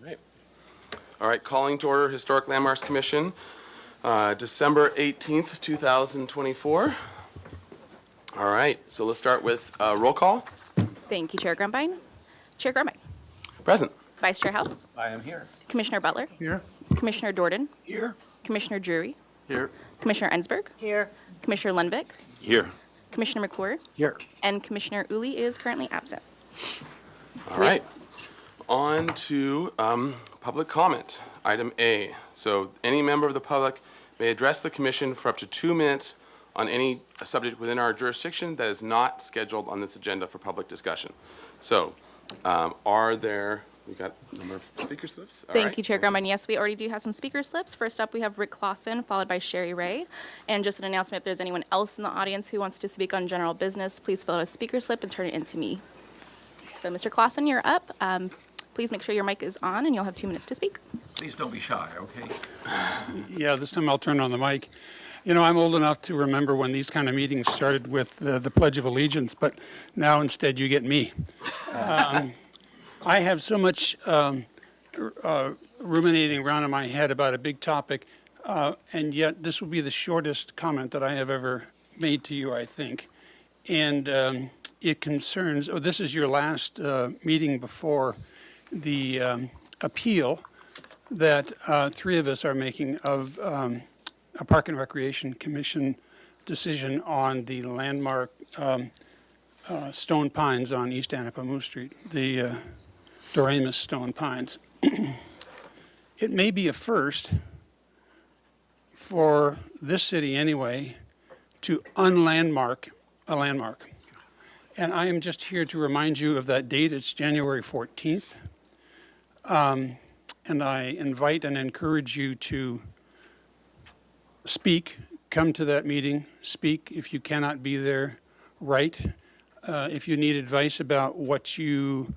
Right. All right, calling to order Historic Landmarks Commission, December 18th, 2024. All right, so let's start with roll call. Thank you, Chair Grumbine. Chair Grumbine. Present. Vice Chair House. I am here. Commissioner Butler. Here. Commissioner Dorden. Here. Commissioner Drury. Here. Commissioner Ensberg. Here. Commissioner Lundvik. Here. Commissioner McClure. Here. And Commissioner Uli is currently absent. All right, on to public comment. Item A. So any member of the public may address the commission for up to 2 minutes on any subject within our jurisdiction that is not scheduled on this agenda for public discussion. So are there, we got a number of speaker slips? All Thank right. you, Chair Grumbine. Yes, we already do have some speaker slips. First up, we have Rick Clausen, followed by Sherry Ray. And just an announcement, if there's anyone else in the audience who wants to speak on general business, please fill out a speaker slip and turn it in to me. So, Mr. Clausen, you're up. Please make sure your mic is on, and you'll have 2 minutes to speak. Please don't be shy, okay? Yeah, this time I'll turn on the mic. You know, I'm old enough to remember when these kind of meetings started with the Pledge of Allegiance, but now instead you get me. I have so much ruminating around in my head about a big topic, and yet this will be the shortest comment that I have ever made to you, I think. And it concerns, this is your last meeting before the appeal that 3 of us are making of a Park and Recreation Commission decision on the landmark stone pines on East Anapamu Street, the Doremus stone pines. It may be a first for this city anyway to unlandmark a landmark. And I am just here to remind you of that date. It's January 14th. And I invite and encourage you to speak, come to that meeting, speak. If you cannot be there, write. If you need advice about what you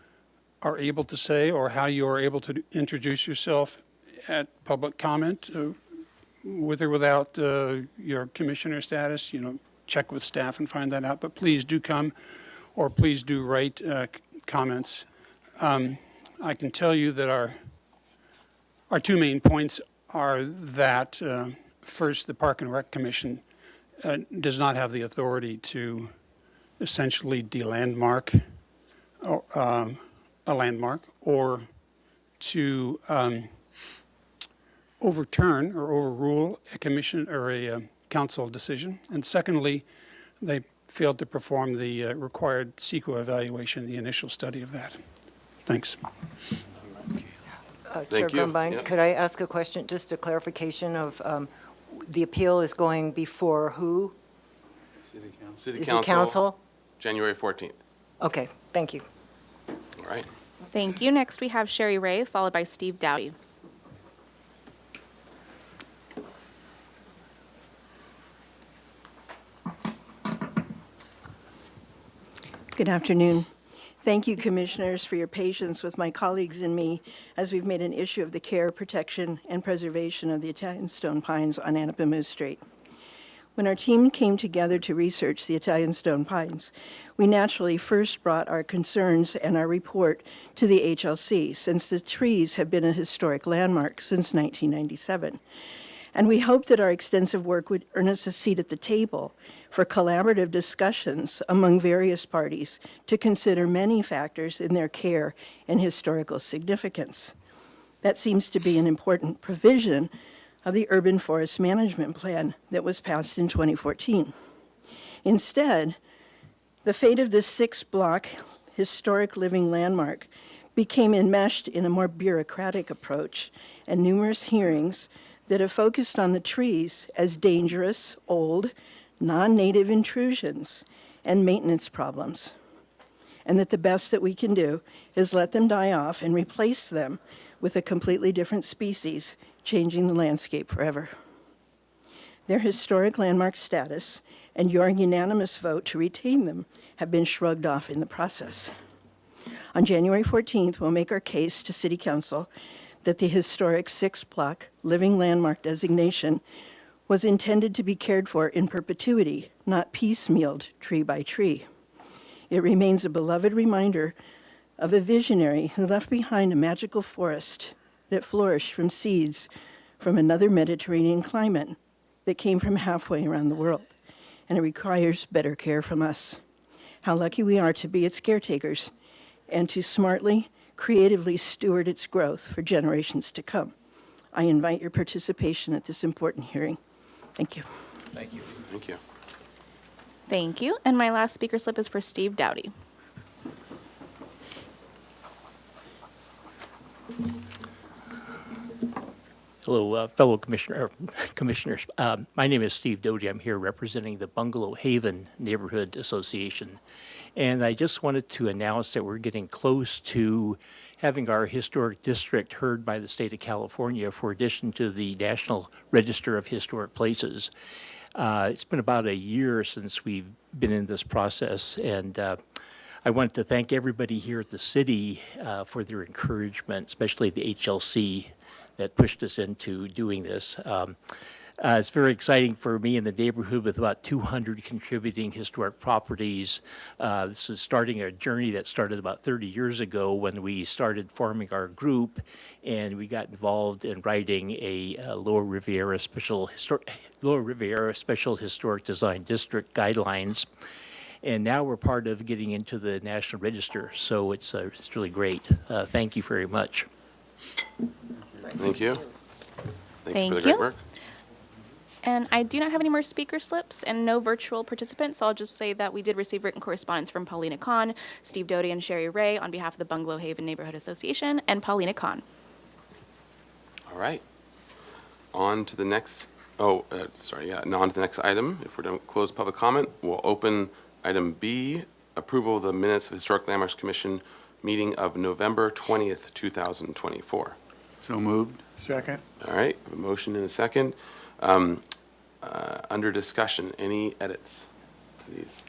are able to say or how you are able to introduce yourself at public comment, with or without your commissioner status, you know, check with staff and find that out. But please do come, or please do write comments. I can tell you that our 2 main points are that first, the Park and Rec Commission does not have the authority to essentially de-landmark a landmark or to overturn or overrule a commission or a council decision. And secondly, they failed to perform the required CEQA evaluation, the initial study of that. Thanks. Chair you. Grumbine, Yep. could I ask a question, just a clarification of the appeal is going before who? City Is it council? January 14th. Okay, thank you. All right. Thank you. Next, we have Sherry Ray, followed by Steve Dowdy. Good afternoon. Thank you, Commissioners, for your patience with my colleagues and me as we've made an issue of the care, protection, and preservation of the Italian stone pines on Anapamu Street. When our team came together to research the Italian stone pines, we naturally first brought our concerns and our report to the HLC, since the trees have been a historic landmark since 1997. And we hoped that our extensive work would earn us a seat at the table for collaborative discussions among various parties to consider many factors in their care and historical significance. That seems to be an important provision of the Urban Forest Management Plan that was passed in 2014. Instead, the fate of this 6-block historic living landmark became enmeshed in a more bureaucratic approach and numerous hearings that have focused on the trees as dangerous, old, non-native intrusions and maintenance problems, and that the best that we can do is let them die off and replace them with a completely different species, changing the landscape forever. Their historic landmark status and your unanimous vote to retain them have been shrugged off in the process. On January 14th, we'll make our case to City Council that the historic 6-block living landmark designation was intended to be cared for in perpetuity, not piecemealed tree by tree. It remains a beloved reminder of a visionary who left behind a magical forest that flourish from seeds from another Mediterranean climate that came from halfway around the world, and it requires better care from us. How lucky we are to be its caretakers and to smartly, creatively steward its growth for generations to come. I invite your participation at this important hearing. Thank you. Thank you. Thank you. Thank you. And my last speaker slip is for Steve Dowdy. Hello, fellow commissioners. My name is Steve Doty. I'm here representing the Bungalow Haven Neighborhood Association. And I just wanted to announce that we're getting close to having our historic district heard by the state of California for addition to the National Register of Historic Places. It's been about a year since we've been in this process, and I wanted to thank everybody here at the city for their encouragement, especially the HLC that pushed us into doing this. It's very exciting for me in the neighborhood with about 200 contributing historic properties. This is starting a journey that started about 30 years ago when we started forming our group, and we got involved in writing a Lower Riviera Special Historic Design District guidelines. And now we're part of getting into the National Register, so it's really great. Thank you very much. Thank you. Thank you for the Thank great you. work. And I do not have any more speaker slips and no virtual participants, so I'll just say that we did receive written correspondence from Paulina Kahn, Steve Doty, and Sherry Ray on behalf of the Bungalow Haven Neighborhood Association, and Paulina Kahn. All right. On to the next, on to the next item. If we're done with closed public comment, we'll open item B, approval of the minutes of Historic Landmarks Commission meeting of November 20th, 2024. So moved. Second. All right, we have a motion and a second. Under discussion, any edits to these?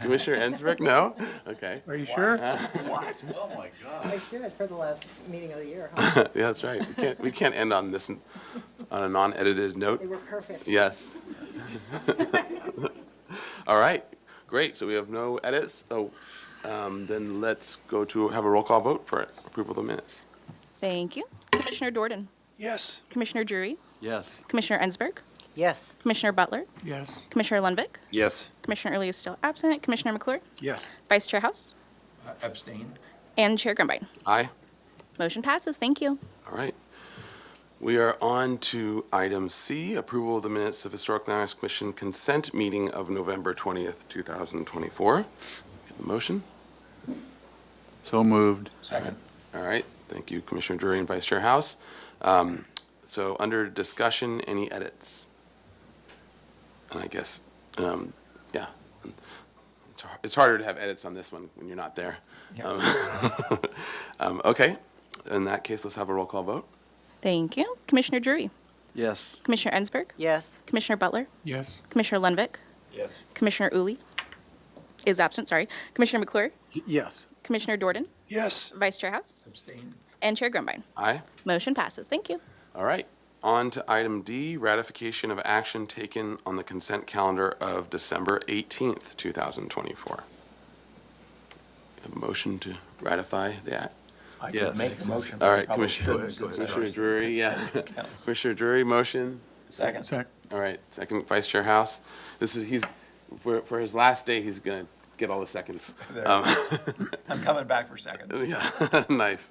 Commissioner Ensberg, no? Okay. Are you sure? Oh, my God. I should for the last meeting of the year, huh? Yeah, that's right. We can't end on this, on a non-edited note. They were perfect. Yes. All right, great. So we have no edits. So then let's go to have a roll call vote for approval of the minutes. Thank you. Commissioner Dorden, Yes. Commissioner Drury, Yes. Commissioner Ensberg, Yes. Commissioner Butler, Yes. Commissioner Lundvik, Yes. Commissioner Early is still absent, Commissioner McClure, Yes. Vice Chair House, Abstain. and Chair Grumbine. Aye. Motion passes. Thank you. All right. We are on to item C, approval of the minutes of Historic Landmarks Commission consent meeting of November 20th, 2024. Get the motion. So moved. Second. All right. Thank you, Commissioner Drury and Vice Chair House. So under discussion, any edits? And I guess, yeah, it's harder to have edits on this one when you're not there. Okay. In that case, let's have a roll call vote. Thank you. Commissioner Drury, Yes. Commissioner Ensberg, Yes. Commissioner Butler, Yes. Commissioner Lundvik, Yes. Commissioner Uli is absent, sorry, Commissioner McClure, Yes. Commissioner Dorden, Yes. Vice Chair House, Abstain. and Chair Grumbine. Aye. Motion passes. Thank you. All right. On to item D, ratification of action taken on the consent calendar of December 18th, 2024. Have a motion to ratify that? I Yes. could make a motion. All right, Probably Commissioner shouldn't. Commissioner Drury, yeah. Commissioner Drury, motion. Second. Second. All right, second, Vice Chair House. He's, for his last day, he's gonna get all the seconds. I'm coming back for seconds. Yeah, nice.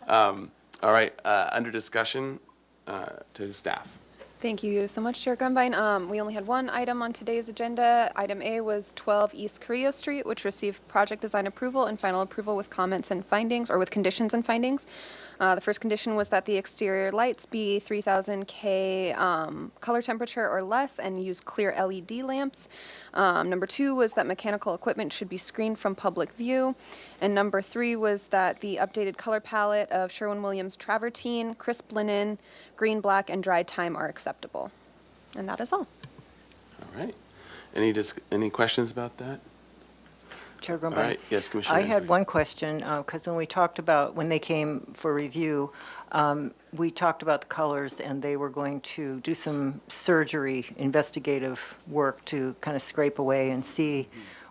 All right, under discussion, to staff. Thank you so much, Chair Grumbine. We only had one item on today's agenda. Item A was 12 East Carrillo Street, which received project design approval and final approval with comments and findings, or with conditions and findings. The first condition was that the exterior lights be 3000 K color temperature or less and use clear LED lamps. Number 2 was that mechanical equipment should be screened from public view. And number 3 was that the updated color palette of Sherwin-Williams travertine, crisp linen, green, black, and dry time are acceptable. And that is all. All right. Any questions about that? Chair All Grumbine? right, yes, Commissioner. I had Ensberg. one question, because when we talked about, when they came for review, we talked about the colors, and they were going to do some surgery, investigative work to kind of scrape away and see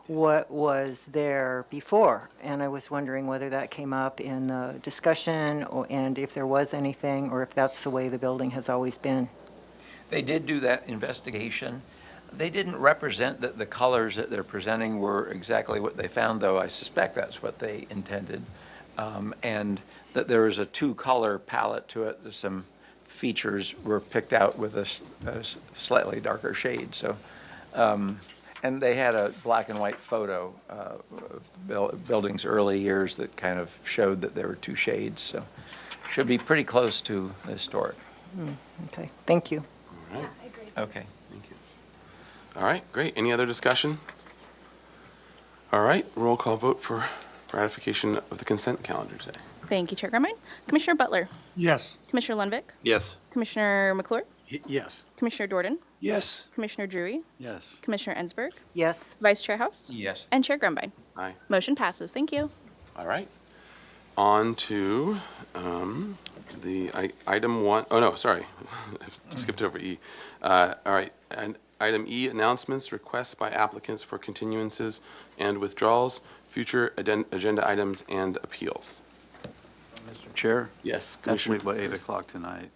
what was there before. And I was wondering whether that came up in the discussion, and if there was anything, or if that's the way the building has always been. They did do that investigation. They didn't represent that the colors that they're presenting were exactly what they found, though I suspect that's what they intended. And that there is a two-color palette to it. Some features were picked out with a slightly darker shade. So, and they had a black and white photo of buildings' early years that kind of showed that there were two shades. So, should be pretty close to historic. Okay, thank you. All right. Okay. Thank you. All right, great. Any other discussion? All right, roll call vote for ratification of the consent calendar today. Thank you, Chair Grumman. Commissioner Butler, Yes. Commissioner Lundvik, Yes. Commissioner McClure, Yes. Commissioner Jordan, Yes. Commissioner Drury, Yes. Commissioner Ensberg, Yes, Vice Chair House, Yes. and Chair Grumbine. Aye. Motion passes. Thank you. All right. On to item one. Oh, no, sorry. I skipped over E. All right, and item E, announcements, requests by applicants for continuances and withdrawals, future agenda items, and appeals. Mr. Chair? Yes, Actually, by 8 o'clock tonight.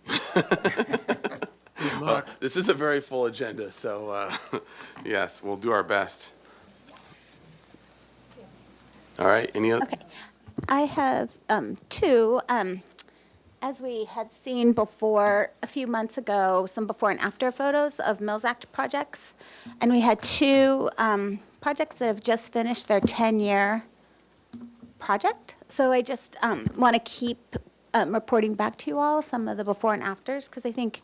Well, this is a very full agenda, so yes, we'll do our best. All right, any other? Okay. I have two. As we had seen before, a few months ago, some before and after photos of Mills Act projects. And we had two projects that have just finished their 10-year project. So I just want to keep reporting back to you all some of the before and afters, because I think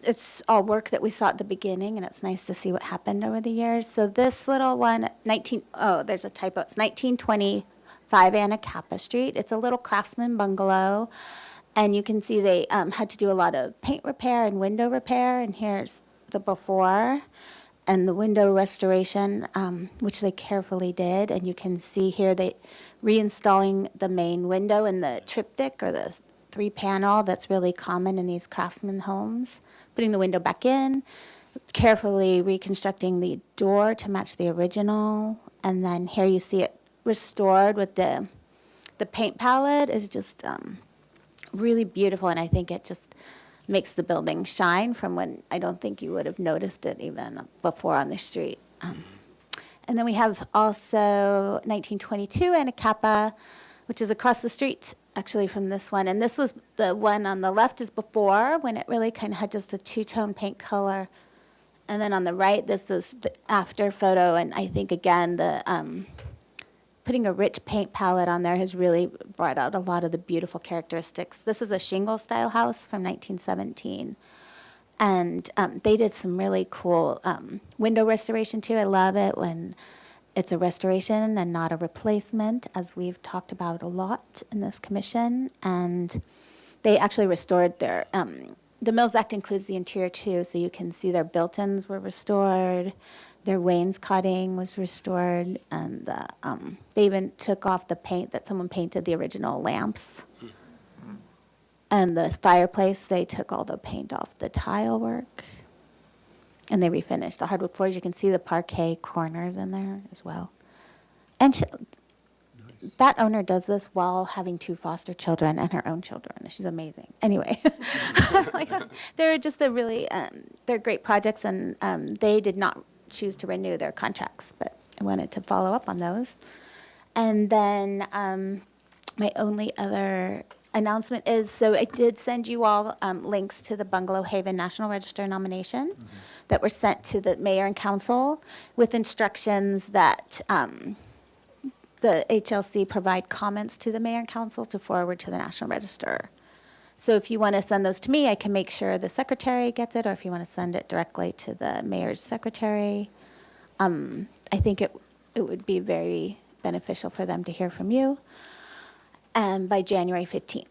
it's all work that we saw at the beginning, and it's nice to see what happened over the years. So this little one, there's a typo. It's 1925 Anacapa Street. It's a little craftsman bungalow, and you can see they had to do a lot of paint repair and window repair, and here's the before and the window restoration, which they carefully did. And you can see here they reinstalling the main window in the triptych, or the 3-panel that's really common in these craftsman homes, putting the window back in, carefully reconstructing the door to match the original, and then here you see it restored with the paint palette is just really beautiful, and I think it just makes the building shine from when I don't think you would have noticed it even before on the street. And then we have also 1922 Anacapa, which is across the street actually from this one. And this was the one on the left is before, when it really kind of had just a two-tone paint color. And then on the right, this is the after photo. And I think, again, the putting a rich paint palette on there has really brought out a lot of the beautiful characteristics. This is a shingle-style house from 1917. And they did some really cool window restoration, too. I love it when it's a restoration and not a replacement, as we've talked about a lot in this commission. And they actually restored their, the Mills Act includes the interior too, so you can see their built-ins were restored, their wainscoting was restored, and they even took off the paint that someone painted the original lamps. And the fireplace, they took all the paint off the tile work. And they refinished the hardwood floors. You can see the parquet corners in there as well. And that owner does this while having 2 foster children and her own children. She's amazing. Anyway, they're just a really, they're great projects, and they did not choose to renew their contracts, but I wanted to follow up on those. And then my only other announcement is, so I did send you all links to the Bungalow Haven National Register nomination that were sent to the mayor and council with instructions that the HLC provide comments to the mayor and council to forward to the National Register. So if you want to send those to me, I can make sure the secretary gets it, or if you want to send it directly to the mayor's secretary, I think it would be very beneficial for them to hear from you. And by January 15th.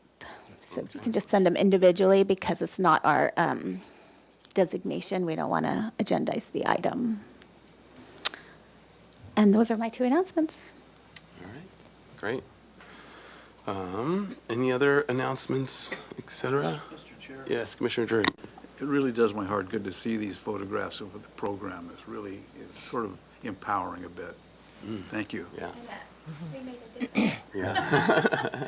So you can just send them individually, because it's not our designation. We don't want to agendize the item. And those are my 2 announcements. All right, great. Any other announcements, et cetera? Mr. Chair? Yes, Commissioner Drury. It really does my heart good to see these photographs of the program. It's really, it sort of empowering a bit. Thank you. Yeah. Yeah.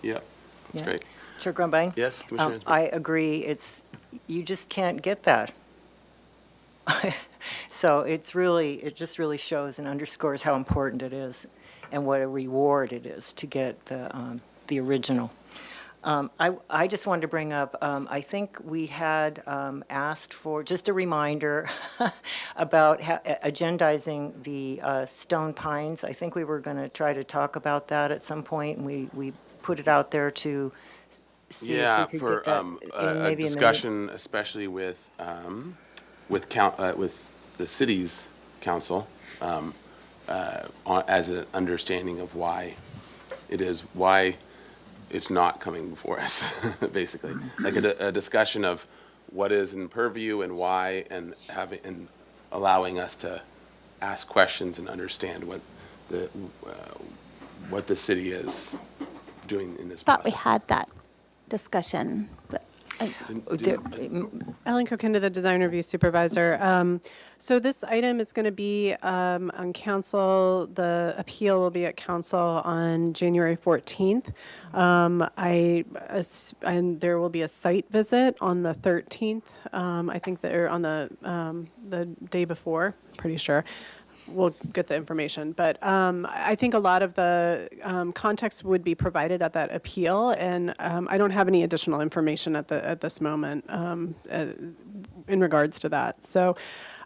Yep, that's Yeah. great. Chair Grumbine? Yes, Commissioner Hansberg? I agree. You just can't get that. So it just really shows and underscores how important it is and what a reward it is to get the original. I just wanted to bring up, I think we had asked for, just a reminder about agendizing the stone pines. I think we were going to try to talk about that at some point, and we put it out there to see Yeah, if we for could get that in a maybe in the discussion, especially with the city's council, as an understanding of why it's not coming before us, basically. Like a discussion of what is in purview and why, and allowing us to ask questions and understand what the city is doing in this Thought we process. had that discussion, but Ellen Kokinda, the design review supervisor. So this item is going to be on council. The appeal will be at council on January 14th. And there will be a site visit on the 13th. I think they're on the day before, pretty sure. We'll get the information, but I think a lot of the context would be provided at that appeal, and I don't have any additional information at this moment in regards to that. So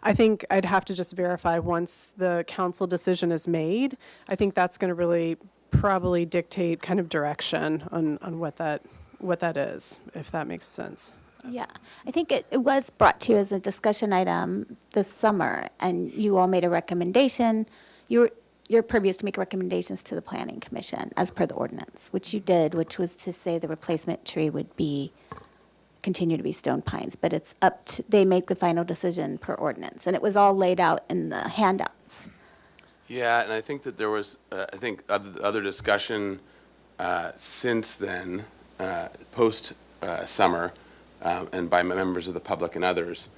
I think I'd have to just verify once the council decision is made. I think that's going to really probably dictate kind of direction on what that is, if that makes sense. yeah, I think it was brought to you as a discussion item this summer, and you all made a recommendation. You're previous to make recommendations to the Planning Commission as per the ordinance, which you did, which was to say the replacement tree would continue to be stone pines, but it's up to, they make the final decision per ordinance, and it was all laid out in the handouts. Yeah, and I think that there was, other discussion since then, post-summer, and by members of the public and others,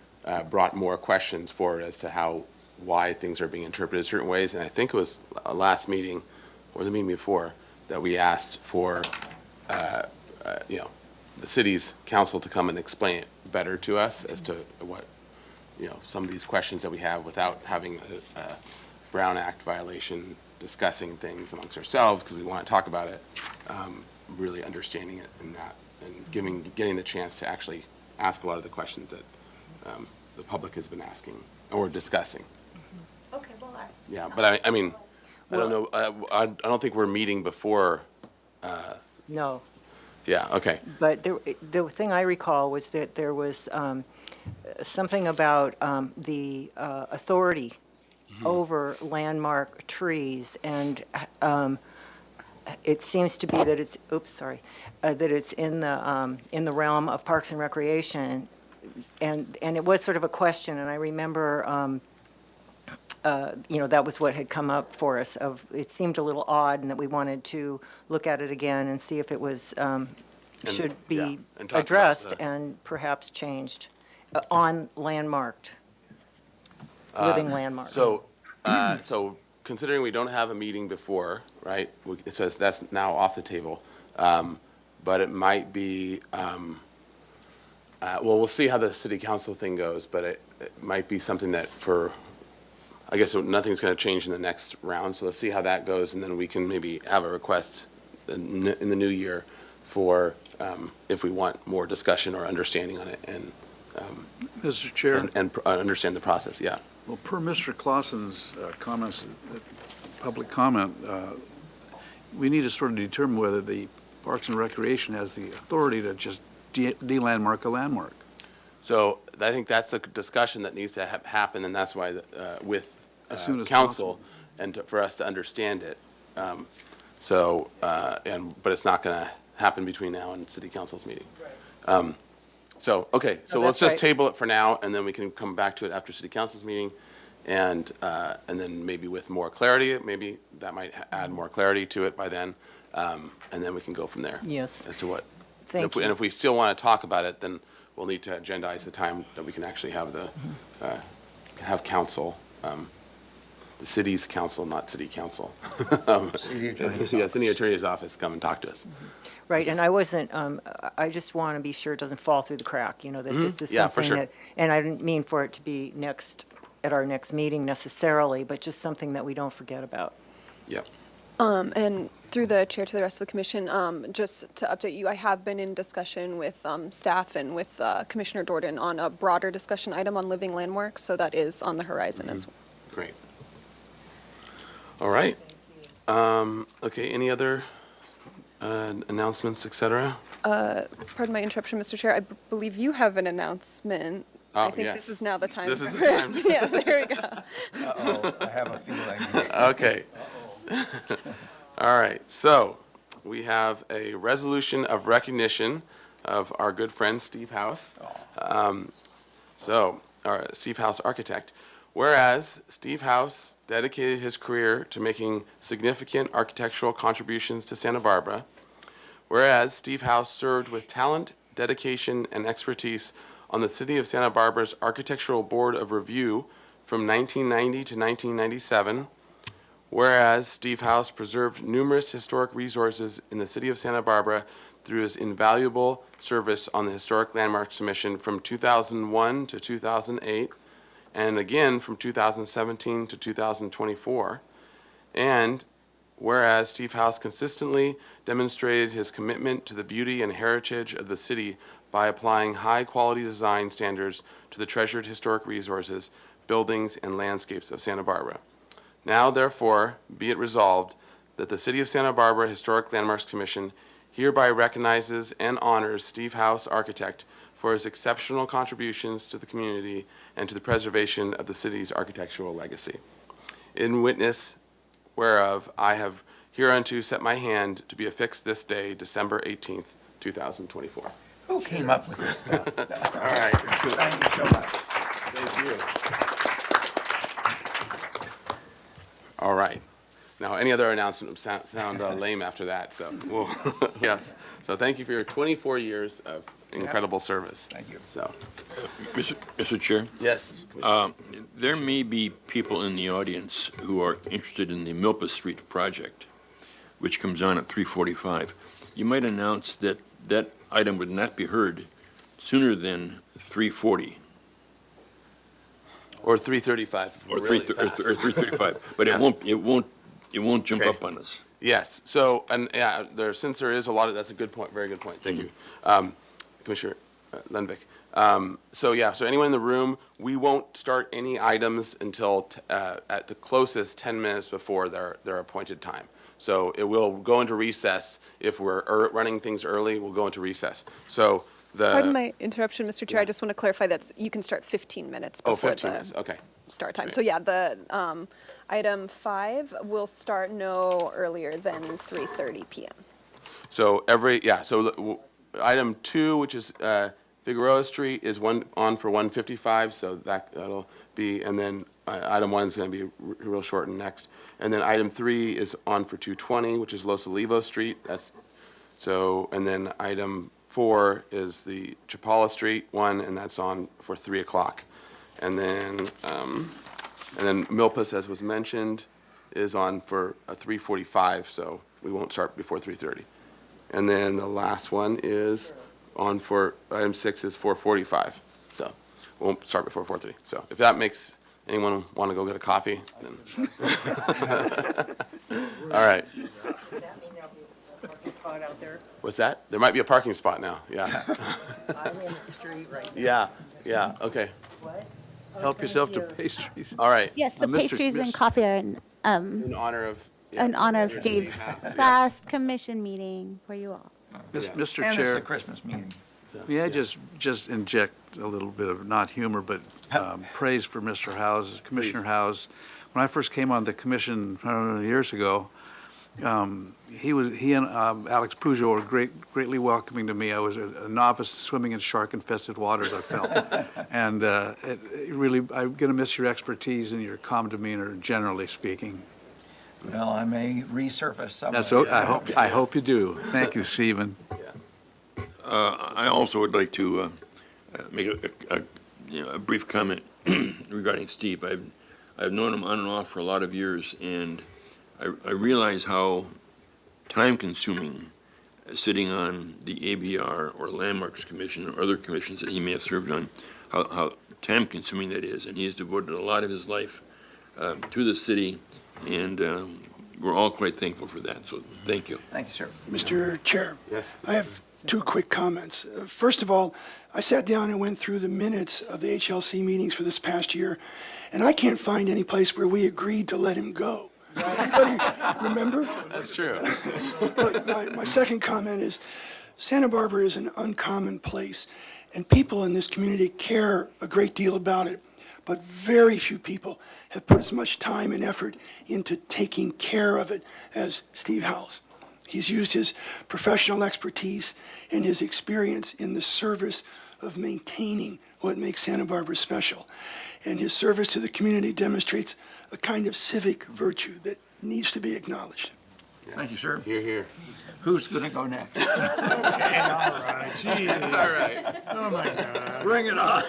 brought more questions forward as to why things are being interpreted certain ways. And I think it was last meeting, or the meeting before, that we asked for, the city's council to come and explain it better to us as to what, some of these questions that we have without having a Brown Act violation, discussing things amongst ourselves because we want to talk about it, really understanding it in that, and getting the chance to actually ask a lot of the questions that the public has been asking or discussing. Okay, well, Yeah, but I mean, I don't know, I don't think we're meeting before, No. yeah, okay. But the thing I recall was that there was something about the authority over landmark trees, and it seems to be that it's, that it's in the realm of Parks and Recreation, and it was sort of a question, and I remember, that was what had come up for us. It seemed a little odd, and that we wanted to look at it again and see if it was should be and talk about addressed the- and perhaps changed on landmarked, living landmarks. So considering we don't have a meeting before, right, it says that's now off the table, but it might be, well, we'll see how the city council thing goes, but it might be something that I guess nothing's going to change in the next round, so let's see how that goes, and then we can maybe have a request in the new year for, if we want more discussion or understanding on it, and Mr. Chair, and understand the process, yeah. well, per Mr. Clausen's comments, public comment, we need to sort of determine whether the Parks and Recreation has the authority to just de-landmark a landmark. So I think that's a discussion that needs to happen, and that's why with As soon as council, possible. and for us to understand it. But it's not going to happen between now and city council's meeting. So No, let's that's just right. table it for now, and then we can come back to it after city council's meeting, and then maybe with more clarity, maybe that might add more clarity to it by then, and then we can go from there. Yes. As to what. Thank you. And if we still want to talk about it, then we'll need to agendize the time that we can actually have have council the city's council, not city council. City Attorney's Yeah, Office. city attorney's office, come and talk to us. Right, and I wasn't, I just want to be sure it doesn't fall through the crack, that this is Yeah, for something sure. that, and I didn't mean for it to be at our next meeting necessarily, but just something that we don't forget about. Yep. And through the chair to the rest of the commission, just to update you, I have been in discussion with staff and with Commissioner Jordan on a broader discussion item on living landmarks, so that is on the horizon as well. Great. All right. Okay, any other announcements, et cetera? Pardon my interruption, Mr. Chair. I believe you have an announcement. Oh, I think yes. this is now the time. This is the for- time. Yeah, there we go. Uh-oh, I have a feeling. Okay. All right, so we have a resolution of recognition of our good friend Steve House. Our Steve House architect. Whereas Steve House dedicated his career to making significant architectural contributions to Santa Barbara. Whereas Steve House served with talent, dedication, and expertise on the City of Santa Barbara's Architectural Board of Review from 1990 to 1997. Whereas Steve House preserved numerous historic resources in the City of Santa Barbara through his invaluable service on the Historic Landmarks Commission from 2001 to 2008, and again from 2017 to 2024. And whereas Steve House consistently demonstrated his commitment to the beauty and heritage of the city by applying high-quality design standards to the treasured historic resources, buildings, and landscapes of Santa Barbara. Now, therefore, be it resolved that the City of Santa Barbara Historic Landmarks Commission hereby recognizes and honors Steve House, architect, for his exceptional contributions to the community and to the preservation of the city's architectural legacy. In witness whereof, I have hereunto set my hand to be affixed this day, December 18th, 2024. Who came up with this stuff? All right. Thank you so much. Thank you. All right. Now, any other announcement would sound lame after that, so, yes. So thank you for your 24 years of incredible service. Thank you. So, Mr. Chair, yes. there may be people in the audience who are interested in the Milpa Street project, which comes on at 3:45. You might announce that that item would not be heard sooner than 3:40 Or 3:35. or really 3:35, but Yes. it won't jump Okay. up on us. Yes, so, and yeah, since there is a lot of, that's a good point, very good point, thank you. Commissioner Lenvik. So anyone in the room, we won't start any items until, at the closest 10 minutes before their appointed time. So it will go into recess. If we're running things early, we'll go into recess. So Pardon my interruption, Mr. Chair. I just want to clarify that you can start 15 minutes Oh, before 15 minutes, the okay. start time. Great. So yeah, the item 5 will start no earlier than 3:30 p.m. So item 2, which is Figueroa Street, is on for 1:55, so that'll be, and then item 1 is going to be real short and next. And then item 3 is on for 2:20, which is Los Olivos Street. And then item 4 is the Chapala Street one, and that's on for 3 o'clock. And then Milpas, as was mentioned, is on for 3:45, so we won't start before 3:30. And then the last one is on for, item 6 is 4:45, so we won't start before 4:30. So if that makes anyone want to go get a coffee, then. All right. Does that mean there'll be a parking spot out there? What's that? There might be a parking spot now, yeah. I'm in the street right now. Yeah, okay. What? Help yourself to pastries. All right. Yes, the Mr. pastries and Miss- coffee are In honor of. in honor of Steve Steve's House, yes. last commission meeting for you all. Mr. And it's a Chair, Christmas meeting. may I just inject a little bit of, not humor, but praise for Mr. Howes, Commissioner Howes. When I first came on the commission, I don't know, years ago, he and Alex Pujo were greatly welcoming to me. I was a novice swimming in shark-infested waters, I felt. And it really, I'm going to miss your expertise and your calm demeanor, generally speaking. Well, I may resurface some of That's, it. I hope you do. Thank you, Stephen. I also would like to make a brief comment regarding Steve. I've known him on and off for a lot of years, and I realize how time-consuming sitting on the ABR or Landmarks Commission or other commissions that he may have served on, how time-consuming that is. And he has devoted a lot of his life to the city, and we're all quite thankful for that. So thank you. Thank you, sir. Mr. Chair. Yes. I have two quick comments. First of all, I sat down and went through the minutes of the HLC meetings for this past year, and I can't find any place where we agreed to let him go. Anybody remember? That's true. But my second comment is Santa Barbara is an uncommon place, and people in this community care a great deal about it, but very few people have put as much time and effort into taking care of it as Steve Howells. He's used his professional expertise and his experience in the service of maintaining what makes Santa Barbara special. And his service to the community demonstrates a kind of civic virtue that needs to be acknowledged. Thank you, sir. Here, here. Who's going to go next? All right, geez. All right. Oh, my God. Bring it on.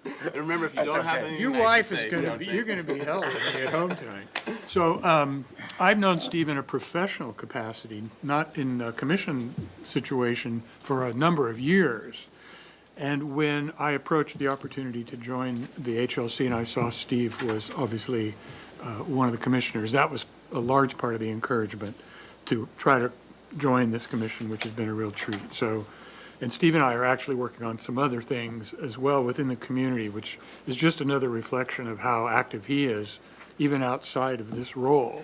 And remember, if you don't have okay. anything Your nice to wife say, is going to don't be, think. you're going to be held when you get home tonight. So I've known Steve in a professional capacity, not in a commission situation, for a number of years. And when I approached the opportunity to join the HLC and I saw Steve was obviously one of the commissioners, that was a large part of the encouragement to try to join this commission, which has been a real treat. So, and Steve and I are actually working on some other things as well within the community, which is just another reflection of how active he is, even outside of this role.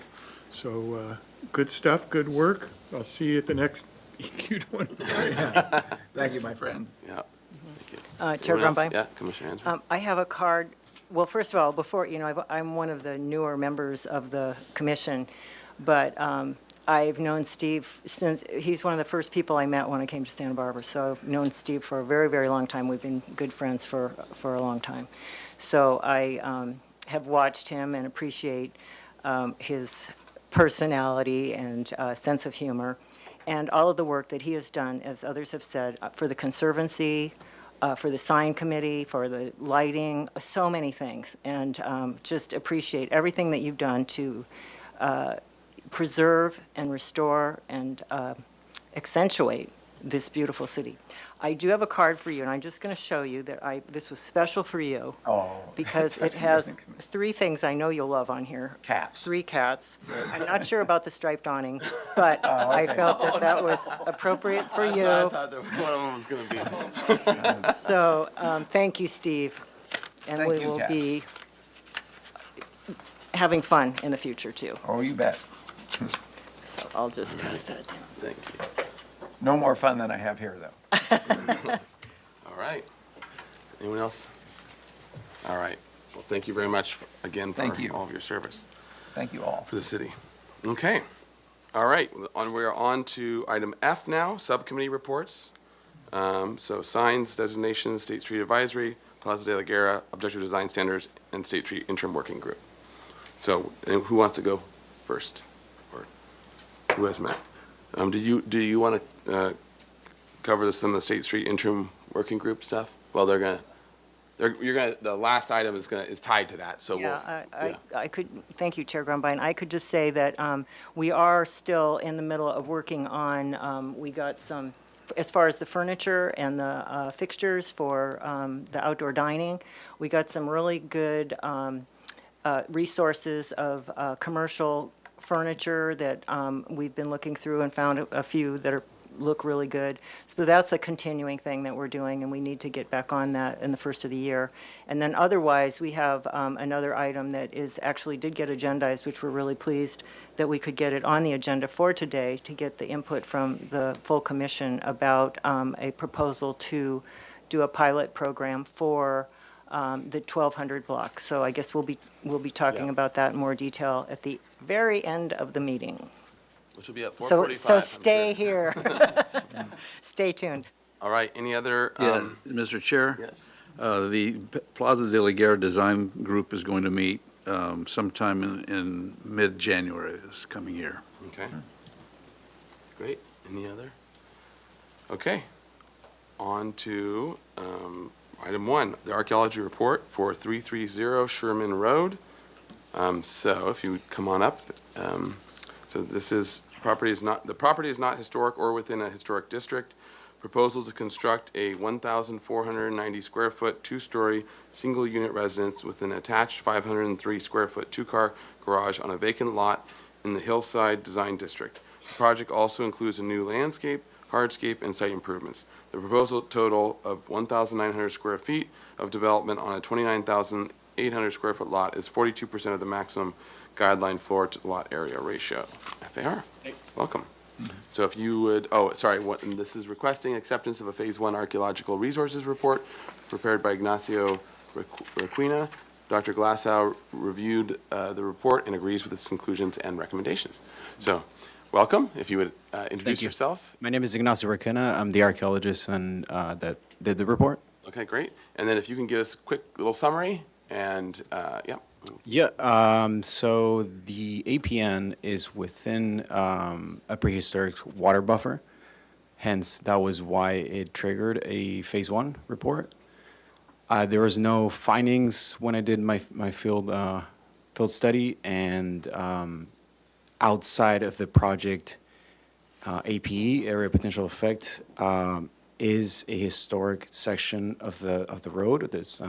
So good stuff, good work. I'll see you at the next EQ25. Thank you, my friend. Yeah. Chair Anyone else? Grumbine? Yeah, Commissioner Ansel. I have a card, well, first of all, before, I'm one of the newer members of the commission, but I've known Steve since, he's one of the first people I met when I came to Santa Barbara, so I've known Steve for a very, very long time. We've been good friends for a long time. So I have watched him and appreciate his personality and sense of humor, and all of the work that he has done, as others have said, for the Conservancy, for the sign committee, for the lighting, so many things. And just appreciate everything that you've done to preserve and restore and accentuate this beautiful city. I do have a card for you, and I'm just going to show you that this was special for you. Oh. Because it has 3 things I know you'll love on here. Cats. 3 cats. I'm not sure about the striped awning, but I felt that was appropriate for you. I thought that one of them was going to be. So, thank you, Steve. And Thank we you, will Cass. be having fun in the future, too. Oh, you bet. So I'll just pass that down. Thank you. No more fun than I have here, though. All right. Anyone else? All right. Well, thank you very much again for Thank you. all of your service Thank you all. for the city. Okay. All right. We're on to item F now, subcommittee reports. So signs, designations, State Street Advisory, Plaza de la Guerra, Objective Design Standards, and State Street Interim Working Group. So who wants to go first? Or who has met? Do you want to cover some of the State Street Interim Working Group stuff? Well, the last item is tied to that, so Yeah, I could, thank you, Chair Grumbine. I could just say that we are still in the middle of working on, we got some, as far as the furniture and the fixtures for the outdoor dining, we got some really good resources of commercial furniture that we've been looking through and found a few that look really good. So that's a continuing thing that we're doing, and we need to get back on that in the first of the year. And then otherwise, we have another item that actually did get agendized, which we're really pleased that we could get it on the agenda for today to get the input from the full commission about a proposal to do a pilot program for the 1200 block. So I guess we'll be talking about that in more detail at the very end of the meeting. which will be at 4:45. So I'm stay sure. here. Stay tuned. All right, any other? Yeah, Mr. Chair? Yes. The Plaza de la Guerra Design Group is going to meet sometime in mid-January this coming year. Okay. Great. Any other? Okay. On to Item 1, the archaeology report for 330 Sherman Road. So if you would come on up. So this is, the property is not historic or within a historic district. Proposal to construct a 1,490 square foot, 2-story, single-unit residence with an attached 503 square foot, 2-car garage on a vacant lot in the Hillside Design District. The project also includes a new landscape, hardscape, and site improvements. The proposal total of 1,900 square feet of development on a 29,800 square foot lot is 42% of the maximum guideline floor to lot area ratio. FAR, welcome. So if you would, and this is requesting acceptance of a Phase 1 archaeological resources report prepared by Ignacio Requena. Dr. Glassow reviewed the report and agrees with its conclusions and recommendations. So, welcome. If you would introduce yourself. My name is Ignacio Requena. I'm the archaeologist and that did the report. Okay, great. And then if you can give us a quick little summary and, yeah. So the APN is within a prehistoric water buffer. Hence, that was why it triggered a Phase 1 report. There was no findings when I did my field study, and outside of the project APE, area potential effect, is a historic section of the road. That's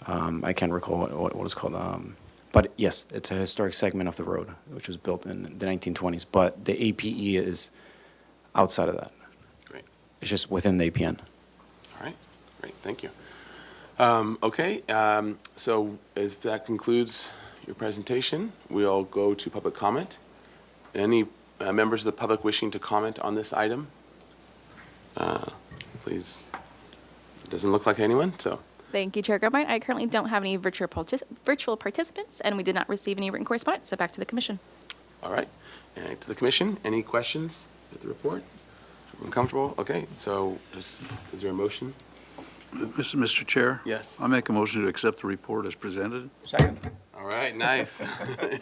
I can't recall what it's called. But yes, it's a historic segment of the road, which was built in the 1920s. But the APE is outside of that. Great. It's just within the APN. All right, great, thank you. Okay, so if that concludes your presentation, we'll go to public comment. Any members of the public wishing to comment on this item? Please. It doesn't look like anyone, so. Thank you, Chair Grubine. I currently don't have any virtual participants, and we did not receive any written correspondence, so back to the commission. All right, and to the commission, any questions with the report? Everyone comfortable? Okay, so is there a motion? Mr. Chair? Yes. I make a motion to accept the report as presented. Second. All right, nice.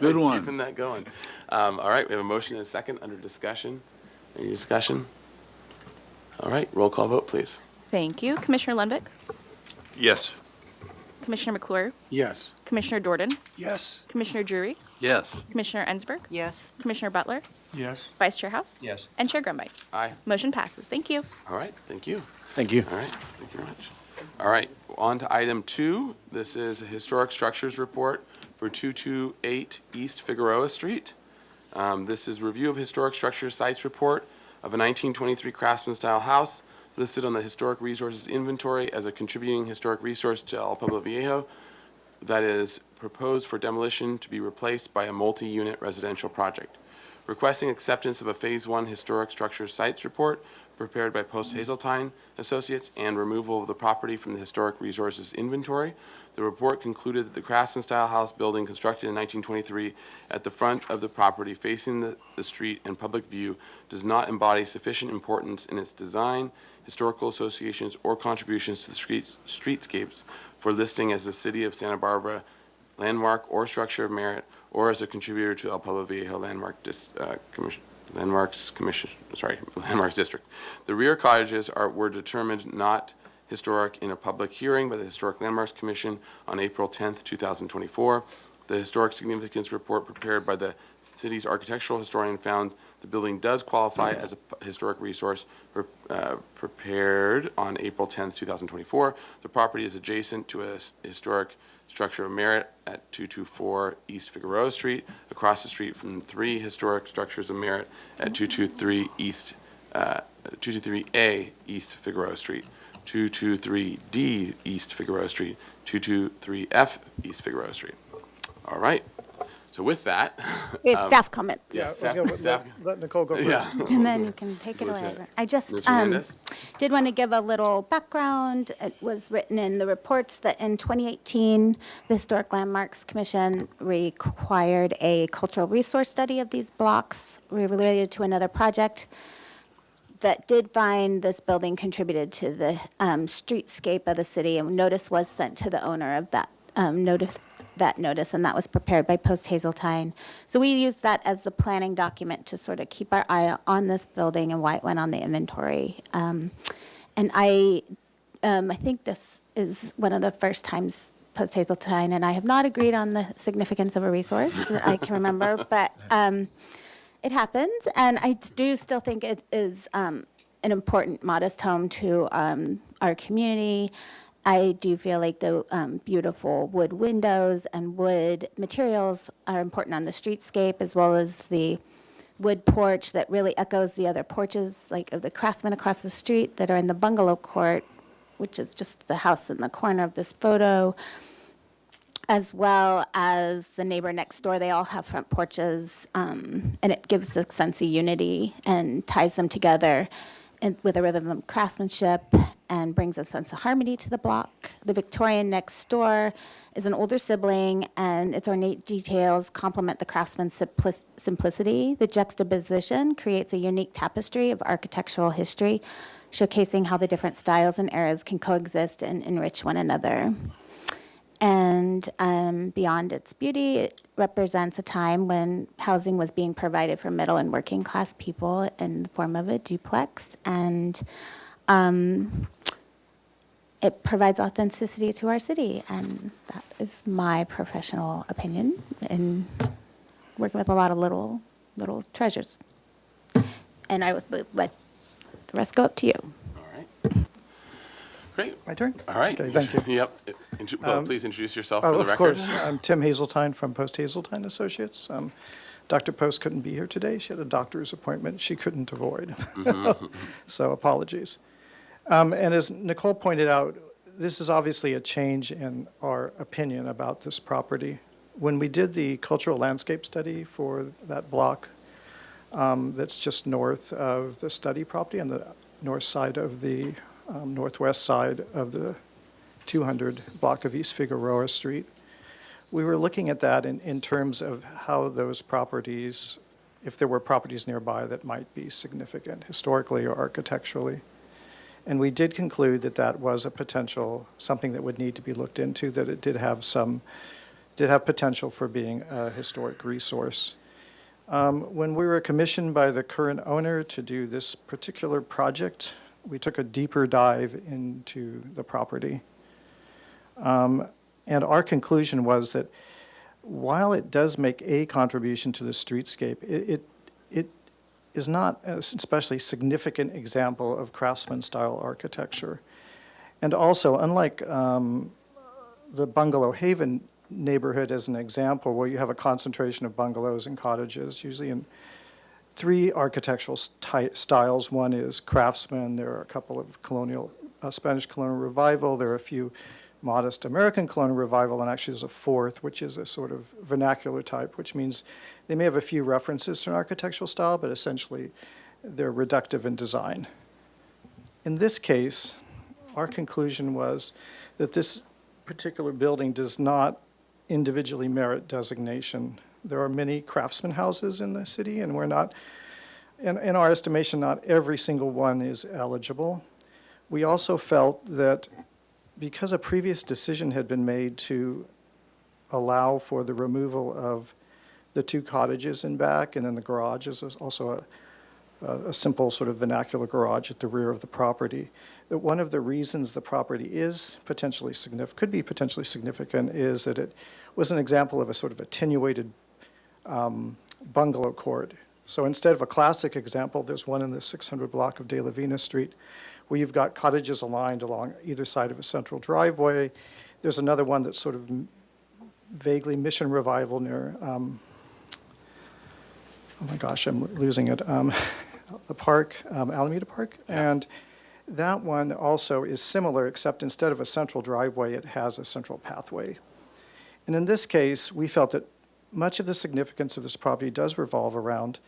Good one. Keeping that going. All right, we have a motion and a second under discussion. Any discussion? All right, roll call vote, please. Thank you. Commissioner Lundvik, Yes. Commissioner McClure, Yes. Commissioner Jordan, Yes. Commissioner Drury, Yes. Commissioner Ensberg, Yes. Commissioner Butler, Yes. Vice Chair House, Yes. and Chair Grunbein. Aye. Motion passes. Thank you. All right, thank you. Thank you. All right, thank you very much. All right, on to item 2. This is a historic structures report for 228 East Figueroa Street. This is review of historic structures sites report of a 1923 craftsman-style house listed on the Historic Resources Inventory as a contributing historic resource to El Pueblo Viejo that is proposed for demolition to be replaced by a multi-unit residential project. Requesting acceptance of a Phase 1 historic structure sites report prepared by Post Hazeltine Associates and removal of the property from the Historic Resources Inventory. The report concluded that the craftsman-style house building constructed in 1923 at the front of the property facing the street and public view does not embody sufficient importance in its design, historical associations, or contributions to the streetscapes for listing as the City of Santa Barbara landmark or structure of merit, or as a contributor to El Pueblo Viejo Landmarks District. The rear cottages were determined not historic in a public hearing by the Historic Landmarks Commission on April 10th, 2024. The historic significance report prepared by the city's architectural historian found the building does qualify as a historic resource prepared on April 10th, 2024. The property is adjacent to a historic structure of merit at 224 East Figueroa Street, across the street from 3 historic structures of merit at 223A East Figueroa Street, 223D East Figueroa Street, 223F East Figueroa Street. All right. So with that, We have staff comments. yeah, Let Nicole go yeah. first. And then you can take it away. Lieutenant. I just Ms. Hernandez? did want to give a little background. It was written in the reports that in 2018, the Historic Landmarks Commission required a cultural resource study of these blocks related to another project that did find this building contributed to the streetscape of the city, and notice was sent to the owner of that notice, and that was prepared by Post Hazeltine. So we used that as the planning document to sort of keep our eye on this building and why it went on the inventory. And I I think this is one of the first times post Hazeltine and I have not agreed on the significance of a resource that I can remember, but it happens. And I do still think it is an important, modest home to our community. I do feel like the beautiful wood windows and wood materials are important on the streetscape, as well as the wood porch that really echoes the other porches, like of the craftsmen across the street that are in the bungalow court, which is just the house in the corner of this photo, as well as the neighbor next door. They all have front porches, and it gives a sense of unity and ties them together with a rhythm of craftsmanship and brings a sense of harmony to the block. The Victorian next door is an older sibling, and its ornate details complement the craftsman's simplicity. The juxtaposition creates a unique tapestry of architectural history, showcasing how the different styles and eras can coexist and enrich one another. And beyond its beauty, it represents a time when housing was being provided for middle and working class people in the form of a duplex. And it provides authenticity to our city. And that is my professional opinion in working with a lot of little treasures. And I would let the rest go up to you. Great. My turn? All right. Okay, thank you. Yep. Well, please introduce yourself for the record. Of course. I'm Tim Hazeltine from Post Hazeltine Associates. Dr. Post couldn't be here today. She had a doctor's appointment she couldn't avoid. So apologies. And as Nicole pointed out, this is obviously a change in our opinion about this property. When we did the cultural landscape study for that block that's just north of the study property on the north side of the northwest side of the 200 block of East Figueroa Street, we were looking at that in terms of how those properties, if there were properties nearby that might be significant historically or architecturally. And we did conclude that that was a potential, something that would need to be looked into, that it did have potential for being a historic resource. When we were commissioned by the current owner to do this particular project, we took a deeper dive into the property. And our conclusion was that while it does make a contribution to the streetscape, it is not an especially significant example of craftsman-style architecture. And also, unlike the Bungalow Haven neighborhood as an example, where you have a concentration of bungalows and cottages, usually in three architectural styles. One is craftsman. There are a couple of Spanish colonial revival. There are a few modest American colonial revival, and actually there's a fourth, which is a sort of vernacular type, which means they may have a few references to an architectural style, but essentially they're reductive in design. In this case, our conclusion was that this particular building does not individually merit designation. There are many craftsman houses in the city, and we're not, in our estimation, not every single one is eligible. We also felt that because a previous decision had been made to allow for the removal of the two cottages in back, and then the garage is also a simple sort of vernacular garage at the rear of the property, that one of the reasons the property is potentially significant, could be potentially significant, is that it was an example of a sort of attenuated bungalow court. So instead of a classic example, there's one in the 600 block of De La Vina Street where you've got cottages aligned along either side of a central driveway. There's another one that's sort of vaguely Mission Revival near, oh my gosh, I'm losing it, the park, Alameda Park. And that one also is similar, except instead of a central driveway, it has a central pathway. And in this case, we felt that much of the significance of this property does revolve around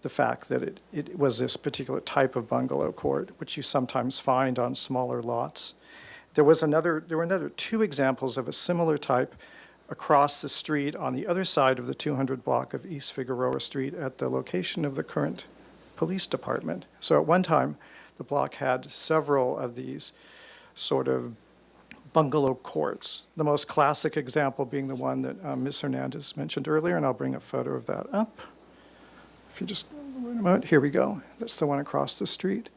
the fact that it was this particular type of bungalow court, which you sometimes find on smaller lots. There were another two examples of a similar type across the street on the other side of the 200 block of East Figueroa Street at the location of the current police department. So at one time, the block had several of these sort of bungalow courts. The most classic example being the one that Ms. Hernandez mentioned earlier, and I'll bring a photo of that up. If you just wait a moment, here we go. That's the one across the street.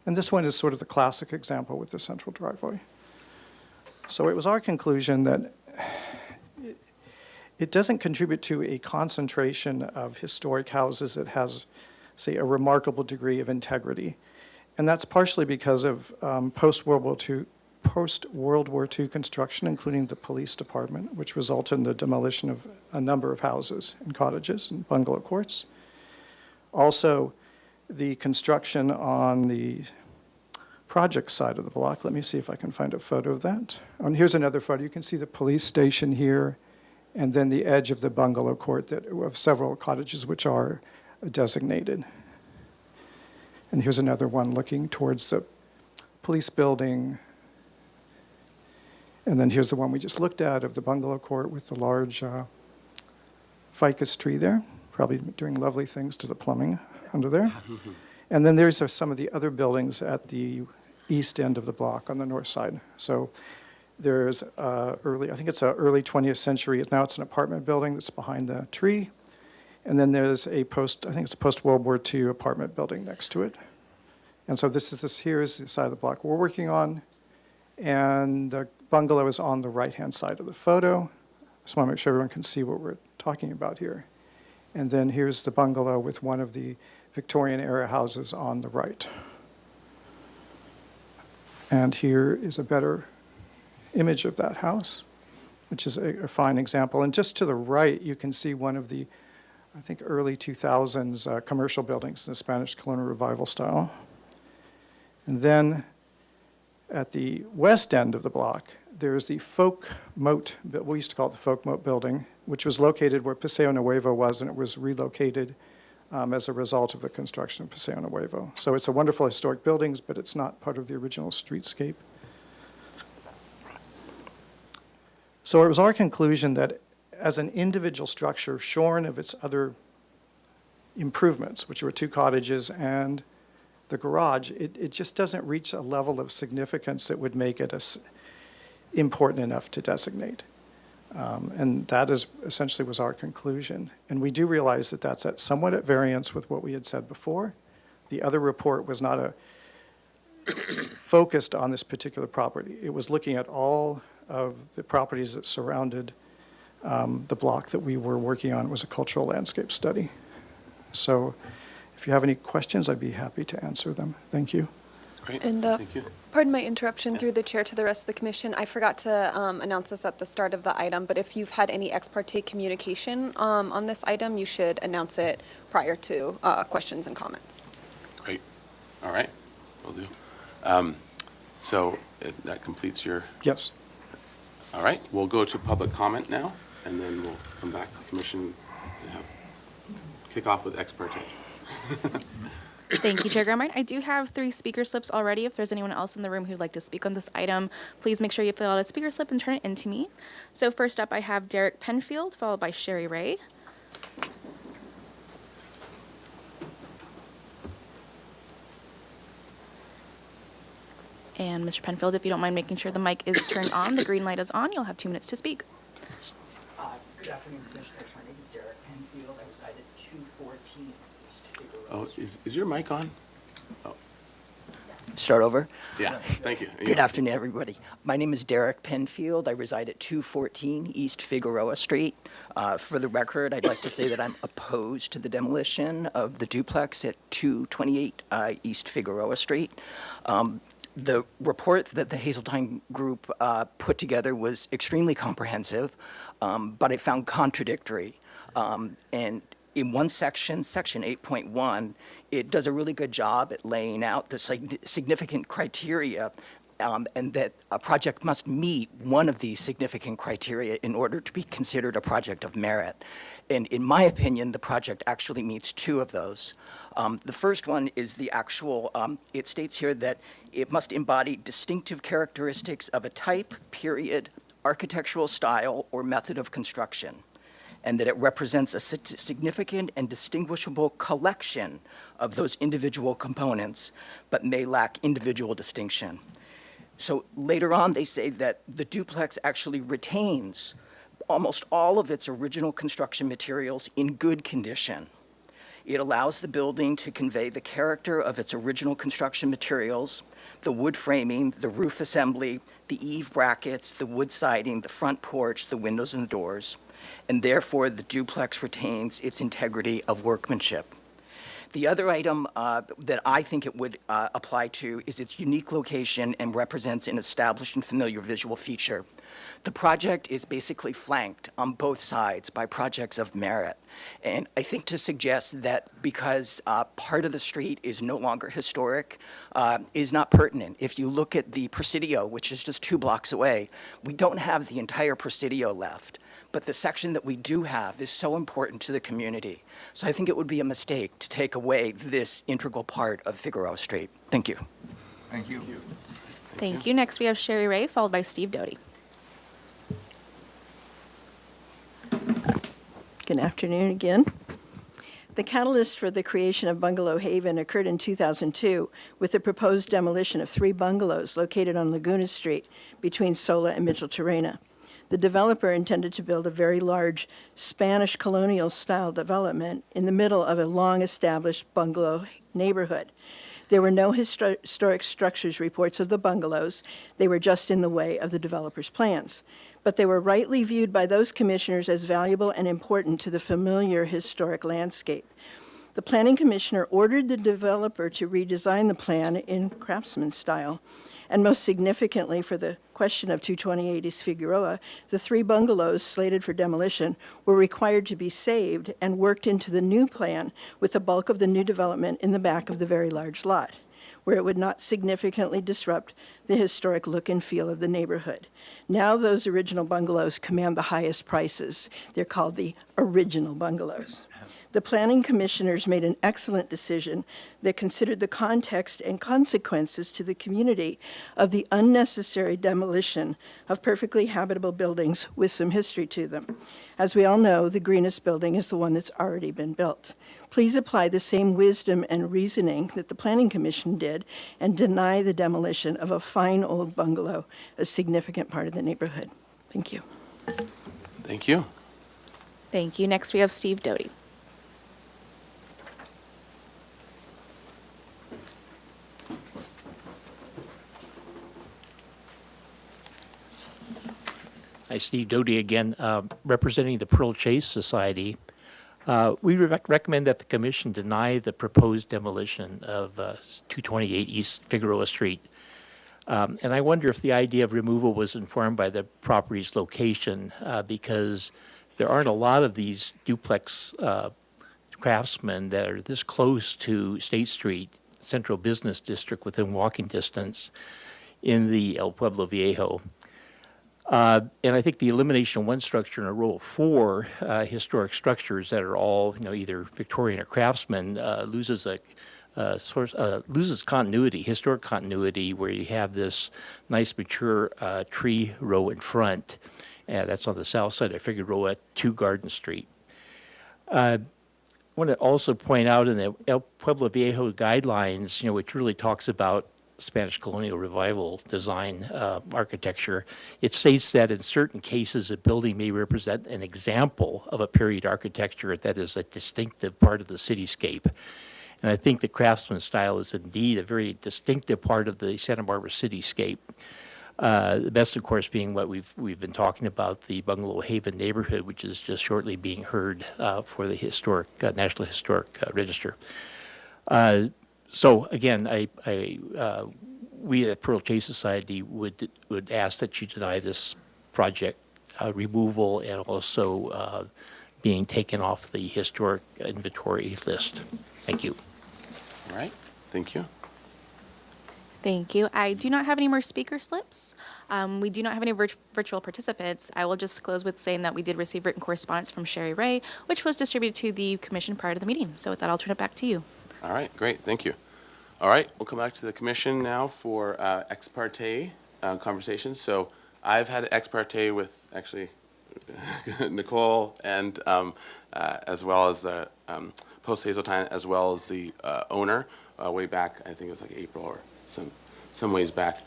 And this one is sort of the classic example with the central driveway. So it was our conclusion that it doesn't contribute to a concentration of historic houses that has, say, a remarkable degree of integrity. And that's partially because of post-World War II construction, including the police department, which resulted in the demolition of a number of houses and cottages and bungalow courts. Also, the construction on the project side of the block. Let me see if I can find a photo of that. And here's another photo. You can see the police station here, and then the edge of the bungalow court of several cottages which are designated. And here's another one looking towards the police building. And then here's the one we just looked at of the bungalow court with the large ficus tree there, probably doing lovely things to the plumbing under there. And then there's some of the other buildings at the east end of the block on the north side. So there's I think it's an early 20th century, now it's an apartment building that's behind the tree. And then there's I think it's a post-World War II apartment building next to it. And so here is the side of the block we're working on. And the bungalow is on the right-hand side of the photo. Just want to make sure everyone can see what we're talking about here. And then here's the bungalow with one of the Victorian-era houses on the right. And here is a better image of that house, which is a fine example. And just to the right, you can see one of the, I think, early 2000s commercial buildings in the Spanish colonial revival style. And then at the west end of the block, there's the Folk Moat, we used to call it the Folk Moat building, which was located where Paseo Nuevo was, and it was relocated as a result of the construction of Paseo Nuevo. So it's a wonderful historic building, but it's not part of the original streetscape. So it was our conclusion that as an individual structure, shorn of its other improvements, which were 2 cottages and the garage, it just doesn't reach a level of significance that would make it important enough to designate. And that essentially was our conclusion. And we do realize that that's somewhat at variance with what we had said before. The other report was not focused on this particular property. It was looking at all of the properties that surrounded the block that we were working on. It was a cultural landscape study. So if you have any questions, I'd be happy to answer them. Thank you. Great, And thank you. pardon my interruption through the chair to the rest of the commission. I forgot to announce this at the start of the item, but if you've had any ex parte communication on this item, you should announce it prior to questions and comments. Great. All right, will do. So that completes your... Yes. All right, we'll go to public comment now, and then we'll come back to the commission and kick off with ex parte. Thank you, Chair Grumine. I do have 3 speaker slips already. If there's anyone else in the room who'd like to speak on this item, please make sure you fill out a speaker slip and turn it in to me. So first up, I have Derek Penfield, followed by Sherry Ray. And Mr. Penfield, if you don't mind making sure the mic is turned on, the green light is on, you'll have 2 minutes to speak. Good afternoon, Commissioners. My name is Derek Penfield. I reside at 214 East Figueroa. Oh, is your mic on? Oh. Start over? Yeah, thank you. Good afternoon, everybody. My name is Derek Penfield. I reside at 214 East Figueroa Street. For the record, I'd like to say that I'm opposed to the demolition of the duplex at 228 East Figueroa Street. The report that the Hazeltine Group put together was extremely comprehensive, but I found contradictory. And in one section, section 8.1, it does a really good job at laying out the significant criteria and that a project must meet one of these significant criteria in order to be considered a project of merit. And in my opinion, the project actually meets 2 of those. The first one is the actual, it states here that it must embody distinctive characteristics of a type, period, architectural style, or method of construction, and that it represents a significant and distinguishable collection of those individual components, but may lack individual distinction. So later on, they say that the duplex actually retains almost all of its original construction materials in good condition. It allows the building to convey the character of its original construction materials, the wood framing, the roof assembly, the eave brackets, the wood siding, the front porch, the windows and the doors, and therefore the duplex retains its integrity of workmanship. The other item that I think it would apply to is its unique location and represents an established and familiar visual feature. The project is basically flanked on both sides by projects of merit. And I think to suggest that because part of the street is no longer historic is not pertinent. If you look at the Presidio, which is just 2 blocks away, we don't have the entire Presidio left. But the section that we do have is so important to the community. So I think it would be a mistake to take away this integral part of Figueroa Street. Thank you. Thank you. Thank you. Next, we have Sherry Ray, followed by Steve Doty. Good afternoon again. The catalyst for the creation of Bungalow Haven occurred in 2002 with the proposed demolition of 3 bungalows located on Laguna Street between Sola and Mitchell Terrena. The developer intended to build a very large Spanish colonial-style development in the middle of a long-established bungalow neighborhood. There were no historic structures reports of the bungalows. They were just in the way of the developer's plans. But they were rightly viewed by those commissioners as valuable and important to the familiar historic landscape. The planning commissioner ordered the developer to redesign the plan in craftsman style. And most significantly for the question of 228 East Figueroa, the 3 bungalows slated for demolition were required to be saved and worked into the new plan with the bulk of the new development in the back of the very large lot, where it would not significantly disrupt the historic look and feel of the neighborhood. Now those original bungalows command the highest prices. They're called the original bungalows. The planning commissioners made an excellent decision that considered the context and consequences to the community of the unnecessary demolition of perfectly habitable buildings with some history to them. As we all know, the greenest building is the one that's already been built. Please apply the same wisdom and reasoning that the Planning Commission did and deny the demolition of a fine old bungalow, a significant part of the neighborhood. Thank you. Thank you. Thank you. Next, we have Steve Doty. Hi, Steve Doty again, representing the Pearl Chase Society. We recommend that the commission deny the proposed demolition of 228 East Figueroa Street. And I wonder if the idea of removal was informed by the property's location, because there aren't a lot of these duplex craftsmen that are this close to State Street, central business district within walking distance in the El Pueblo Viejo. And I think the elimination of one structure in a row of 4 historic structures that are all, either Victorian or craftsman loses continuity, historic continuity, where you have this nice mature tree row in front. That's on the south side of Figueroa, 2 Garden Street. I want to also point out in the El Pueblo Viejo guidelines, which really talks about Spanish colonial revival design architecture, it states that in certain cases a building may represent an example of a period architecture that is a distinctive part of the cityscape. And I think the craftsman style is indeed a very distinctive part of the Santa Barbara cityscape. The best, of course, being what we've been talking about, the Bungalow Haven neighborhood, which is just shortly being heard for the historic National Historic Register. So again, we at Pearl Chase Society would ask that you deny this project removal and also being taken off the historic inventory list. Thank you. All right. Thank you. Thank you. I do not have any more speaker slips. We do not have any virtual participants. I will just close with saying that we did receive written correspondence from Sherry Ray, which was distributed to the commission prior to the meeting. So with that, I'll turn it back to you. All right, great, thank you. All right, we'll come back to the commission now for ex parte conversations. So I've had ex parte with actually Nicole and as well as Post Hazeltine, as well as the owner way back, I think it was like April or some ways back.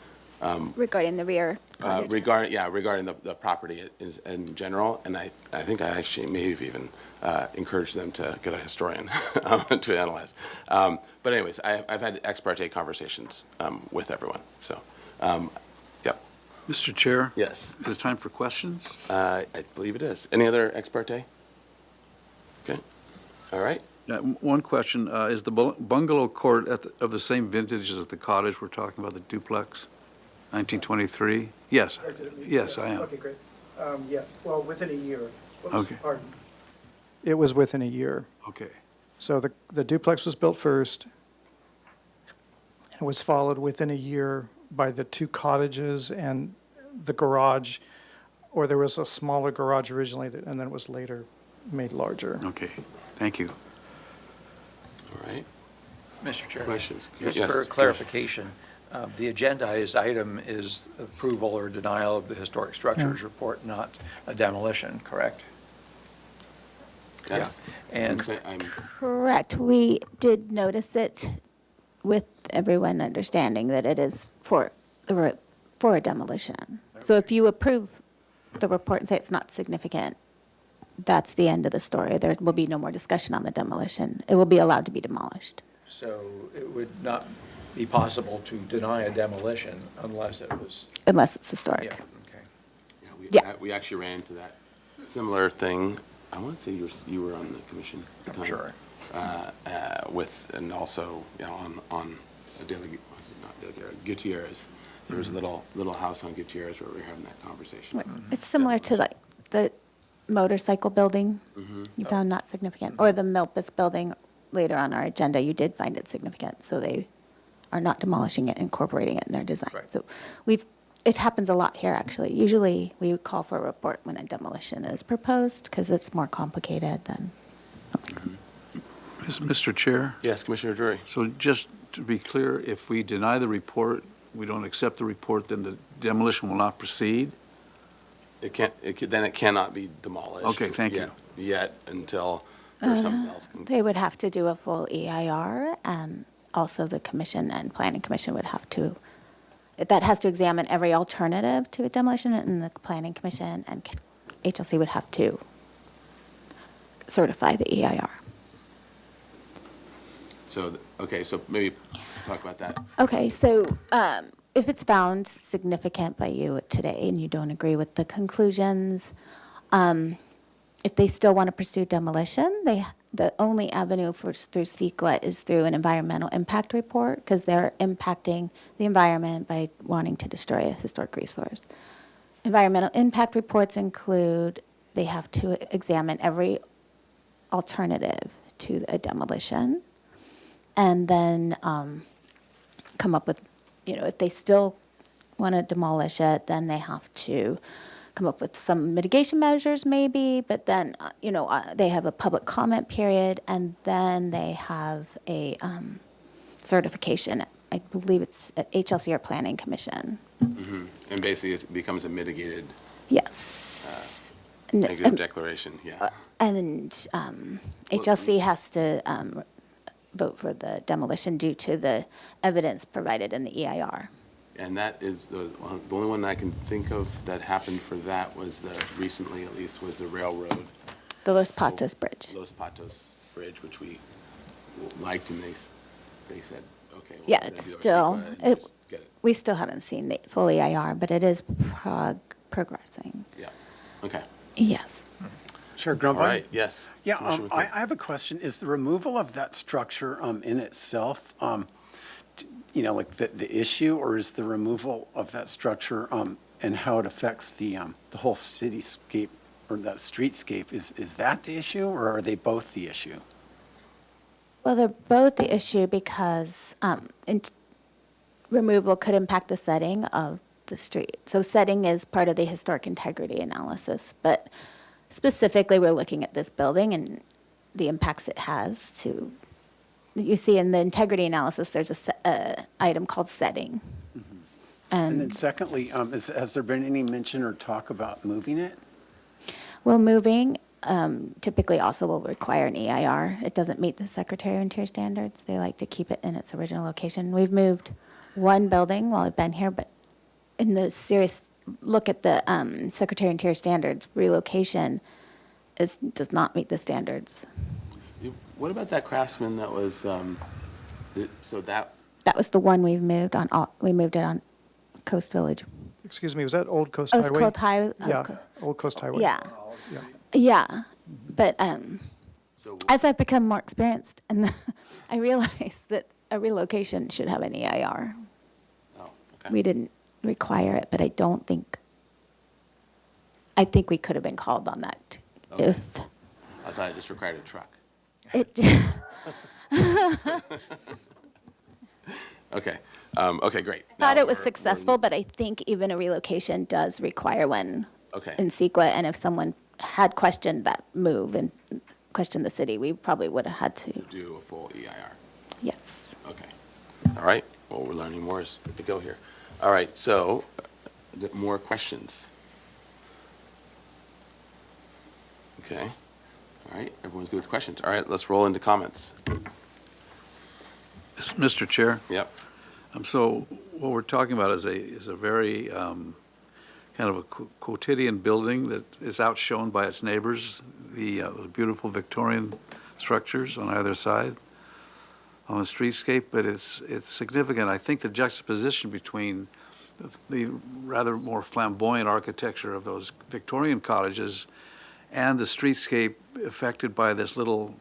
Regarding the rear cottages. regarding the property in general, and I think I actually may have even encouraged them to get a historian to analyze. But anyways, I've had ex parte conversations with everyone, so, yep. Mr. Chair? Yes. Is it time for questions? I believe it is. Any other ex parte? Okay, all right. Yeah, one question, is the bungalow court of the same vintage as the cottage we're talking about, the duplex, 1923? Yes, yes, I am. Okay, great. Yes, well, within a year. Whoops, Okay. pardon. It was within a year. Okay. So the duplex was built first. It was followed within a year by the 2 cottages and the garage, or there was a smaller garage originally, and then it was later made larger. Okay, thank you. All right. Mr. Chair. Questions? Just Yes, for George. clarification, the agendized item is approval or denial of the historic structures report, not a demolition, correct? Yes. And Correct. We did notice it with everyone understanding that it is for a demolition. So if you approve the report and say it's not significant, that's the end of the story. There will be no more discussion on the demolition. It will be allowed to be demolished. so it would not be possible to deny a demolition unless it was, Unless it's historic. yeah, okay. Yeah. We actually ran into that similar thing. I want to say you were on the commission at the time. Sure. And also, on a Gutierrez. There was a little house on Gutierrez where we were having that conversation. Right. It's similar to like the motorcycle building you found not significant, or the Milpas building later on our agenda, you did find it significant, so they are not demolishing it, incorporating it in their design. Right. So it happens a lot here, actually. Usually, we would call for a report when a demolition is proposed, because it's more complicated than. Mr. Chair? Yes, Commissioner Drury. So just to be clear, if we deny the report, we don't accept the report, then the demolition will not proceed? Then it cannot be demolished. Okay, thank you. Yet until there's something else. They would have to do a full EIR, and also the commission and planning commission would have to, that has to examine every alternative to a demolition, and the planning commission and HLC would have to certify the EIR. So, so maybe talk about that. Okay, so if it's found significant by you today and you don't agree with the conclusions, if they still want to pursue demolition, the only avenue through CEQA is through an environmental impact report, because they're impacting the environment by wanting to destroy a historic resource. Environmental impact reports include, they have to examine every alternative to a demolition, and then come up with, if they still want to demolish it, then they have to come up with some mitigation measures maybe, but then, they have a public comment period, and then they have a certification. I believe it's at HLC or Planning Commission. Mm-hmm. And basically it becomes a mitigated Yes. negative declaration, yeah. And HLC has to vote for the demolition due to the evidence provided in the EIR. And that is, the only one I can think of that happened for that was recently at least, was the railroad. The Los Patos Bridge. Los Patos Bridge, which we liked, and they said, okay. well, Yeah, then it's do it, still, just get it. we still haven't seen the full EIR, but it is progressing. Yeah, okay. Yes. Chair All Grumbine? right, yes. Yeah, Commissioner I McCoy. have a question. Is the removal of that structure in itself, like the issue, or is the removal of that structure and how it affects the whole cityscape or that streetscape, is that the issue, or are they both the issue? Well, they're both the issue because removal could impact the setting of the street. So setting is part of the historic integrity analysis, but specifically we're looking at this building and the impacts it has to, you see in the integrity analysis, there's a item called setting. Mm-hmm. And then secondly, has there been any mention or talk about moving it? Well, moving typically also will require an EIR. It doesn't meet the Secretary of Interior standards. They like to keep it in its original location. We've moved one building while I've been here, but in the serious look at the Secretary of Interior standards, relocation does not meet the standards. What about that Craftsman that was, so that, That was the one we moved on. We moved it on Coast Village. Excuse me, was that Old Coast Oh, it's Highway? Coast Highway. Yeah, Old Coast Highway. Yeah, Yeah. yeah. But so, as I've become more experienced, and I realized that a relocation should have an EIR. oh, okay. We didn't require it, but I think we could have been called on that Okay. if I thought it just required a truck. it. Okay, okay, great. Thought Now it was we're- successful, but I think even a relocation does require one Okay. in CEQA. And if someone had questioned that move and questioned the city, we probably would have had to. Do a full EIR. Yes. Okay. All right. Well, we're learning more as we go here. All right. So, more questions. Okay. All right. Everyone's good with questions. All right. Let's roll into comments. Mr. Chair? Yep. So what we're talking about is a very kind of a quotidian building that is outshone by its neighbors, the beautiful Victorian structures on either side on the streetscape, but it's significant. I think the juxtaposition between the rather more flamboyant architecture of those Victorian cottages and the streetscape affected by this little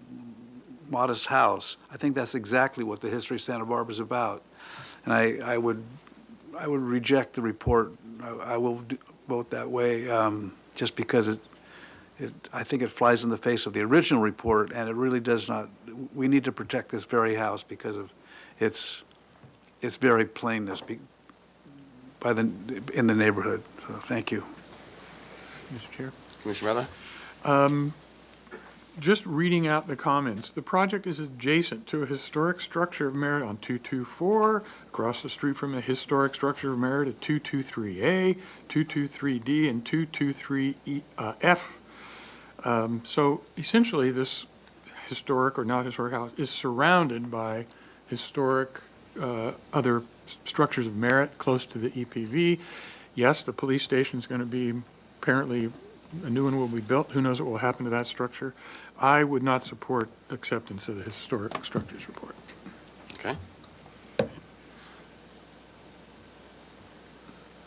modest house, I think that's exactly what the history of Santa Barbara is about. And I would reject the report. I will vote that way just because I think it flies in the face of the original report, and it really does not. We need to protect this very house because of its very plainness in the neighborhood. So thank you. Mr. Chair. Commissioner Butler? Just reading out the comments, the project is adjacent to a historic structure of merit on 224, across the street from a historic structure of merit at 223A, 223D, and 223F. So essentially, this historic or not historic house is surrounded by historic other structures of merit close to the EPV. Yes, the police station is going to be, apparently, a new one will be built. Who knows what will happen to that structure? I would not support acceptance of the historic structures report. Okay. All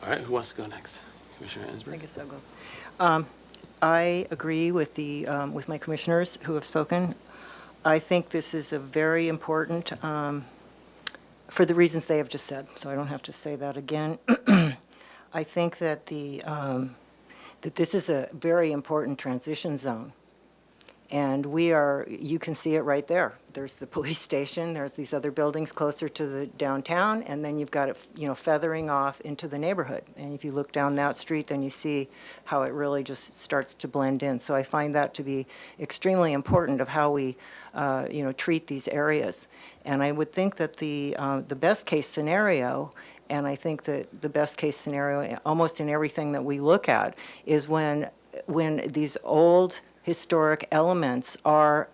right. Who wants to go next? Commissioner Ensberg? I guess I'll go. I agree with with my commissioners who have spoken. I think this is a very important, for the reasons they have just said, so I don't have to say that again. I think that that this is a very important transition zone. And you can see it right there. There's the police station, there's these other buildings closer to the downtown, and then you've got it, feathering off into the neighborhood. And if you look down that street, then you see how it really just starts to blend in. So I find that to be extremely important of how we, treat these areas. And I would think that the best case scenario, and I think that the best case scenario, almost in everything that we look at, is when these old historic elements are,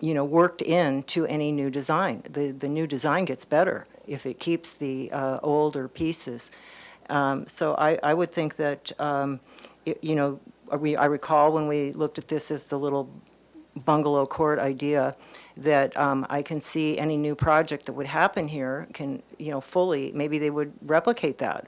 worked into any new design. The new design gets better if it keeps the older pieces. So I would think that, I recall when we looked at this as the little bungalow court idea, that I can see any new project that would happen here can, fully, maybe they would replicate that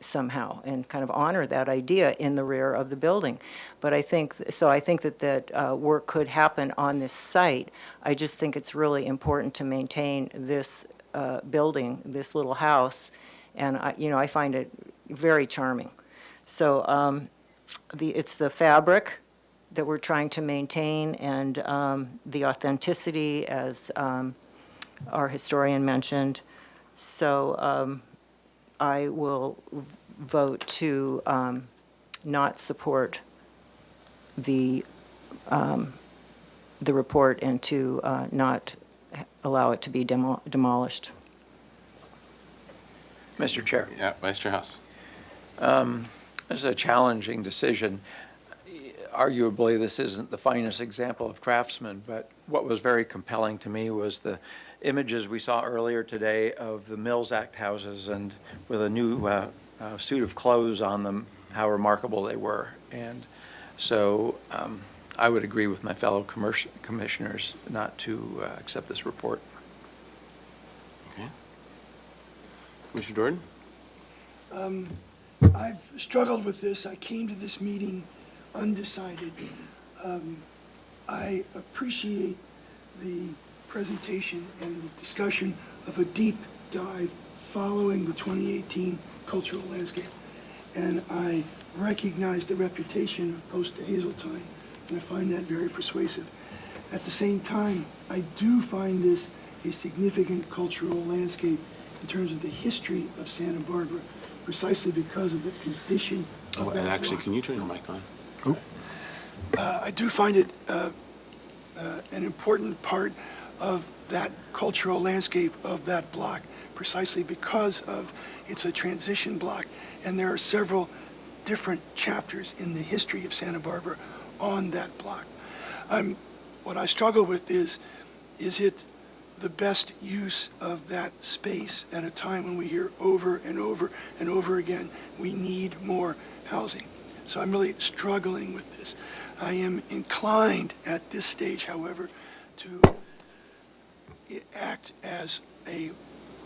somehow and kind of honor that idea in the rear of the building. But I think that work could happen on this site. I just think it's really important to maintain this building, this little house, and I find it very charming. So it's the fabric that we're trying to maintain, and the authenticity, as our historian mentioned. So I will vote to not support the report and to not allow it to be demolished. Mr. Chair. Yeah, Vice Chair House. This is a challenging decision. Arguably, this isn't the finest example of craftsman, but what was very compelling to me was the images we saw earlier today of the Mills Act houses, and with a new suit of clothes on them, how remarkable they were. And so I would agree with my fellow commissioners not to accept this report. Okay. Commissioner Jordan? I've struggled with this. I came to this meeting undecided. I appreciate the presentation and the discussion of a deep dive following the 2018 cultural landscape. And I recognize the reputation of Post to Hazeltine, and I find that very persuasive. At the same time, I do find this a significant cultural landscape in terms of the history of Santa Barbara, precisely because of the condition of that And actually, block. can you turn your mic on? I do find it an important part of that cultural landscape of that block, precisely because of it's a transition block, and there are several different chapters in the history of Santa Barbara on that block. What I struggle with is it the best use of that space at a time when we hear over and over and over again, we need more housing. So I'm really struggling with this. I am inclined at this stage, however, to act as a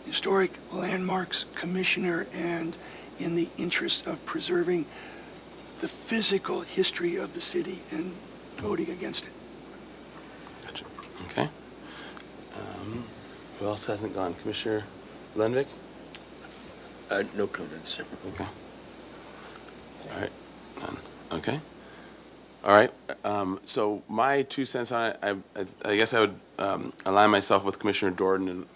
historic landmarks commissioner and in the interest of preserving the physical history of the city and voting against it. Gotcha. Okay. Who else hasn't gone? Commissioner Lenvik? No comments. Okay. All right. None. Okay. All right. So my 2 cents on it, I guess I would align myself with Commissioner Jordan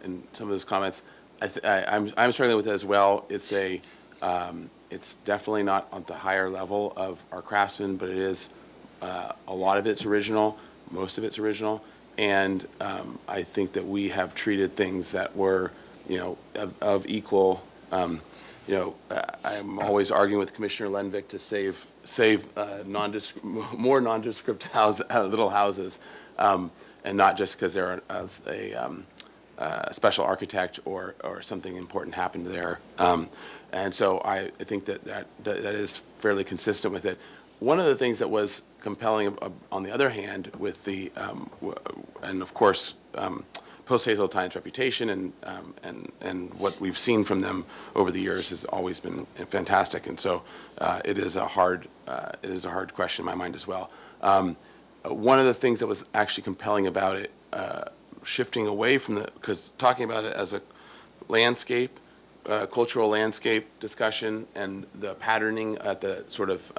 in some of those comments. I'm struggling with it as well. It's it's definitely not on the higher level of our craftsmen, but it is a lot of it's original, most of it's original, and I think that we have treated things that were, of equal. I'm always arguing with Commissioner Lenvik to save more nondescript little houses, and not just because they're of a special architect or something important happened there. And so I think that is fairly consistent with it. One of the things that was compelling, on the other hand, with the and of course. Post Hazeltine's reputation and what we've seen from them over the years has always been fantastic, and so it is a hard question in my mind as well. One of the things that was actually compelling about it, shifting away from because talking about it as a landscape, cultural landscape discussion, and the patterning at the sort of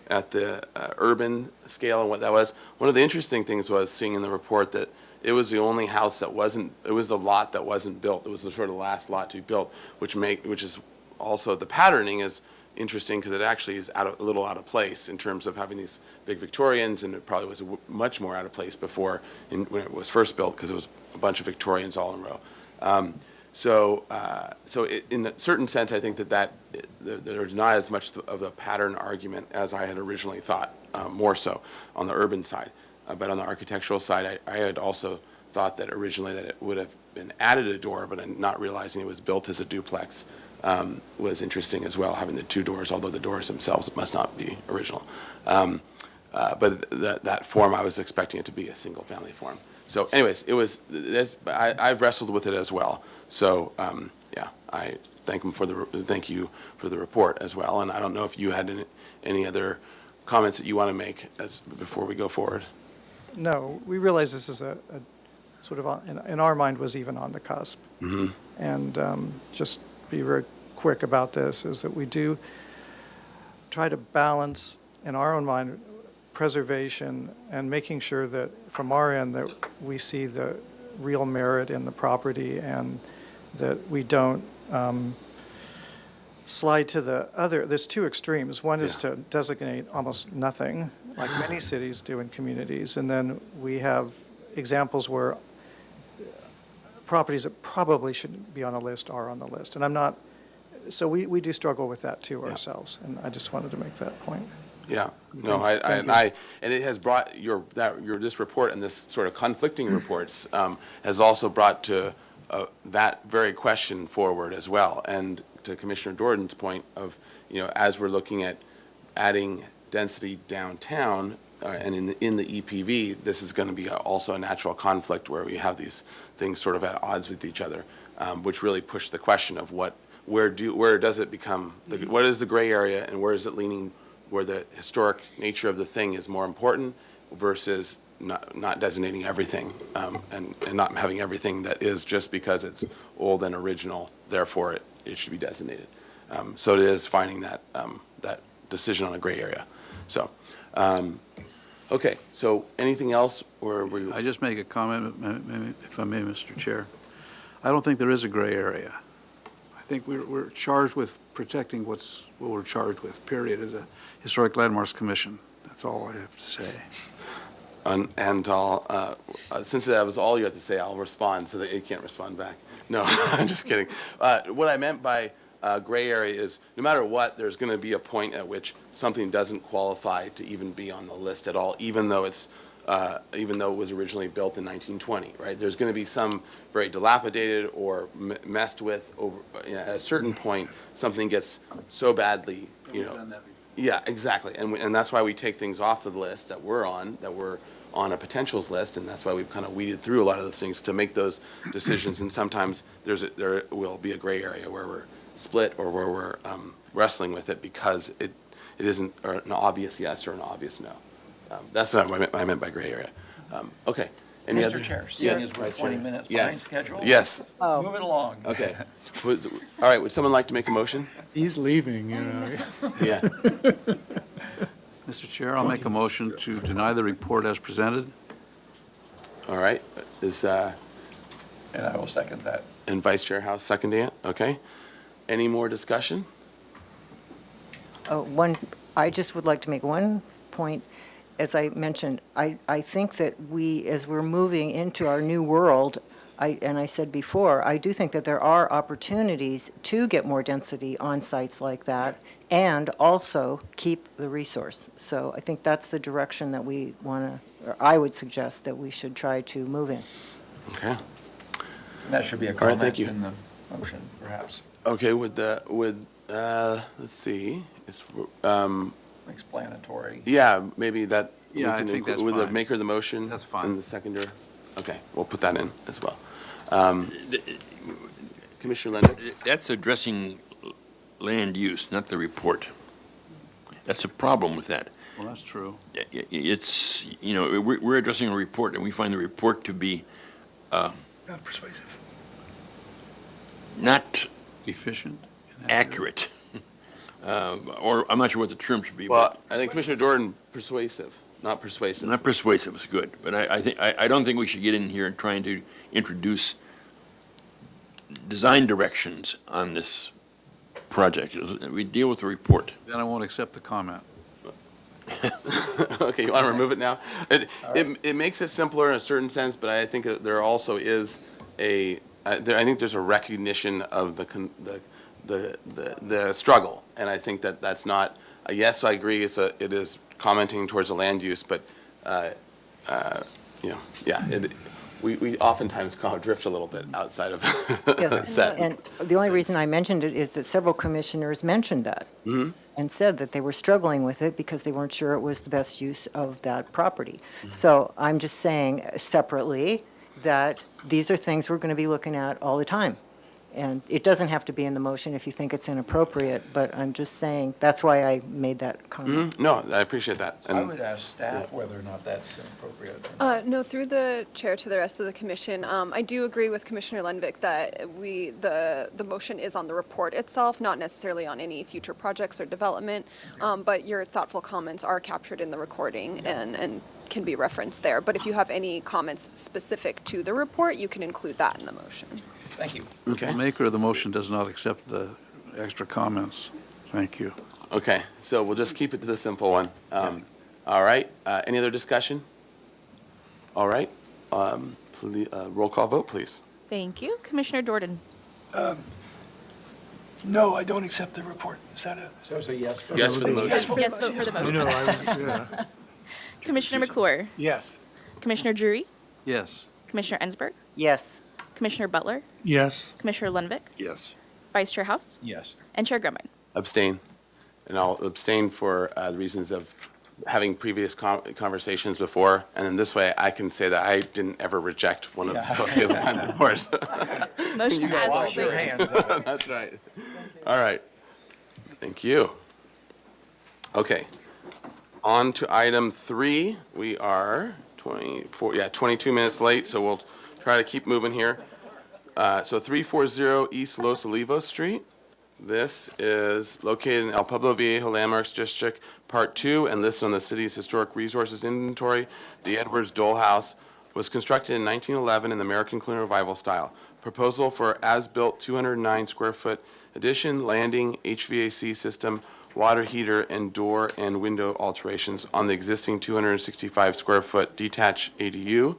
at the urban scale and what that was. One of the interesting things was seeing in the report that it was the only house that wasn't, it was the lot that wasn't built. It was the sort of last lot to be built, which is also, the patterning is interesting because it actually is a little out of place in terms of having these big Victorians, and it probably was much more out of place before when it was first built because it was a bunch of Victorians all in a row. So in a certain sense, I think that there's not as much of a pattern argument as I had originally thought, more so on the urban side. But on the architectural side, I had also thought that originally that it would have been added a door, but not realizing it was built as a duplex was interesting as well, having the two doors, although the doors themselves must not be original. But that form, I was expecting it to be a single-family form. So anyways, I've wrestled with it as well. So yeah, I thank you for the report as well. And I don't know if you had any other comments that you want to make before we go forward. No, we realize this is a sort of, in our mind, was even on the cusp. Mm-hmm. And just be very quick about this, is that we do try to balance, in our own mind, preservation and making sure that, from our end, that we see the real merit in the property and that we don't slide to the other. There's two extremes. One is to designate almost nothing, like many cities do in communities, and then we have examples where properties that probably shouldn't be on a list are on the list. And so we do struggle with that too ourselves, and I just wanted to make that point. Yeah, no, and it has brought this report and this sort of conflicting reports has also brought to that very question forward as well. And to Commissioner Jordan's point of, as we're looking at adding density downtown, and in the EPV, this is going to be also a natural conflict where we have these things sort of at odds with each other, which really push the question of where does it become, what is the gray area, and where is it leaning, where the historic nature of the thing is more important versus not designating everything, and not having everything that is just because it's old and original, therefore it should be designated. So it is finding that decision on a gray area. So, okay, so anything else, or were you? I just make a comment, if I may, Mr. Chair. I don't think there is a gray area. I think we're charged with protecting what we're charged with, period, as a Historic Landmarks Commission. That's all I have to say. And I'll, since that was all you have to say, I'll respond so that you can't respond back. No, I'm just kidding. What I meant by gray area is no matter what, there's going to be a point at which something doesn't qualify to even be on the list at all, even though it was originally built in 1920, right? There's going to be some very dilapidated or messed with over, at a certain point, something gets so badly, Yeah, exactly. And that's why we take things off of the list that we're on a potentials list, and that's why we've kind of weeded through a lot of those things to make those decisions. And sometimes there will be a gray area where we're split or where we're wrestling with it because it isn't an obvious yes or an obvious no. That's not what I meant by gray area. Okay. Any Mr. other? Chair, seeing Yes, as we're Vice 20 Chair. minutes Yes. behind schedule. Yes. Move it along. Okay. All right, would someone like to make a motion? He's leaving, Yeah. Mr. Chair, I'll make a motion to deny the report as presented. All right. And I will second that. And Vice Chair House seconding it? Okay. Any more discussion? I just would like to make one point. As I mentioned, I think that as we're moving into our new world, and I said before, I do think that there are opportunities to get more density on sites like that and also keep the resource. So I think that's the direction that we want to, or I would suggest that we should try to move in. Okay. That should be a All right, comment thank you. in the motion, perhaps. Okay, let's see, it's, Explanatory. yeah, maybe that. we Yeah, I can think include- that's with the fine. maker of the motion. That's fine. And the seconder. Okay, we'll put that in as well. Commissioner Leonard? That's addressing land use, not the report. That's a problem with that. Well, that's true. It's, we're addressing a report, and we find the report to be Not persuasive. not Efficient? accurate. Or I'm not sure what the term should be. Well, I think Commissioner Jordan, persuasive, not persuasive. Not persuasive is good, but I don't think we should get in here and trying to introduce design directions on this project. We deal with the report. Then I won't accept the comment. Okay, you want to remove it now? It makes it simpler in a certain sense, but I think that there also is I think there's a recognition of the struggle, and I think that's not, yes, I agree, it is commenting towards the land use, but, we oftentimes drift a little bit outside of Yes, set. and the only reason I mentioned it is that several commissioners mentioned that and said that they were struggling with it because they weren't sure it was the best use of that property. So I'm just saying separately that these are things we're going to be looking at all the time. And it doesn't have to be in the motion if you think it's inappropriate, but I'm just saying, that's why I made that comment. No, I appreciate that. So I would ask staff whether or not that's inappropriate. No, through the chair to the rest of the commission, I do agree with Commissioner Lenvik that the motion is on the report itself, not necessarily on any future projects or development, but your thoughtful comments are captured in the recording and can be referenced there. But if you have any comments specific to the report, you can include that in the motion. Thank you. Okay. The maker of the motion does not accept the extra comments. Thank you. Okay, so we'll just keep it to the simple one. All right, any other discussion? All right, roll call vote, please. Thank you. Commissioner Jordan? No, I don't accept the report. Is that a? So it's a yes. Yes for the motion. Yes, vote for the motion. Commissioner McClure? Yes. Commissioner Drury? Yes. Commissioner Ensberg? Yes. Commissioner Butler? Yes. Commissioner Lenvik? Yes. Vice Chair House, Yes. and Chair Grumbine. Abstain. And I'll abstain for the reasons of having previous conversations before, and then this way I can say that I didn't ever reject one of those reports. Motion You passes. Wash your hands of it. That's right. All right. Thank you. Okay. On to item 3. We are 22 minutes late, so we'll try to keep moving here. So 340 East Los Olivos Street. This is located in El Pueblo Viejo Landmarks District, Part 2, and listed on the city's historic resources inventory. The Edwards Dole House was constructed in 1911 in the American Colonial Revival style. Proposal for as-built 209 square foot addition, landing, HVAC system, water heater, and door and window alterations on the existing 265 square foot detached ADU.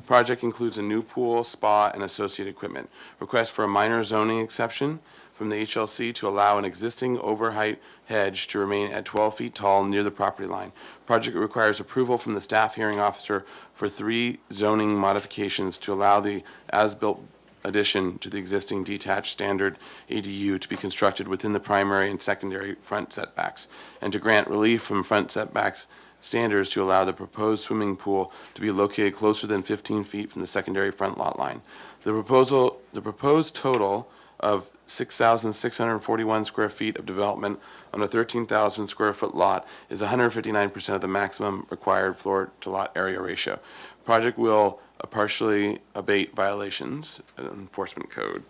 Project includes a new pool, spa, and associated equipment. Request for a minor zoning exception from the HLC to allow an existing overheight hedge to remain at 12 feet tall near the property line. Project requires approval from the staff hearing officer for 3 zoning modifications to allow the as-built addition to the existing detached standard ADU to be constructed within the primary and secondary front setbacks, and to grant relief from front setbacks standards to allow the proposed swimming pool to be located closer than 15 feet from the secondary front lot line. The proposed total of 6,641 square feet of development on a 13,000 square foot lot is 159% of the maximum required floor to lot area ratio. Project will partially abate violations of enforcement code.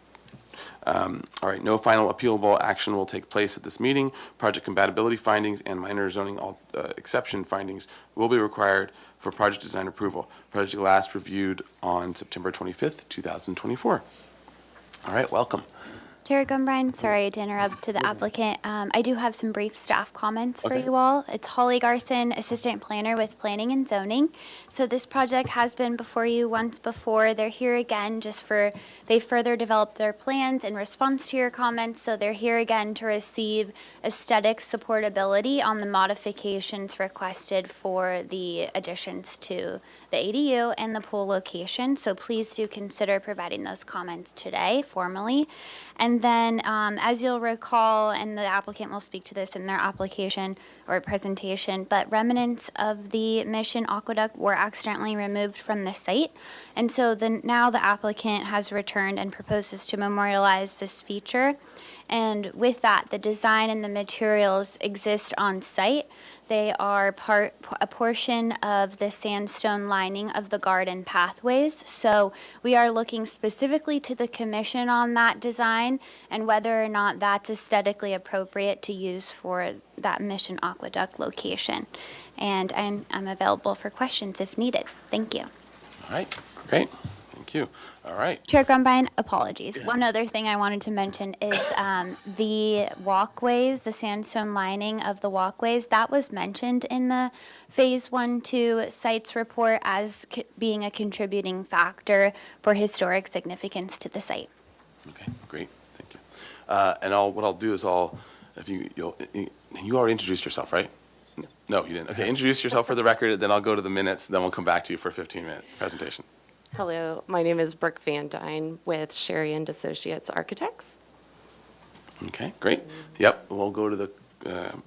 All right, no final appealable action will take place at this meeting. Project compatibility findings and minor zoning exception findings will be required for project design approval. Project last reviewed on September 25th, 2024. All right, welcome. Chair Gumbrine, sorry to interrupt to the applicant. I do have some brief staff comments for you all. It's Holly Garson, Assistant Planner with Planning and Zoning. So this project has been before you once before. They're here again they further developed their plans in response to your comments. So they're here again to receive aesthetic supportability on the modifications requested for the additions to the ADU and the pool location. So please do consider providing those comments today formally. And then, as you'll recall, and the applicant will speak to this in their application or presentation, but remnants of the Mission Aqueduct were accidentally removed from the site. And so now the applicant has returned and proposes to memorialize this feature. And with that, the design and the materials exist on site. They are a portion of the sandstone lining of the garden pathways. So we are looking specifically to the commission on that design and whether or not that's aesthetically appropriate to use for that Mission Aqueduct location. And I'm available for questions if needed. Thank you. All right, great. Thank you. All right. Chair Grumbine, apologies. One other thing I wanted to mention is the walkways, the sandstone lining of the walkways, that was mentioned in the Phase 1-2 sites report as being a contributing factor for historic significance to the site. Okay, great. Thank you. And what I'll do is you already introduced yourself, right? No, you didn't. Okay, introduce yourself for the record, then I'll go to the minutes, then we'll come back to you for a 15-minute presentation. Hello, my name is Brooke Van Dyne with Sherry and Associates Architects. Okay, great. Yep, we'll go to the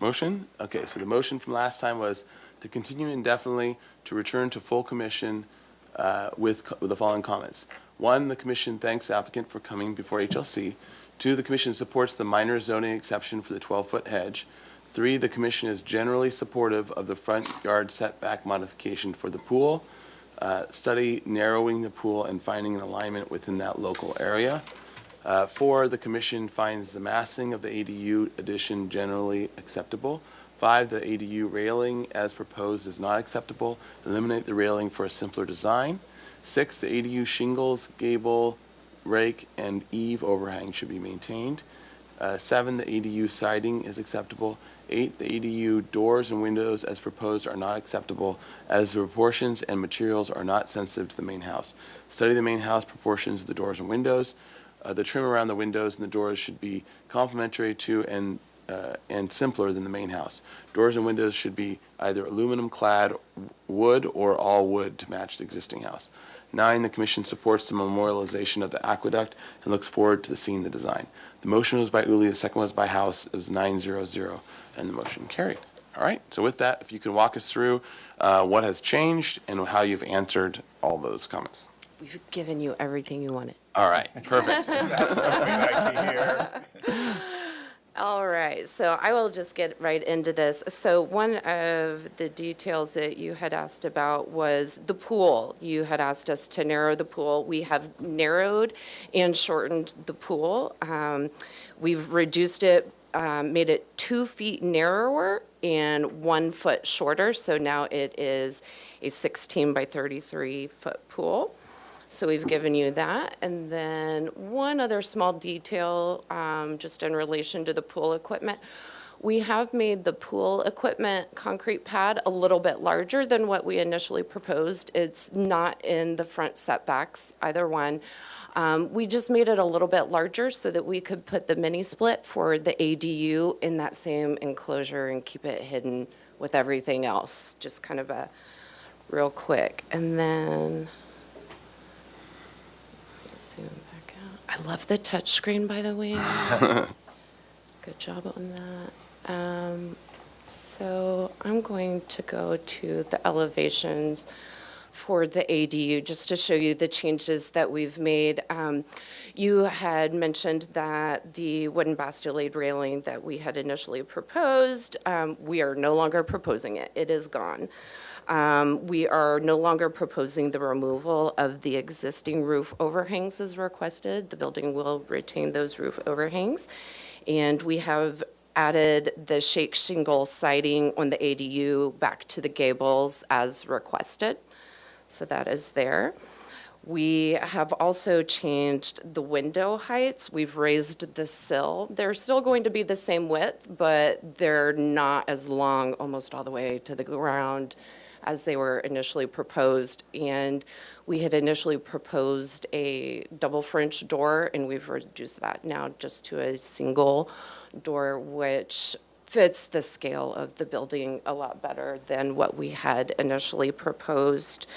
motion. Okay, so the motion from last time was to continue indefinitely to return to full commission with the following comments. 1, the commission thanks the applicant for coming before HLC. 2, the commission supports the minor zoning exception for the 12-foot hedge. 3, the commission is generally supportive of the front yard setback modification for the pool. Study narrowing the pool and finding an alignment within that local area. 4, the commission finds the massing of the ADU addition generally acceptable. 5, the ADU railing as proposed is not acceptable. Eliminate the railing for a simpler design. 6, the ADU shingles, gable, rake, and eave overhang should be maintained. 7, the ADU siding is acceptable. 8, the ADU doors and windows as proposed are not acceptable as the proportions and materials are not sensitive to the main house. Study the main house proportions of the doors and windows. The trim around the windows and the doors should be complementary to and simpler than the main house. Doors and windows should be either aluminum clad wood or all wood to match the existing house. 9, the commission supports the memorialization of the aqueduct and looks forward to seeing the design. The motion was by Uli, the second was by House. It was 9-0-0, and the motion carried. All right, so with that, if you can walk us through what has changed and how you've answered all those comments. We've given you everything you wanted. All right, perfect. That's what we like to hear. All right, so I will just get right into this. So one of the details that you had asked about was the pool. You had asked us to narrow the pool. We have narrowed and shortened the pool. We've reduced it, made it 2 feet narrower and 1 foot shorter. So now it is a 16 by 33 foot pool. So we've given you that. And then one other small detail, just in relation to the pool equipment. We have made the pool equipment concrete pad a little bit larger than what we initially proposed. It's not in the front setbacks, either one. We just made it a little bit larger so that we could put the mini split for the ADU in that same enclosure and keep it hidden with everything else. Just kind of a real quick. And then zoom back out. I love the touch screen, by the way. Good job on that. So I'm going to go to the elevations for the ADU, just to show you the changes that we've made. You had mentioned that the wooden bastillade railing that we had initially proposed, we are no longer proposing it. It is gone. We are no longer proposing the removal of the existing roof overhangs as requested. The building will retain those roof overhangs. And we have added the shake shingle siding on the ADU back to the gables as requested. So that is there. We have also changed the window heights. We've raised the sill. They're still going to be the same width, but they're not as long, almost all the way to the ground, as they were initially proposed. And we had initially proposed a double French door, and we've reduced that now just to a single door, which fits the scale of the building a lot better than what we had initially proposed.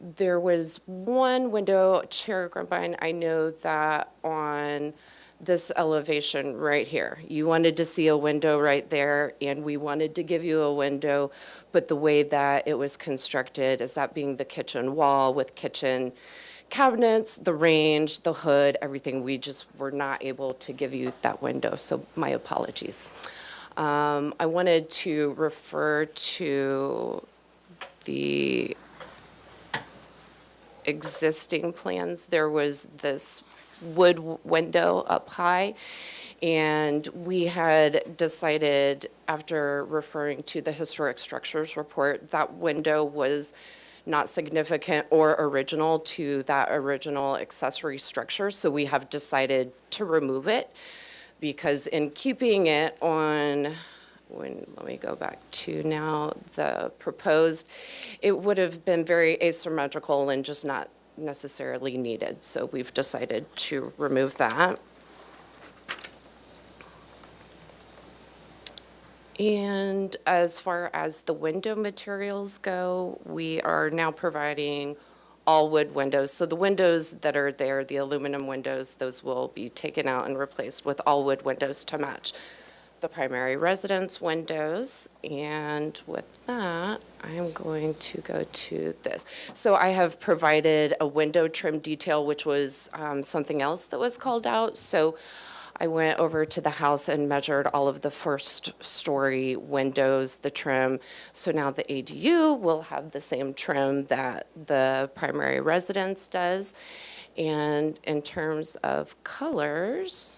There was one window, Chair Grumpine, I know that on this elevation right here, you wanted to see a window right there, and we wanted to give you a window, but the way that it was constructed is that being the kitchen wall with kitchen cabinets, the range, the hood, everything, we just were not able to give you that window, so my apologies. I wanted to refer to the existing plans. There was this wood window up high, and we had decided, after referring to the historic structures report, that window was not significant or original to that original accessory structure, so we have decided to remove it, because in keeping it on, let me go back to now the proposed, it would have been very asymmetrical and just not necessarily needed. So we've decided to remove that. And as far as the window materials go, we are now providing all wood windows. So the windows that are there, the aluminum windows, those will be taken out and replaced with all wood windows to match the primary residence windows. And with that, I am going to go to this. So I have provided a window trim detail, which was something else that was called out. So I went over to the house and measured all of the first story windows, the trim. So now the ADU will have the same trim that the primary residence does. And in terms of colors,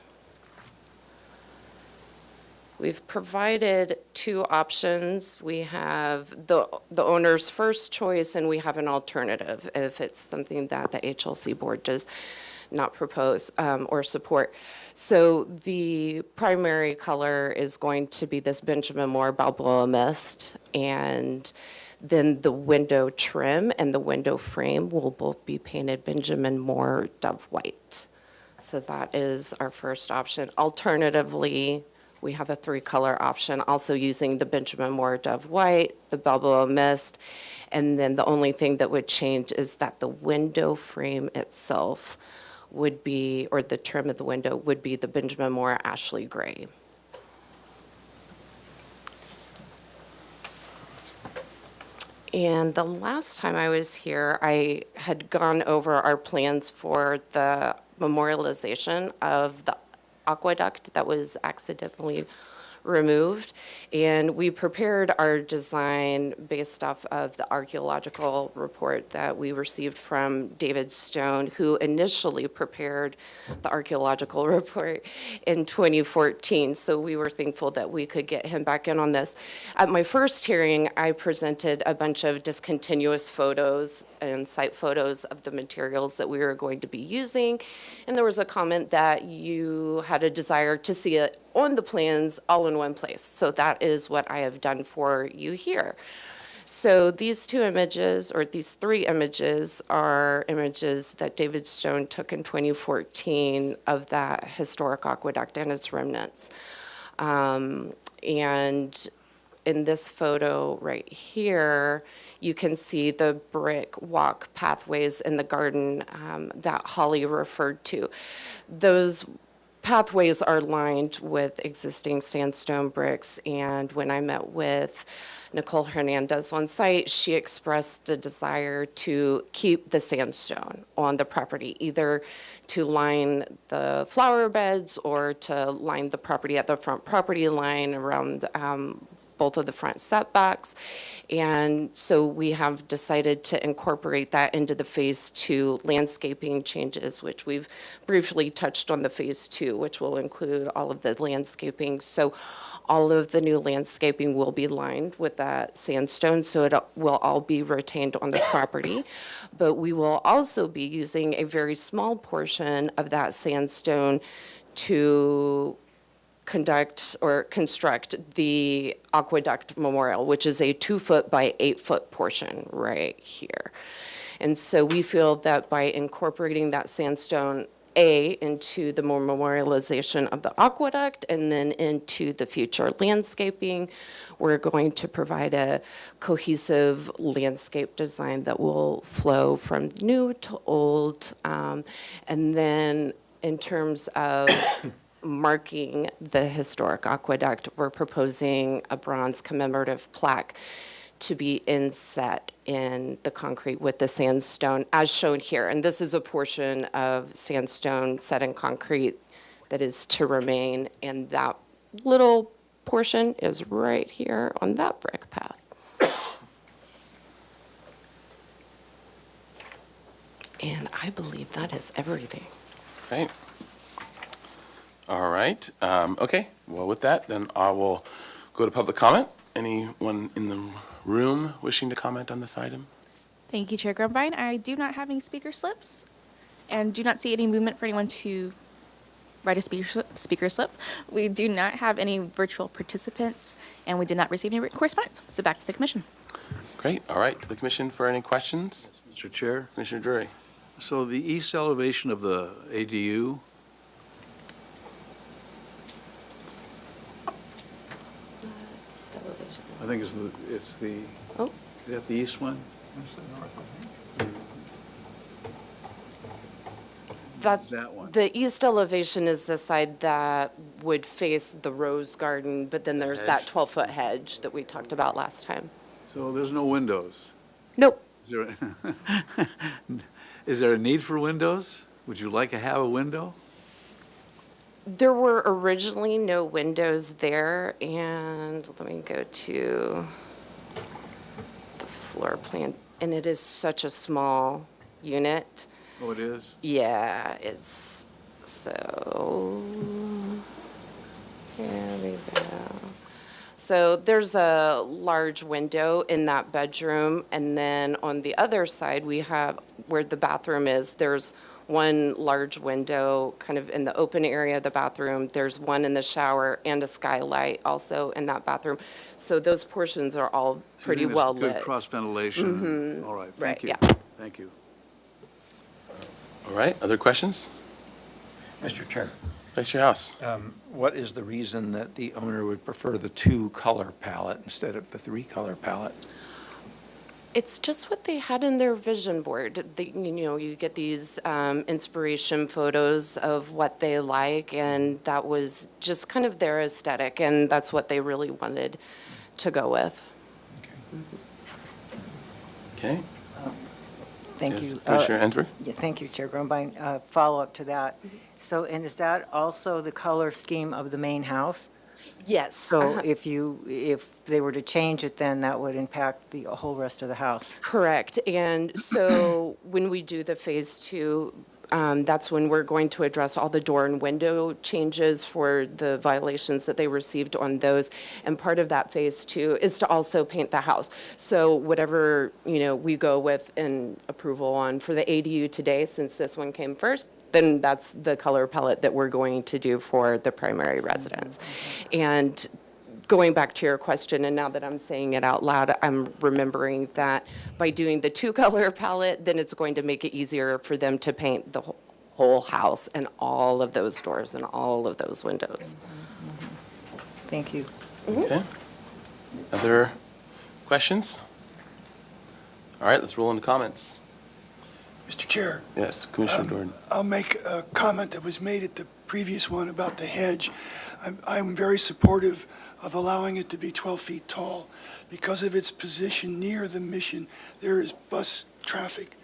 we've provided 2 options. We have the owner's first choice, and we have an alternative if it's something that the HLC board does not propose or support. So the primary color is going to be this Benjamin Moore Balboa Mist, and then the window trim and the window frame will both be painted Benjamin Moore Dove White. So that is our first option. Alternatively, we have a 3-color option, also using the Benjamin Moore Dove White, the Balboa Mist, And then the only thing that would change is that the window frame itself would be, or the trim of the window would be the Benjamin Moore Ashley Gray. And the last time I was here, I had gone over our plans for the memorialization of the aqueduct that was accidentally removed. And we prepared our design based off of the archaeological report that we received from David Stone, who initially prepared the archaeological report in 2014. So we were thankful that we could get him back in on this. At my first hearing, I presented a bunch of discontinuous photos and site photos of the materials that we were going to be using. And there was a comment that you had a desire to see it on the plans all in one place. So that is what I have done for you here. So these two images, or these three images, are images that David Stone took in 2014 of that historic aqueduct and its remnants. And in this photo right here, you can see the brick walk pathways in the garden that Holly referred to. Those pathways are lined with existing sandstone bricks, and when I met with Nicole Hernandez on site, she expressed a desire to keep the sandstone on the property, either to line the flower beds or to line the property at the front property line around both of the front setbacks. And so we have decided to incorporate that into the Phase 2 landscaping changes, which we've briefly touched on the Phase 2, which will include all of the landscaping. So all of the new landscaping will be lined with that sandstone, so it will all be retained on the property. But we will also be using a very small portion of that sandstone to conduct or construct the aqueduct memorial, which is a 2-foot by 8-foot portion right here. And so we feel that by incorporating that sandstone into the memorialization of the aqueduct and then into the future landscaping, we're going to provide a cohesive landscape design that will flow from new to old. And then in terms of marking the historic aqueduct, we're proposing a bronze commemorative plaque to be inset in the concrete with the sandstone as shown here. And this is a portion of sandstone set in concrete that is to remain, and that little portion is right here on that brick path. And I believe that is everything. Right. All right. Okay. Well, with that, then I will go to public comment. Anyone in the room wishing to comment on this item? Thank you, Chair Grumbine. I do not have any speaker slips and do not see any movement for anyone to write a speaker slip. We do not have any virtual participants, and we did not receive any written correspondence. So back to the commission. Great. All right. To the commission for any questions? Mr. Chair? Commissioner Drury. So the east elevation of the ADU, I think it's the, Oh. Is that the east one? That one. The east elevation is the side that would face the rose garden, but then there's that 12-foot hedge that we talked about last time. So there's no windows? Nope. Is there a need for windows? Would you like to have a window? There were originally no windows there, and let me go to the floor plan, and it is such a small unit. Oh, it is? Yeah, it's, so, here we go. So there's a large window in that bedroom, and then on the other side, we have, where the bathroom is, there's one large window kind of in the open area of the bathroom. There's one in the shower and a skylight also in that bathroom. So those portions are all pretty well lit. Good cross ventilation. All right, thank you. Yeah. Thank you. All right. Other questions? Mr. Chair. Vice Chair House. What is the reason that the owner would prefer the 2-color palette instead of the 3-color palette? It's just what they had in their vision board. You get these inspiration photos of what they like, and that was just kind of their aesthetic, and that's what they really wanted to go with. Okay. Thank Yes, you. Commissioner Ensberg? Yeah, thank you, Chair Grumbine. Follow-up to that. So, and is that also the color scheme of the main house? Yes. So if they were to change it, then that would impact the whole rest of the house? Correct. And so when we do the phase two, that's when we're going to address all the door and window changes for the violations that they received on those. And part of that phase two is to also paint the house. So whatever, we go with an approval on for the ADU today, since this one came first, then that's the color palette that we're going to do for the primary residence. And going back to your question, and now that I'm saying it out loud, I'm remembering that by doing the two-color palette, then it's going to make it easier for them to paint the whole house and all of those doors and all of those windows. Thank you. Okay. Other questions? All right, let's roll into comments. Mr. Chair. Yes, Commissioner Jordan. I'll make a comment that was made at the previous one about the hedge. I'm very supportive of allowing it to be 12 feet tall. Because of its position near the Mission, there is bus traffic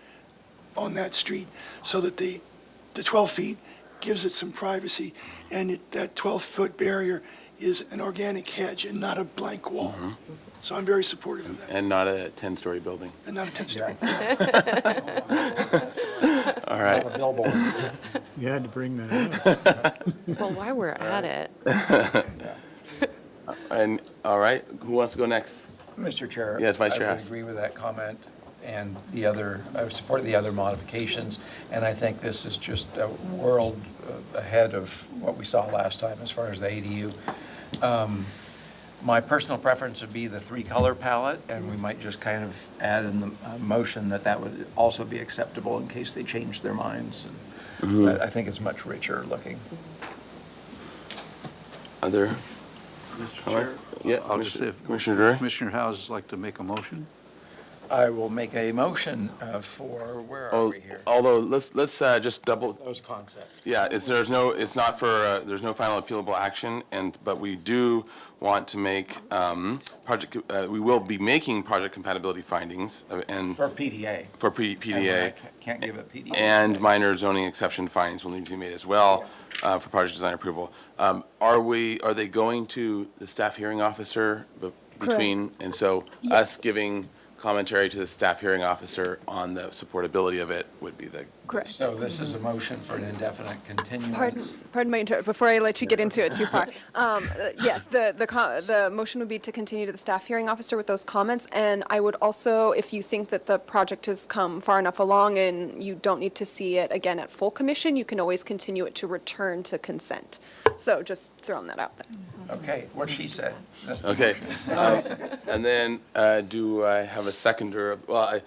on that street, so that the 12 feet gives it some privacy, and that 12-foot barrier is an organic hedge and not a blank wall. So I'm very supportive of that. And not a 10-story building. And not a 10-story. All right. A billboard. You had to bring that up. Well, while we're at it. And, all right, who wants to go next? Mr. Chair. Yes, Vice Chair I would Hess. agree with that comment and I support the other modifications, and I think this is just a world ahead of what we saw last time as far as the ADU. My personal preference would be the three-color palette, and we might just kind of add in the motion that would also be acceptable in case they change their minds. But I think it's much richer looking. Other Mr. comments? Chair, Yeah, I'll just say, if Commissioner Drury? Commissioner Howes would like to make a motion. I will make a motion for, where are we here? Although, let's just double, Those concepts. yeah, it's not for, there's no final appealable action, but we do want to make, we will be making project compatibility findings, and. For PDA. For PDA. I can't give it PDA. And minor zoning exception findings will need to be made as well, for project design approval. Are they going to the staff hearing officer between, and so us giving commentary to the staff hearing officer on the supportability of it would be the. Correct. So this is a motion for an indefinite continuance. Pardon my interruption, before I let you get into it too far. Yes, the motion would be to continue to the staff hearing officer with those comments, and I would also, if you think that the project has come far enough along and you don't need to see it again at full commission, you can always continue it to return to consent. So just throwing that out there. Okay, what she said. That's the Okay. motion. And then, do I have a seconder? Well,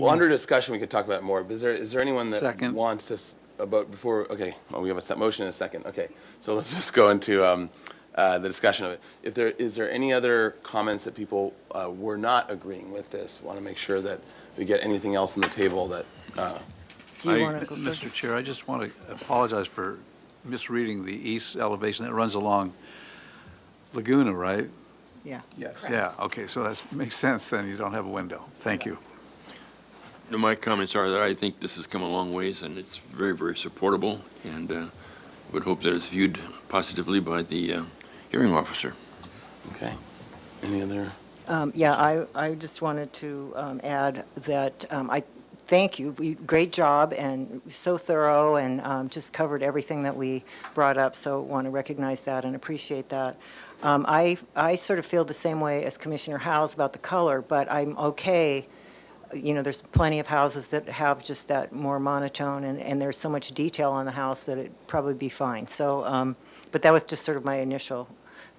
under discussion, we could talk about it more, but is there anyone that Second. wants us okay, well, we have a motion and a second, okay. So let's just go into, the discussion of it. Is there any other comments that people, were not agreeing with this? Want to make sure that we get anything else on the table that, Do you want to go first? Mr. Chair, I just want to apologize for misreading the east elevation that runs along Laguna, right? Yeah. Yes. Yeah, okay, so that makes sense then, you don't have a window. Thank you. No, my comments are that I think this has come a long ways, and it's very, very supportable, and would hope that it's viewed positively by the hearing officer. okay. Any other? I just wanted to add that I thank you. Great job and so thorough and just covered everything that we brought up. So want to recognize that and appreciate that. I sort of feel the same way as Commissioner Howes about the color, but I'm okay. There's plenty of houses that have just that more monotone and there's so much detail on the house that it'd probably be fine. So, but that was just sort of my initial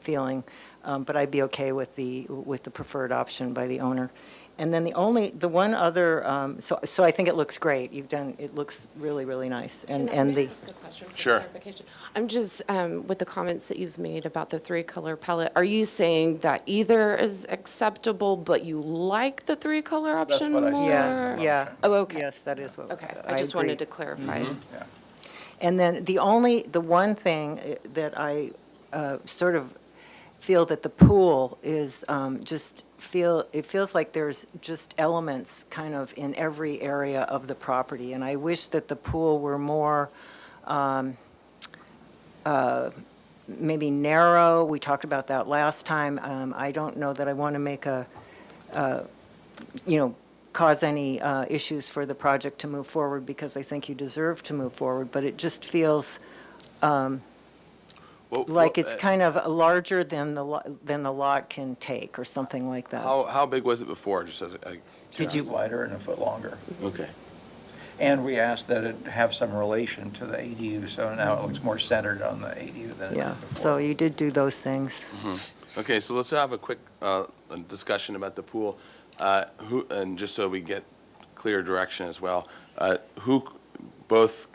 feeling. But I'd be okay with the preferred option by the owner. And then the one other, so I think it looks great. It looks really, really nice. And the, Ask a question for Sure. clarification? I'm just, with the comments that you've made about the three-color palette, are you saying that either is acceptable, but you like the three-color option what I more? said. yeah. Oh, okay. Yes, that is what. Okay, I just wanted to agree. clarify. Yeah. And then the one thing that I sort of feel that the pool is it feels like there's just elements kind of in every area of the property. And I wish that the pool were more maybe narrow. We talked about that last time. I don't know that I want to make cause any issues for the project to move forward, because I think you deserve to move forward, but it just feels like it's kind of larger than the lot can take, or something like that. How big was it before, just as Did you? Wider and a foot longer. Okay. And we asked that it have some relation to the ADU, so now it looks more centered on the ADU than it Yeah, did before. so you did do those things. Okay, so let's have a quick discussion about the pool, and just so we get clear direction as well. Who both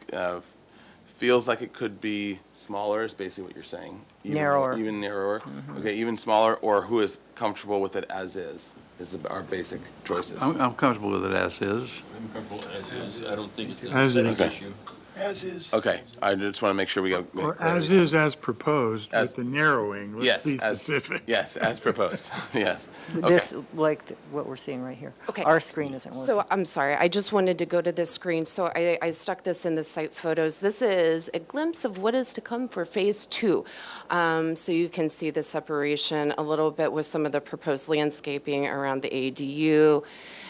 feels like it could be smaller, is basically what you're saying? Narrower. Even narrower? Okay, even smaller, or who is comfortable with it as is our basic choices? I'm comfortable with it as is. I'm comfortable as is. I don't think it's an As is. aesthetic issue. As is. Okay, I just want to make sure we got. Or as is, as proposed, As- with the narrowing, Yes, let's be as- specific. Yes, as proposed, yes. Okay. This, like what we're seeing right here. Okay. Our screen isn't working. So I'm sorry, I just wanted to go to this screen, so I stuck this in the site photos. This is a glimpse of what is to come for Phase 2. So you can see the separation a little bit with some of the proposed landscaping around the ADU,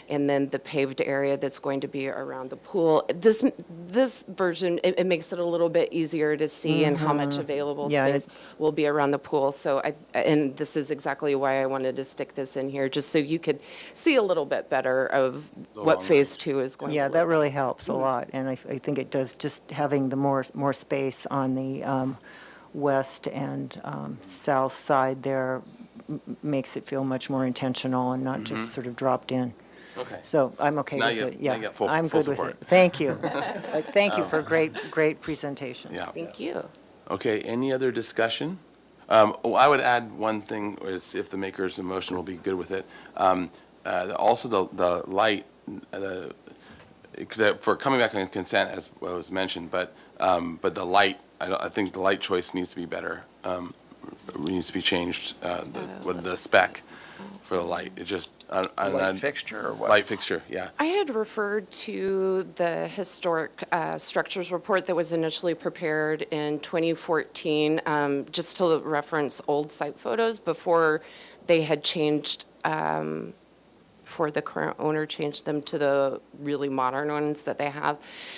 and then the paved area that's going to be around the pool. This version, it makes it a little bit easier to see and how much available Yeah, space will be around the pool. So and this is exactly why I wanted to stick this in here, just so you could see a little bit better of what Phase 2 is going to Yeah, look that really helps a lot, and I think it does, just having the more space on the west and south side there makes it feel much more intentional and not just sort of dropped in. Okay. So I'm okay now with you- it, now yeah. you got full- I'm full good with support. it. Thank you. Thank you for a great presentation. Yeah. Thank you. Okay, any other discussion? I would add one thing, is if the makers of the motion will be good with it. Also, the light, for coming back on consent, as was mentioned, but the light, I think the light choice needs to be better. Needs to be changed, the spec for the light. It just. Light fixture or what? Light fixture, yeah. I had referred to the historic structures report that was initially prepared in 2014, just to reference old site photos before they had changed, before the current owner changed them to the really modern ones that they have.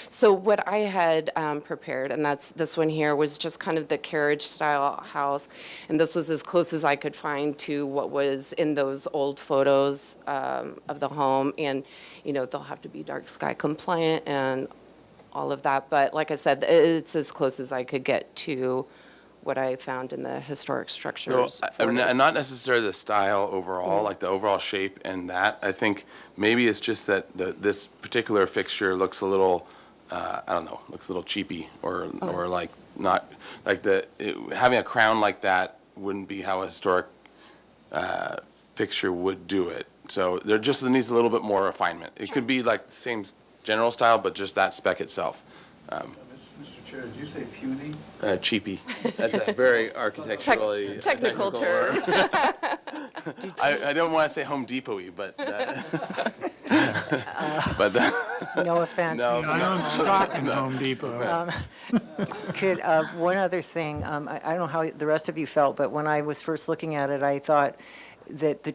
So what I had prepared, and that's this one here, was just kind of the carriage style house. And this was as close as I could find to what was in those old photos of the home. And, they'll have to be dark sky compliant and all of that. But like I said, it's as close as I could get to what I found in the historic structures. So, photos. and not necessarily the style overall, like the overall shape and that. I think maybe it's just that this particular fixture looks a little, I don't know, looks a little cheapy, or like not, like having a crown like that wouldn't be how a historic fixture would do it. So there needs a little bit more refinement. It could be like the same general style, but just that spec itself. Mr. Chair, did you say puny? Cheapy. That's a very architecturally Technical term. I don't want to say Home Depot-y, but No offense. No. I own stock in Home Depot. Could, one other thing, I don't know how the rest of you felt, but when I was first looking at it, I thought that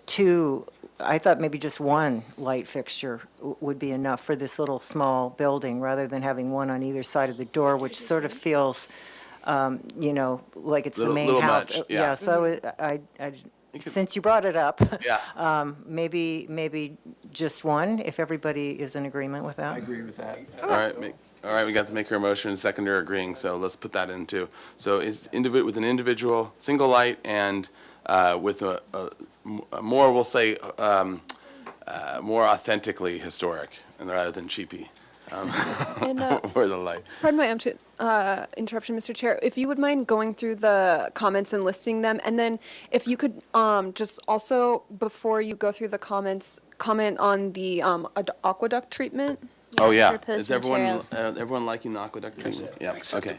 I thought maybe just one light fixture would be enough for this little small building, rather than having one on either side of the door, which sort of feels, like it's the main Little house. much, yeah. So since you brought it up, Yeah. maybe just one, if everybody is in agreement with that. I agree with that. All right, we got the maker of motion and seconder agreeing, so let's put that in too. So it's with an individual single light and with a more, we'll say, more authentically historic, and rather than cheapy. And, Or the light. Pardon my interruption, Mr. Chair. If you would mind going through the comments and listing them, and then if you could just also, before you go through the comments, comment on the aqueduct treatment. Oh, yeah. proposed Is everyone, materials. everyone liking the aqueduct treatment? Yeah, okay.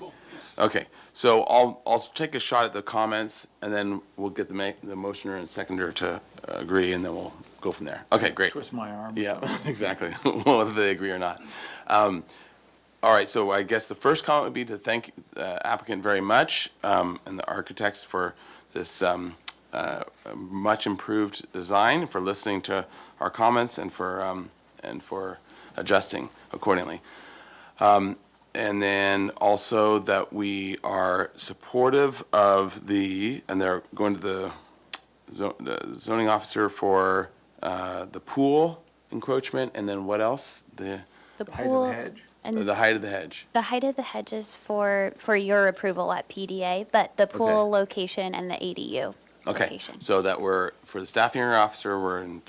Okay, so I'll take a shot at the comments, and then we'll get the motioner and seconder to agree, and then we'll go from there. Okay, great. Twist my arm. Yeah, exactly, whether they agree or not. All right, so I guess the first comment would be to thank the applicant very much, and the architects for this much improved design, for listening to our comments, and for adjusting accordingly. And then also that we are supportive of and they're going to the zoning officer for the pool encroachment, and then what else? The pool and the height of the hedge. the height of the hedge is for your approval at PDA, but the pool location and the ADU Okay, location. so that for the staff hearing officer, we're in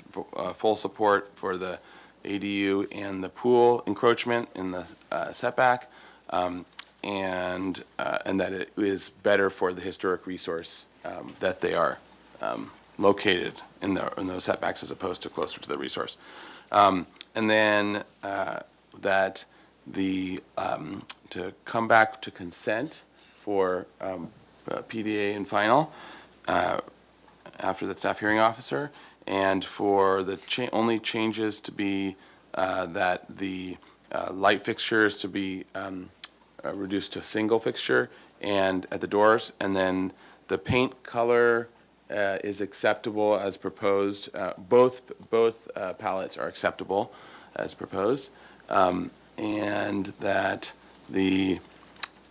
full support for the ADU and the pool encroachment in the setback, and that it is better for the historic resource that they are located in those setbacks as opposed to closer to the resource. And then that to come back to consent for PDA and final after the staff hearing officer, and for the only changes to be that the light fixtures to be reduced to a single fixture and at the doors, and then the paint color is acceptable as proposed. Both palettes are acceptable as proposed, and that the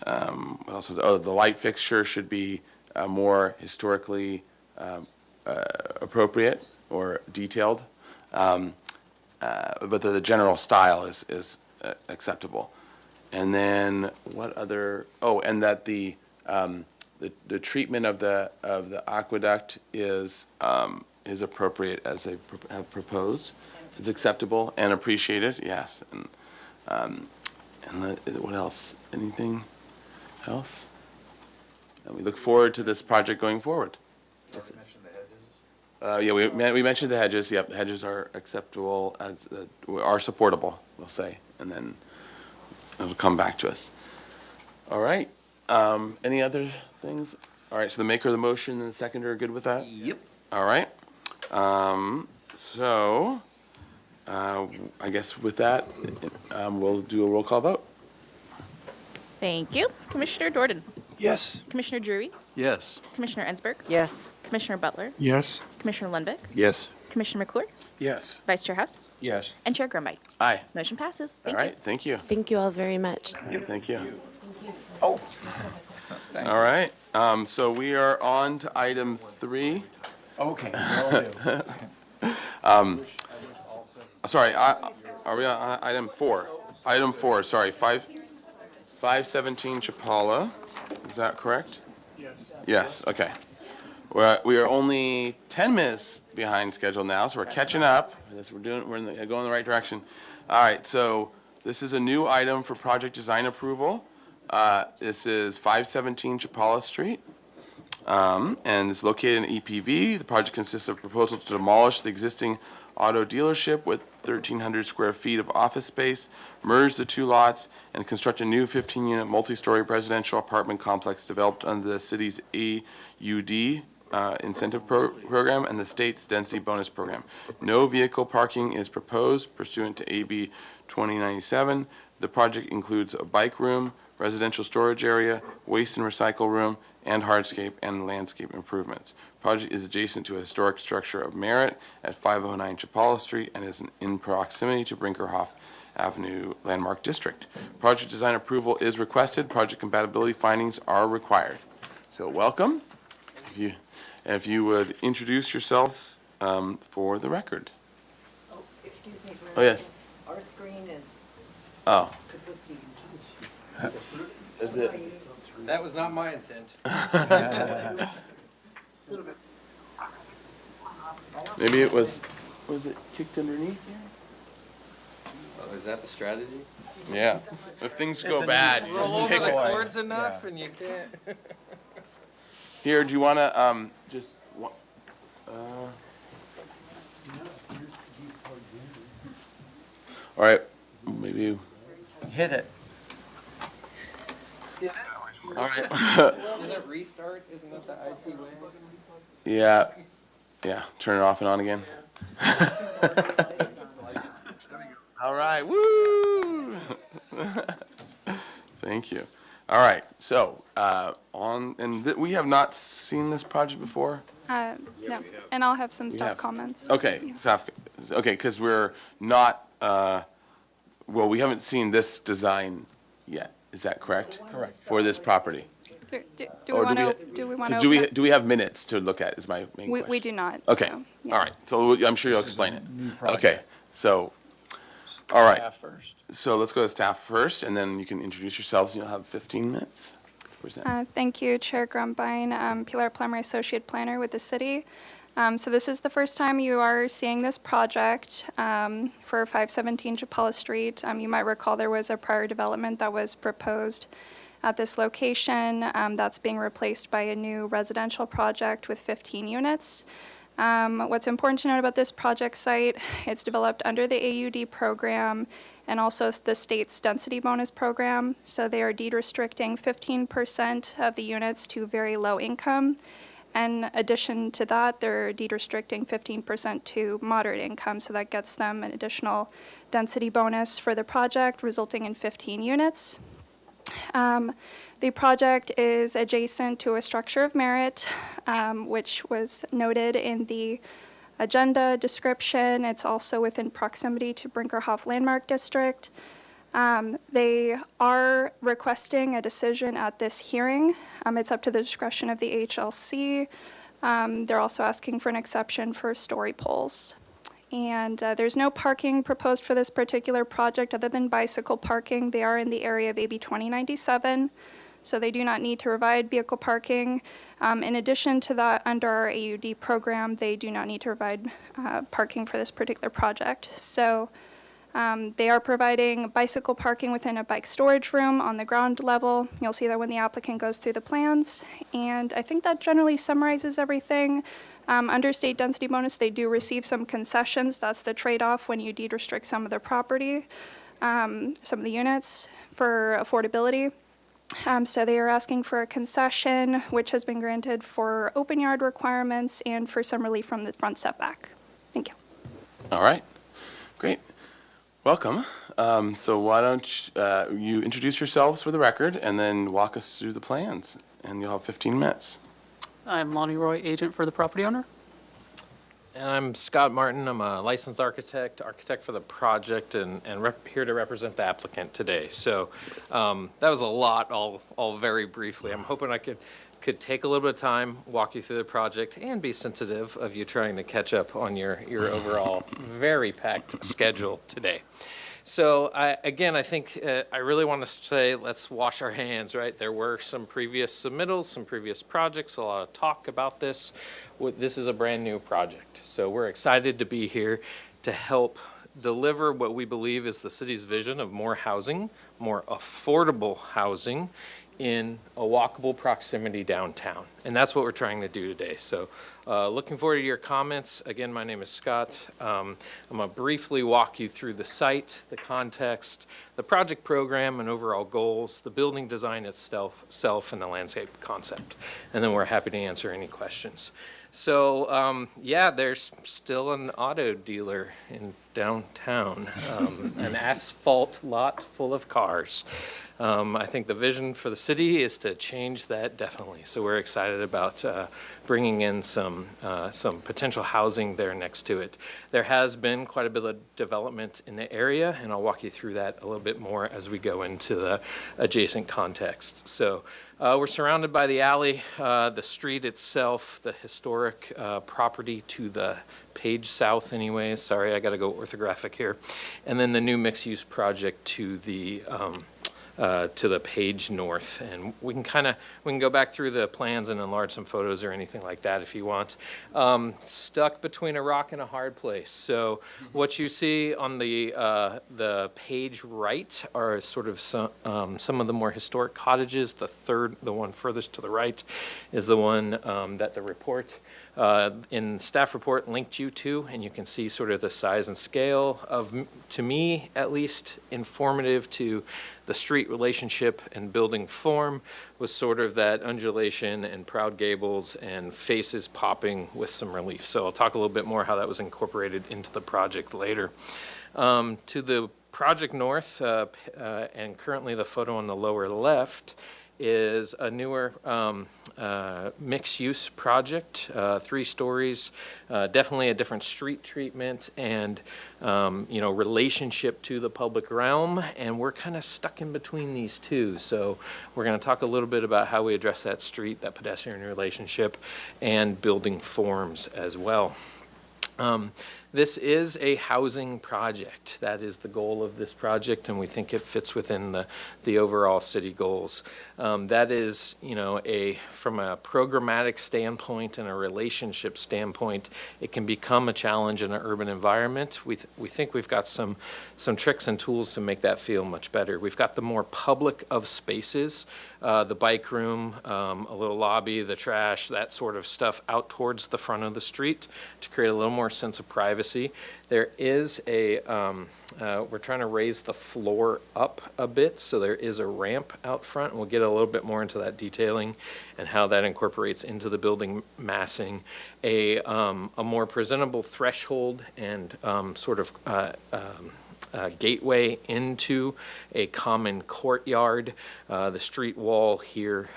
what else is, the light fixture should be more historically appropriate or detailed, but the general style is acceptable. And then what other? Oh, and that the the treatment of the aqueduct is appropriate as they have proposed. It's acceptable and appreciated. Yes, and what else? Anything else? And we look forward to this project going forward. Yeah, we mentioned the hedges. Yep, the hedges are acceptable, are supportable, we'll say, and then it'll come back to us. All right. Any other things? All right, so the maker of the motion and the seconder are good with that? Yep. All right. So I guess with that, we'll do a roll call vote. Thank you. Commissioner Jordan. Yes. Commissioner Drury. Yes. Commissioner Ensberg. Yes. Commissioner Butler. Yes. Commissioner Lundvik. Yes. Commissioner McClure. Yes. Vice Chair House. Yes. And Chair Grumby. Aye. Motion passes. All Thank right, you. thank you. Thank you all very much. Thank you. Oh. All right, so we are on to item 3. Okay, will do. Sorry, are we on item 4? Item 4, sorry, 517 Chapala, is that correct? Yes. Yes, okay. We are only 10 minutes behind schedule now, so we're catching up. We're going in the right direction. All right, so this is a new item for project design approval. This is 517 Chapala Street, and it's located in EPV. The project consists of a proposal to demolish the existing auto dealership with 1,300 square feet of office space, merge the two lots, and construct a new 15-unit multi-story residential apartment complex developed under the city's AUD incentive program and the state's density bonus program. No vehicle parking is proposed pursuant to AB 2097. The project includes a bike room, residential storage area, waste and recycle room, and hardscape and landscape improvements. Project is adjacent to a historic structure of merit at 509 Chapala Street and is in proximity to Brinkerhoff Avenue Landmark District. Project design approval is requested. Project compatibility findings are required. So welcome. If you would introduce yourselves for the record. Oh, excuse me. Oh, yes. Our screen is. Oh. Is it? That was not my intent. Maybe it was. Was it kicked underneath here? Oh, is that the strategy? Yeah. If things go bad, you just Roll over kick the it. cords enough and you can't. Here, do you want to just? All right, maybe. Hit it. All right. Does it restart? Isn't that the IT way? Yeah. Yeah. Turn it off and on again. All right. Woo! Thank you. All right. So we have not seen this project before. No, and I'll have some staff have. comments. Okay. Yeah. Staff. Okay, because we're not. Well, we haven't seen this design yet. Is that correct? Correct. For this property. Do we Or want to? Do we want to? Do we have minutes to look at? Is my main question. We do not. Okay. so, yeah. All right. So I'm sure you'll explain it. Okay. So, all right. Staff first. So let's go to staff first, and then you can introduce yourselves. You'll have 15 minutes. Thank you, Chair Grumbine. Pilar Plummer, Associate Planner with the city. So this is the first time you are seeing this project for 517 Chapala Street. You might recall there was a prior development that was proposed at this location that's being replaced by a new residential project with 15 units. What's important to note about this project site, it's developed under the AUD program and also the state's density bonus program. So they are deed restricting 15% of the units to very low income. In addition to that, they're deed restricting 15% to moderate income. So that gets them an additional density bonus for the project, resulting in 15 units. The project is adjacent to a structure of merit, which was noted in the agenda description. It's also within proximity to Brinkerhoff Landmark District. They are requesting a decision at this hearing. It's up to the discretion of the HLC. They're also asking for an exception for story poles. And there's no parking proposed for this particular project other than bicycle parking. They are in the area of AB 2097, so they do not need to provide vehicle parking. In addition to that, under our AUD program, they do not need to provide parking for this particular project. So they are providing bicycle parking within a bike storage room on the ground level. You'll see that when the applicant goes through the plans. And I think that generally summarizes everything. Under state density bonus, they do receive some concessions. That's the trade-off when you deed restrict some of their property, some of the units for affordability. So they are asking for a concession, which has been granted for open yard requirements and for some relief from the front setback. Thank you. All right. Great. Welcome. So why don't you introduce yourselves for the record and then walk us through the plans, and you'll have 15 minutes. I'm Lonnie Roy, agent for the property owner. And I'm Scott Martin. I'm a licensed architect for the project, and here to represent the applicant today. So that was a lot, all very briefly. I'm hoping I could take a little bit of time, walk you through the project, and be sensitive of you trying to catch up on your overall very packed schedule today. So I think I really want to say, let's wash our hands, right? There were some previous submittals, some previous projects, a lot of talk about this. This is a brand new project. So we're excited to be here to help deliver what we believe is the city's vision of more housing, more affordable housing in a walkable proximity downtown. And that's what we're trying to do today. So looking forward to your comments. Again, my name is Scott. I'm going to briefly walk you through the site, the context, the project program and overall goals, the building design itself, and the landscape concept. And then we're happy to answer any questions. So yeah, there's still an auto dealer in downtown, an asphalt lot full of cars. I think the vision for the city is to change that definitely. So we're excited about bringing in some potential housing there next to it. There has been quite a bit of development in the area, and I'll walk you through that a little bit more as we go into the adjacent context. So we're surrounded by the alley, the street itself, the historic property to the page south anyways. Sorry, I got to go orthographic here. And then the new mixed-use project to the to the page north. And we can go back through the plans and enlarge some photos or anything like that if you want. Stuck between a rock and a hard place. So what you see on the page right are sort of some of the more historic cottages. The one furthest to the right is the one that the report in staff report linked you to, and you can see sort of the size and scale of, to me at least, informative to the street relationship and building form, was sort of that undulation and proud gables and faces popping with some relief. So I'll talk a little bit more how that was incorporated into the project later. To the project north, and currently the photo on the lower left, is a newer mixed-use project, 3 stories, definitely a different street treatment and relationship to the public realm, and we're kind of stuck in between these two. So we're going to talk a little bit about how we address that street, that pedestrian relationship, and building forms as well. This is a housing project. That is the goal of this project, and we think it fits within the overall city goals. That is, from a programmatic standpoint and a relationship standpoint, it can become a challenge in an urban environment. We think we've got some tricks and tools to make that feel much better. We've got the more public of spaces, the bike room, a little lobby, the trash, that sort of stuff out towards the front of the street to create a little more sense of privacy. There is we're trying to raise the floor up a bit, so there is a ramp out front. We'll get a little bit more into that detailing and how that incorporates into the building massing. A more presentable threshold and sort of gateway into a common courtyard. The street wall here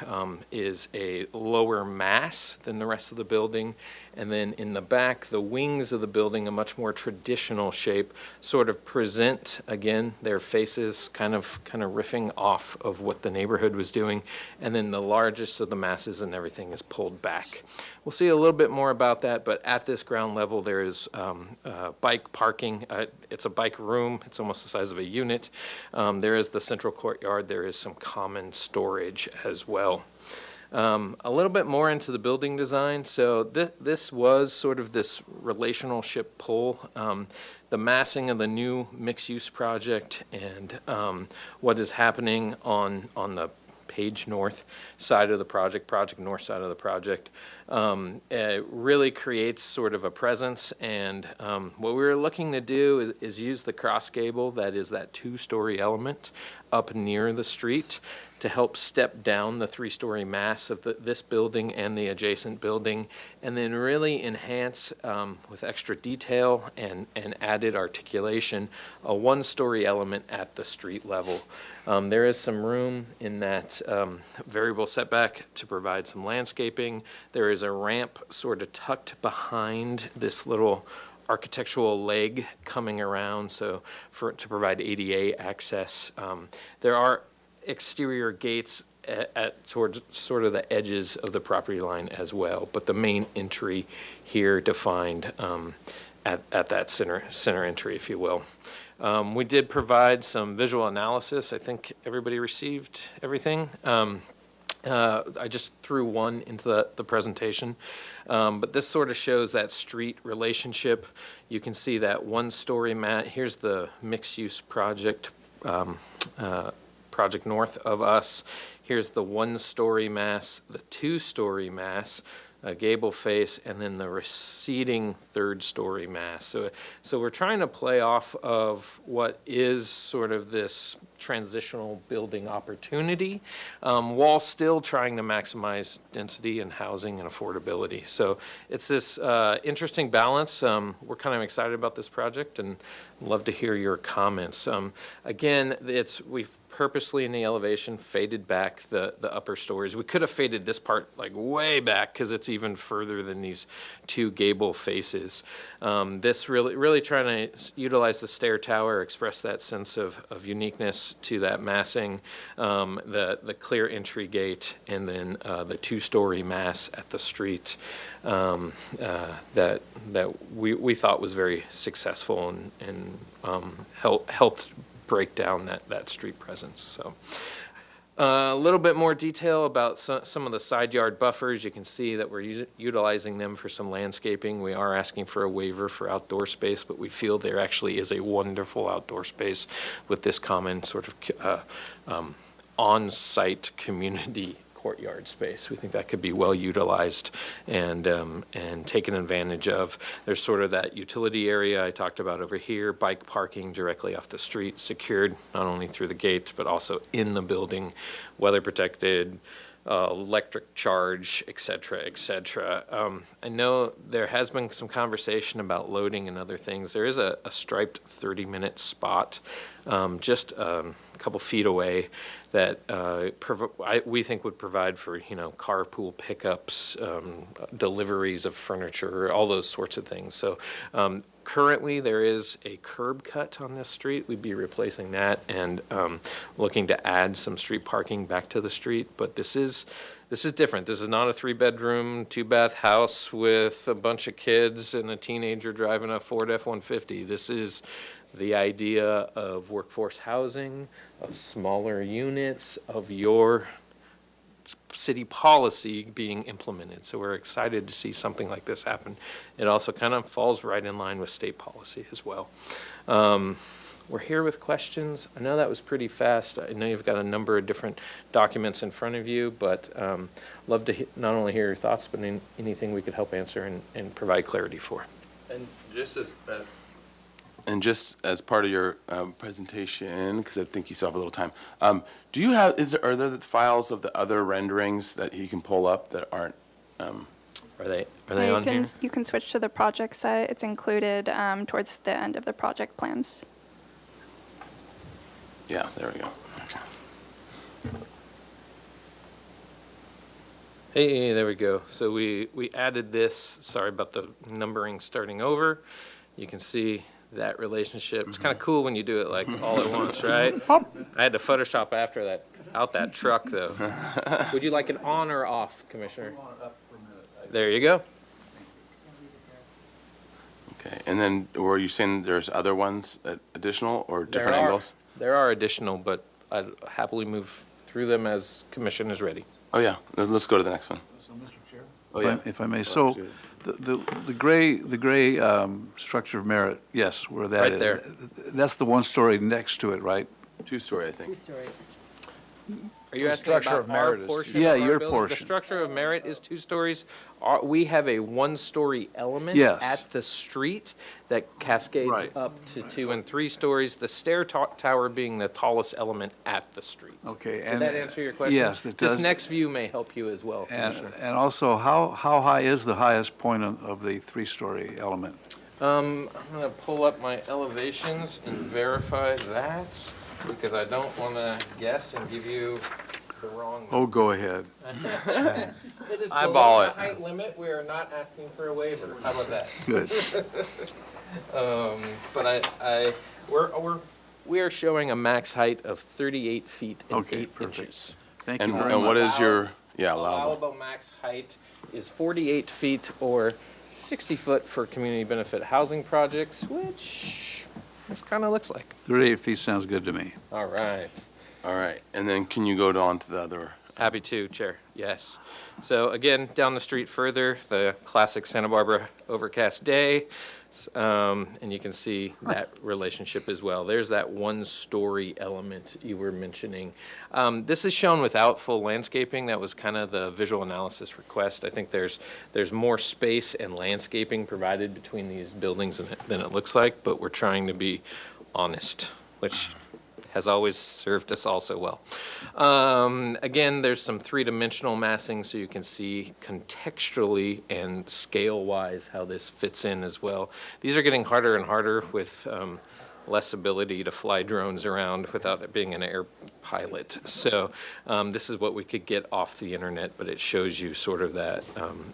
is a lower mass than the rest of the building. And then in the back, the wings of the building, a much more traditional shape, sort of present, again, their faces kind of riffing off of what the neighborhood was doing. And then the largest of the masses and everything is pulled back. We'll see a little bit more about that, but at this ground level, there is bike parking. It's a bike room. It's almost the size of a unit. There is the central courtyard. There is some common storage as well. A little bit more into the building design. So this was sort of this relationship pull. The massing of the new mixed-use project and what is happening on the page north side of the project north side of the project, it really creates sort of a presence. And what we were looking to do is use the cross gable, that is that 2-story element up near the street, to help step down the 3-story mass of this building and the adjacent building, and then really enhance with extra detail and added articulation a 1-story element at the street level. There is some room in that variable setback to provide some landscaping. There is a ramp sort of tucked behind this little architectural leg coming around, so to provide ADA access. There are exterior gates towards sort of the edges of the property line as well, but the main entry here defined at that center entry, if you will. We did provide some visual analysis. I think everybody received everything. I just threw one into the presentation, but this sort of shows that street relationship. You can see that 1-story here's the mixed-use project, project north of us. Here's the 1-story mass, the 2-story mass, a gable face, and then the receding 3rd-story mass. So we're trying to play off of what is sort of this transitional building opportunity, while still trying to maximize density and housing and affordability. So it's this interesting balance. We're kind of excited about this project and love to hear your comments. Again, we've purposely in the elevation faded back the upper stories. We could have faded this part like way back because it's even further than these 2 gable faces. This really trying to utilize the stair tower, express that sense of uniqueness to that massing, the clear entry gate, and then the 2-story mass at the street that we thought was very successful and helped break down that street presence. So a little bit more detail about some of the side yard buffers. You can see that we're utilizing them for some landscaping. We are asking for a waiver for outdoor space, but we feel there actually is a wonderful outdoor space with this common sort of on-site community courtyard space. We think that could be well utilized and taken advantage of. There's sort of that utility area I talked about over here, bike parking directly off the street, secured not only through the gates but also in the building, weather protected, electric charge, et cetera, et cetera. I know there has been some conversation about loading and other things. There is a striped 30-minute spot just a couple feet away that we think would provide for, carpool pickups, deliveries of furniture, all those sorts of things. So currently, there is a curb cut on this street. We'd be replacing that and looking to add some street parking back to the street. But this is different. This is not a 3-bedroom, 2-bath house with a bunch of kids and a teenager driving a Ford F-150. This is the idea of workforce housing, of smaller units, of your city policy being implemented. So we're excited to see something like this happen. It also kind of falls right in line with state policy as well. We're here with questions. I know that was pretty fast. I know you've got a number of different documents in front of you, but love to not only hear your thoughts, but anything we could help answer and provide clarity for. And just as part of your presentation, because I think you still have a little time, do you have, are there the files of the other renderings that he can pull up that aren't? Are they on here? You can switch to the project set. It's included towards the end of the project plans. Yeah, there we go. Okay. Hey, there we go. So we added this. Sorry about the numbering starting over. You can see that relationship. It's kind of cool when you do it like all at once, right? I had to Photoshop out that truck though. Would you like it on or off, Commissioner? There you go. Okay, and then were you saying there's other ones additional or different angles? There are additional, but I'd happily move through them as Commission is ready. Oh yeah, let's go to the next one. So, Mr. Chair? Oh, yeah. If I may, so the gray structure of merit, yes, where that Right is. there. That's the one story next to it, right? 2-story, I think. 2 stories. Are you asking structure about of our merit is portion? two- Yeah, of our your building? portion. The structure of merit is 2 stories. We have a 1-story element Yes. at the street that cascades Right. up to 2 and 3 stories, the stair tower being the tallest element at the street. Okay. Did that answer your question? Yes, it does. This next view may help you as well, Commissioner. And also, how high is the highest point of the 3-story element? I'm going to pull up my elevations and verify that because I don't want to guess and give you the wrong Oh, go ahead. It is Eyeball below it. the height limit. We are not asking for a waiver. How about that? Good. But we are showing a max height of 38 feet and Okay, 8 perfect. inches. Thank you And, very and much. what is your, allowable? Allowable max height is 48 feet or 60 foot for community benefit housing projects, which this kind of looks like. 38 feet sounds good to me. All right. All right, and then can you go on to the other? Happy to, Chair. Yes. So again, down the street further, the classic Santa Barbara overcast day. And you can see that relationship as well. There's that 1-story element you were mentioning. This is shown without full landscaping. That was kind of the visual analysis request. I think there's more space and landscaping provided between these buildings than it looks like, but we're trying to be honest, which has always served us all so well. Again, there's some 3-dimensional massing so you can see contextually and scale-wise how this fits in as well. These are getting harder and harder with less ability to fly drones around without it being an air pilot. So this is what we could get off the internet, but it shows you sort of that,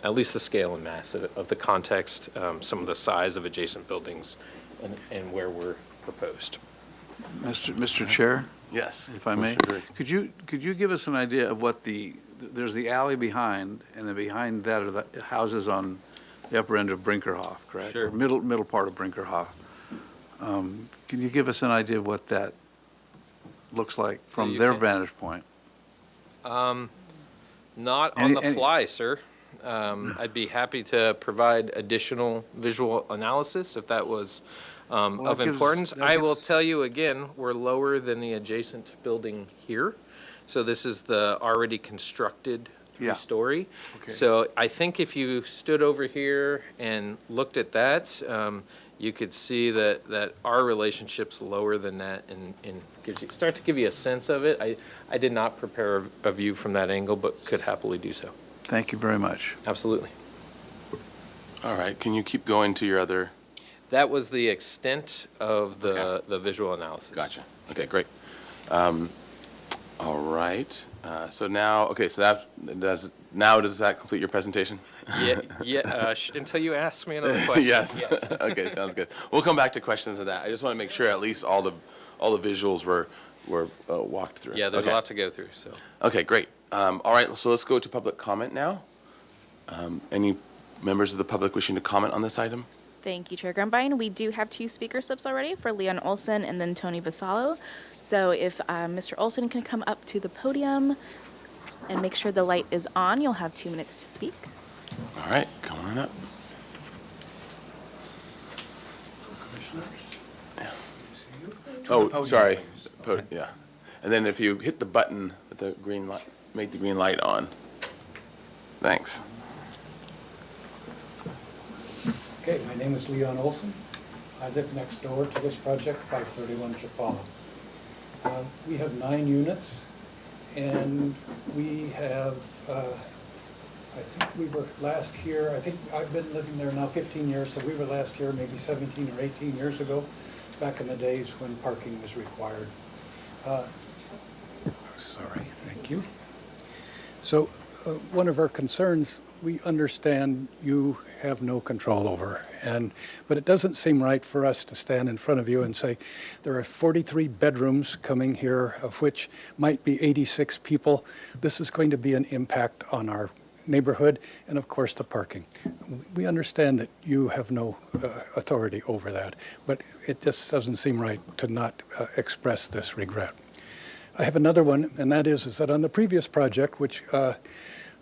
at least the scale and mass of the context, some of the size of adjacent buildings and where we're proposed. Mr. Chair? Yes. If I may? Commissioner Drake. Could you give us an idea of what there's the alley behind, and then behind that are the houses on the upper end of Brinkerhoff, correct? Sure. Or middle part of Brinkerhoff. Can you give us an idea of what that looks like from you their can- vantage point. Not on the fly, sir. I'd be happy to provide additional visual analysis if that was Well, of that gives- importance. that I will gives- tell you again, we're lower than the adjacent building here. So this is the already constructed Yeah. three-story. Okay. So I think if you stood over here and looked at that, you could see that our relationship's lower than that and start to give you a sense of it. I did not prepare a view from that angle, but could happily do so. Thank you very much. Absolutely. All right, can you keep going to your other? That was the extent of the visual analysis. Gotcha. Okay, great. All right. So now, okay, so does that complete your presentation? Until you ask me another question. Yes. Okay, sounds good. We'll come back to questions of that. I just want to make sure at least all the visuals were walked through. Yeah, there's Okay. a lot to go through, so. Okay, great. All right, so let's go to public comment now. Any members of the public wishing to comment on this item? Thank you, Chair Grumbine. We do have 2 speaker slips already for Leon Olson and then Tony Vasallo. So if Mr. Olson can come up to the podium and make sure the light is on, you'll have 2 minutes to speak. All right, come on up. Oh, sorry. Yeah. And then if you hit the button with the green light, make the green light on. Thanks. Okay, my name is Leon Olson. I live next door to this project, 531 Chapala. We have 9 units, and we have, I think we were last here, I think I've been living there now 15 years, so we were last here maybe 17 or 18 years ago, back in the days when parking was required. Sorry, thank you. So one of our concerns, we understand you have no control over, but it doesn't seem right for us to stand in front of you and say, there are 43 bedrooms coming here, of which might be 86 people. This is going to be an impact on our neighborhood and, of course, the parking. We understand that you have no authority over that, but it just doesn't seem right to not express this regret. I have another one, and that is that on the previous project, which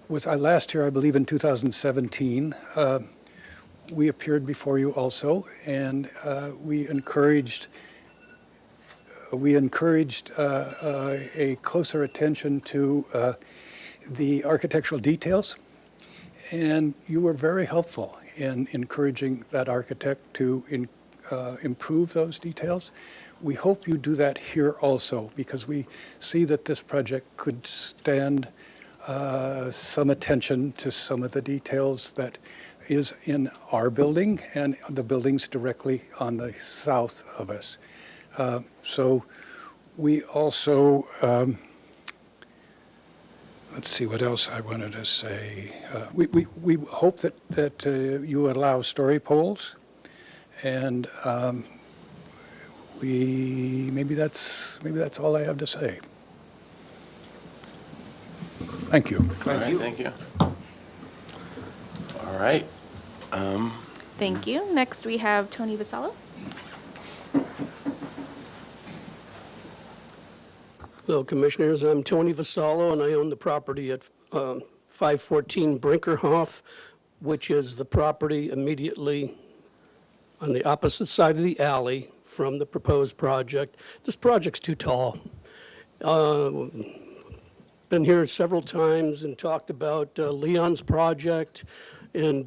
was last year, I believe in 2017, we appeared before you also, and we encouraged a closer attention to the architectural details, and you were very helpful in encouraging that architect to improve those details. We hope you do that here also, because we see that this project could stand some attention to some of the details that is in our building and the buildings directly on the south of us. So we also, let's see what else I wanted to say. We hope that you allow story poles, and maybe that's all I have to say. Thank you. All right, thank you. All right. Thank you. Next, we have Tony Vasallo. Hello, Commissioners. I'm Tony Vasallo, and I own the property at 514 Brinkerhoff, which is the property immediately on the opposite side of the alley from the proposed project. This project's too tall. Been here several times and talked about Leon's project and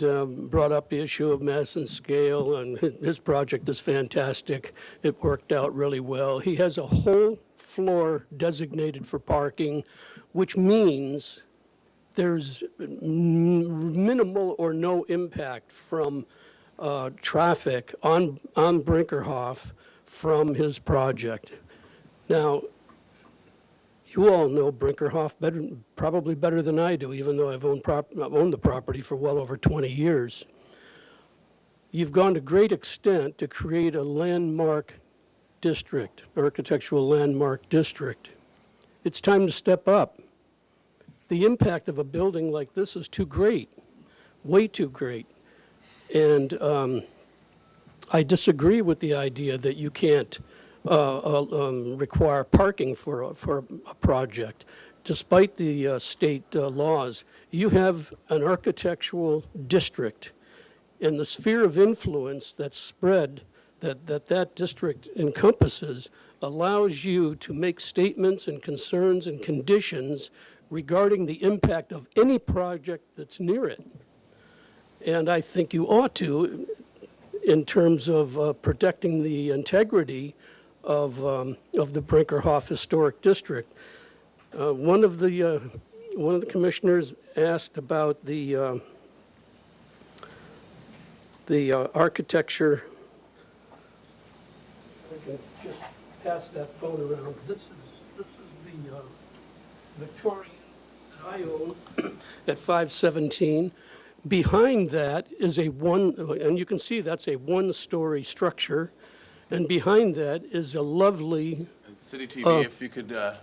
brought up the issue of mass and scale, and his project is fantastic. It worked out really well. He has a whole floor designated for parking, which means there's minimal or no impact from traffic on Brinkerhoff from his project. Now, you all know Brinkerhoff probably better than I do, even though I've owned the property for well over 20 years. You've gone to great extent to create a landmark district, architectural landmark district. It's time to step up. The impact of a building like this is too great, way too great. And I disagree with the idea that you can't require parking for a project. Despite the state laws, you have an architectural district, and the sphere of influence that's spread that district encompasses allows you to make statements and concerns and conditions regarding the impact of any project that's near it. And I think you ought to, in terms of protecting the integrity of the Brinkerhoff Historic District. One of the commissioners asked about the architecture. I can just pass that phone around. This is the Victorian that I own at 517. Behind that is and you can see that's a one-story structure, and behind that is a lovely City TV, if you could. A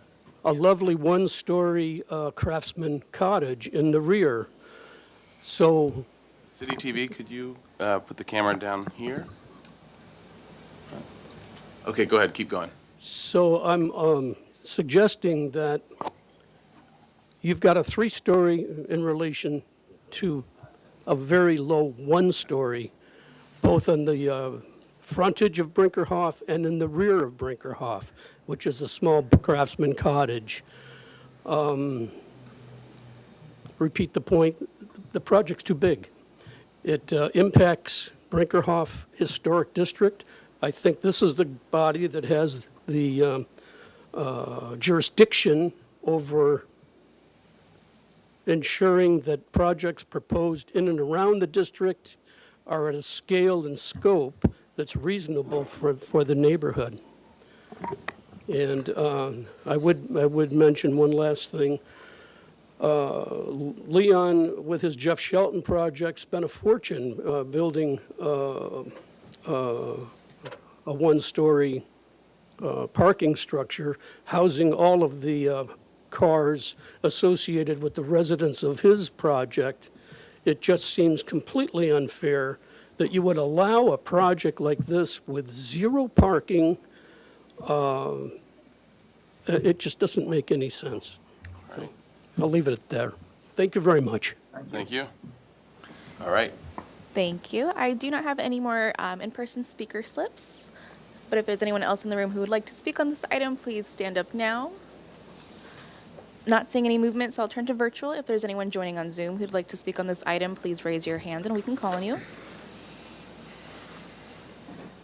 lovely one-story craftsman cottage in the rear. So, City TV, could you put the camera down here? Okay, go ahead, keep going. so I'm suggesting that you've got a three-story in relation to a very low one-story, both on the frontage of Brinkerhoff and in the rear of Brinkerhoff, which is a small craftsman cottage. Repeat the point, the project's too big. It impacts Brinkerhoff Historic District. I think this is the body that has the jurisdiction over ensuring that projects proposed in and around the district are at a scale and scope that's reasonable for the neighborhood. And I would mention one last thing. Leon, with his Jeff Shelton project, spent a fortune building a one-story parking structure housing all of the cars associated with the residents of his project. It just seems completely unfair that you would allow a project like this with zero parking. It just doesn't make any sense. All right. I'll leave it at there. Thank you very much. Thank you. All right. Thank you. I do not have any more in-person speaker slips, but if there's anyone else in the room who would like to speak on this item, please stand up now. Not seeing any movement, so I'll turn to virtual. If there's anyone joining on Zoom who'd like to speak on this item, please raise your hand and we can call on you.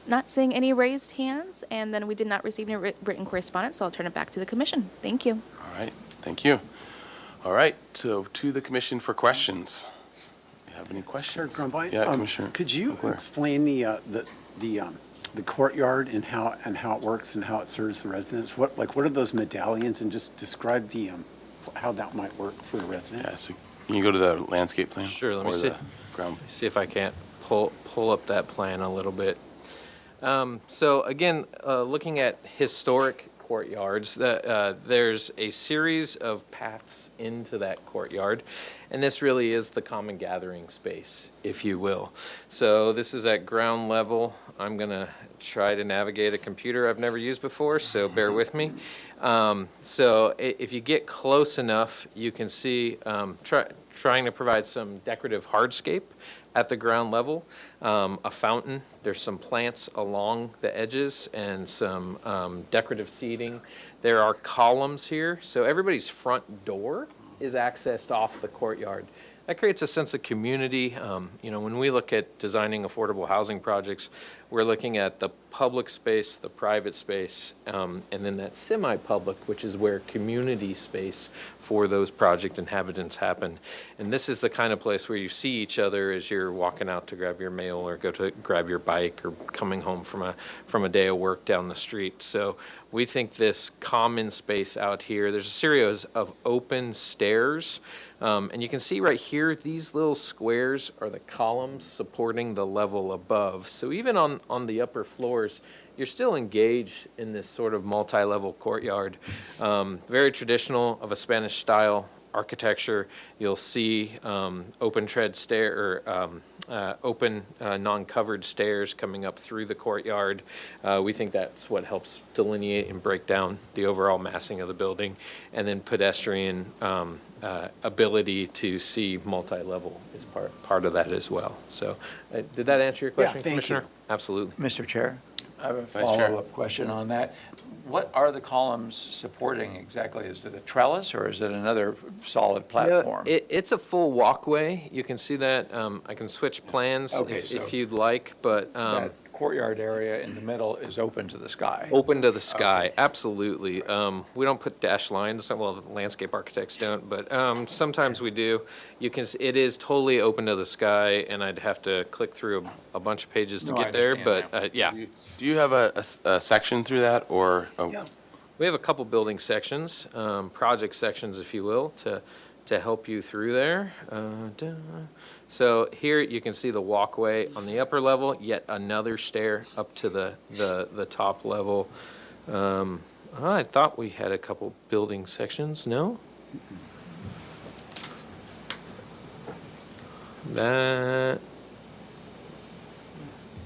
Not seeing any raised hands, and then we did not receive any written correspondence, so I'll turn it back to the commission. Thank you. All right, thank you. All right, so to the commission for questions. Do you have any questions? Sure, Grumbine. Yeah, Commissioner. Could you explain the courtyard and how it works and how it serves the residents? What are those medallions, and just describe the how that might work for a resident? Yeah, so can you go to the landscape plan? Sure, let me Or see. the ground? See if I can't pull up that plan a little bit. So again, looking at historic courtyards, there's a series of paths into that courtyard, and this really is the common gathering space, if you will. So this is at ground level. I'm going to try to navigate a computer I've never used before, so bear with me. So if you get close enough, you can see trying to provide some decorative hardscape at the ground level, a fountain. There's some plants along the edges and some decorative seating. There are columns here, so everybody's front door is accessed off the courtyard. That creates a sense of community. When we look at designing affordable housing projects, we're looking at the public space, the private space, and then that semi-public, which is where community space for those project inhabitants happen. And this is the kind of place where you see each other as you're walking out to grab your mail or go to grab your bike or coming home from a day of work down the street. So we think this common space out here, there's a series of open stairs. And you can see right here, these little squares are the columns supporting the level above. So even on the upper floors, you're still engaged in this sort of multi-level courtyard. Very traditional of a Spanish style architecture, you'll see open tread stair, or open, non-covered stairs coming up through the courtyard. We think that's what helps delineate and break down the overall massing of the building. And then pedestrian ability to see multi-level is part of that as well. So did that answer your question, thank you. Commissioner? Absolutely. Mr. Chair, I have a Vice Chair. follow-up question on that. What are the columns supporting exactly? Is it a trellis or is it another solid platform? It's a full walkway. You can see that. I can switch plans Okay, if so you'd like, but That courtyard area in the middle is open to the sky? open to the sky, absolutely. We don't put dash lines, well, the landscape architects don't, but sometimes we do. It is totally open to the sky, and I'd have to click through a bunch of pages to No, I get there, understand but yeah. Do you have a section through that, or? We have a couple building sections, project sections, if you will, to help you through there. So here you can see the walkway on the upper level, yet another stair up to the top level. I thought we had a couple building sections, no?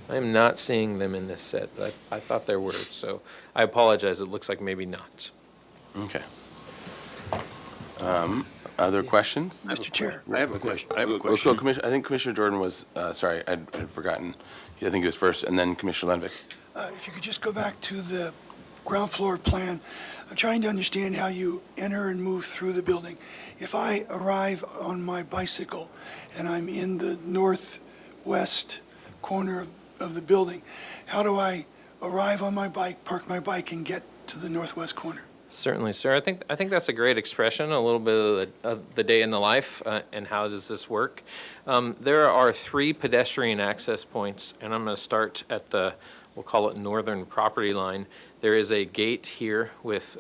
I'm not seeing them in this set, but I thought there were, so I apologize, it looks like maybe not. Okay. Other questions? Mr. Chair. I have a question. I Let's go, I think Commissioner Jordan was, sorry, I'd forgotten. I think he was first, and then Commissioner Lenvick. If you could just go back to the ground floor plan, I'm trying to understand how you enter and move through the building. If I arrive on my bicycle and I'm in the northwest corner of the building, how do I arrive on my bike, park my bike, and get to the northwest corner? Certainly, sir. I think that's a great expression, a little bit of the day in the life, and how does this work. There are 3 pedestrian access points, and I'm going to start at we'll call it northern property line. There is a gate here with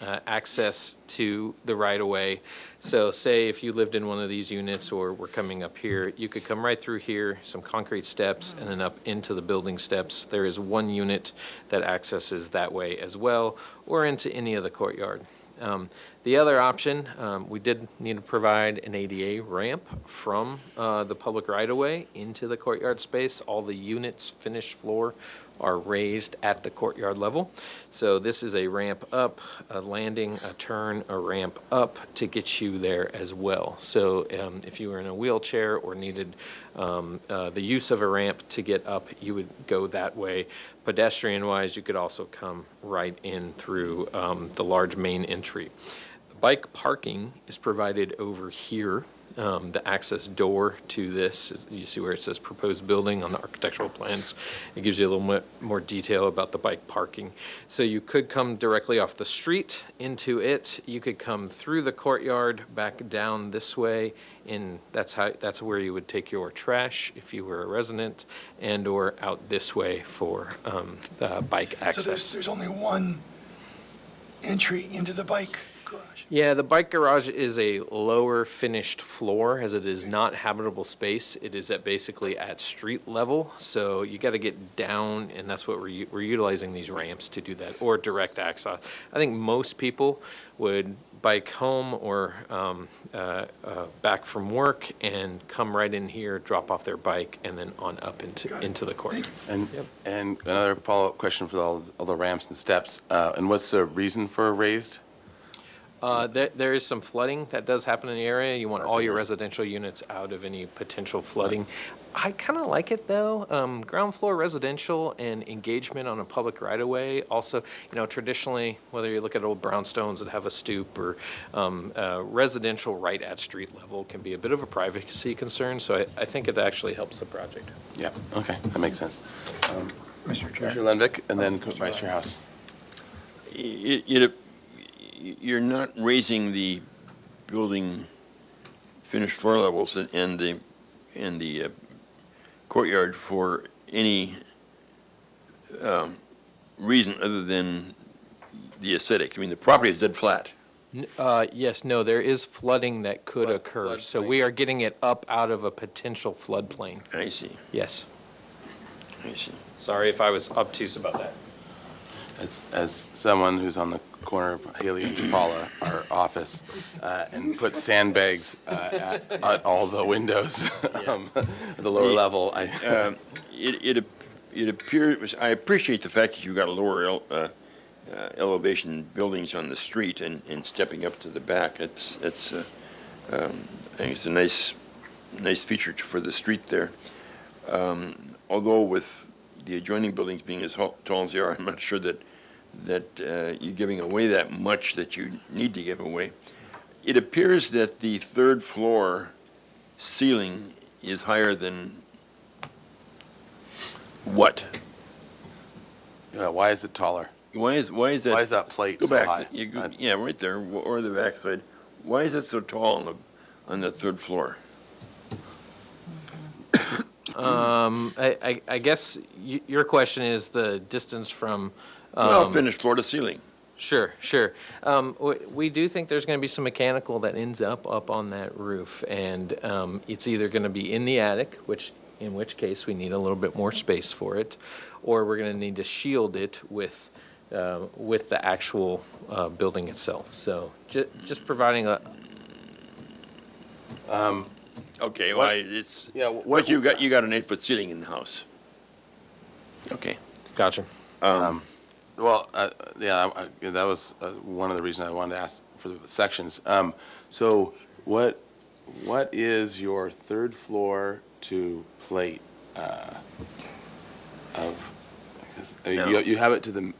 access to the right-of-way. So say if you lived in one of these units or were coming up here, you could come right through here, some concrete steps, and then up into the building steps. There is one unit that accesses that way as well, or into any of the courtyard. The other option, we did need to provide an ADA ramp from the public right-of-way into the courtyard space. All the units, finished floor, are raised at the courtyard level. So this is a ramp up, a landing, a turn, a ramp up to get you there as well. So if you were in a wheelchair or needed the use of a ramp to get up, you would go that way. Pedestrian-wise, you could also come right in through the large main entry. The bike parking is provided over here. The access door to this, you see where it says proposed building on the architectural plans. It gives you a little bit more detail about the bike parking. So you could come directly off the street into it. You could come through the courtyard back down this way, and that's where you would take your trash if you were a resident, and or out this way for the bike access. So there's only one entry into the bike garage? Yeah, the bike garage is a lower finished floor, as it is not habitable space. It is basically at street level, so you got to get down, and that's what we're utilizing these ramps to do that, or direct access. I think most people would bike home or back from work and come right in here, drop off their bike, and then on up into the court. And another follow-up question for all the ramps and steps. And what's the reason for raised? There is some flooding that does happen in the area. You want all your residential units out of any potential flooding. I kind of like it, though. Ground floor residential and engagement on a public right-of-way. Also, traditionally, whether you look at old brownstones that have a stoop or residential right at street level can be a bit of a privacy concern. So I think it actually helps the project. Yeah, okay, that makes sense. Mr. Chair. Commissioner Lenvick, and then Vice Chair House. You're not raising the building finished floor levels and the courtyard for any reason other than the aesthetic. I mean, the property is dead flat. Yes, no, there is flooding that could occur. So we are getting it up out of a potential floodplain. I see. Yes. I see. Sorry if I was obtuse about that. as someone who's on the corner of Haley and Chapala, our office, and put sandbags at all the windows at the lower level, It appears, I appreciate the fact that you've got lower elevation buildings on the street and stepping up to the back. I think it's a nice feature for the street there. Although with the adjoining buildings being as tall as they are, I'm not sure that you're giving away that much that you need to give away. It appears that the third floor ceiling is higher than what? Why is it taller? Why is that? Why is that plate Go so back. high? Yeah, right there, or the back side. Why is it so tall on the third floor? I guess your question is the distance from. Well, finished floor to ceiling. Sure. We do think there's going to be some mechanical that ends up on that roof, and it's either going to be in the attic, in which case we need a little bit more space for it, or we're going to need to shield it with the actual building itself. So just providing a. Okay, well, it's, what you got an 8-foot ceiling in the house. Okay. Gotcha. That was one of the reasons I wanted to ask for the sections. So what is your third floor to plate of? You have it to the.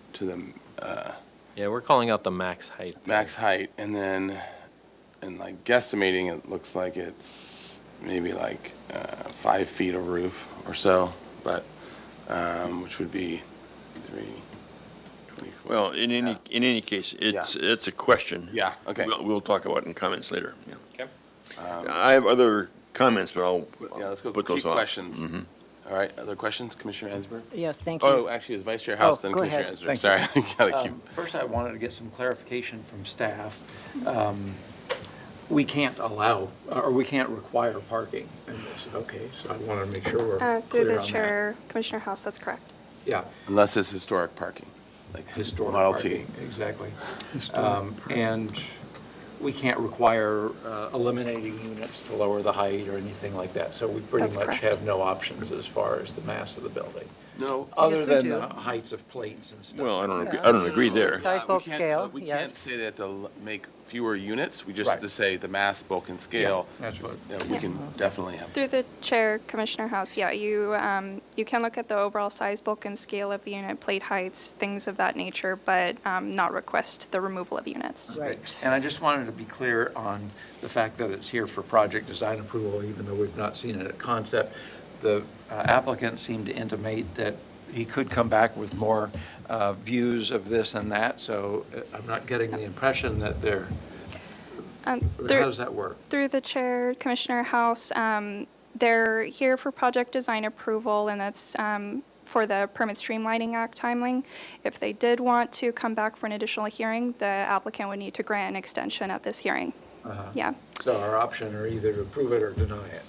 Yeah, we're calling out the max height. Max height, and then, like guesstimating, it looks like it's maybe like 5 feet of roof or so, but which would be 324. Well, in any case, it's a question. Yeah. Okay. We'll talk about it in comments later. Yeah. Okay. I have other comments, but I'll let's go put those keep off. questions. Mhm. All right. Other questions, Commissioner Ansberg? Yes, thank you. Oh, actually, it's Vice Chair House, then go Commissioner ahead. Ansberg. Sorry, I gotta keep. First, I wanted to get some clarification from staff. We can't allow, or we can't require parking in this, okay? So I want to make sure we're clear on that. Through the chair, Commissioner House, that's correct. Yeah. Unless it's historic parking, like Historic Model parking, T. exactly. And we can't require eliminating units to lower the height or anything like that. So we pretty That's much correct. have no options as far as the mass of the building. No. Other Yes, we than do. the heights of plates and stuff. Well, I don't agree there. Size, bulk, We can't- scale, We yes. can't say that they'll make fewer units. We just Right. have to say the mass, bulk, and scale. That's what. We can definitely have. Through the chair, Commissioner House, yeah, you can look at the overall size, bulk, and scale of the unit, plate heights, things of that nature, but not request the removal of units. Right. And I just wanted to be clear on the fact that it's here for project design approval, even though we've not seen it at concept. The applicant seemed to intimate that he could come back with more views of this and that, so I'm not getting the impression that they're, how does that work? Through the chair, Commissioner House, they're here for project design approval, and that's for the Permit Streamlining Act timeline. If they did want to come back for an additional hearing, the applicant would need to grant an extension at this hearing. Yeah. So our option are either to approve it or deny it.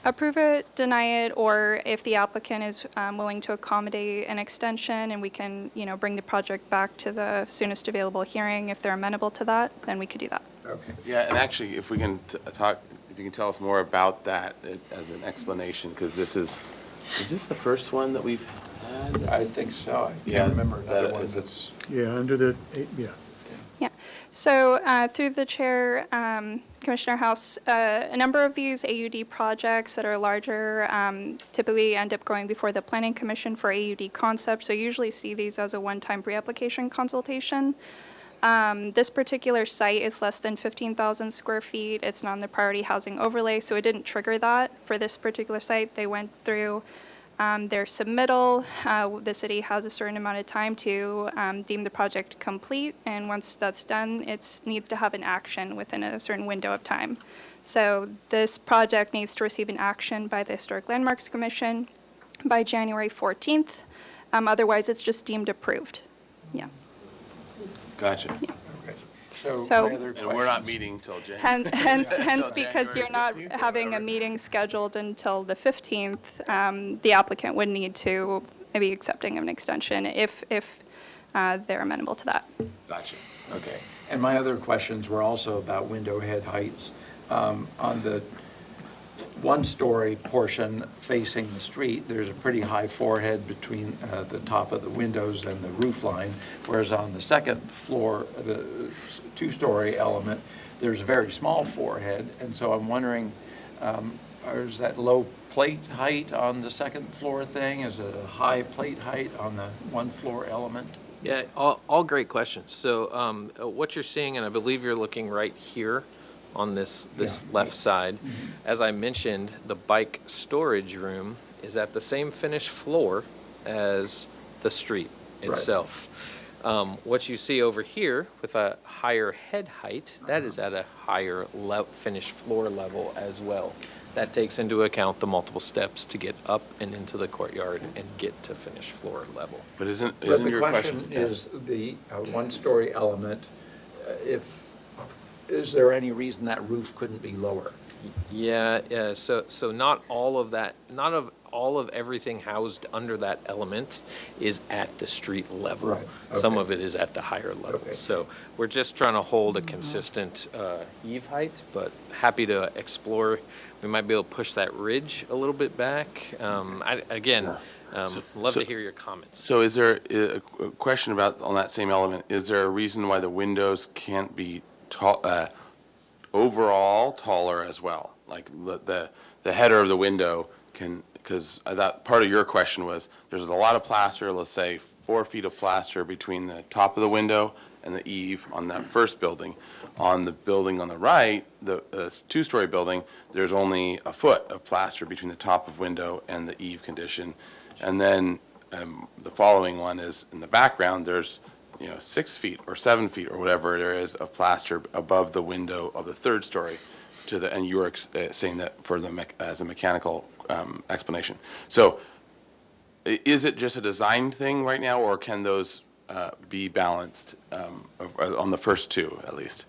Approve it, deny it, or if the applicant is willing to accommodate an extension and we can, bring the project back to the soonest available hearing, if they're amenable to that, then we could do that. Okay. Yeah, and actually, if we can talk, if you can tell us more about that as an explanation, because is this the first one that we've had? I think so. I can't remember another one that's. Yeah, under the, yeah. Yeah. So through the chair, Commissioner House, a number of these AUD projects that are larger typically end up going before the Planning Commission for AUD concepts. So you usually see these as a one-time pre-application consultation. This particular site is less than 15,000 square feet. It's not in the priority housing overlay, so it didn't trigger that for this particular site. They went through their submittal. The city has a certain amount of time to deem the project complete, and once that's done, it needs to have an action within a certain window of time. So this project needs to receive an action by the Historic Landmarks Commission by January 14th. Otherwise, it's just deemed approved. Yeah. Gotcha. Okay. So- my other And we're not questions- meeting till January. Hence, because you're not having a meeting scheduled until the 15th, the applicant would need to be accepting of an extension if they're amenable to that. Gotcha. Okay. And my other questions were also about window head heights. On the one-story portion facing the street, there's a pretty high forehead between the top of the windows and the roof line, whereas on the second floor, the two-story element, there's a very small forehead, and so I'm wondering, is that low plate height on the second floor thing? Is it a high plate height on the one-floor element? Yeah, all great questions. So what you're seeing, and I believe you're looking right here on this left side, as I mentioned, the bike storage room is at the same finished floor as the street itself. What you see over here with a higher head height, that is at a higher finished floor level as well. That takes into account the multiple steps to get up and into the courtyard and get to finished floor level. But isn't The your question is the one-story element, is there any reason that roof couldn't be lower? Yeah, so not all of that, all of everything housed under that element is at the street level. Right, Some okay. of it is at the higher level. Okay. So we're just trying to hold a consistent eave height, but happy to explore. We might be able to push that ridge a little bit back. Love to hear your comments. So is there a question about, on that same element, is there a reason why the windows can't be overall taller as well? Like the header of the window can, because that part of your question was, there's a lot of plaster, let's say 4 feet of plaster between the top of the window and the eave on that first building. On the building on the right, the two-story building, there's only a foot of plaster between the top of window and the eave condition. And then the following one is in the background, there's 6 feet or 7 feet or whatever there is of plaster above the window of the third story and you were saying that for as a mechanical explanation. So is it just a design thing right now, or can those be balanced on the first two at least?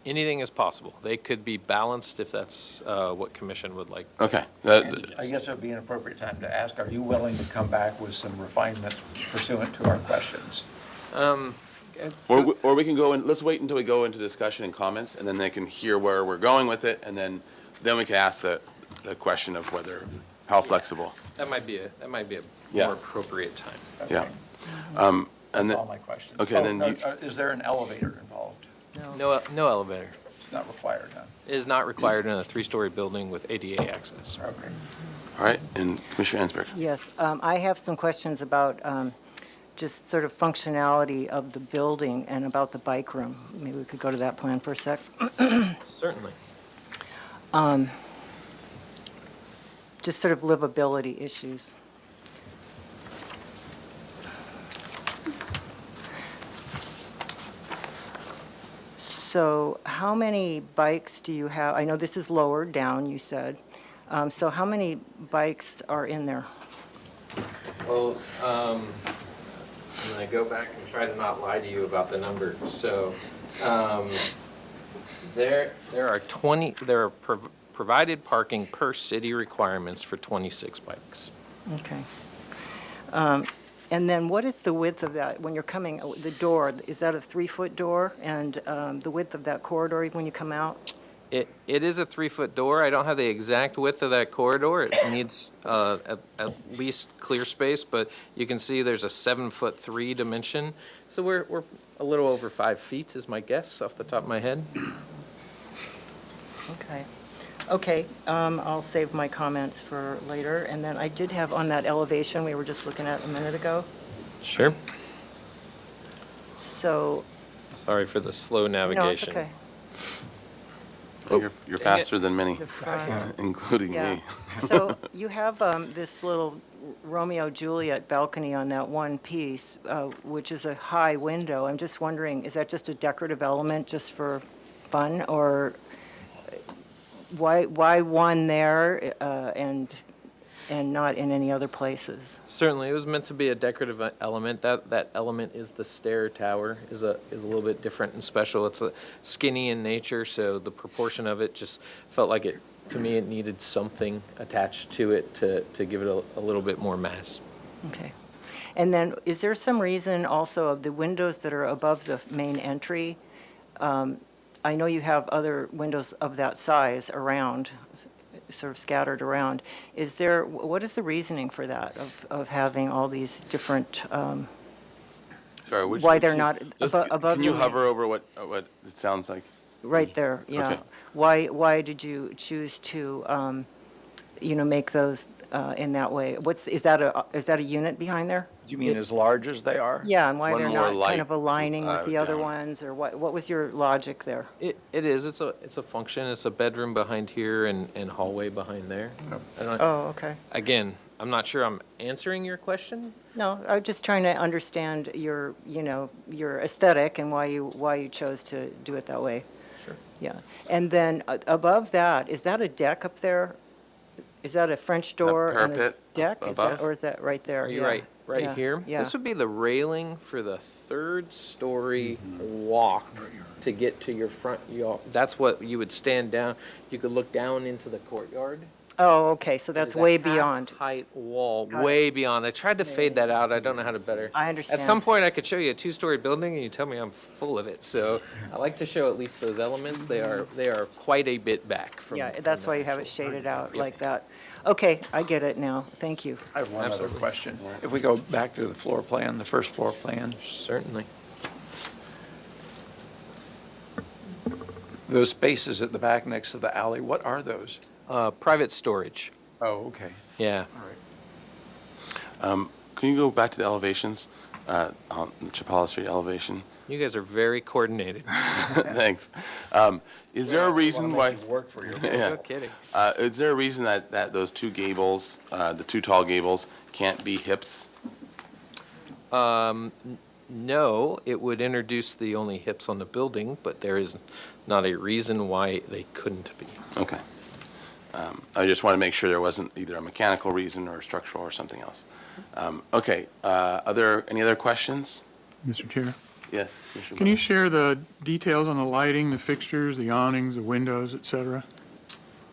Anything is possible. They could be balanced if that's what commission would like. Okay. I guess it would be an appropriate time to ask, are you willing to come back with some refinements pursuant to our questions? Or we can go in, let's wait until we go into discussion and comments, and then they can hear where we're going with it, and then we can ask the question of how flexible. That might be a Yeah. more appropriate time. Okay. Yeah. And then, All my questions. okay, Oh, then no, you, is there an elevator involved? No elevator. It's not required, huh? It is not required in a 3-story building with ADA access. Okay. all right, and Commissioner Ansberg. Yes, I have some questions about just sort of functionality of the building and about the bike room. Maybe we could go to that plan for a sec. Certainly. Just sort of livability issues. So how many bikes do you have? I know this is lower down, you said. So how many bikes are in there? Well, I'm going to go back and try to not lie to you about the number. So there are provided parking per city requirements for 26 bikes. Okay. And then what is the width of that when you're coming, the door, is that a 3-foot door? And the width of that corridor when you come out? It is a 3-foot door. I don't have the exact width of that corridor. It needs at least clear space, but you can see there's a 7'3" dimension. So we're a little over 5 feet is my guess off the top of my head. Okay. Okay, I'll save my comments for later. And then I did have on that elevation we were just looking at a minute ago. Sure. So, Sorry for the slow navigation. no, it's okay. You're faster than many, The front. including Yeah. me. So you have this little Romeo-Juliet balcony on that one piece, which is a high window. I'm just wondering, is that just a decorative element just for fun? Or why one there and not in any other places? Certainly, it was meant to be a decorative element. That element is the stair tower, is a little bit different and special. It's skinny in nature, so the proportion of it just felt like it, to me, it needed something attached to it to give it a little bit more mass. Okay. And then, is there some reason also of the windows that are above the main entry? I know you have other windows of that size around, sort of scattered around. What is the reasoning for that, of having all these different, Sorry, why they're not above? Can you the- hover over what it sounds like? Right there, yeah. Okay. Why did you choose to, make those in that way? Is that a unit behind there? Do you mean as large as they are? Yeah, and why One they're more not light, kind of aligning with the other down. ones, or what was your logic there? It is, it's a function, it's a bedroom behind here and hallway behind there. I don't- Oh, okay. Again, I'm not sure I'm answering your question. No, I'm just trying to understand your aesthetic and why you chose to do it that way. Sure. Yeah. And then above that, is that a deck up there? Is that a French door and a parapet deck? above? Or is that right there? Are you Yeah. right Yeah. here? Yeah. This would be the railing for the third story walk to get to your front yard. That's what you would stand down. You could look down into the courtyard. Oh, okay, so that's There's a way beyond. half-height wall, Got way beyond. I tried to fade that out. I don't know how to better. I understand. At some point, I could show you a two-story building, and you tell me I'm full of it. So I like to show at least those elements. They are quite a bit back from. Yeah, that's why you have it shaded out like that. Okay, I get it now. Thank you. I have one other Absolutely. question. If we go back to the floor plan, the first floor plan, Certainly. those spaces at the back next to the alley, what are those? Private storage. Oh, okay. Yeah. All right. Can you go back to the elevations, on the Chapala Street elevation? You guys are very coordinated. Thanks. Is there a reason why? Work for you. Yeah. No kidding. Is there a reason that those two gables, the two tall gables, can't be hips? No, it would introduce the only hips on the building, but there is not a reason why they couldn't be. Okay. I just want to make sure there wasn't either a mechanical reason or structural or something else. Okay, any other questions? Mr. Chair, Yes, Commissioner can you Butler. share the details on the lighting, the fixtures, the awnings, the windows, et cetera?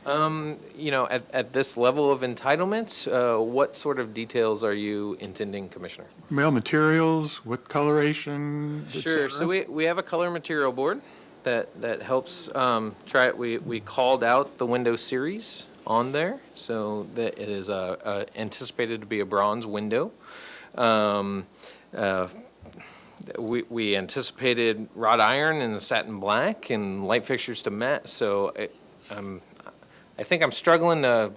At this level of entitlement, what sort of details are you intending, Commissioner? Male materials, what coloration, et Sure, cetera? so we have a color material board that helps try it. We called out the window series on there, so that it is anticipated to be a bronze window. We anticipated wrought iron and satin black and light fixtures to match, so I think I'm struggling to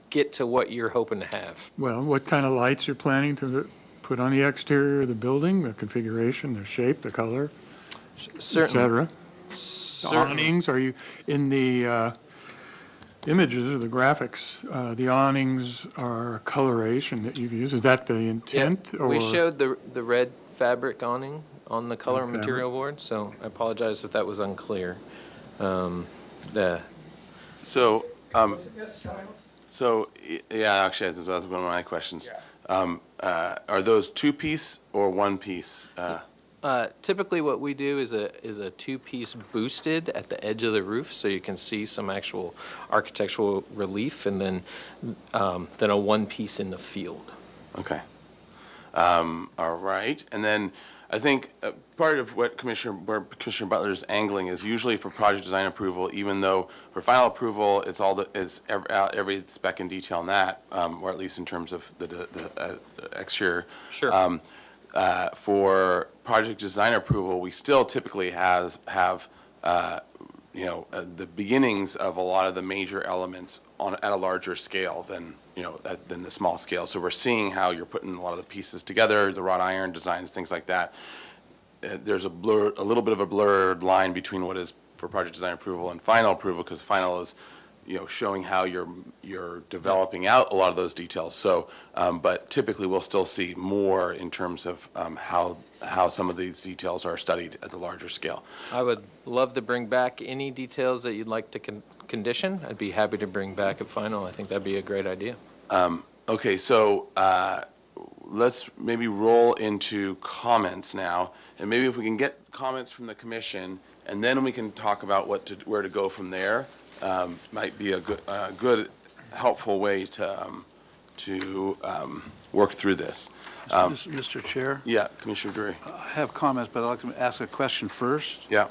get to what you're hoping to have. Well, what kind of lights you're planning to put on the exterior of the building, the configuration, the shape, the color, et cetera? The Certainly. awnings, are you, in the images or the graphics, the awnings are coloration that you've used, is that the intent? We or- showed the red fabric awning on the color Fabric. material board, so I apologize if that was unclear. Yeah, actually, that was one of my questions. Are those two-piece or one-piece? Typically, what we do is a two-piece boosted at the edge of the roof, so you can see some actual architectural relief, and then a one-piece in the field. Okay. All right, and then I think part of where Commissioner Butler is angling is usually for project design approval, even though for final approval, it's every spec and detail in that, or at least in terms of the exterior. Sure. For project design approval, we still typically have the beginnings of a lot of the major elements at a larger scale than the small scale. So we're seeing how you're putting a lot of the pieces together, the wrought iron designs, things like that. There's a little bit of a blurred line between what is for project design approval and final approval, because final is, showing how you're developing out a lot of those details. So, but typically we'll still see more in terms of how some of these details are studied at the larger scale. I would love to bring back any details that you'd like to condition. I'd be happy to bring back at final. I think that'd be a great idea. Okay, so let's maybe roll into comments now, and maybe if we can get comments from the commission, and then we can talk about where to go from there. Might be a good, helpful way to work through this. Mr. Chair? Yeah, Commissioner Drury. I have comments, but I'd like to ask a question first. Yeah.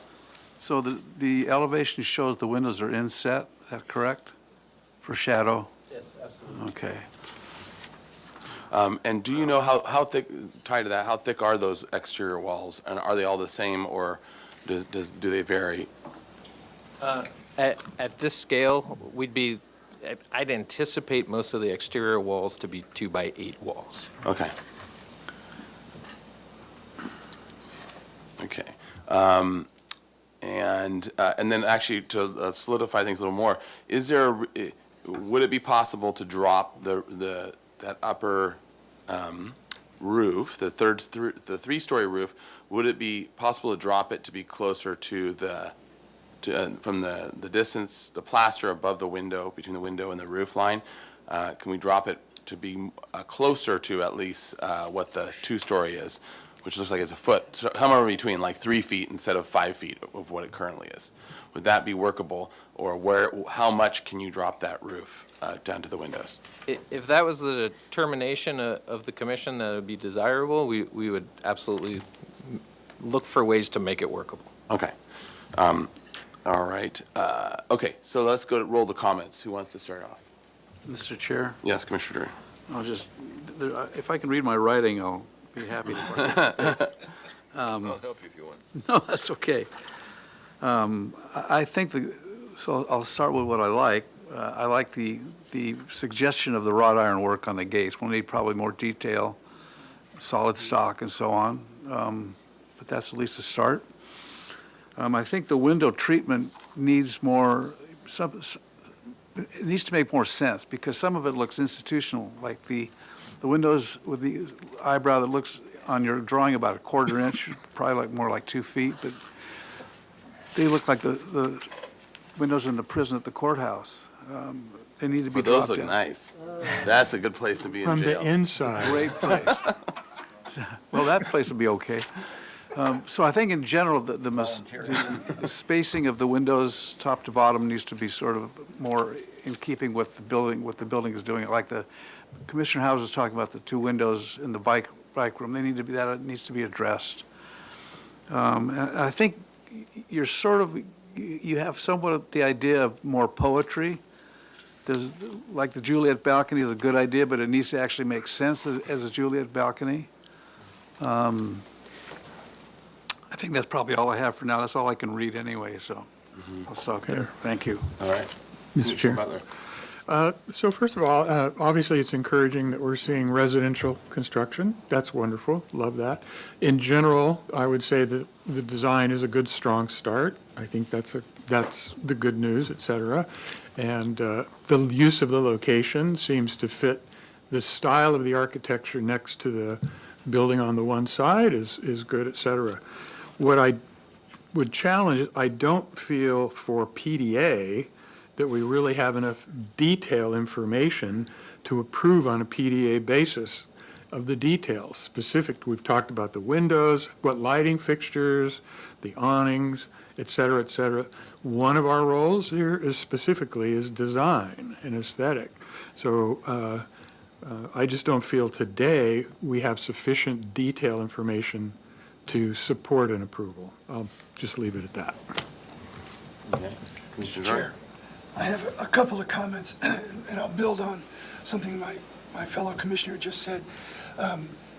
So the elevation shows the windows are inset, is that correct? For shadow? Yes, absolutely. Okay. And do you know how thick, tied to that, how thick are those exterior walls? And are they all the same, or do they vary? At this scale, I'd anticipate most of the exterior walls to be 2x8 walls. Okay. Okay. And then actually to solidify things a little more, would it be possible to drop that upper roof, the three-story roof? Would it be possible to drop it to be closer to from the distance, the plaster above the window, between the window and the roof line? Can we drop it to be closer to at least what the two-story is, which looks like it's a foot, so somewhere between like 3 feet instead of 5 feet of what it currently is? Would that be workable, or how much can you drop that roof down to the windows? If that was the determination of the commission that would be desirable, we would absolutely look for ways to make it workable. Okay. All right. Okay, so let's roll the comments. Who wants to start off? Mr. Chair? Yes, Commissioner Drury. If I can read my writing, I'll be happy to participate. I'll help you if you want. No, that's okay. I think so I'll start with what I like. I like the suggestion of the wrought iron work on the gates. We'll need probably more detail, solid stock and so on, but that's at least a start. I think the window treatment needs it needs to make more sense, because some of it looks institutional, like the windows with the eyebrow that looks on your drawing about a 1/4 inch, probably more like 2 feet, but they look like the windows in the prison at the courthouse. They need to be Those dropped look in. nice. That's a good place to be in From jail. the inside. Great place. Well, that place will be okay. So I think in general, the spacing of the windows, top to bottom, needs to be sort of more in keeping with the building, what the building is doing. Like the Commissioner House was talking about the 2 windows in the bike room. That needs to be addressed. And I think you have somewhat the idea of more poetry. Like the Juliet balcony is a good idea, but it needs to actually make sense as a Juliet balcony. I think that's probably all I have for now. That's all I can read anyway, so I'll stop there. Thank you. All right. Mr. Chair. Butler. So first of all, obviously it's encouraging that we're seeing residential construction. That's wonderful. Love that. In general, I would say that the design is a good, strong start. I think that's the good news, et cetera. And the use of the location seems to fit the style of the architecture next to the building on the one side is good, et cetera. What I would challenge is I don't feel for PDA that we really have enough detail information to approve on a PDA basis of the details. Specific, we've talked about the windows, what lighting fixtures, the awnings, et cetera, et cetera. One of our roles here is specifically is design and aesthetic. So I just don't feel today we have sufficient detail information to support an approval. I'll just leave it at that. Okay. Commissioner Drury. Chair, I have a couple of comments, and I'll build on something my fellow commissioner just said.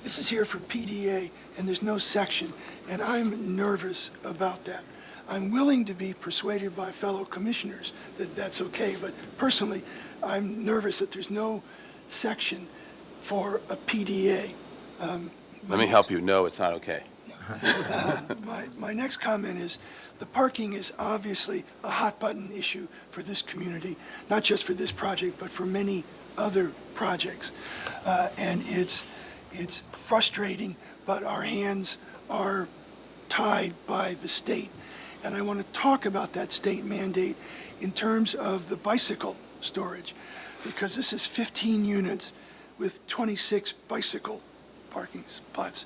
This is here for PDA, and there's no section, and I'm nervous about that. I'm willing to be persuaded by fellow commissioners that that's okay, but personally, I'm nervous that there's no section for a PDA. Let me help you. No, it's not okay. My next comment is the parking is obviously a hot button issue for this community, not just for this project, but for many other projects. And it's frustrating, but our hands are tied by the state. And I want to talk about that state mandate in terms of the bicycle storage, because this is 15 units with 26 bicycle parking spots.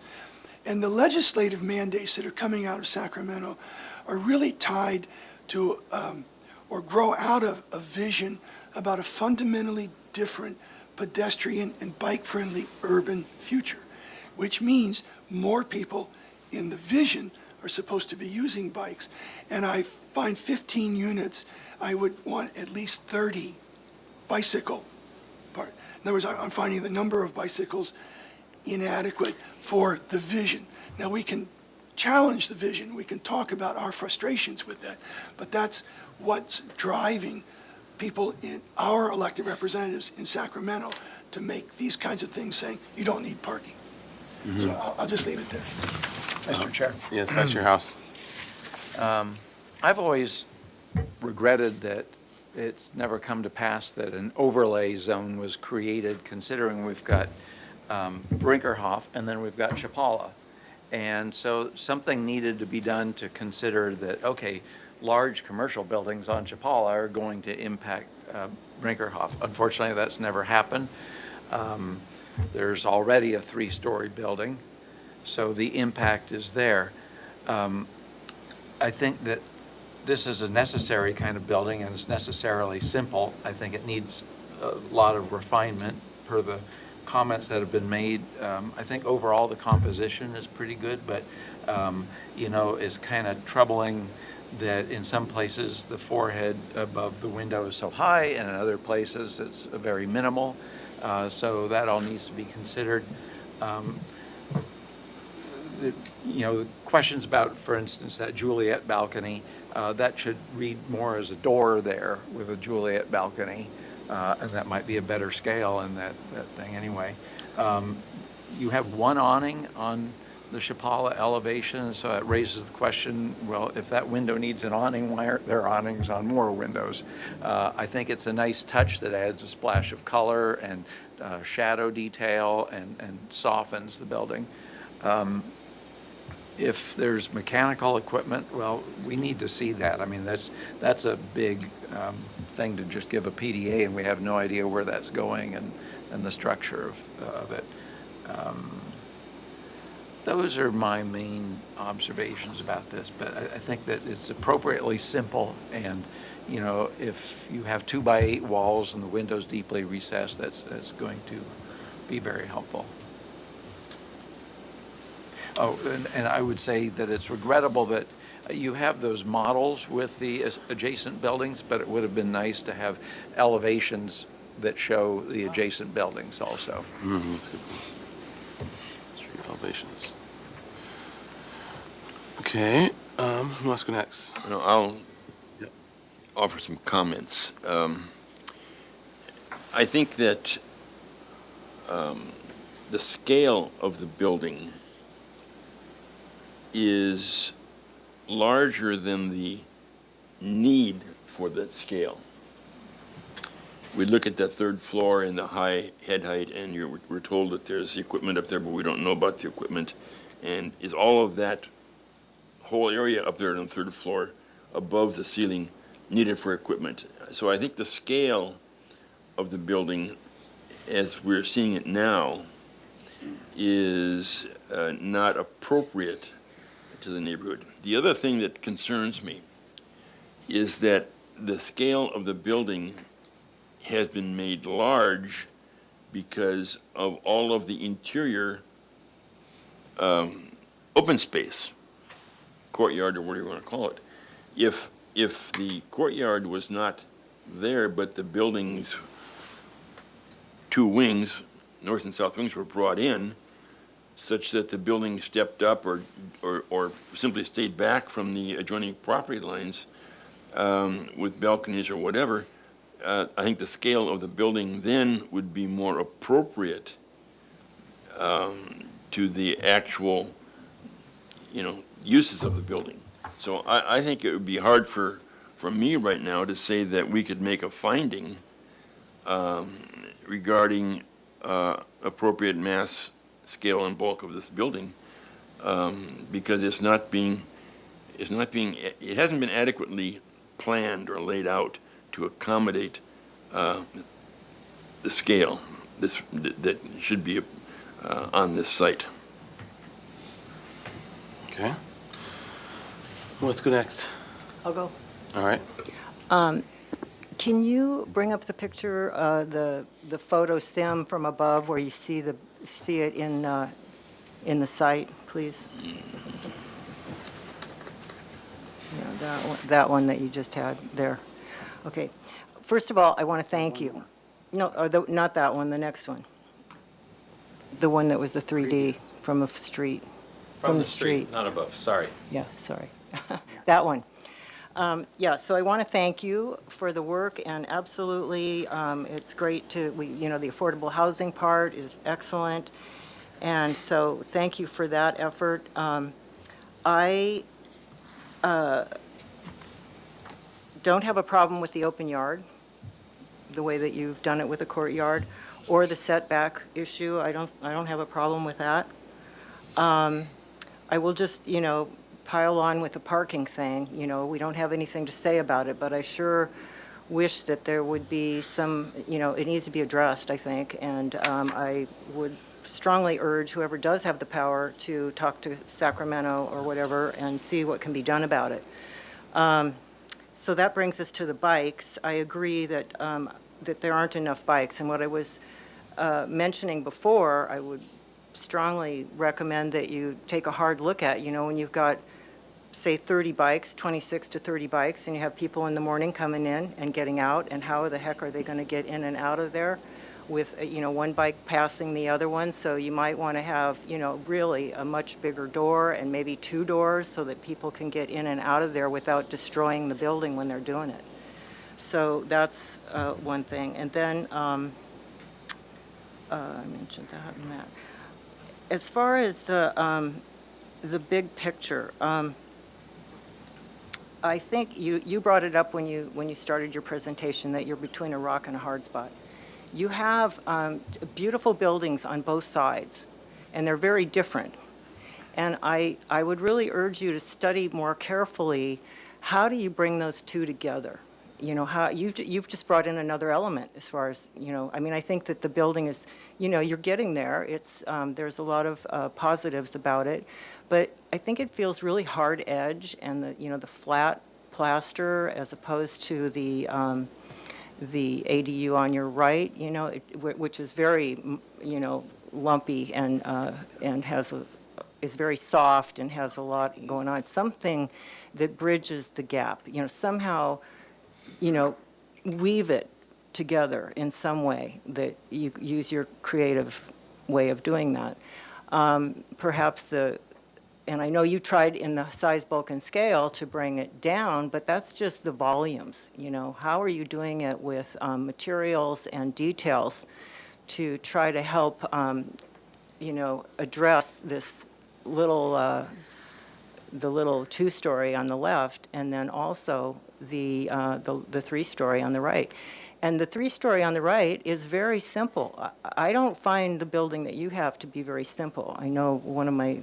And the legislative mandates that are coming out of Sacramento are really tied to or grow out of a vision about a fundamentally different pedestrian and bike-friendly urban future, which means more people in the vision are supposed to be using bikes. And I find 15 units, I would want at least 30 bicycle part. In other words, I'm finding the number of bicycles inadequate for the vision. Now, we can challenge the vision, we can talk about our frustrations with that, but that's what's driving people in our elected representatives in Sacramento to make these kinds of things, saying you don't need parking. So I'll just leave it there. Mr. Chair. Yes, Vice Chair House. I've always regretted that it's never come to pass that an overlay zone was created, considering we've got Brinkerhoff and then we've got Chapala. And so something needed to be done to consider that, okay, large commercial buildings on Chapala are going to impact Brinkerhoff. Unfortunately, that's never happened. There's already a 3-story building, so the impact is there. I think that this is a necessary kind of building, and it's necessarily simple. I think it needs a lot of refinement per the comments that have been made. I think overall the composition is pretty good, but you know, it's kind of troubling that in some places the forehead above the window is so high, and in other places it's very minimal. So that all needs to be considered. You know, questions about, for instance, that Juliet balcony, that should read more as a door there with a Juliet balcony, and that might be a better scale in that thing anyway. You have one awning on the Chapala elevation, so it raises the question, well, if that window needs an awning, why aren't there awnings on more windows? I think it's a nice touch that adds a splash of color and shadow detail and softens the building. If there's mechanical equipment, well, we need to see that. I mean, that's a big thing to just give a PDA, and we have no idea where that's going and the structure of it. Those are my main observations about this, but I think that it's appropriately simple, and you know, if you have 2x8 walls and the windows deeply recessed, that's going to be very helpful. Oh, and I would say that it's regrettable that you have those models with the adjacent buildings, but it would have been nice to have elevations that show the adjacent buildings also. That's a good point. Street elevations. Okay, who wants to go next? You know, I'll offer some comments. I think that the scale of the building is larger than the need for that scale. We look at that 3rd floor and the high head height, and we're told that there's equipment up there, but we don't know about the equipment. And is all of that whole area up there on the 3rd floor above the ceiling needed for equipment? So I think the scale of the building, as we're seeing it now, is not appropriate to the neighborhood. The other thing that concerns me is that the scale of the building has been made large because of all of the interior open space, courtyard or whatever you want to call it. If the courtyard was not there, but the building's 2 wings, north and south wings, were brought in, such that the building stepped up or simply stayed back from the adjoining property lines with balconies or whatever, I think the scale of the building then would be more appropriate to the actual, uses of the building. So I think it would be hard for me right now to say that we could make a finding regarding appropriate mass, scale, and bulk of this building because it hasn't been adequately planned or laid out to accommodate the scale that should be on this site. Okay. Let's go next. I'll go. All right. Can you bring up the picture, the photo sim from above where you see it in the site, please? Yeah, that one that you just had there. Okay. First of all, I want to thank you. No, not that one, the next one. The one that was the 3D from the street. From the street, not above, sorry. Yeah, sorry. That one. Yeah, so I want to thank you for the work, and absolutely, it's great the affordable housing part is excellent, and so thank you for that effort. I don't have a problem with the open yard, the way that you've done it with the courtyard, or the setback issue. I don't have a problem with that. I will just, pile on with the parking thing. We don't have anything to say about it, but I sure wish that there would be some, it needs to be addressed, I think, and I would strongly urge whoever does have the power to talk to Sacramento or whatever and see what can be done about it. So that brings us to the bikes. I agree that there aren't enough bikes, and what I was mentioning before, I would strongly recommend that you take a hard look at, when you've got, say, 30 bikes, 26 to 30 bikes, and you have people in the morning coming in and getting out, and how the heck are they going to get in and out of there with, one bike passing the other one? So you might want to have, really a much bigger door and maybe 2 doors so that people can get in and out of there without destroying the building when they're doing it. So that's one thing. And then I mentioned that and that. As far as the big picture, I think you brought it up when you started your presentation that you're between a rock and a hard spot. You have beautiful buildings on both sides, and they're very different. And I would really urge you to study more carefully, how do you bring those two together? How you've just brought in another element as far as, I think that the building is, you're getting there. It's, there's a lot of positives about it, but I think it feels really hard edge and the flat plaster as opposed to the ADU on your right, which is very, lumpy and is very soft and has a lot going on. Something that bridges the gap, somehow, weave it together in some way, that you use your creative way of doing that. Perhaps and I know you tried in the size, bulk, and scale to bring it down, but that's just the volumes, How are you doing it with materials and details to try to help, address this little, the little 2-story on the left, and then also the 3-story on the right. And the 3-story on the right is very simple. I don't find the building that you have to be very simple. I know one of my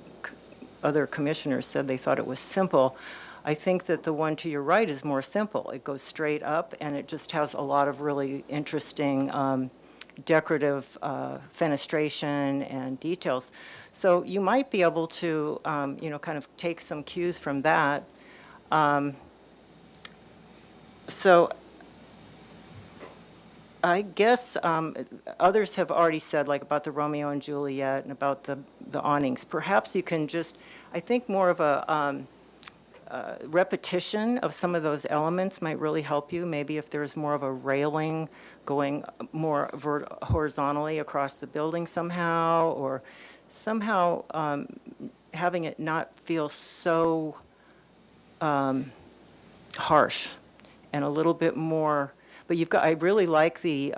other commissioners said they thought it was simple. I think that the one to your right is more simple. It goes straight up, and it just has a lot of really interesting decorative fenestration and details. So you might be able to, kind of take some cues from that. So I guess others have already said, like about the Romeo and Juliet and about the awnings. Perhaps you can just, I think more of a repetition of some of those elements might really help you. Maybe if there's more of a railing going more horizontally across the building somehow, or somehow having it not feel so harsh and a little bit more. But I really like the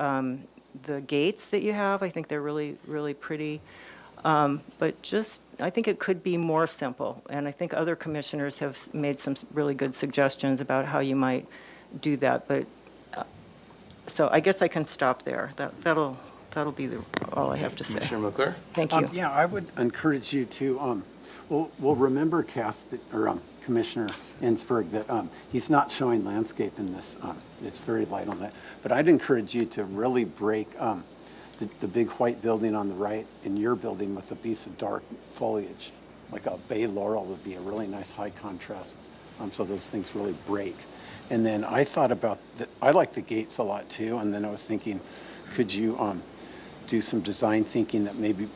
gates that you have. I think they're really, really pretty. But just, I think it could be more simple. And I think other commissioners have made some really good suggestions about how you might do that. But, so I guess I can stop there. That'll be all I have to say. Commissioner McClure? Thank you. Yeah, I would encourage you to, we'll remember, Commissioner Ensberg, that he's not showing landscape in this. It's very light on that. But I'd encourage you to really break the big white building on the right and your building with a piece of dark foliage. Like a bay laurel would be a really nice high contrast so those things really break. And then I thought about, I like the gates a lot too, and then I was thinking, could you do some design thinking that maybe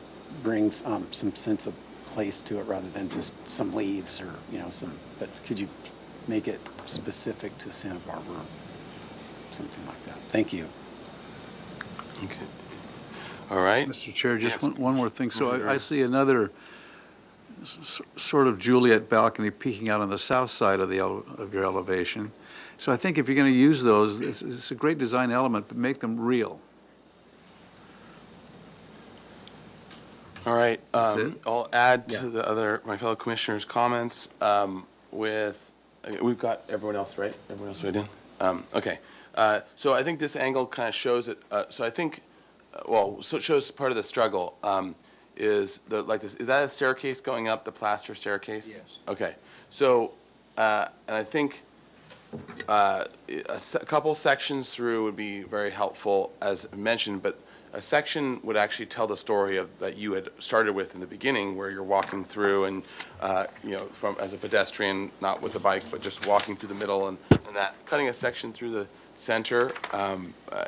brings some sense of place to it rather than just some leaves or, but could you make it specific to Santa Barbara, something like that? Thank you. Okay. All right. Mr. Chair, just Yes. one more thing. So Sure. I see another sort of Juliet balcony peeking out on the south side of your elevation. So I think if you're going to use those, it's a great design element, but make them real. All right, That's it? I'll add to Yeah. my fellow commissioners' comments we've got everyone else, right? Everyone else right in? Okay, so I think this angle kind of shows it, so I think, so it shows part of the struggle, is that a staircase going up, the plaster staircase? Yes. Okay, so, and I think a couple sections through would be very helpful, as mentioned, but a section would actually tell the story that you had started with in the beginning, where you're walking through and, from as a pedestrian, not with a bike, but just walking through the middle and that. Cutting a section through the center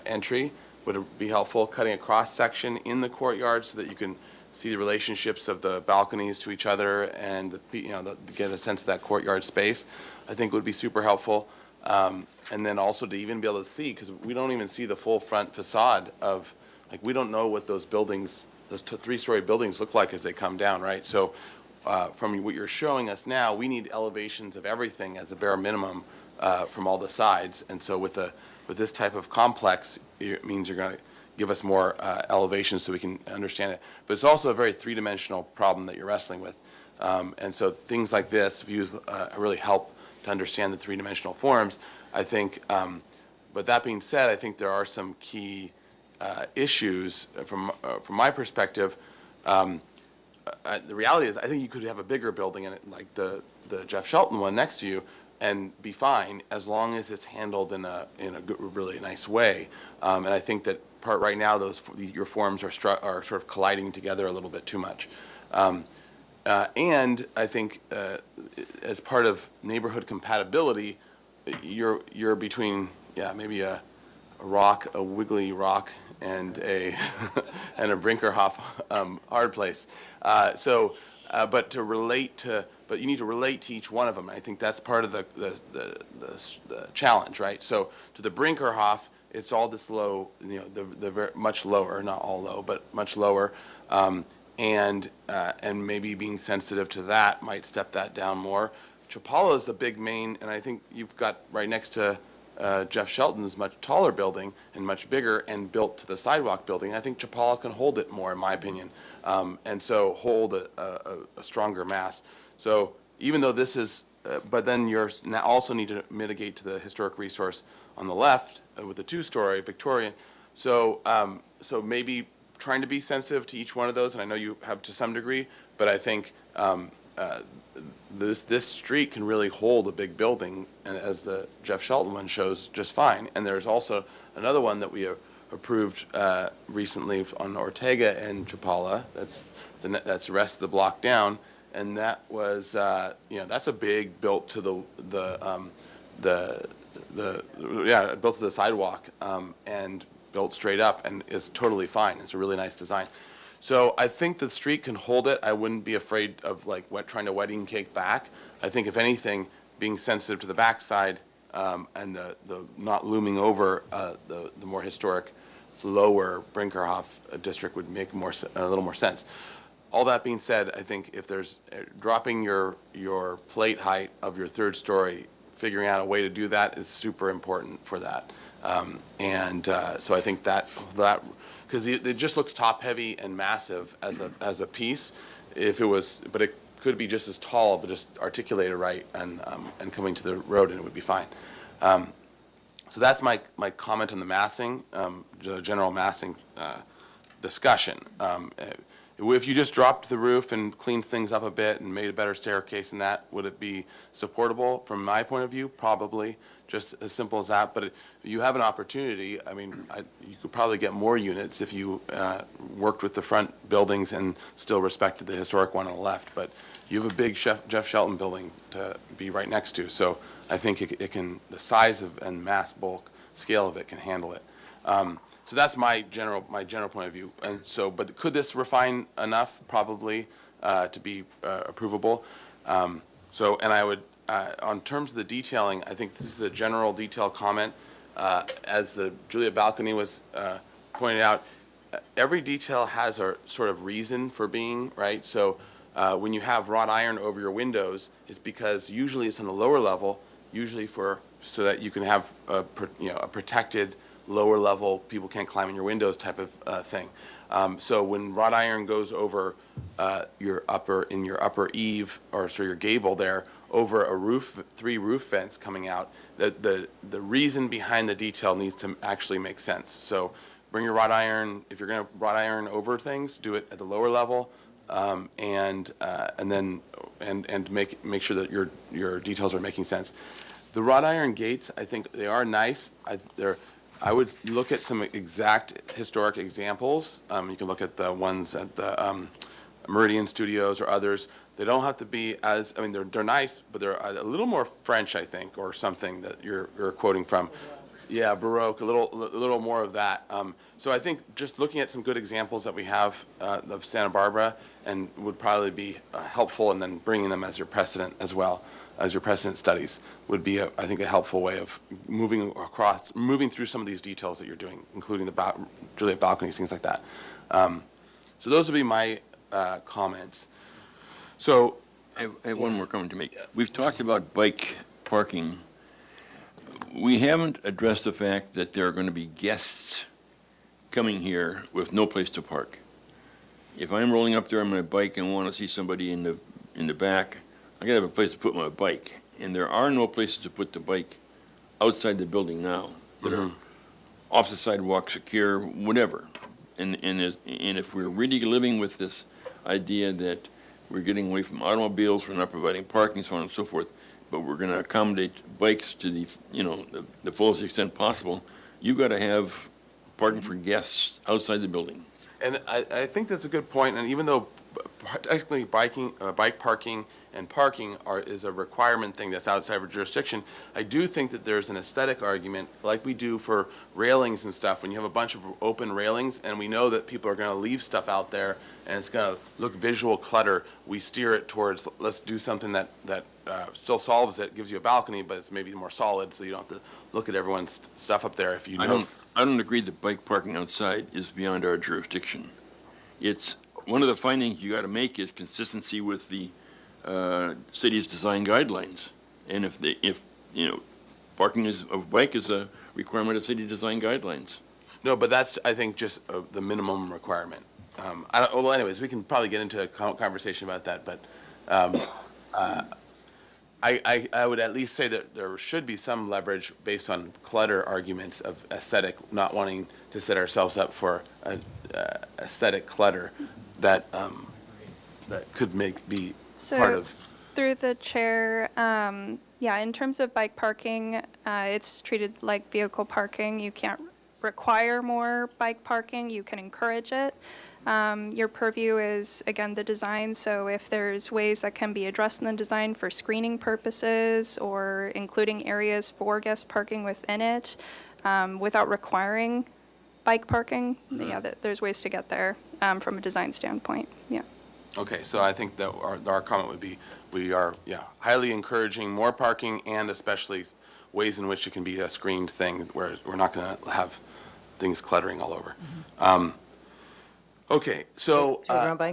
entry would be helpful. Cutting a cross section in the courtyard so that you can see the relationships of the balconies to each other and get a sense of that courtyard space, I think would be super helpful. And then also to even be able to see, because we don't even see the full front facade of, we don't know what those buildings, those three-story buildings look like as they come down, right? So from what you're showing us now, we need elevations of everything as a bare minimum from all the sides. And so with this type of complex, it means you're going to give us more elevations so we can understand it. But it's also a very three-dimensional problem that you're wrestling with. And so things like this, views really help to understand the three-dimensional forms, I think. But that being said, I think there are some key issues from my perspective. The reality is, I think you could have a bigger building in it, like the Jeff Shelton one next to you, and be fine as long as it's handled in a really nice way. And I think that right now your forms are sort of colliding together a little bit too much. And I think as part of neighborhood compatibility, you're between maybe a wiggly rock, and a and a Brinkerhoff hard place. But you need to relate to each one of them. I think that's part of the challenge, right? So to the Brinkerhoff, it's all this low, the much lower, not all low, but much lower, and maybe being sensitive to that might step that down more. Chapala is the big main, and I think you've got right next to Jeff Shelton's much taller building and much bigger and built to the sidewalk building. I think Chapala can hold it more, in my opinion, and so hold a stronger mass. So even though this is, but then you're now also need to mitigate to the historic resource on the left with the two-story Victorian. So so maybe trying to be sensitive to each one of those, and I know you have to some degree, but I think this street can really hold a big building, and as the Jeff Shelton one shows, just fine. And there's also another one that we approved recently on Ortega and Chapala. That's the rest of the block down, and that was that's a big built to built to the sidewalk and built straight up, and is totally fine. It's a really nice design. So I think the street can hold it. I wouldn't be afraid of trying to wedding cake back. I think if anything, being sensitive to the backside and the not looming over the more historic lower Brinkerhoff district would make a little more sense. All that being said, I think if there's dropping your plate height of your third story, figuring out a way to do that is super important for that. So I think that because it just looks top-heavy and massive as a piece. But it could be just as tall, but just articulated right and coming to the road, and it would be fine. So that's my comment on the massing, the general massing discussion. if you just dropped the roof and cleaned things up a bit and made a better staircase and that, would it be supportable? From my point of view, probably, just as simple as that. But you have an opportunity. I mean, you could probably get more units if you worked with the front buildings and still respected the historic one on the left. But you have a big Jeff Shelton building to be right next to. So I think it can, the size of and mass bulk scale of it can handle it. So that's my general point of view. And so, but could this refine enough? Probably to be approvable. So, and I would, on terms of the detailing, I think this is a general detail comment. As the Julia balcony was pointed out, every detail has a sort of reason for being, right? So when you have wrought iron over your windows, it's because usually it's on the lower level, usually so that you can have a protected lower level, people can't climb in your windows type of thing. So when wrought iron goes over your upper eave, or so your gable there, over a roof, 3 roof vents coming out, the reason behind the detail needs to actually make sense. So bring your wrought iron, if you're gonna wrought iron over things, do it at the lower level, and then make sure that your details are making sense. The wrought iron gates, I think they are nice. I would look at some exact historic examples. You can look at the ones at the Meridian Studios or others. They don't have to be as, I mean, they're nice, but they're a little more French, I think, or something that you're quoting from. Yeah, Baroque, a little more of that. So I think just looking at some good examples that we have of Santa Barbara and would probably be helpful, and then bringing them as your precedent as well, as your precedent studies, would be, I think, a helpful way of moving through some of these details that you're doing, including the Juliet balconies, things like that. So those would be my comments. So I have one more comment to make. We've talked about bike parking. We haven't addressed the fact that there are going to be guests coming here with no place to park. If I'm rolling up there on my bike and want to see somebody in the back, I gotta have a place to put my bike. And there are no places to put the bike outside the building now that are off the sidewalk, secure, whatever. And if we're really living with this idea that we're getting away from automobiles, we're not providing parking, so on and so forth, but we're going to accommodate bikes to the fullest extent possible, you've got to have parking for guests outside the building. And I think that's a good point. And even though technically bike parking and parking is a requirement thing that's outside of jurisdiction, I do think that there's an aesthetic argument, like we do for railings and stuff. When you have a bunch of open railings and we know that people are going to leave stuff out there and it's going to look visual clutter, we steer it towards, let's do something that still solves it, gives you a balcony, but it's maybe more solid, so you don't have to look at everyone's stuff up there if you know. I don't agree that bike parking outside is beyond our jurisdiction. It's one of the findings you got to make is consistency with the city's design guidelines. And if parking of bike is a requirement of city design guidelines. No, but that's, I think, just the minimum requirement. Well, anyways, we can probably get into a conversation about that, but I would at least say that there should be some leverage based on clutter arguments of aesthetic, not wanting to set ourselves up for aesthetic clutter that could be part of. Through the chair, yeah, in terms of bike parking, it's treated like vehicle parking. You can't require more bike parking, you can encourage it. Your purview is, again, the design, so if there's ways that can be addressed in the design for screening purposes or including areas for guest parking within it without requiring bike parking, yeah, there's ways to get there from a design standpoint, yeah. Okay, so I think that our comment would be, we are, highly encouraging more parking and especially ways in which it can be a screened thing where we're not going to have things cluttering all over. Okay, so.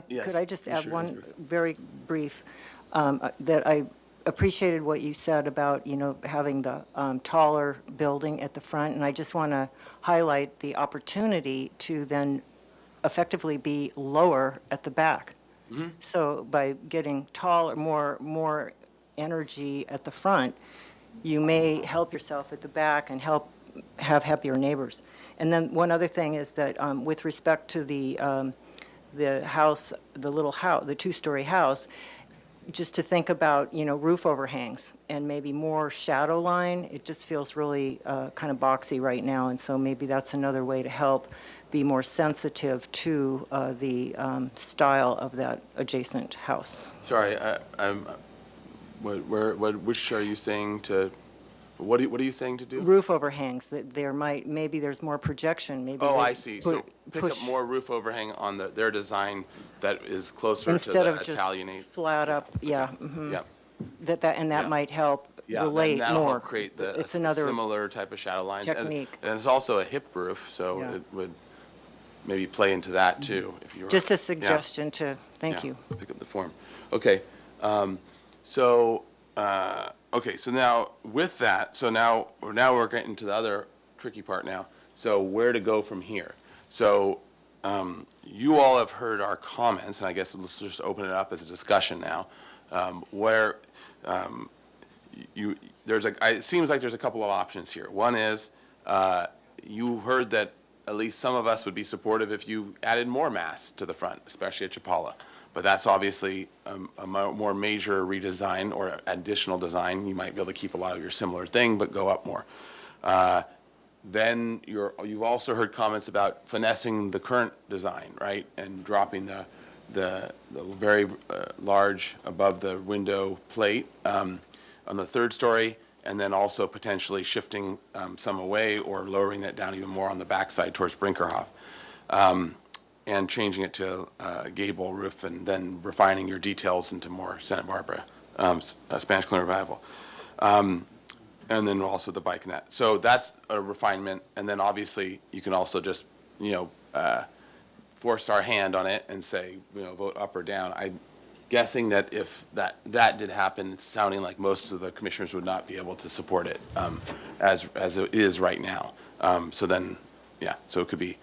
Yes, could I just add one very brief, that I appreciated what you said about, having the taller building at the front, and I just want to highlight the opportunity to then effectively be lower at the back. So by getting taller, more energy at the front, you may help yourself at the back and help have happier neighbors. And then one other thing is that with respect to the the house, the little house, the two-story house, just to think about, roof overhangs and maybe more shadow line. It just feels really kind of boxy right now, and so maybe that's another way to help be more sensitive to the style of that adjacent house. Sorry, which are you saying to, what are you saying to do? Roof overhangs, that maybe there's more projection, maybe. Oh, they I see. So pick up push- more roof overhang on their design that is closer to Instead the of just Italianate. flat up, yeah. mhm. Yep. That Yeah. might help Yeah, relate that'll more. help create It's another similar type of shadow lines. technique. And it's also a hip roof, so Yeah. it would maybe play into that too, if you were. Just a yeah. suggestion thank Yeah, you. Pick up the form. Okay, okay, so now with that, so now we're getting to the other tricky part now. So where to go from here? So you all have heard our comments, and I guess let's just open it up as a discussion now. It seems like there's a couple of options here. One is you heard that at least some of us would be supportive if you added more mass to the front, especially at Chapala. But that's obviously a more major redesign or additional design. You might be able to keep a lot of your similar thing, but go up more. Then you've also heard comments about finessing the current design, right? And dropping the very large above the window plate on the third story, and then also potentially shifting some away or lowering that down even more on the backside towards Brinkerhoff. And changing it to a gable roof, and then refining your details into more Santa Barbara, Spanish Colonial Revival. And then also the bike and that. So that's a refinement, and then obviously you can also just, force our hand on it and say, vote up or down. I'm guessing that if that did happen, it's sounding like most of the commissioners would not be able to support it as it is right now. So then, so it could be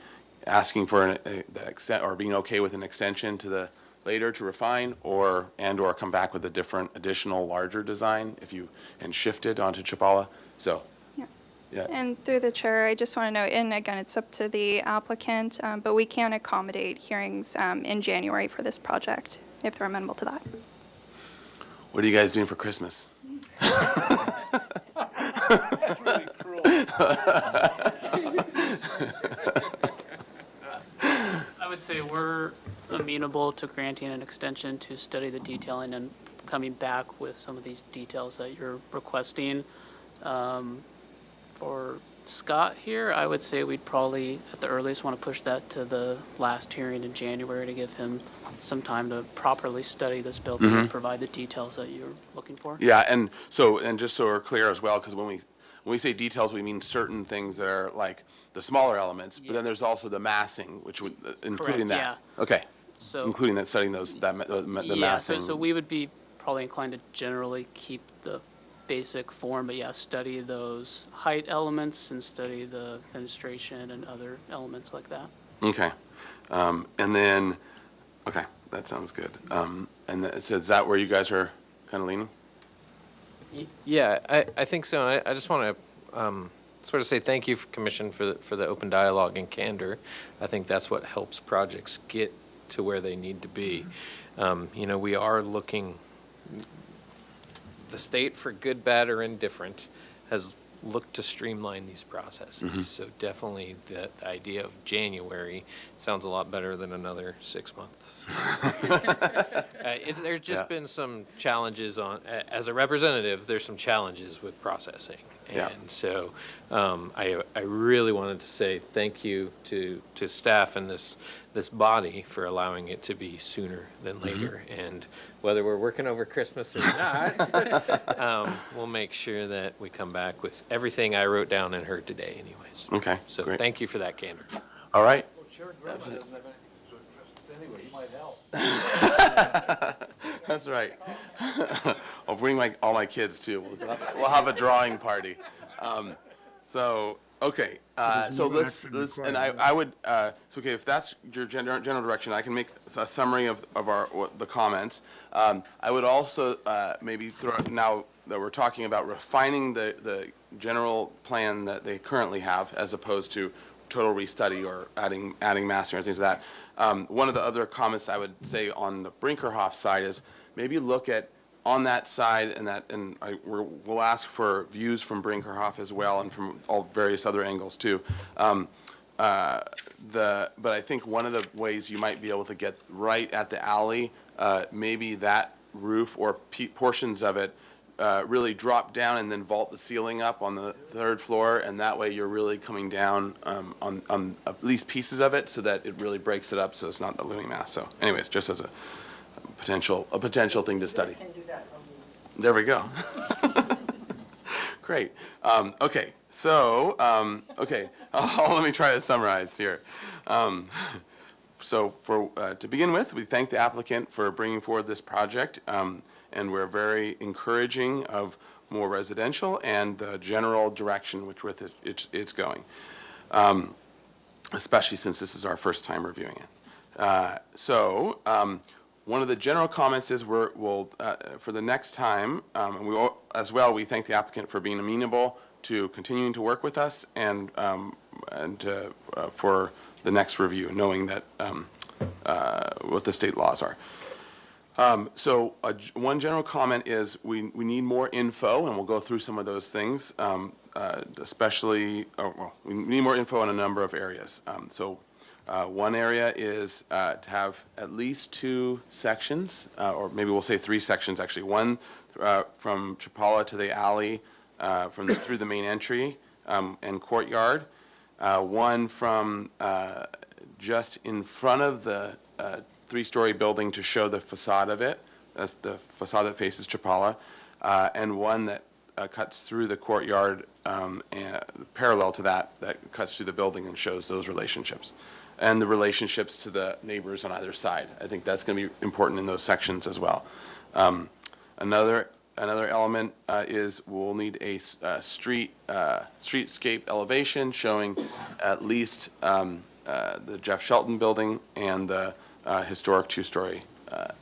asking for the extent, or being okay with an extension to the later to refine, or come back with a different additional larger design and shift it onto Chapala. So, yeah. And through the chair, I just want to note, and again, it's up to the applicant, but we can accommodate hearings in January for this project, if they're amenable to that. What are you guys doing for Christmas? That's really cruel. I would say we're amenable to granting an extension to study the detailing and coming back with some of these details that you're requesting. For Scott here, I would say we'd probably, at the earliest, want to push that to the last hearing in January to give him some time to properly study this building and provide the details that you're looking for. Yeah, and just so we're clear as well, because when we say details, we mean certain things that are like the smaller elements, but then there's also the massing, which would, including that. yeah. Okay. So- Including that, studying the Yeah, massing. so we would be probably inclined to generally keep the basic form, but study those height elements and study the fenestration and other elements like that. Okay. And then, okay, that sounds good. So is that where you guys are kind of leaning? Yeah, I think so. And I just want to sort of say thank you, Commission, for the open dialogue and candor. I think that's what helps projects get to where they need to be. We are looking, the state, for good, bad, or indifferent, has looked to streamline these processes. So definitely the idea of January sounds a lot better than another 6 months. There's just been some challenges as a representative, there's some challenges with processing. Yeah. And so I really wanted to say thank you to staff and this body for allowing it to be sooner than later. And whether we're working over Christmas or not, we'll make sure that we come back with everything I wrote down and heard today anyways. Okay, So great. thank you for that candor. All right. That's right. I'll bring all my kids too. We'll have a drawing party. Okay. So let's and I would okay, if that's your general direction, I can make a summary of the comments. I would also maybe throw, now that we're talking about refining the general plan that they currently have, as opposed to total restudy or adding massing or things like that. One of the other comments I would say on the Brinkerhoff side is maybe look at on that side, and we'll ask for views from Brinkerhoff as well, and from all various other angles too. But I think one of the ways you might be able to get right at the alley, maybe that roof or portions of it really drop down and then vault the ceiling up on the third floor, and that way you're really coming down on at least pieces of it, so that it really breaks it up, so it's not the looming mass. So, anyways, just as a potential thing to study. There we go. Great. Okay. So, let me try to summarize here. So, to begin with, we thank the applicant for bringing forward this project, and we're very encouraging of more residential and the general direction which with it's going, especially since this is our first time reviewing it. One of the general comments is we'll for the next time, and we thank the applicant for being amenable to continuing to work with us and for the next review, knowing that what the state laws are. One general comment is we need more info, and we'll go through some of those things, we need more info in a number of areas. One area is to have at least 2 sections, or maybe we'll say 3 sections actually. One from Chapala to the alley, through the main entry and courtyard. One from just in front of the 3-story building to show the facade of it. That's the facade that faces Chapala, and one that cuts through the courtyard and parallel to that cuts through the building and shows those relationships. And the relationships to the neighbors on either side. I think that's going to be important in those sections as well. Another element is we'll need a streetscape elevation showing at least the Jeff Shelton building and the historic 2-story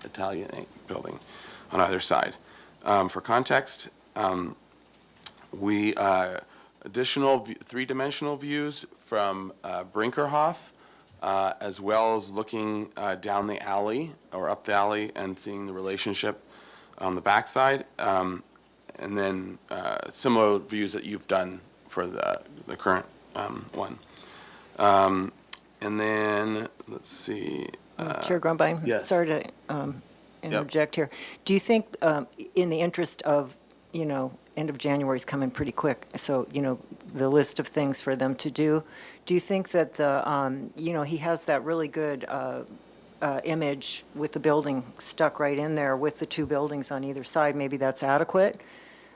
Italian building on either side. For context, additional 3-dimensional views from Brinkerhoff, as well as looking down the alley or up the alley and seeing the relationship on the backside, and then similar views that you've done for the current one. And then, let's see. Chair Grumbine? Yes. Sorry to interject here. Do you think, in the interest of, end of January is coming pretty quick, so, the list of things for them to do you think that he has that really good image with the building stuck right in there with the 2 buildings on either side? Maybe that's adequate,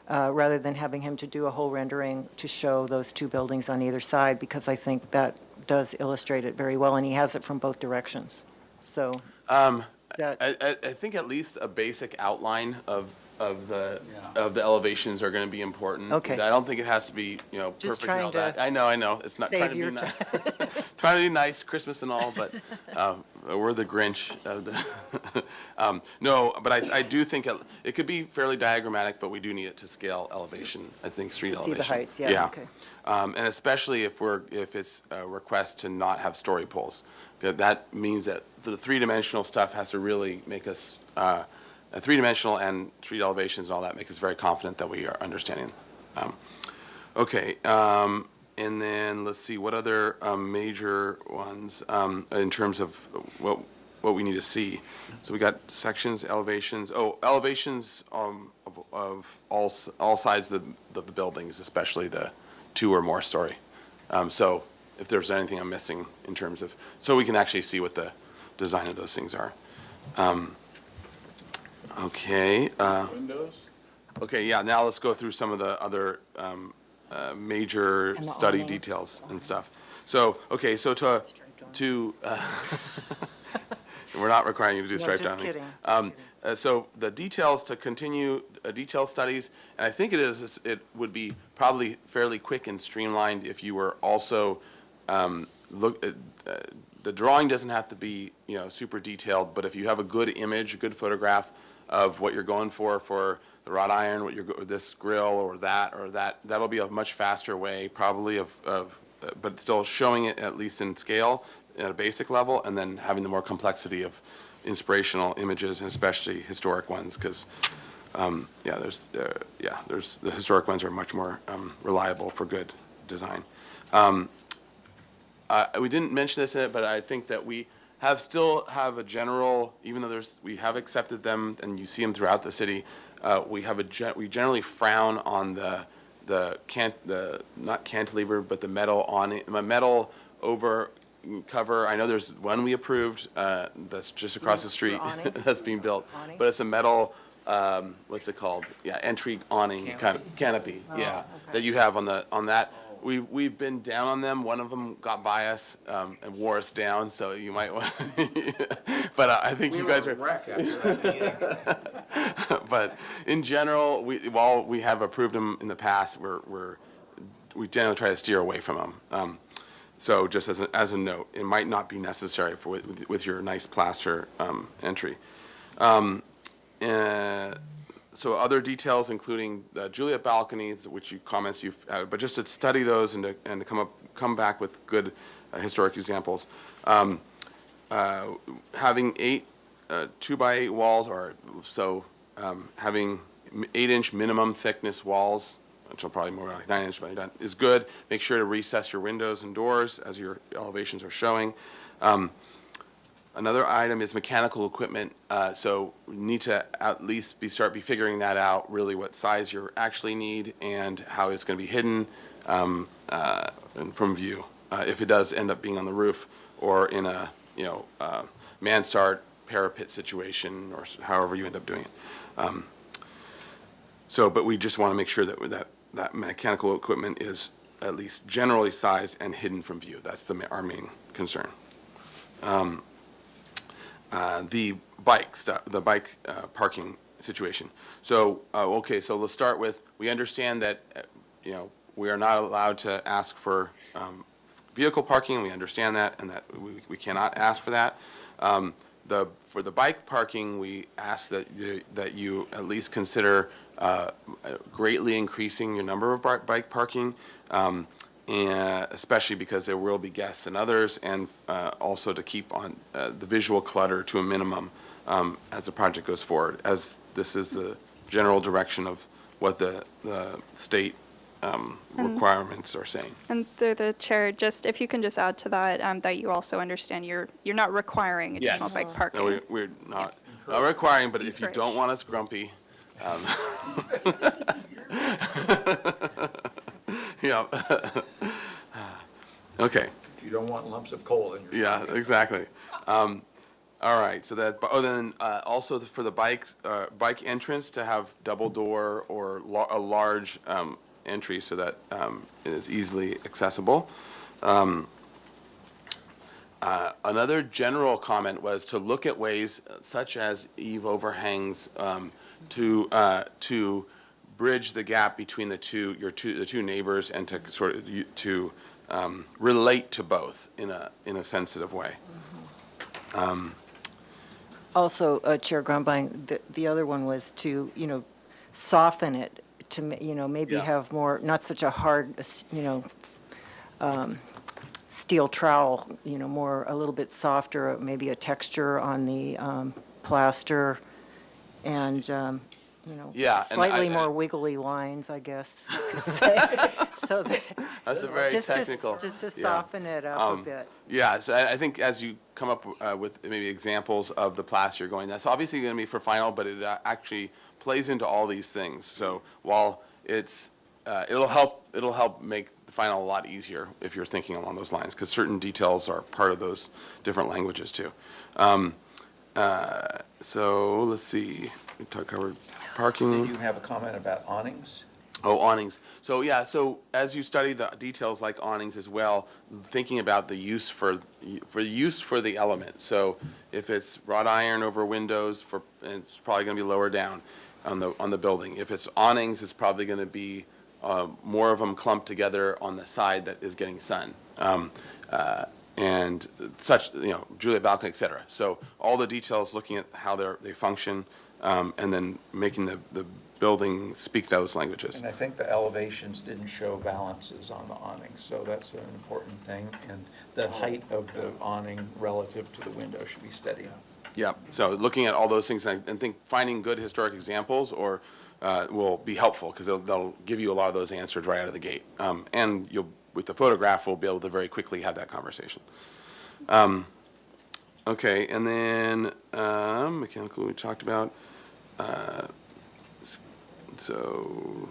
rather than having him to do a whole rendering to show those 2 buildings on either side, because I think that does illustrate it very well, and he has it from both directions. So, I think at least a basic outline of the elevations are going to be important. Okay. I don't think it has to be Just perfect and all trying that. I know. It's not trying to be nice. Trying to be nice, Christmas and all, but we're the Grinch. No, but I do think it could be fairly diagrammatic, but we do need it to scale elevation. I think street elevation. To see the heights, yeah. Okay. And especially if it's a request to not have story poles. That means that the 3-dimensional stuff has to really make us, 3-dimensional and street elevations and all that make us very confident that we are understanding. And then let's see, what other major ones in terms of what we need to see? So we got sections, elevations. Elevations of all sides of the buildings, especially the 2 or more story. So if there's anything I'm missing in terms of, so we can actually see what the design of those things are. Windows? Okay, yeah, now let's go through some of the other major study details and stuff. So we're not requiring you to do stripe downings. So the details to continue detail studies, and I think it would be probably fairly quick and streamlined if you were also the drawing doesn't have to be super detailed, but if you have a good image, a good photograph of what you're going for the wrought iron, this grill or that'll be a much faster way probably of but still showing it at least in scale at a basic level, and then having the more complexity of inspirational images, and especially historic ones, because there's the historic ones are much more reliable for good design. We didn't mention this in it, but I think that we still have a general, even though we have accepted them and you see them throughout the city, we generally frown on not cantilever, but the metal over cover. I know there's one we approved that's just across the street that's being built, but it's a metal, what's it called? Yeah, entry awning kind of canopy. That you have on that. We've been down on them. One of them got by us and wore us down, so you might want. But I think you guys are. But in general, while we have approved them in the past, we generally try to steer away from them. So just as a note, it might not be necessary with your nice plaster entry. So other details, including the Juliet balconies, which but just to study those and to come back with good historic examples. Having 8 2x8 walls, having 8-inch minimum thickness walls, which are probably more like 9-inch, but is good. Make sure to recess your windows and doors as your elevations are showing. Another item is mechanical equipment. So we need to at least start figuring that out, really what size you actually need and how it's going to be hidden and from view. If it does end up being on the roof or in a mansard parapet situation, or however you end up doing it. But we just want to make sure that mechanical equipment is at least generally sized and hidden from view. That's our main concern. The bike parking situation. So let's start with, we understand that we are not allowed to ask for vehicle parking. We understand that, and that we cannot ask for that. For the bike parking, we ask that you at least consider greatly increasing your number of bike parking, and especially because there will be guests and others, and also to keep on the visual clutter to a minimum as the project goes forward, as this is the general direction of what the state requirements are saying. And through the chair, just if you can just add to that, that you also understand you're not requiring additional bike parking. No, we're not requiring, but if you don't want us grumpy, yeah. Okay. If you don't want lumps of coal in your Yeah, exactly. All right. So that. Then also for the bike entrance to have double door or a large entry so that it is easily accessible. Another general comment was to look at ways such as eave overhangs to bridge the gap between the two neighbors, and to sort of relate to both in a sensitive way. Also, Chair Grumbine, the other one was to soften it, to maybe have more, not such a hard steel trowel, more a little bit softer, maybe a texture on the plaster, and slightly more wiggly lines, I guess you could say. So that's a very technical. Just to soften it up a bit. Yeah, so I think as you come up with maybe examples of the plaster you're going, that's obviously going to be for final, but it actually plays into all these things. So while it'll help make the final a lot easier if you're thinking along those lines, because certain details are part of those different languages too. So let's see, we covered parking. Did you have a comment about awnings? Oh, awnings. So as you study the details like awnings as well, thinking about the use for the element. So if it's wrought iron over windows, it's probably going to be lower down on the building. If it's awnings, it's probably going to be more of them clumped together on the side that is getting sun. And such, Juliet balcony, et cetera. So all the details, looking at how they function, and then making the building speak those languages. And I think the elevations didn't show balances on the awning, so that's an important thing. And the height of the awning relative to the window should be studied. Yeah, so looking at all those things, I think finding good historic examples will be helpful, because they'll give you a lot of those answered right out of the gate. And with the photograph, we'll be able to very quickly have that conversation. Okay, and then mechanical we talked about. So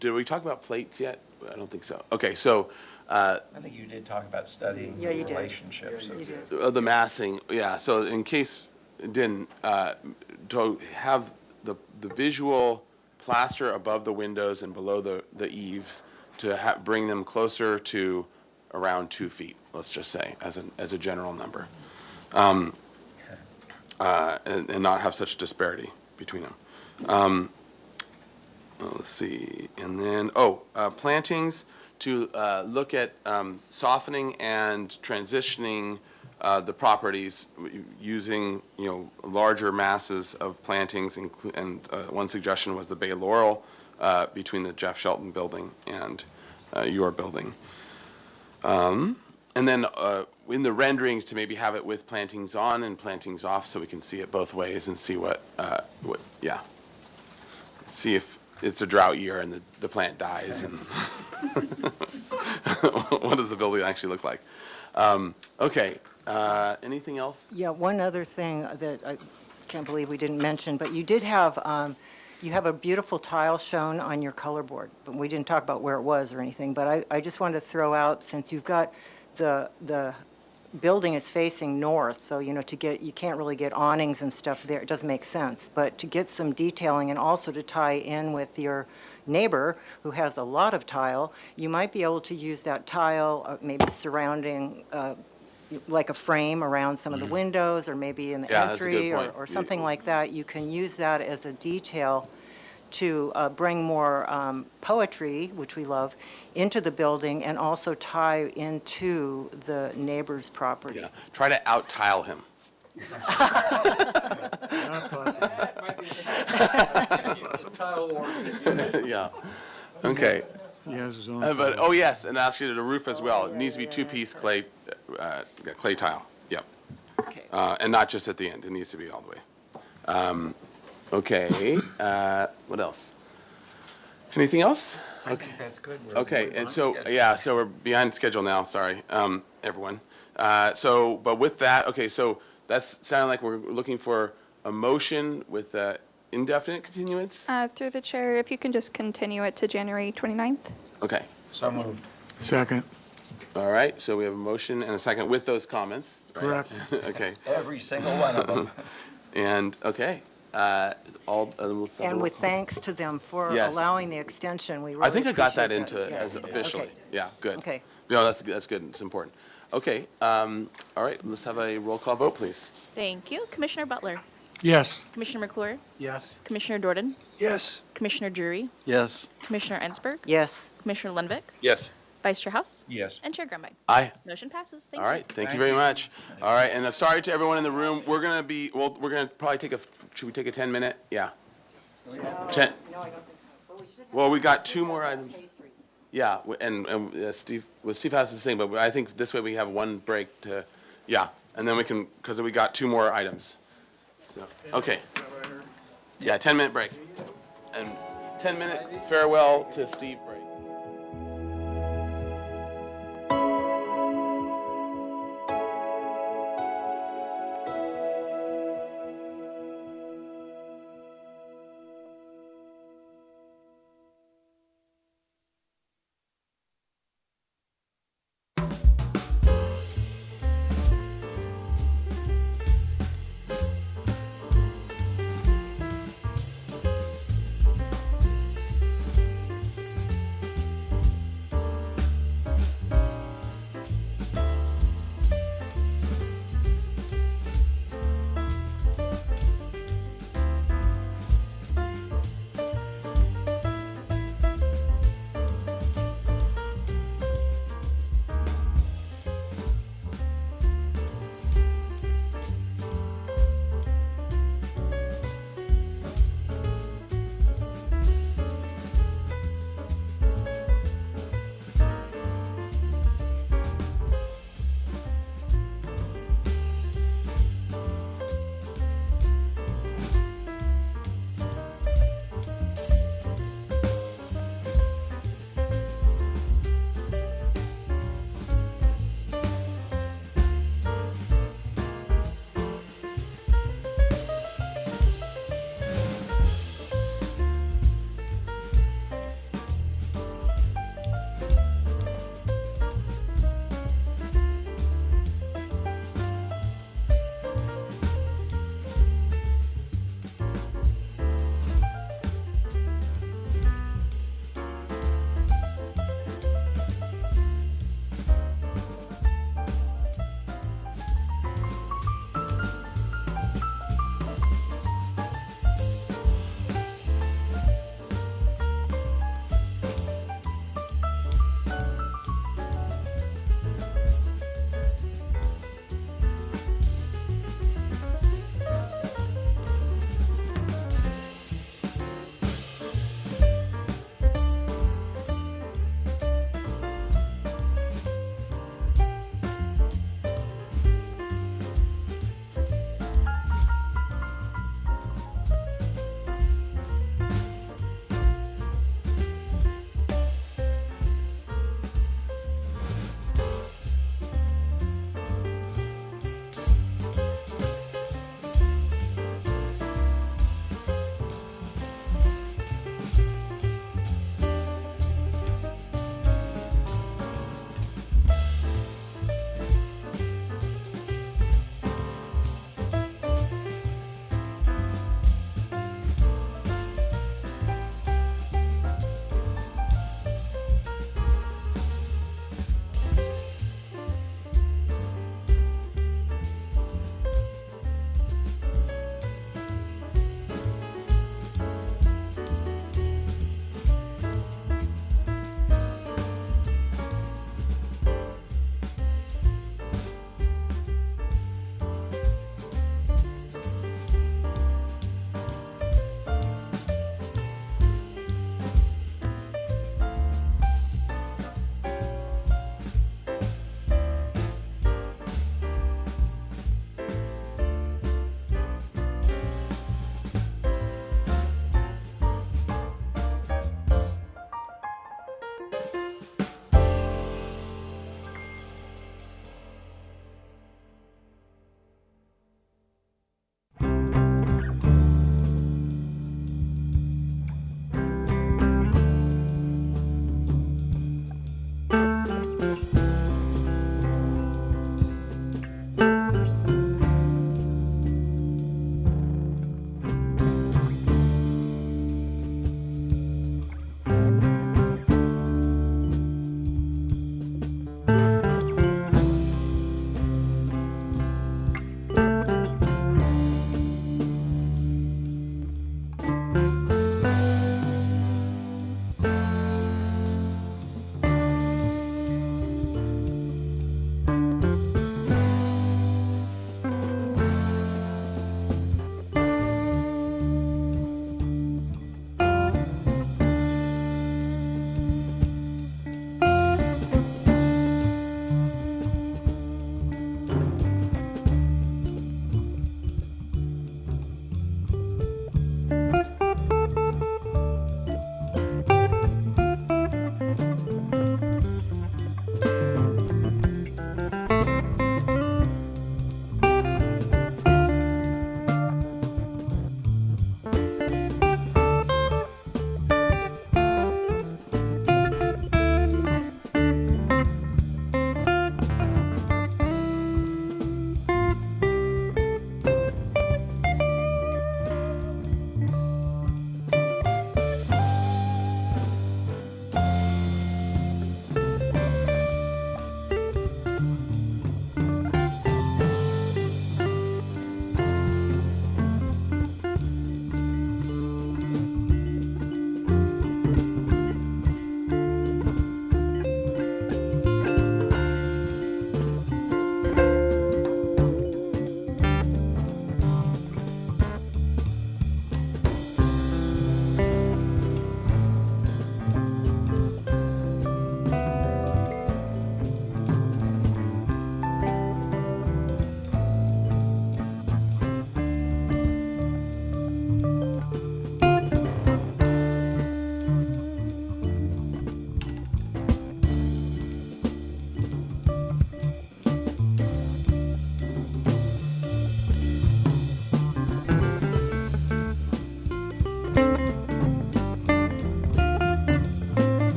did we talk about plates yet? I don't think so. Okay, so. I think you did talk about studying Yeah, you the did. relationships. The massing, yeah, so in case it didn't, to have the visual plaster above the windows and below the eaves to bring them closer to around 2 feet, let's just say, as a general number. And not have such disparity between them. Let's see, and then, plantings, to look at softening and transitioning the properties using, larger masses of plantings, and one suggestion was the bay laurel between the Jeff Shelton building and your building. And then in the renderings, to maybe have it with plantings on and plantings off, so we can see it both ways and see see if it's a drought year and the plant dies, and what does the building actually look like? Okay, anything else? Yeah, one other thing that I can't believe we didn't mention, but you did have, you have a beautiful tile shown on your color board, but we didn't talk about where it was or anything, but I just wanted to throw out, since you've got the building is facing north, so, you can't really get awnings and stuff there, it doesn't make sense, but to get some detailing and also to tie in with your neighbor who has a lot of tile, you might be able to use that tile, maybe surrounding, like a frame around some of the windows, or maybe in the Yeah, that's a good entry, point. or something like that. You can use that as a detail to bring more poetry, which we love, into the building, and also tie into the neighbor's property. Yeah, try to out-tile him. Yeah, okay. He has his own. But, yes, and actually the roof as well. It needs to be two-piece clay tile, yep. Okay. And not just at the end, it needs to be all the way. Okay, what else? Anything else? I think that's good. Okay, and so, so we're behind schedule now, sorry, everyone. But with that, okay, so that's sounding like we're looking for a motion with indefinite continuance? Through the chair, if you can just continue it to January 29th. Okay, So moved. Second. all right, so we have a motion and a second with those comments. right? Correct. Okay, Every single one of them. and, okay, we'll settle. And with thanks to them for Yes. allowing the extension, we really I think I got that appreciate into it Yeah, as you did. officially. Okay. Yeah, good. Okay. No, that's good, it's important. Okay, all right, let's have a roll call vote, please. Thank you. Commissioner Butler, Yes. Commissioner McClure, Yes. Commissioner Jordan, Yes. Commissioner Drury, Yes. Commissioner Ensberg, Yes. Commissioner Lundvik, Yes. Vice Chair House, Yes. and Chair Grumbine. Aye. Motion passes. Thank All you. right, thank you very much. All right, and I'm sorry to everyone in the room. We're gonna probably should we take a 10-minute? Yeah. 10. Well, we got 2 more items. Yeah, and Steve has to sing, but I think this way we have one break to, and then we can, because we got 2 more items. So, okay. Yeah, 10-minute break. And 10-minute farewell to Steve break.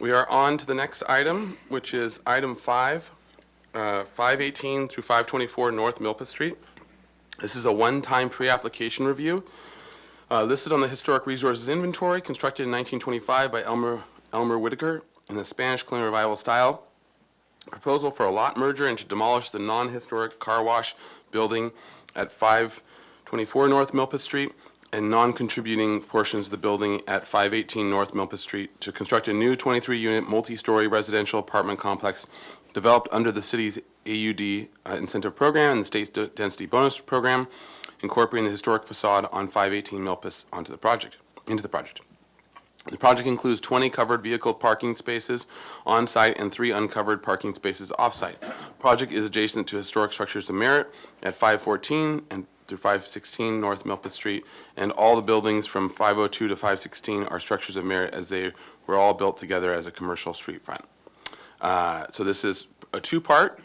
We are on to the next item, which is item 5, 518 through 524 North Milpa Street. This is a one-time pre-application review. Listed on the Historic Resources Inventory, constructed in 1925 by Elmer Whitaker in the Spanish Colonial Revival style. Proposal for a lot merger and to demolish the non-historic car wash building at 524 North Milpa Street and non-contributing portions of the building at 518 North Milpa Street to construct a new 23-unit multi-story residential apartment complex developed under the city's AUD incentive program and the state's density bonus program, incorporating the historic facade on 518 Milpas into the project. The project includes 20 covered vehicle parking spaces on-site and 3 uncovered parking spaces off-site. Project is adjacent to historic structures of merit at 514 and through 516 North Milpas Street, and all the buildings from 502 to 516 are structures of merit as they were all built together as a commercial street front. So this is a two-part.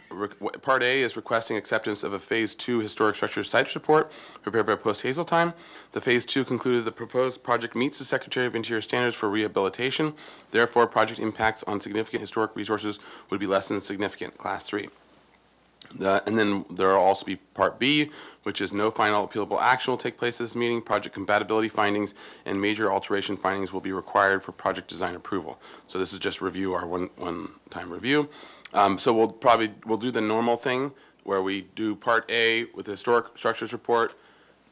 Part A is requesting acceptance of a Phase 2 historic structures sites report prepared by Post Hazeltine. The Phase 2 concluded the proposed project meets the Secretary of Interior standards for rehabilitation. Therefore, project impacts on significant historic resources would be less than significant, Class 3. And then there will also be Part B, which is no final appealable action will take place at this meeting. Project compatibility findings and major alteration findings will be required for project design approval. So this is just review, our one-time review. So we'll do the normal thing where we do Part A with the historic structures report,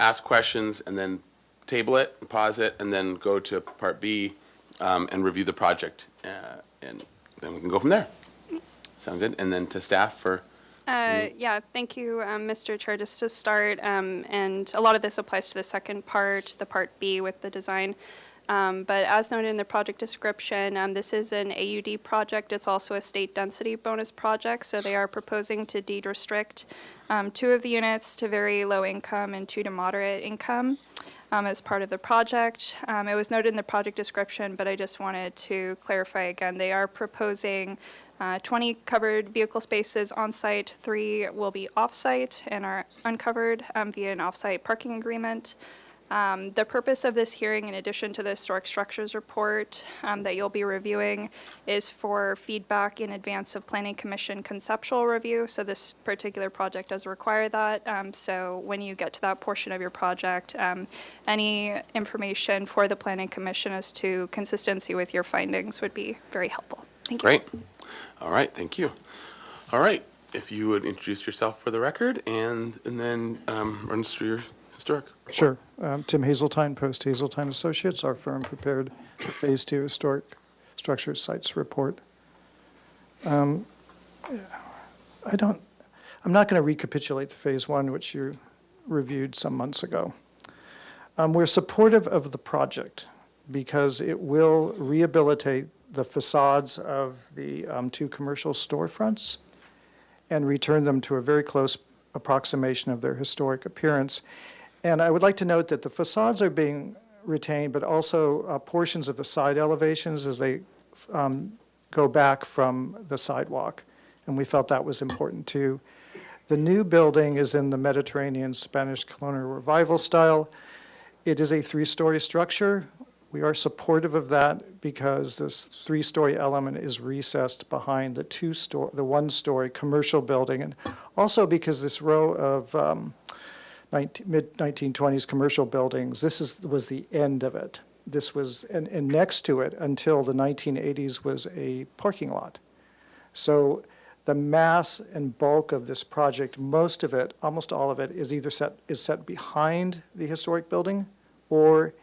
ask questions, and then table it, pause it, and then go to Part B and review the project. And then we can go from there. Sound good? And then to staff for... Yeah, thank you, Mr. Chair. Just to start, and a lot of this applies to the second part, the Part B with the design. But as noted in the project description, this is an AUD project. It's also a state density bonus project, so they are proposing to deed restrict 2 of the units to very low income and 2 to moderate income as part of the project. It was noted in the project description, but I just wanted to clarify again. They are proposing 20 covered vehicle spaces on site, 3 will be off site and are uncovered via an off site parking agreement. The purpose of this hearing, in addition to the historic structures report that you'll be reviewing, is for feedback in advance of Planning Commission conceptual review. So this particular project does require that. So when you get to that portion of your project, any information for the Planning Commission as to consistency with your findings would be very helpful. Thank you. Great. All right, thank you. All right, if you would introduce yourself for the record and then run us through your historic report. Sure. Tim Hazeltine, Post Hazeltine Associates. Our firm prepared the Phase 2 Historic Structure Sites Report. I'm not going to recapitulate the Phase 1, which you reviewed some months ago. We're supportive of the project because it will rehabilitate the facades of the 2 commercial storefronts and return them to a very close approximation of their historic appearance. And I would like to note that the facades are being retained, but also portions of the side elevations as they go back from the sidewalk. And we felt that was important too. The new building is in the Mediterranean Spanish colonial revival style. It is a 3-story structure. We are supportive of that because this 3-story element is recessed behind the 1-story commercial building, and also because this row of mid-1920s commercial buildings, was the end of it. This was, and next to it until the 1980s was a parking lot. So the mass and bulk of this project, most of it, almost all of it, is either set behind the historic building, or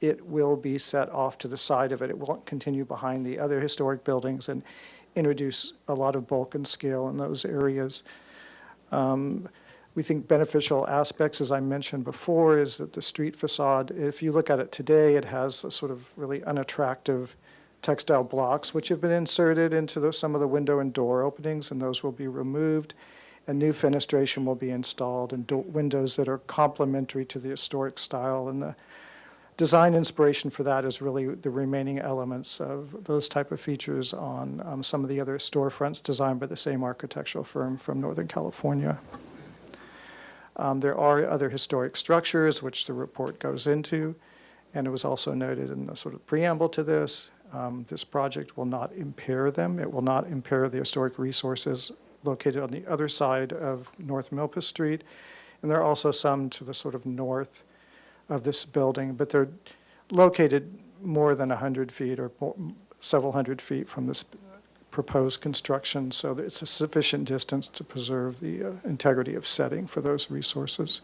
it will be set off to the side of it. It won't continue behind the other historic buildings and introduce a lot of bulk and scale in those areas. We think beneficial aspects, as I mentioned before, is that the street facade, if you look at it today, it has a sort of really unattractive textile blocks, which have been inserted into some of the window and door openings, and those will be removed. And new fenestration will be installed, and windows that are complementary to the historic style. And the design inspiration for that is really the remaining elements of those type of features on some of the other storefronts designed by the same architectural firm from Northern California. There are other historic structures which the report goes into, and it was also noted in the sort of preamble to this. This project will not impair them. It will not impair the historic resources located on the other side of North Milpas Street. And there are also some to the sort of north of this building, but they're located more than 100 feet or several hundred feet from this proposed construction, so that it's a sufficient distance to preserve the integrity of setting for those resources.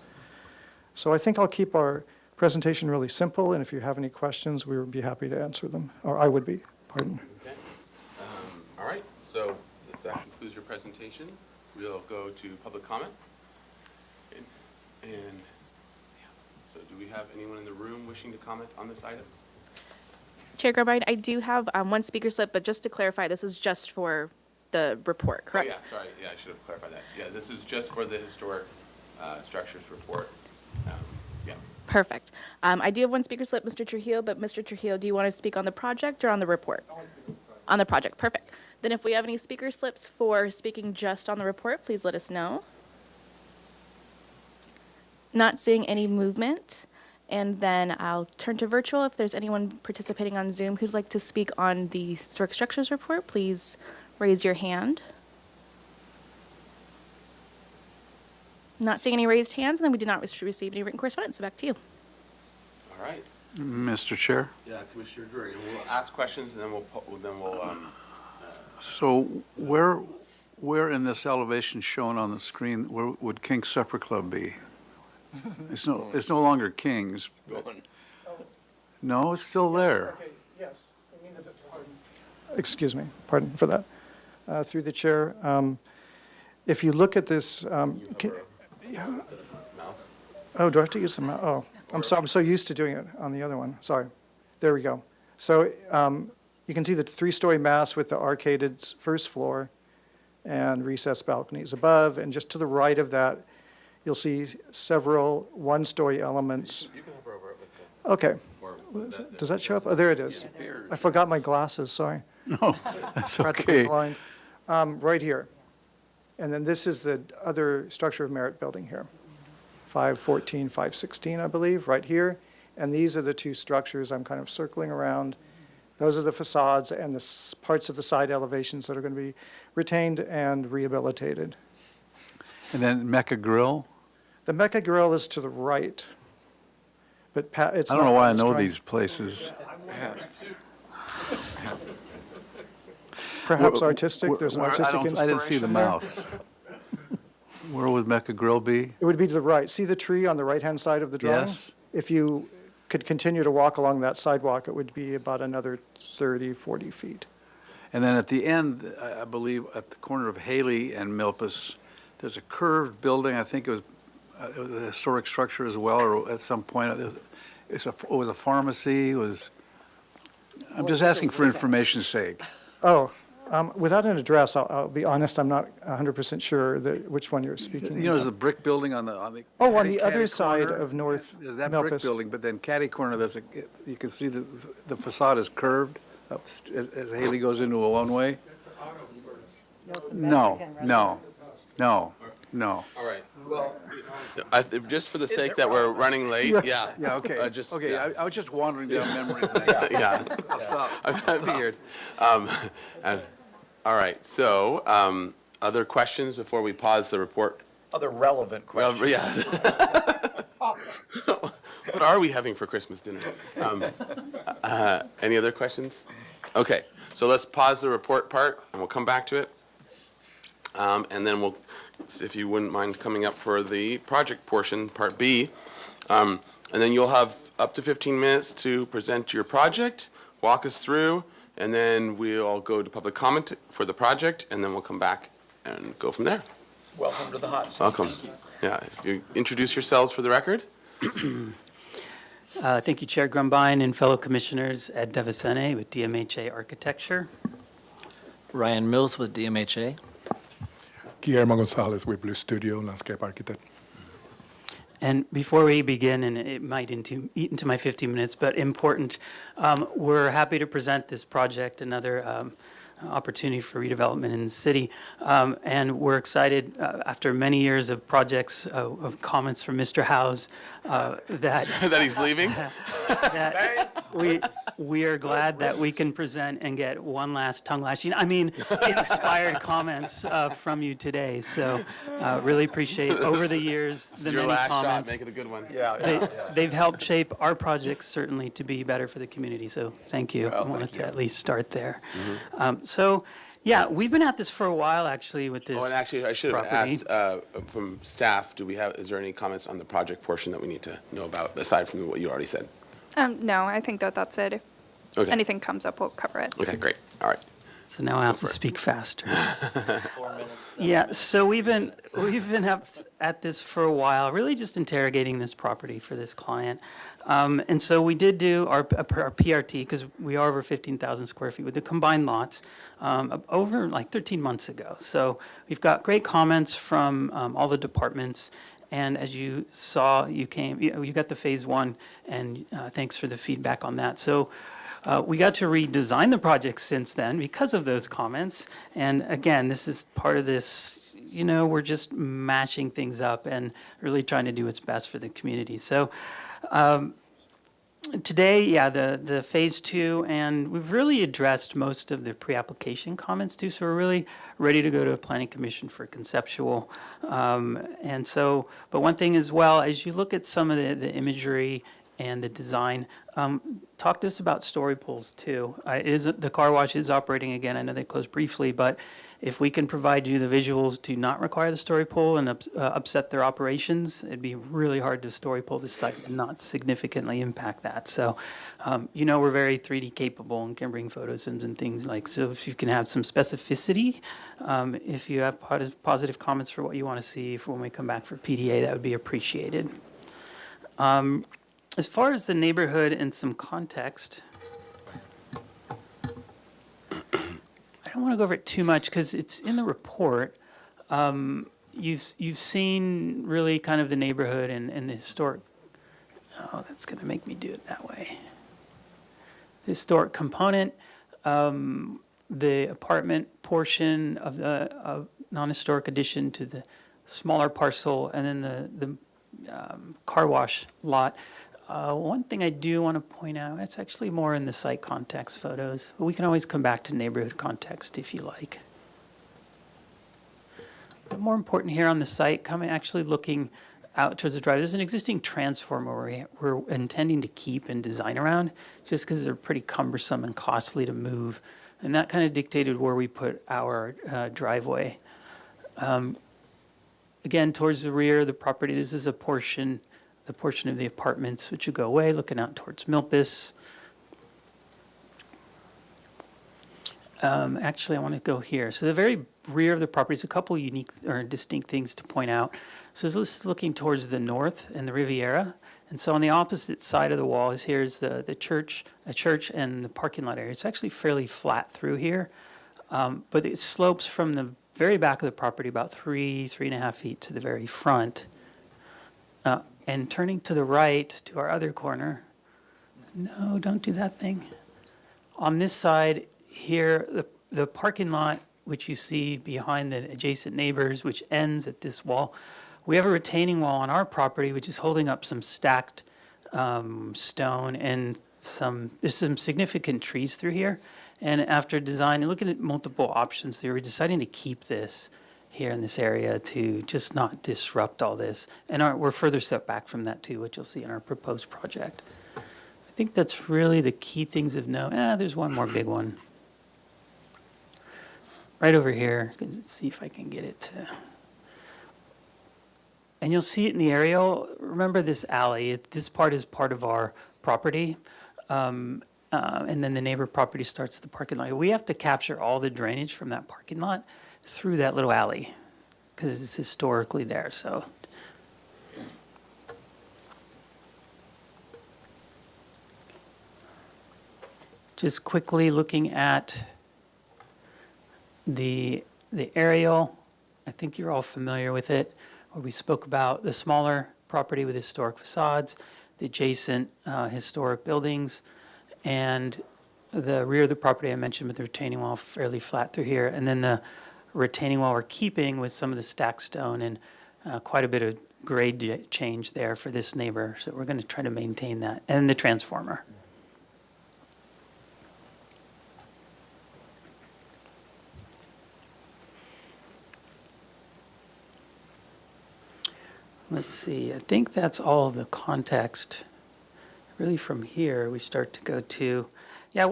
So I think I'll keep our presentation really simple, and if you have any questions, we would be happy to answer them, or I would be, pardon. Okay. All right, so if that concludes your presentation, we'll go to public comment. And so do we have anyone in the room wishing to comment on this item? Chair Grabine, I do have one speaker slip, but just to clarify, this is just for the report, correct? Oh, yeah, sorry. Yeah, I should have clarified that. Yeah, this is just for the historic structures report. Yeah. Perfect. I do have one speaker slip, Mr. Trujillo, but Mr. Trujillo, do you want to speak on the project or on the report? On the project, perfect. Then if we have any speaker slips for speaking just on the report, please let us know. Not seeing any movement. And then I'll turn to virtual. If there's anyone participating on Zoom who'd like to speak on the historic structures report, please raise your hand. Not seeing any raised hands, and then we did not receive any written correspondence. So back to you. All right. Mr. Chair? Yeah, Commissioner Drury. And we'll ask questions, and then we'll. So where in this elevation shown on the screen, where would King's Supper Club be? It's no longer King's. No, it's still there. Okay, yes. Excuse me, pardon for that. Through the chair, if you look at this, oh, do I have to use the mouse? Oh, I'm so used to doing it on the other one. Sorry. There we go. So you can see the three-story mass with the arcaded first floor and recessed balconies above, and just to the right of that, you'll see several one-story elements. You can hover over it with Okay. Does that show up? Oh, there it is. I forgot my glasses, sorry. No, that's okay. Blind. Right here. And then this is the other structure of merit building here. 514, 516, I believe, right here. And these are the two structures I'm kind of circling around. Those are the facades and the parts of the side elevations that are going to be retained and rehabilitated. And then Mecca Grill? The Mecca Grill is to the right, but it's I don't not know why I on this know drawing. these places. Perhaps artistic, there's an artistic I inspiration didn't see the there. mouse. Where would Mecca Grill be? It would be to the right. See the tree on the right-hand side of the drawing? Yes. If you could continue to walk along that sidewalk, it would be about another 30, 40 feet. And then at the end, I believe, at the corner of Haley and Milpas, there's a curved building. I think it was a historic structure as well, or at some point, it was a pharmacy. I'm just asking for information's sake. Oh, without an address, I'll be honest, I'm not 100% sure which one you're speaking You know, there's about. the brick building on the Oh, on the catty other side corner. of North There's that brick Milpas. building, but then catty corner, you can see the facade is curved up as Haley goes into a one-way. No. All right. Well, just for the sake that we're running late, Yes. yeah. Yeah, okay. Okay, yeah. I was just wandering down memory lane. Yeah. I'll stop. I figured. All right, so, other questions before we pause the report? Other relevant Well, questions. yeah. What are we having for Christmas dinner? Any other questions? Okay, so let's pause the report part, and we'll come back to it. And then we'll, if you wouldn't mind coming up for the project portion, Part B. And then you'll have up to 15 minutes to present your project, walk us through, and then we'll go to public comment for the project, and then we'll come back and go from there. Welcome to the hot seat. Welcome. Yeah, if you introduce yourselves for the record. Thank you, Chair Grumbine and fellow commissioners. Ed Devasene with DMHA Architecture. Ryan Mills with DMHA. Guillermo Gonzalez with Blue Studio, landscape architect. And before we begin, and it might eat into my 15 minutes, but important, we're happy to present this project, another opportunity for redevelopment in the city. And we're excited, after many years of projects, of comments from Mr. Howes, that That he's leaving? that we are glad that we can present and get one last tongue lashing. I mean, inspired comments from you today. So really appreciate over the years the Your many last comments. shot, make it a good one. They've helped shape our projects certainly to be better for the community. So thank you. I wanted to at least start there. So yeah, we've been at this for a while actually with this. Oh, and actually, I should have property. asked from staff, is there any comments on the project portion that we need to know about, aside from what you already said? No, I think that's it. If Okay. anything comes up, we'll cover it. Okay, great. All right. So now I have to speak faster. Yeah, so we've been up at this for a while, really just interrogating this property for this client. And so we did do our PRT, because we are over 15,000 square feet with the combined lots, over like 13 months ago. So we've got great comments from all the departments. And as you saw, you got the phase 1, and thanks for the feedback on that. So we got to redesign the project since then because of those comments. And again, this is part of this, we're just matching things up and really trying to do what's best for the community. So today, the phase 2, and we've really addressed most of the pre-application comments too. So we're really ready to go to a planning commission for conceptual. But one thing as well, as you look at some of the imagery and the design, talk to us about story pools too. The car wash is operating again. I know they closed briefly, but if we can provide you the visuals to not require the story pool and upset their operations, it'd be really hard to story pool the site and not significantly impact that. So, we're very 3D capable and can bring photos in and things like, so if you can have some specificity, if you have positive comments for what you want to see for when we come back for PDA, that would be appreciated. As far as the neighborhood and some context, I don't want to go over it too much because it's in the report. You've seen really kind of the neighborhood and the historic. Oh, that's going to make me do it that way. The historic component, the apartment portion of the non-historic addition to the smaller parcel, and then the car wash lot. One thing I do want to point out, it's actually more in the site context photos, but we can always come back to neighborhood context if you like. But more important here on the site, actually looking out towards the drive, there's an existing transformer we're intending to keep and design around, just because they're pretty cumbersome and costly to move. And that kind of dictated where we put our driveway. Again, towards the rear of the property, this is the portion of the apartments which would go away, looking out towards Milpas. Actually, I want to go here. So the very rear of the property is a couple unique or distinct things to point out. So this is looking towards the north and the Riviera. And so on the opposite side of the wall here's the church, a church and the parking lot area. It's actually fairly flat through here, but it slopes from the very back of the property about 3.5 feet to the very front. And turning to the right to our other corner, no, don't do that thing. On this side here, the parking lot, which you see behind the adjacent neighbors, which ends at this wall, we have a retaining wall on our property, which is holding up some stacked stone and there's some significant trees through here. And after design and looking at multiple options, they were deciding to keep this here in this area to just not disrupt all this. And we're further set back from that too, which you'll see in our proposed project. I think that's really the key things of note. There's one more big one. Right over here, let's see if I can get it to. And you'll see it in the aerial. Remember this alley, this part is part of our property. And then the neighbor property starts at the parking lot. We have to capture all the drainage from that parking lot through that little alley because it's historically there. So just quickly looking at the aerial, I think you're all familiar with it, where we spoke about the smaller property with historic facades, the adjacent historic buildings, and the rear of the property I mentioned with the retaining wall fairly flat through here, and then the retaining wall we're keeping with some of the stacked stone and quite a bit of grade change there for this neighbor. So we're going to try to maintain that, and the transformer. Let's see, I think that's all of the context. Really from here, we start to go to,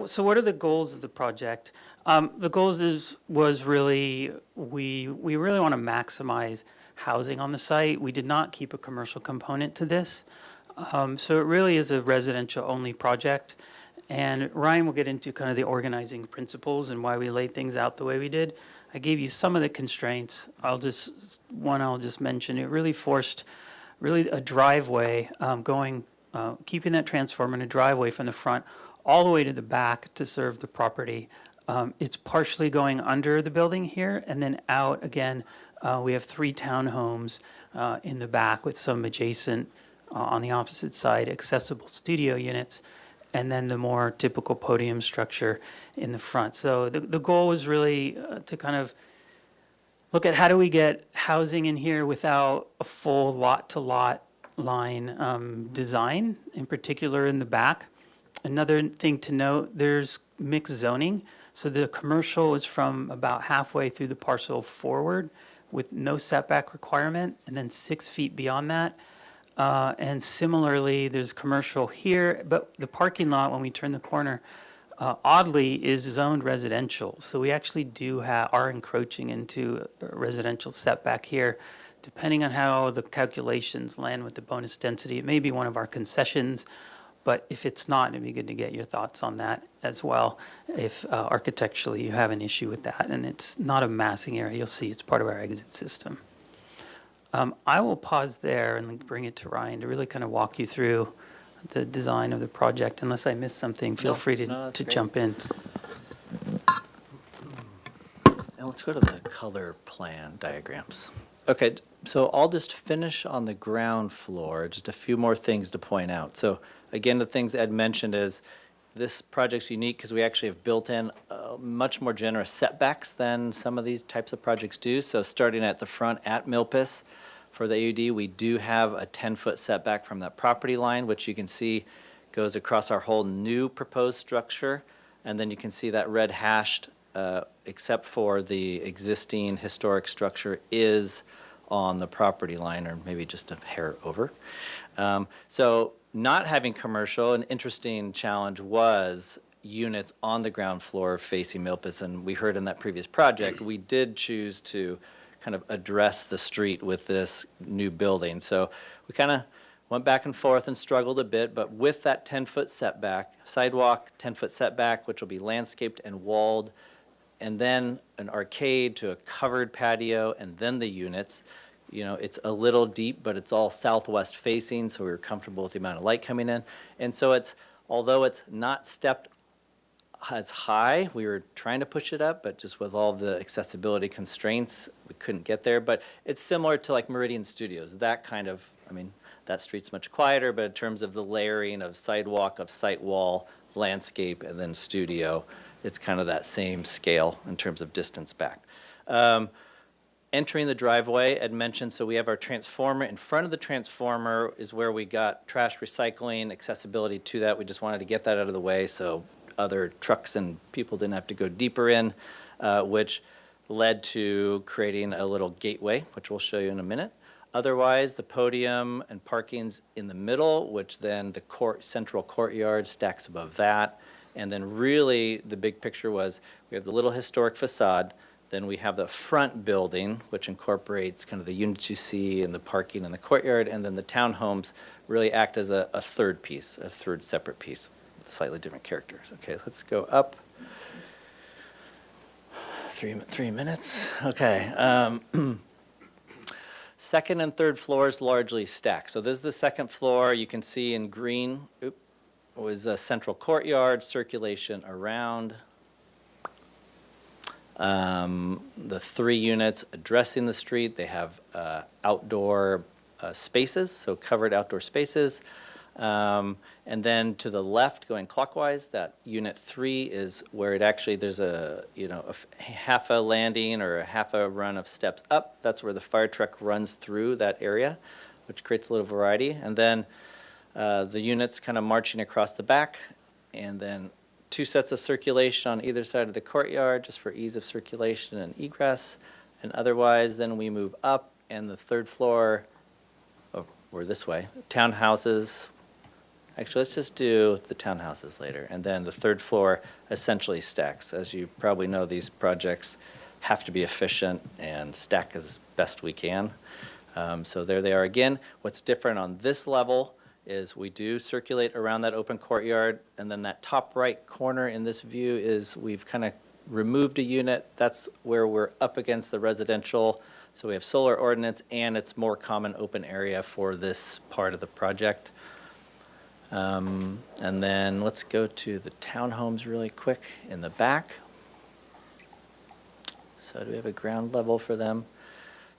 so what are the goals of the project? The goals was really, we really want to maximize housing on the site. We did not keep a commercial component to this. So it really is a residential only project. And Ryan will get into kind of the organizing principles and why we laid things out the way we did. I gave you some of the constraints. I'll just mention, it really forced a driveway keeping that transformer in a driveway from the front all the way to the back to serve the property. It's partially going under the building here and then out again We have 3 townhomes in the back with some adjacent, on the opposite side, accessible studio units, and then the more typical podium structure in the front. So the goal was really to kind of look at how do we get housing in here without a full lot-to-lot line design, in particular in the back. Another thing to note, there's mixed zoning. So the commercial is from about halfway through the parcel forward with no setback requirement, and then 6 feet beyond that. And similarly, there's commercial here, but the parking lot, when we turn the corner, oddly, is zoned residential. So we actually are encroaching into a residential setback here. Depending on how the calculations land with the bonus density, it may be one of our concessions, but if it's not, it'd be good to get your thoughts on that as well. If architecturally you have an issue with that, and it's not a massing area, you'll see it's part of our exit system. I will pause there and bring it to Ryan to really kind of walk you through the design of the project. Unless I missed something, feel free to jump in. And let's go to the color plan diagrams. Okay, so I'll just finish on the ground floor, just a few more things to point out. So again, the things Ed mentioned is this project's unique because we actually have built in much more generous setbacks than some of these types of projects do. So starting at the front at Milpas for the AUD, we do have a 10-foot setback from that property line, which you can see goes across our whole new proposed structure. And then you can see that red hashed, except for the existing historic structure, is on the property line, or maybe just a hair over. So not having commercial, an interesting challenge was units on the ground floor facing Milpas. And we heard in that previous project, we did choose to kind of address the street with this new building. So we kind of went back and forth and struggled a bit, but with that 10-foot setback, sidewalk, 10-foot setback, which will be landscaped and walled, and then an arcade to a covered patio, and then the units. You know, it's a little deep, but it's all southwest facing, so we were comfortable with the amount of light coming in. And so it's, although it's not stepped as high, we were trying to push it up, but just with all the accessibility constraints, we couldn't get there. But it's similar to like Meridian Studios, that kind of, I mean, that street's much quieter, but in terms of the layering of sidewalk, of site wall, landscape, and then studio, it's kind of that same scale in terms of distance back. Entering the driveway, Ed mentioned, so we have our transformer. In front of the transformer is where we got trash recycling, accessibility to that. We just wanted to get that out of the way so other trucks and people didn't have to go deeper in, which led to creating a little gateway, which we'll show you in a minute. Otherwise, the podium and parking's in the middle, which then the central courtyard stacks above that. And then really the big picture was we have the little historic facade. Then we have the front building, which incorporates kind of the units you see and the parking in the courtyard. And then the townhomes really act as a third piece, a third separate piece, slightly different characters. Okay, let's go up. 3 minutes. Okay. Second and third floors largely stacked. So this is the second floor. You can see in green was a central courtyard, circulation around. The 3 units addressing the street, they have outdoor spaces, so covered outdoor spaces. And then to the left, going clockwise, that unit 3 is where it actually, there's a half a landing or a half a run of steps up. That's where the fire truck runs through that area, which creates a little variety. And then the units kind of marching across the back, and then 2 sets of circulation on either side of the courtyard, just for ease of circulation and egress. And otherwise, then we move up, and the third floor, or this way, townhouses. Actually, let's just do the townhouses later. And then the third floor essentially stacks. As you probably know, these projects have to be efficient and stack as best we can. So there they are again. What's different on this level is we do circulate around that open courtyard, and then that top right corner in this view is we've kind of removed a unit. That's where we're up against the residential. So we have solar ordinance, and it's more common open area for this part of the project. And then let's go to the townhomes really quick in the back. So do we have a ground level for them?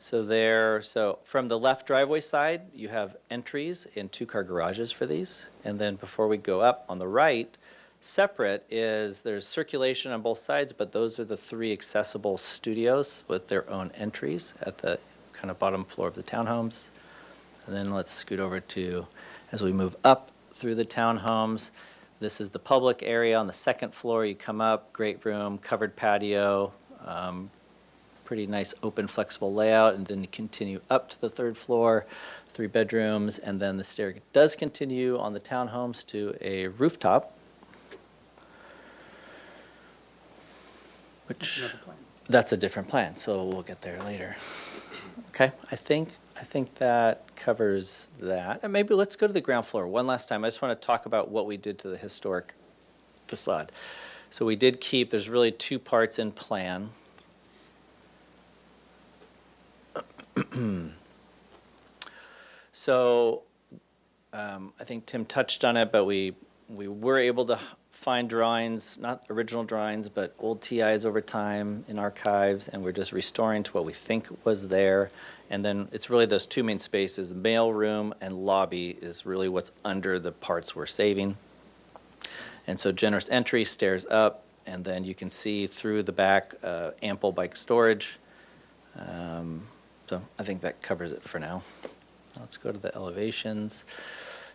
So from the left driveway side, you have entries and 2-car garages for these. And then before we go up on the right, separate there's circulation on both sides, but those are the 3 accessible studios with their own entries at the kind of bottom floor of the townhomes. And then let's scoot over to, as we move up through the townhomes, this is the public area on the 2nd floor. You come up, great room, covered patio, pretty nice open flexible layout, and then you continue up to the 3rd floor, 3 bedrooms, and then the stair does continue on the townhomes to a rooftop, which that's a different plan, so we'll get there later. Okay, I think that covers that. And maybe let's go to the ground floor one last time. I just want to talk about what we did to the historic facade. So we did keep, there's really 2 parts in plan. So I think Tim touched on it, but we were able to find drawings, not original drawings, but old TIs over time in archives, and we're just restoring to what we think was there. And then it's really those 2 main spaces, mail room and lobby is really what's under the parts we're saving. And so generous entry, stairs up, and then you can see through the back ample bike storage. So I think that covers it for now. Let's go to the elevations.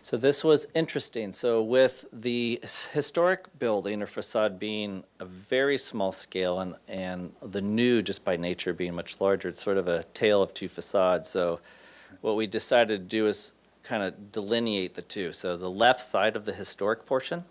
So this was interesting. So with the historic building or facade being a very small scale and the new just by nature being much larger, it's sort of a tale of 2 facades. So what we decided to do is kind of delineate the 2. So the left side of the historic portion,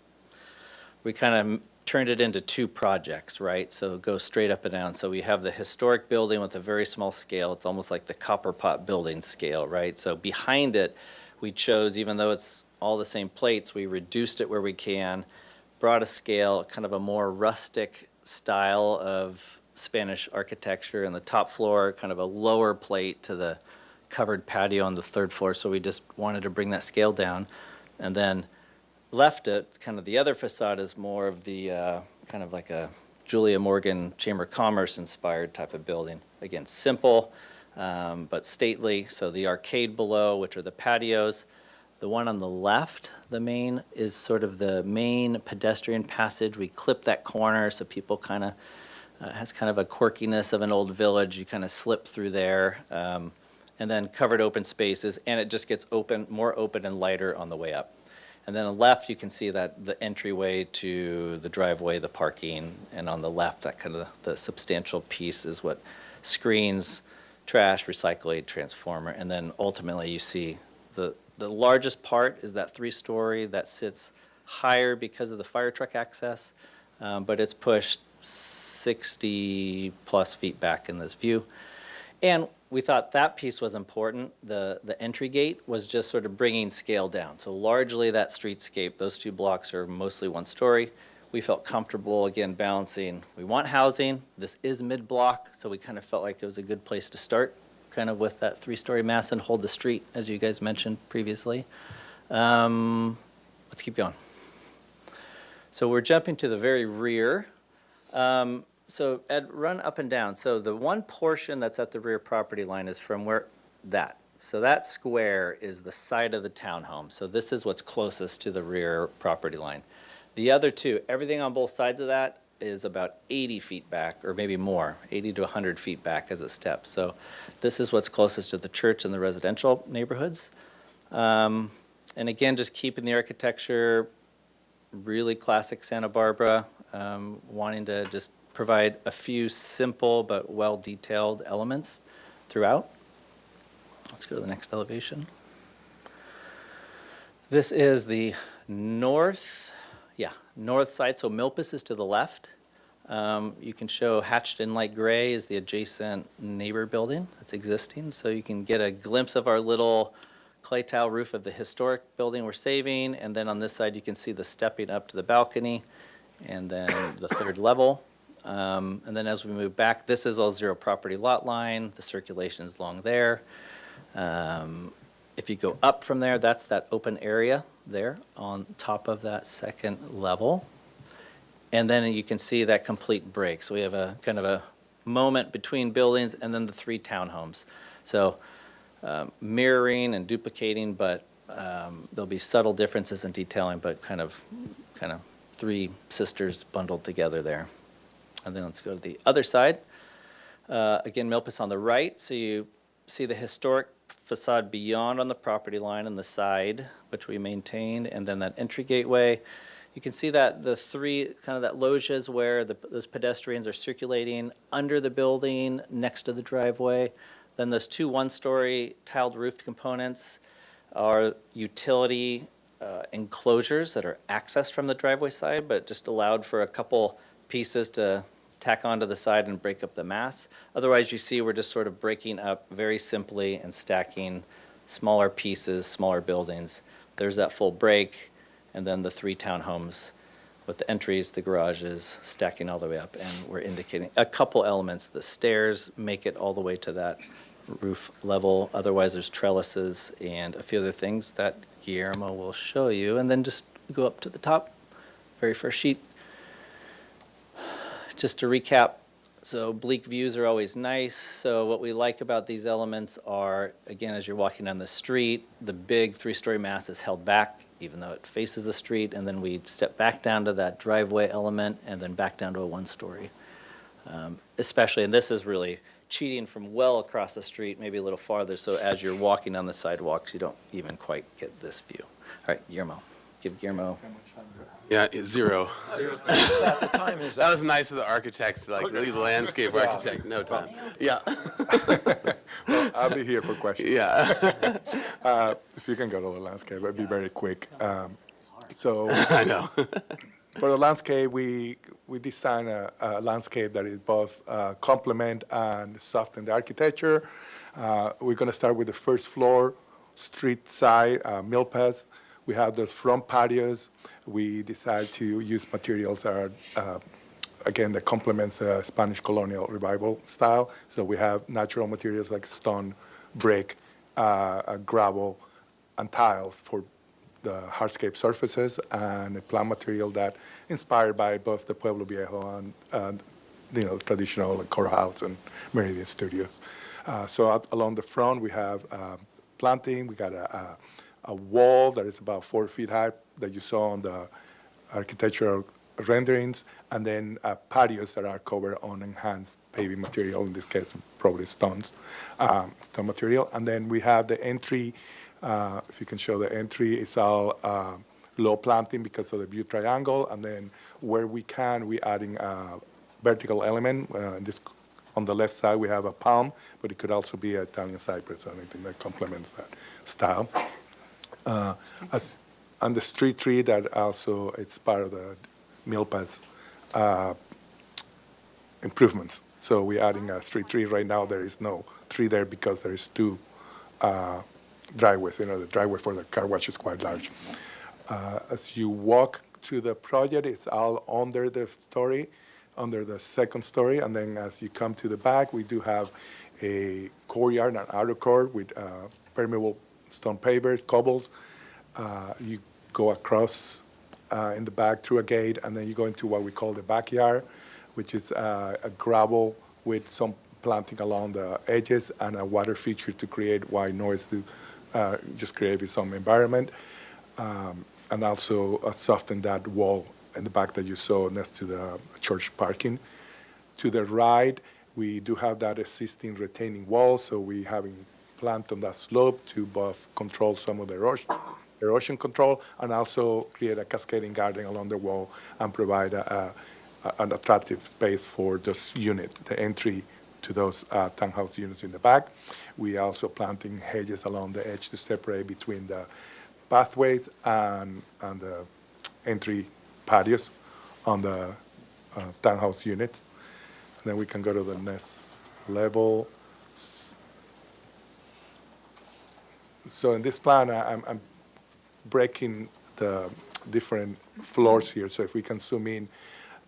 we kind of turned it into 2 projects, right? So it goes straight up and down. So we have the historic building with a very small scale. It's almost like the copper pot building scale, right? So behind it, we chose, even though it's all the same plates, we reduced it where we can, brought a scale, kind of a more rustic style of Spanish architecture in the top floor, kind of a lower plate to the covered patio on the 3rd floor. So we just wanted to bring that scale down. And then left it, kind of the other facade is more of the kind of like a Julia Morgan Chamber of Commerce inspired type of building. Again, simple, but stately. So the arcade below, which are the patios. The one on the left, the main, is sort of the main pedestrian passage. We clipped that corner so people kind of, has kind of a quirkiness of an old village. You kind of slip through there. And then covered open spaces, and it just gets open, more open and lighter on the way up. And then on the left, you can see that the entryway to the driveway, the parking, and on the left, that kind of the substantial piece is what screens, trash, recycling, transformer, and then ultimately you see the largest part is that 3-story that sits higher because of the fire truck access, but it's pushed 60 plus feet back in this view. And we thought that piece was important. The entry gate was just sort of bringing scale down. So largely that streetscape, those 2 blocks are mostly 1-story. We felt comfortable, again, balancing. We want housing. This is mid-block, so we kind of felt like it was a good place to start, kind of with that 3-story mass and hold the street, as you guys mentioned previously. Let's keep going. So we're jumping to the very rear. So Ed, run up and down. So the one portion that's at the rear property line is from where so that square is the side of the townhome. So this is what's closest to the rear property line. The other 2, everything on both sides of that is about 80 feet back, or maybe more, 80 to 100 feet back as a step. So this is what's closest to the church and the residential neighborhoods. And again, just keeping the architecture really classic Santa Barbara, wanting to just provide a few simple but well-detailed elements throughout. Let's go to the next elevation. This is the north side, so Milpas is to the left. You can show hatched in light gray is the adjacent neighbor building that's existing, so you can get a glimpse of our little clay tile roof of the historic building we're saving, and then on this side you can see the stepping up to the balcony, and then the 3rd level. And then as we move back, this is all 0 property lot line. The circulation is along there. If you go up from there, that's that open area there on top of that 2nd level. And then you can see that complete break. So we have a kind of a moment between buildings, and then the 3 townhomes. So mirroring and duplicating, but there'll be subtle differences in detailing, but kind of 3 sisters bundled together there. And then let's go to the other side. Again, Milpas on the right, so you see the historic facade beyond on the property line and the side, which we maintained, and then that entry gateway. You can see that the 3, kind of that loges where those pedestrians are circulating under the building, next to the driveway. Then those 2 one-story tiled roofed components are utility enclosures that are accessed from the driveway side, but just allowed for a couple pieces to tack onto the side and break up the mass. Otherwise, you see we're just sort of breaking up very simply and stacking smaller pieces, smaller buildings. There's that full break, and then the 3 townhomes with the entries, the garages, stacking all the way up. And we're indicating a couple elements. The stairs make it all the way to that roof level. Otherwise, there's trellises and a few other things that Guillermo will show you. And then just go up to the top, very first sheet. Just to recap, so bleak views are always nice. So what we like about these elements are, again, as you're walking down the street, the big 3-story mass is held back, even though it faces the street, and then we step back down to that driveway element, and then back down to a 1-story. Especially, and this is really cheating from well across the street, maybe a little farther, so as you're walking on the sidewalks, you don't even quite get this view. All right, Guillermo. Give Guillermo. Yeah, it's 0. The time is That was nice of the architects, like really the landscape architect, no time. Yeah. Well, I'll be here for questions. Yeah. If you can go to the landscape, it'd be very quick. So I know. for the landscape, we design a landscape that is both complement and soften the architecture. We're going to start with the first floor, street side, milpas. We have those front patios. We decide to use materials that are, again, that complements the Spanish colonial revival style. So we have natural materials like stone, brick, gravel, and tiles for the hardscape surfaces, and a plant material that inspired by both the Pueblo Viejo and traditional courthouse and Meridian Studios. So along the front, we have planting. We got a wall that is about 4 feet high that you saw on the architectural renderings, and then patios that are covered on enhanced paving material, in this case probably stone material. And then we have the entry, if you can show the entry, it's all low planting because of the view triangle, and then where we can, we're adding a vertical element. On the left side we have a palm, but it could also be an Italian cypress or anything that complements that style. And the street tree that also it's part of the milpas improvements. So we're adding a street tree. Right now there is no tree there because there is 2 driveways. The driveway for the car wash is quite large. As you walk through the project, it's all under the story, under the second story, and then as you come to the back, we do have a courtyard, an outer court with permeable stone pavers, cobbles. You go across in the back through a gate, and then you go into what we call the backyard, which is a gravel with some planting along the edges and a water feature to create white noise to just create some environment. And also soften that wall in the back that you saw next to the church parking. To the right, we do have that existing retaining wall, so we having plant on that slope to both control some of the erosion control and also create a cascading garden along the wall and provide an attractive space for this unit, the entry to those townhouse units in the back. We also planting hedges along the edge to separate between the pathways and the entry patios on the townhouse units. And then we can go to the next level. So in this plan, I'm breaking the different floors here. So if we can zoom in,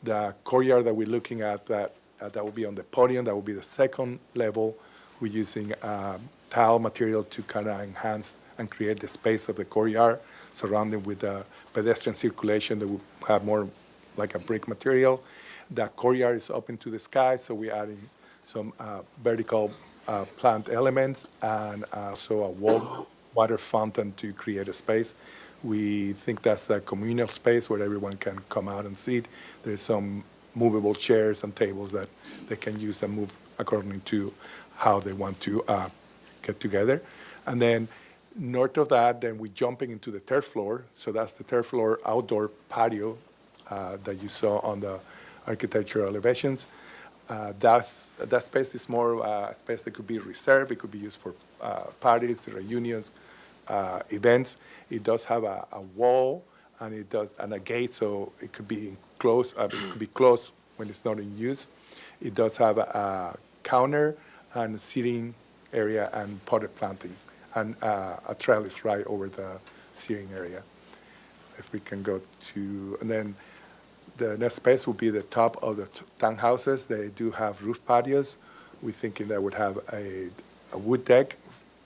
the courtyard that we're looking at, that will be on the podium, that will be the second level. We're using tile material to kind of enhance and create the space of the courtyard, surrounded with the pedestrian circulation that will have more like a brick material. The courtyard is open to the sky, so we're adding some vertical plant elements, and also a water fountain to create a space. We think that's a communal space where everyone can come out and sit. There's some movable chairs and tables that they can use and move according to how they want to get together. And then north of that, then we're jumping into the third floor. So that's the third floor outdoor patio that you saw on the architectural elevations. That space is more a space that could be reserved. It could be used for parties, reunions, events. It does have a wall and a gate, so it could be closed. It could be closed when it's not in use. It does have a counter and a seating area and potted planting, and a trellis right over the seating area. If we can go to, and then the next space will be the top of the townhouses. They do have roof patios. We're thinking that would have a wood deck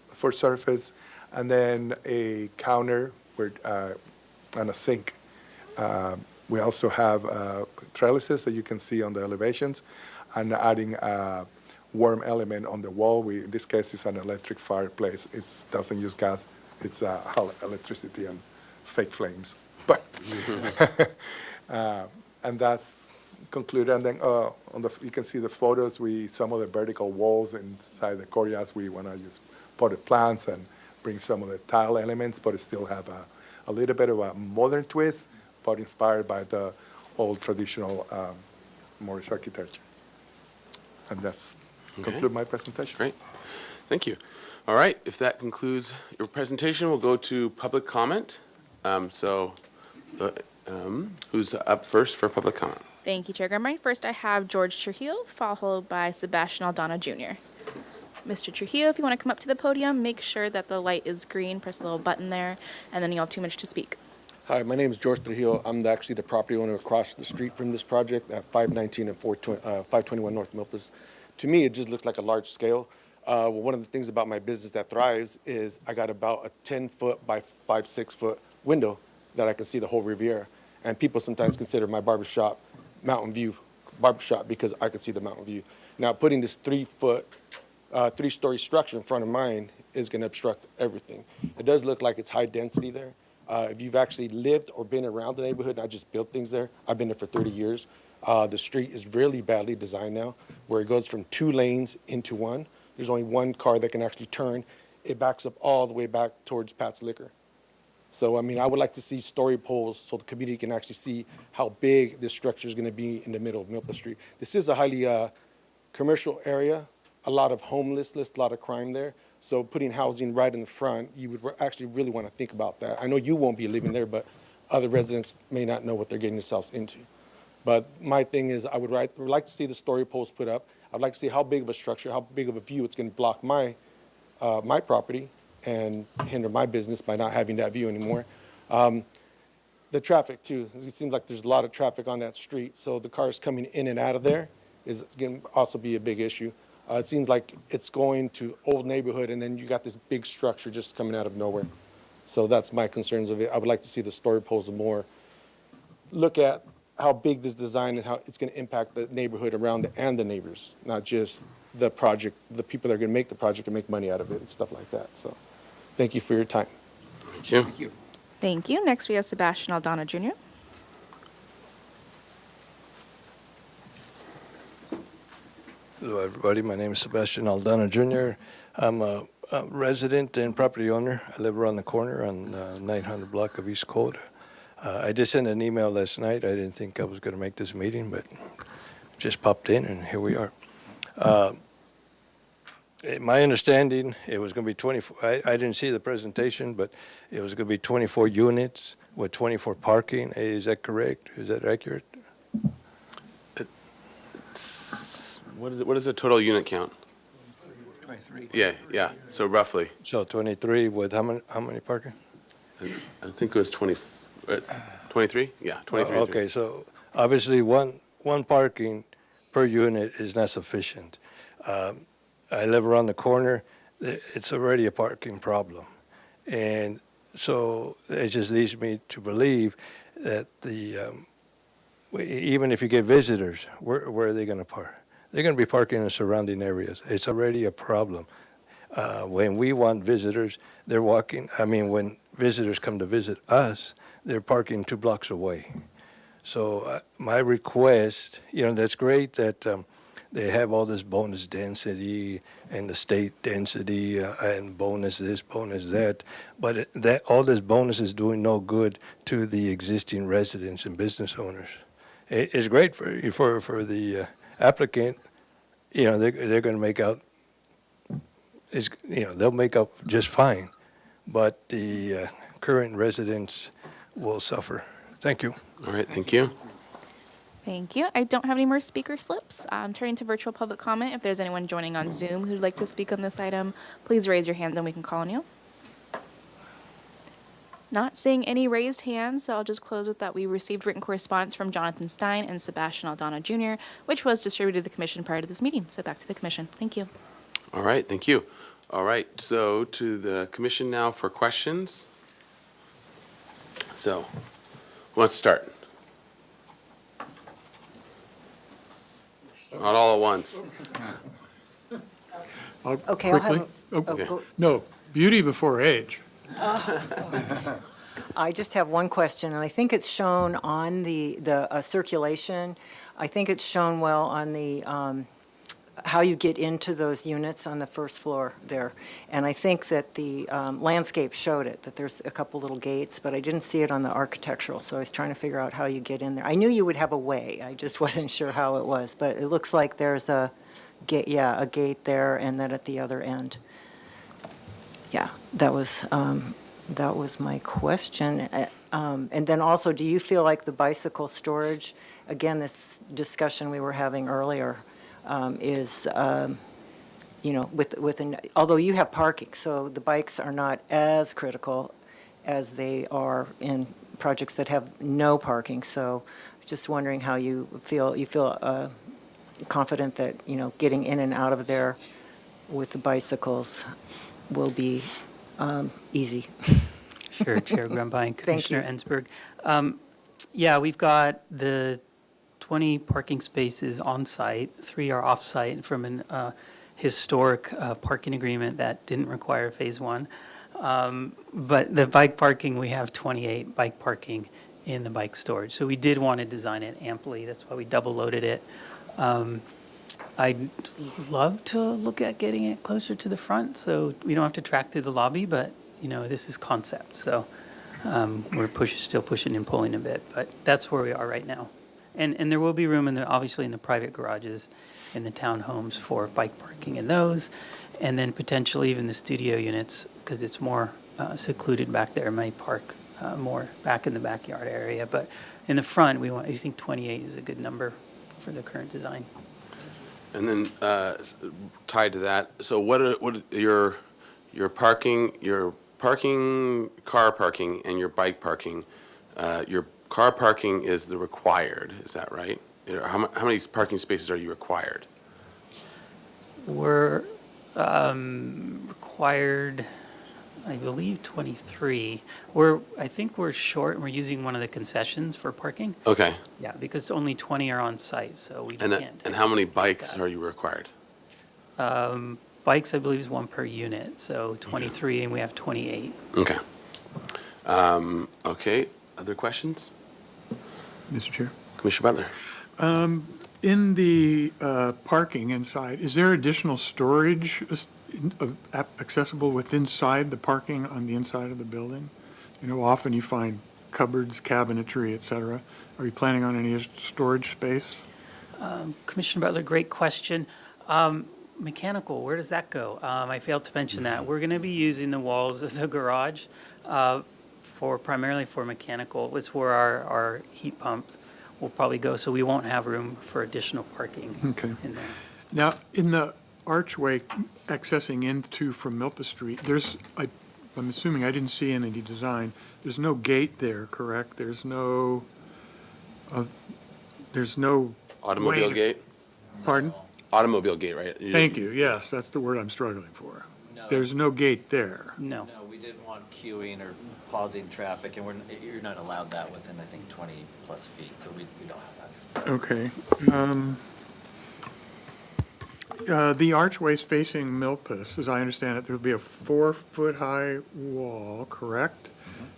for surface, and then a counter and a sink. We also have trellises that you can see on the elevations, and adding a warm element on the wall. In this case, it's an electric fireplace. It doesn't use gas. It's electricity and fake flames. But and that's concluded. And then you can see the photos. Some of the vertical walls inside the courtyards, we want to use potted plants and bring some of the tile elements, but it still have a little bit of a modern twist, but inspired by the old traditional Moorish architecture. And that's conclude my presentation. Great. Thank you. All right. If that concludes your presentation, we'll go to public comment. Who's up first for public comment? Thank you, Chair Grunbein. First, I have George Trujillo, followed by Sebastian Aldana Jr. Mr. Trujillo, if you want to come up to the podium, make sure that the light is green, press the little button there, and then you'll have 2 minutes to speak. Hi, my name is George Trujillo. I'm actually the property owner across the street from this project at 519 and 521 North Milpas. To me, it just looks like a large scale. One of the things about my business that thrives is I got about a 10-foot by 5-6-foot window that I can see the whole Riviera. And people sometimes consider my barbershop Mountain View barbershop because I can see the mountain view. Now, putting this 3-story structure in front of mine is going to obstruct everything. It does look like it's high density there. If you've actually lived or been around the neighborhood, not just built things there, I've been there for 30 years. The street is really badly designed now, where it goes from 2 lanes into 1. There's only 1 car that can actually turn. It backs up all the way back towards Pat's Liquor. So, I mean, I would like to see story poles so the community can actually see how big this structure is going to be in the middle of Milpa Street. This is a highly commercial area, a lot of homelessness, a lot of crime there. So putting housing right in the front, you would actually really want to think about that. I know you won't be living there, but other residents may not know what they're getting themselves into. But my thing is I would like to see the story poles put up. I'd like to see how big of a structure, how big of a view it's going to block my property and hinder my business by not having that view anymore. The traffic, too. It seems like there's a lot of traffic on that street, so the cars coming in and out of there is going to also be a big issue. It seems like it's going to old neighborhood, and then you got this big structure just coming out of nowhere. So that's my concerns of it. I would like to see the story poles more look at how big this design and how it's going to impact the neighborhood around it and the neighbors, not just the project, the people that are going to make the project and make money out of it and stuff like that. So thank you for your time. Thank you. Thank you. Thank you. Next, we have Sebastian Aldana Jr. Hello, everybody. My name is Sebastian Aldana Jr. I'm a resident and property owner. I live around the corner on 900 block of East Coda. I just sent an email last night. I didn't think I was going to make this meeting, but just popped in, and here we are. My understanding, it was going to be 24. I didn't see the presentation, but it was going to be 24 units with 24 parking. Is that correct? Is that accurate? What is the total unit count? 23. Yeah. So roughly. So 23 with how many parking? I think it was 23? Yeah, 23. Okay, so obviously one parking per unit is not sufficient. I live around the corner. It's already a parking problem. And so it just leads me to believe that even if you get visitors, where are they going to park? they're going to be parking in the surrounding areas. It's already a problem. When we want visitors, they're walking, when visitors come to visit us, they're parking 2 blocks away. So my request, that's great that they have all this bonus density and the state density and bonus this, bonus that, but all this bonus is doing no good to the existing residents and business owners. It's great for the applicant. They're going to make out. They'll make up just fine, but the current residents will suffer. Thank you. All right, thank you. Thank you. I don't have any more speaker slips. Turning to virtual public comment, if there's anyone joining on Zoom who'd like to speak on this item, please raise your hand and we can call on you. Not seeing any raised hands, so I'll just close with that. We received written correspondence from Jonathan Stein and Sebastian Aldana Jr., which was distributed to the commission prior to this meeting. So back to the commission. Thank you. All right, thank you. All right, so to the commission now for questions. So, who wants to start? Not all at once. Okay, I'll have Okay. go- No, beauty before age. I just have one question, and I think it's shown on the circulation. I think it's shown well on the, how you get into those units on the first floor there. And I think that the landscape showed it, that there's a couple little gates, but I didn't see it on the architectural, so I was trying to figure out how you get in there. I knew you would have a way, I just wasn't sure how it was, but it looks like there's a gate, a gate there, and then at the other end. Yeah, that was my question. And then also, do you feel like the bicycle storage, again, this discussion we were having earlier, is, although you have parking, so the bikes are not as critical as they are in projects that have no parking. So just wondering how you feel confident that, getting in and out of there with the bicycles will be easy. Sure, Chair Grumbine, Thank you. Commissioner Ensberg. Yeah, we've got the 20 parking spaces on site, 3 are off site from an historic parking agreement that didn't require phase 1. But the bike parking, we have 28 bike parking in the bike storage. So we did want to design it amply. That's why we double loaded it. I'd love to look at getting it closer to the front so we don't have to track through the lobby, but this is concept. So we're still pushing and pulling a bit, but that's where we are right now. And there will be room obviously in the private garages in the townhomes for bike parking in those, and then potentially even the studio units, because it's more secluded back there, may park more back in the backyard area. But in the front, I think 28 is a good number for the current design. And then tied to that, so what are your parking, car parking, and your bike parking? Your car parking is the required, is that right? How many parking spaces are you required? We're required, I believe, 23. I think we're short, and we're using one of the concessions for parking. Okay. Yeah, because only 20 are on site, so we And can't. and how many bikes are you required? Bikes, I believe, is 1 per unit, so 23, and we have 28. Okay. Okay, other questions? Mr. Chair. Commissioner Butler. In the parking inside, is there additional storage accessible inside the parking on the inside of the building? Often you find cupboards, cabinetry, et cetera. Are you planning on any storage space? Commissioner Butler, great question. Mechanical, where does that go? I failed to mention that. We're going to be using the walls of the garage primarily for mechanical. It's where our heat pumps will probably go, so we won't have room for additional parking in there. Now, in the archway accessing into from Milpa Street, I'm assuming I didn't see any design. There's no gate there, correct? There's no Automobile gate? Pardon? Automobile gate, right? Thank you. Yes, that's the word I'm struggling for. No. There's no gate there. No. No, we didn't want queuing or pausing traffic, and you're not allowed that within, I think, 20 plus feet, so we don't have that. Okay. The archways facing Milpas, as I understand it, there would be a 4-foot-high wall, correct?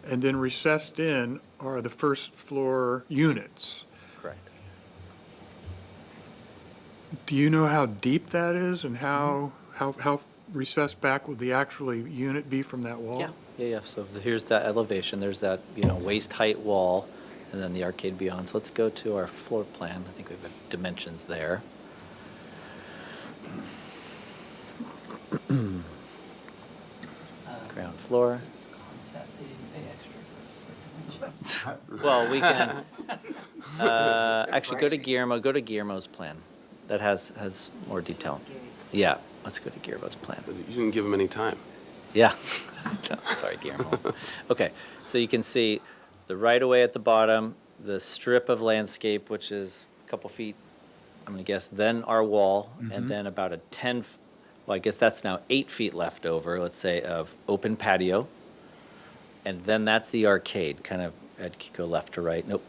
And then recessed in are the first floor units. Correct. Do you know how deep that is and how recessed back would the actually unit be from that wall? Yeah. So here's that elevation. There's that, waist height wall, and then the arcade beyond. So let's go to our floor plan. I think we have dimensions there. Ground floor. Well, we can, actually, go to Guillermo, Guillermo's plan. That has more detail. Yeah, let's go to Guillermo's plan. You didn't give him any time. Yeah. Sorry, Guillermo. Okay, so you can see the right-of-way at the bottom, the strip of landscape, which is a couple feet, I'm going to guess, then our wall, and then about a 10, well, I guess that's now 8 feet left over, let's say, of open patio. And then that's the arcade, kind of, Ed, could go left to right. Nope,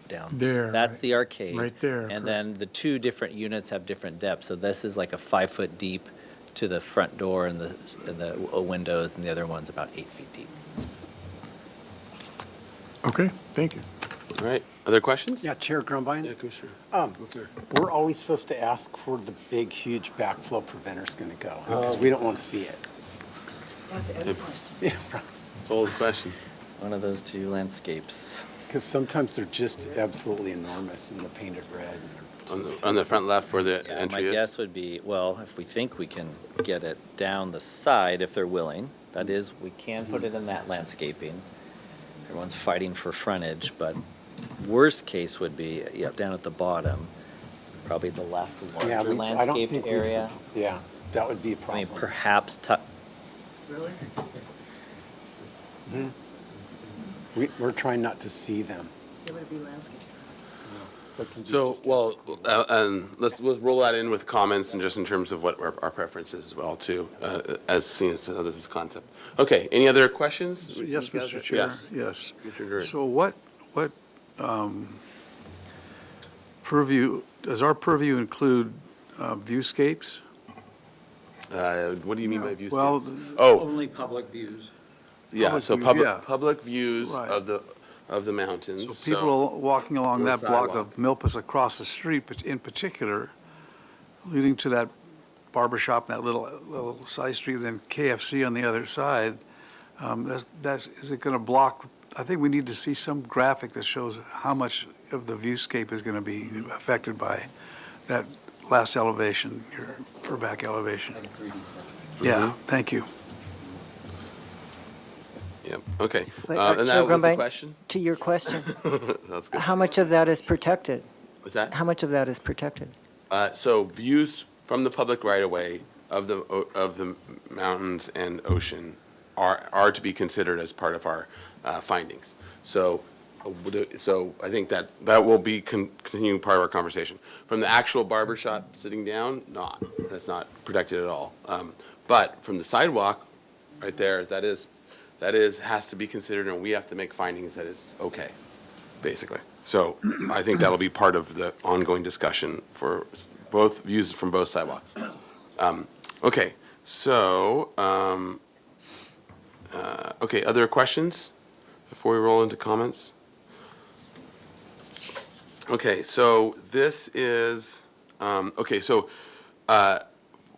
down. There, That's right. the arcade. Right there, And correct. then the two different units have different depths. So this is like a 5 foot deep to the front door and the windows, and the other one's about 8 feet deep. Okay, thank you. All right, other questions? Yeah, Chair Grumbine? Yeah, Commissioner. We're always supposed to ask where the big, huge backflow preventer's going to go, because we don't want to see it. Yeah, It's all the question. One of those two landscapes. because sometimes they're just absolutely enormous and they're painted red. On the front left where the Yeah, entry my is? guess would be, well, if we think we can get it down the side, if they're willing, that is, we can put it in that landscaping. Everyone's fighting for frontage, but worst case would be, down at the bottom, probably the left Yeah, larger I don't landscape think we area. Yeah, that would be a I problem. mean, perhaps, Really? We're trying not to see them. So, well, and we'll roll that in with comments and just in terms of what our preference is as well too, as seen as this is a concept. Okay, any other questions? Yes, Mr. Chair, yes. Commissioner Gurd. So what purview, does our purview include viewscapes? What do you mean by views? Well, Oh, Only public views. yeah, public so view, public, yeah. public views Right. of the mountains. So people walking along the that block sidewalk. of Milpas across the street, but in particular, leading to that barber shop, that little side street, and then KFC on the other side, is it going to block? I think we need to see some graphic that shows how much of the viewscape is going to be affected by that last elevation, your back elevation. Yeah, thank you. Yep, okay. But, And Chair that was the Grumbine, question? to your question, That's good. how much of that is protected? What's that? How much of that is protected? So views from the public right-of-way of the mountains and ocean are to be considered as part of our findings. So I think that will be continuing part of our conversation. From the actual barber shop sitting down, that's not protected at all. But from the sidewalk, right there, that has to be considered, and we have to make findings that it's okay, basically. So I think that'll be part of the ongoing discussion for both views from both sidewalks. Okay, so, okay, other questions before we roll into comments? Okay, so this is,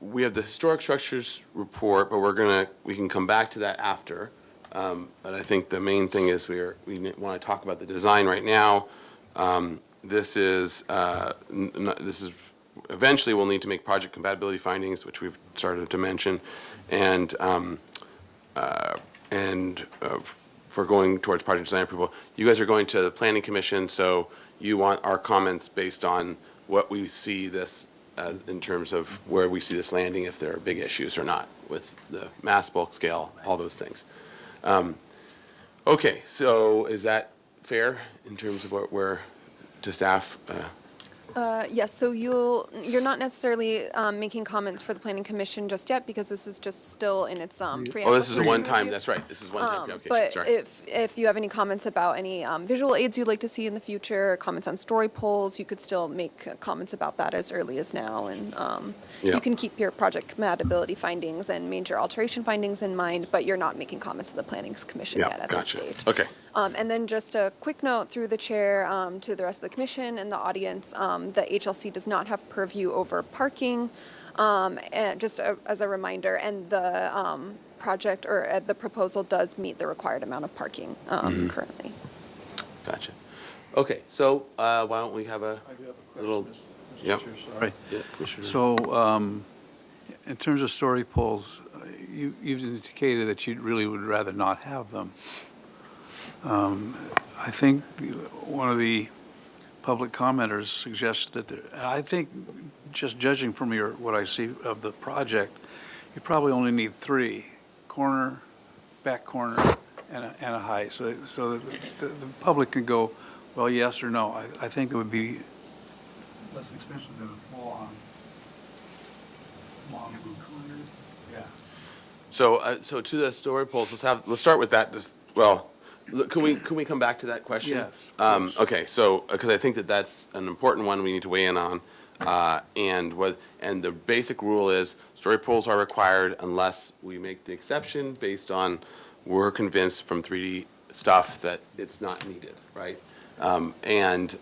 we have the historic structures report, but we can come back to that after. But I think the main thing is we want to talk about the design right now. This is eventually we'll need to make project compatibility findings, which we've started to mention, and for going towards project design approval. You guys are going to the planning commission, so you want our comments based on what we see this in terms of where we see this landing, if there are big issues or not with the mass bulk scale, all those things. Okay, so is that fair in terms of what we're to staff? Yes, so you're not necessarily making comments for the planning commission just yet because this is just still in its pre-application Oh, this is a one-time, review. that's right, this is one-time application, But sorry. if you have any comments about any visual aids you'd like to see in the future, comments on story poles, you could still make comments about that as early as now. And Yeah. you can keep your project compatibility findings and major alteration findings in mind, but you're not making comments to the planning commission Yeah, yet at this gotcha. stage. Okay. And then just a quick note through the chair to the rest of the commission and the audience, the HLC does not have purview over parking, and just as a reminder, and the project or the proposal does meet the required amount of parking currently. Gotcha. Okay, so why don't we have a little, yep. Sorry. Yeah, Commissioner. So, in terms of story poles, you've indicated that you really would rather not have them. I think one of the public commenters suggested that, I think, just judging from what I see of the project, you probably only need 3, corner, back corner, and a height. So the public can go, well, yes or no. I think it would be less expensive than a full-on long corner. Yeah. So to the story poles, let's start with that. Can we come back to that question? Yes, Okay, so, because I think that's an important one we need to weigh in on. And the basic rule is story poles are required unless we make the exception based on we're convinced from 3D stuff that it's not needed, right? And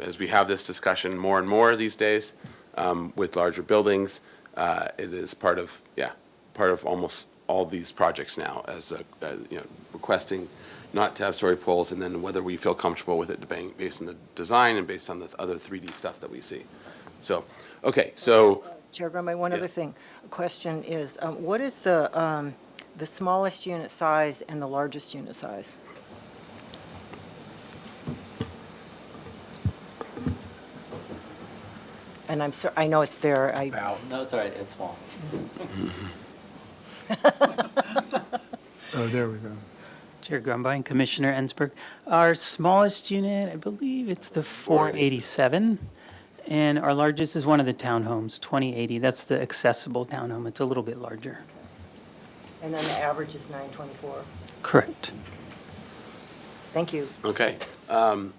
as we have this discussion more and more these days with larger buildings, it is part of almost all these projects now as requesting not to have story poles, and then whether we feel comfortable with it based on the design and based on the other 3D stuff that we see. So, okay, so. Chair Grumby, one other thing. Question is, what is the smallest unit size and the largest unit size? And I'm sorry, I know it's there. No, it's all right, it's small. Oh, there we go. Chair Grumbine, Commissioner Ensberg. Our smallest unit, I believe it's the 487, and our largest is one of the townhomes, 2080. That's the accessible townhome. It's a little bit larger. And then the average is 924. Correct. Thank you. Okay. And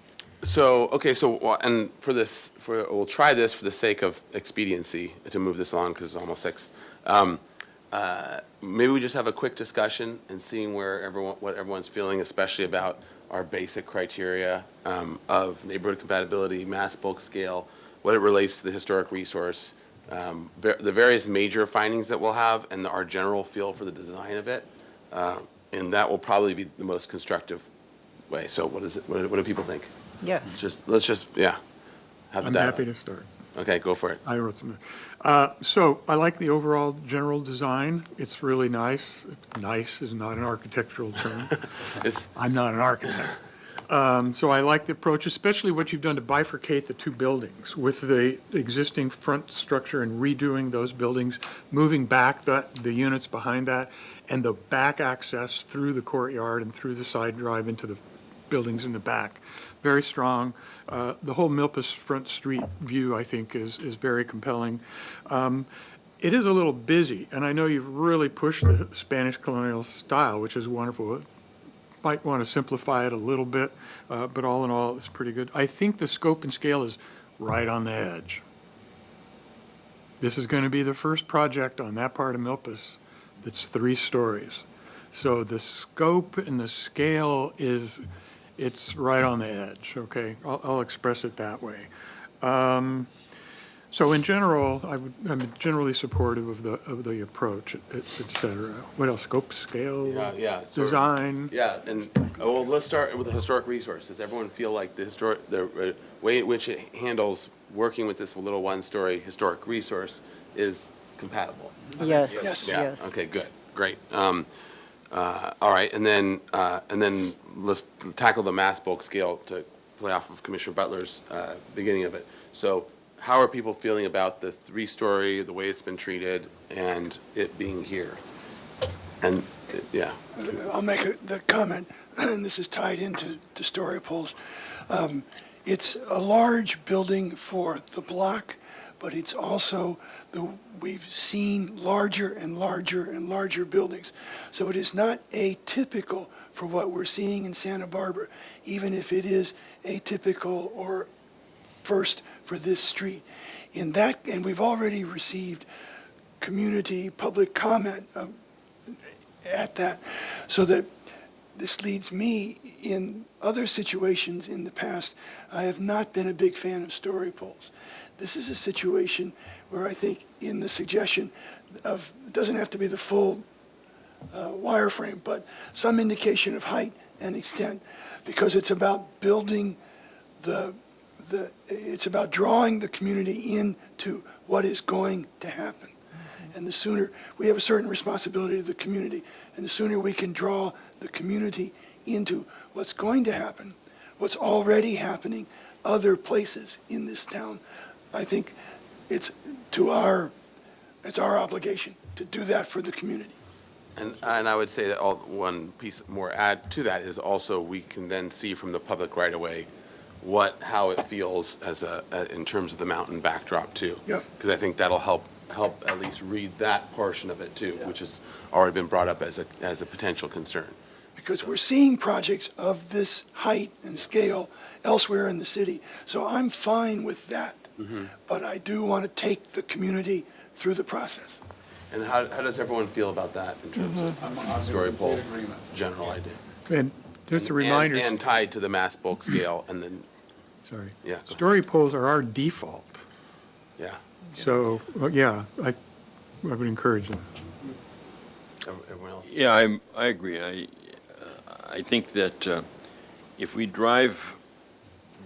we'll try this for the sake of expediency to move this on because it's almost 6. Maybe we just have a quick discussion and seeing what everyone's feeling, especially about our basic criteria of neighborhood compatibility, mass bulk scale, what it relates to the historic resource, the various major findings that we'll have, and our general feel for the design of it. And that will probably be the most constructive way. So what is it? What do people think? Yes. Let's just have the I'm dialogue. happy to start. Okay, go for it. I wrote some. So I like the overall general design. It's really nice. Nice is not an architectural term. I'm not an architect. So I like the approach, especially what you've done to bifurcate the 2 buildings with the existing front structure and redoing those buildings, moving back the units behind that, and the back access through the courtyard and through the side drive into the buildings in the back. Very strong. The whole Milpas front street view, I think, is very compelling. It is a little busy, and I know you've really pushed the Spanish colonial style, which is wonderful. Might want to simplify it a little bit, but all in all, it's pretty good. I think the scope and scale is right on the edge. This is going to be the first project on that part of Milpas that's 3 stories. So the scope and the scale it's right on the edge, okay? I'll express it that way. So in general, I'm generally supportive of the approach, et cetera. What else? Scope, scale, design. And let's start with the historic resource. Does everyone feel like the way in which it handles working with this little 1-story historic resource is compatible? Yes. Yes. Okay, good, great. All right, and then let's tackle the mass bulk scale to play off of Commissioner Butler's beginning of it. So how are people feeling about the 3-story, the way it's been treated, and it being here? And, I'll make the comment, and this is tied into story poles. it's a large building for the block, but it's also we've seen larger and larger and larger buildings. So it is not atypical for what we're seeing in Santa Barbara, even if it is atypical or first for this street. In that, and we've already received community public comment at that, so that this leads me, in other situations in the past, I have not been a big fan of story poles. This is a situation where I think in the suggestion of, it doesn't have to be the full wireframe, but some indication of height and extent, because it's about building it's about drawing the community into what is going to happen. And the sooner, we have a certain responsibility to the community, and the sooner we can draw the community into what's going to happen, what's already happening other places in this town, I think it's our obligation to do that for the community. And I would say that one piece more add to that is also we can then see from the public right away how it feels in terms of the mountain backdrop too. Yeah. Because I think that'll help at least read that portion of it too, which has already been brought up as a potential concern. Because we're seeing projects of this height and scale elsewhere in the city. So I'm fine with that. But I do want to take the community through the process. And how does everyone feel about that in terms of story pole general idea? And just a reminder. And tied to the mass bulk scale and then. Sorry. Yeah. Story poles are our default. Yeah. So, yeah, I would encourage them. Everyone else? Yeah, I agree. I think that if we drive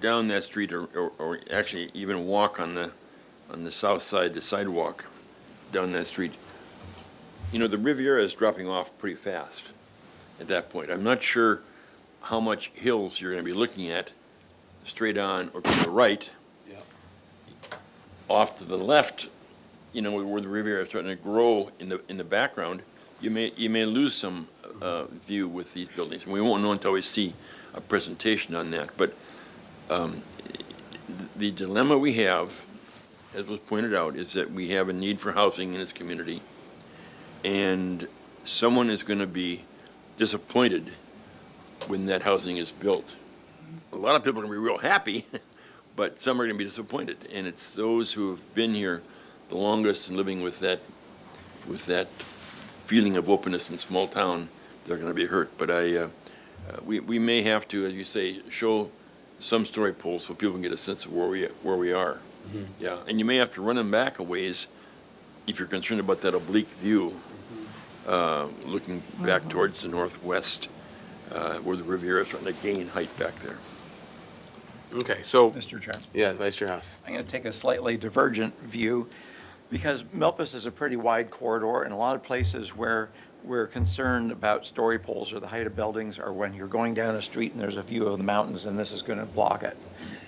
down that street or actually even walk on the south side, the sidewalk down that street, the Riviera is dropping off pretty fast at that point. I'm not sure how much hills you're going to be looking at straight on or to the right. Off to the left, where the Riviera is starting to grow in the background, you may lose some view with these buildings. And we won't know until we see a presentation on that. But the dilemma we have, as was pointed out, is that we have a need for housing in this community, and someone is going to be disappointed when that housing is built. A lot of people are going to be real happy, but some are going to be disappointed, and it's those who have been here the longest and living with that feeling of openness in small town, they're going to be hurt. But we may have to, as you say, show some story poles so people can get a sense of where we are. Yeah, and you may have to run them back a ways if you're concerned about that oblique view, looking back towards the northwest, where the Riviera is starting to gain height back there. Okay, so. Mr. Chair. Yeah, Vice Chair House. I'm going to take a slightly divergent view because Milpas is a pretty wide corridor, and a lot of places where we're concerned about story poles or the height of buildings are when you're going down a street and there's a view of the mountains and this is going to block it.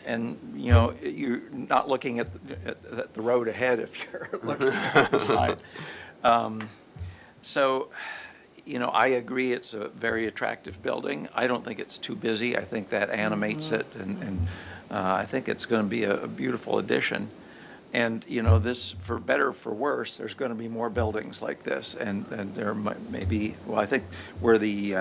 And, you're not looking at the road ahead if you're looking at the side. So, I agree it's a very attractive building. I don't think it's too busy. I think that animates it, and I think it's going to be a beautiful addition. And, this, for better or for worse, there's going to be more buildings like this, and there may be, I think where the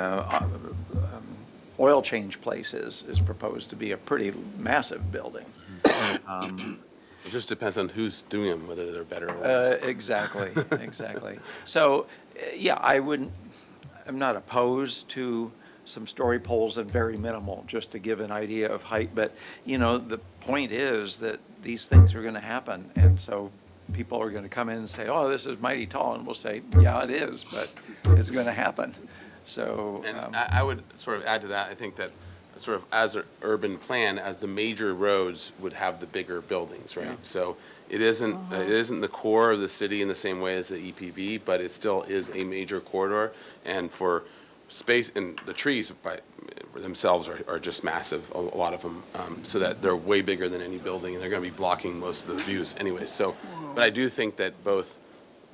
oil change place is proposed to be a pretty massive building. It just depends on who's doing them, whether they're better or worse. Exactly. So, yeah, I'm not opposed to some story poles and very minimal, just to give an idea of height. But, the point is that these things are going to happen. And so people are going to come in and say, oh, this is mighty tall. And we'll say, yeah, it is, but it's going to happen. So. And I would sort of add to that, I think that sort of as an urban plan, as the major roads would have the bigger buildings, right? Yeah. So it isn't the core of the city in the same way as the EPV, but it still is a major corridor. And for space, and the trees by themselves are just massive, a lot of them, so that they're way bigger than any building, and they're going to be blocking most of the views anyway. So, but I do think that both,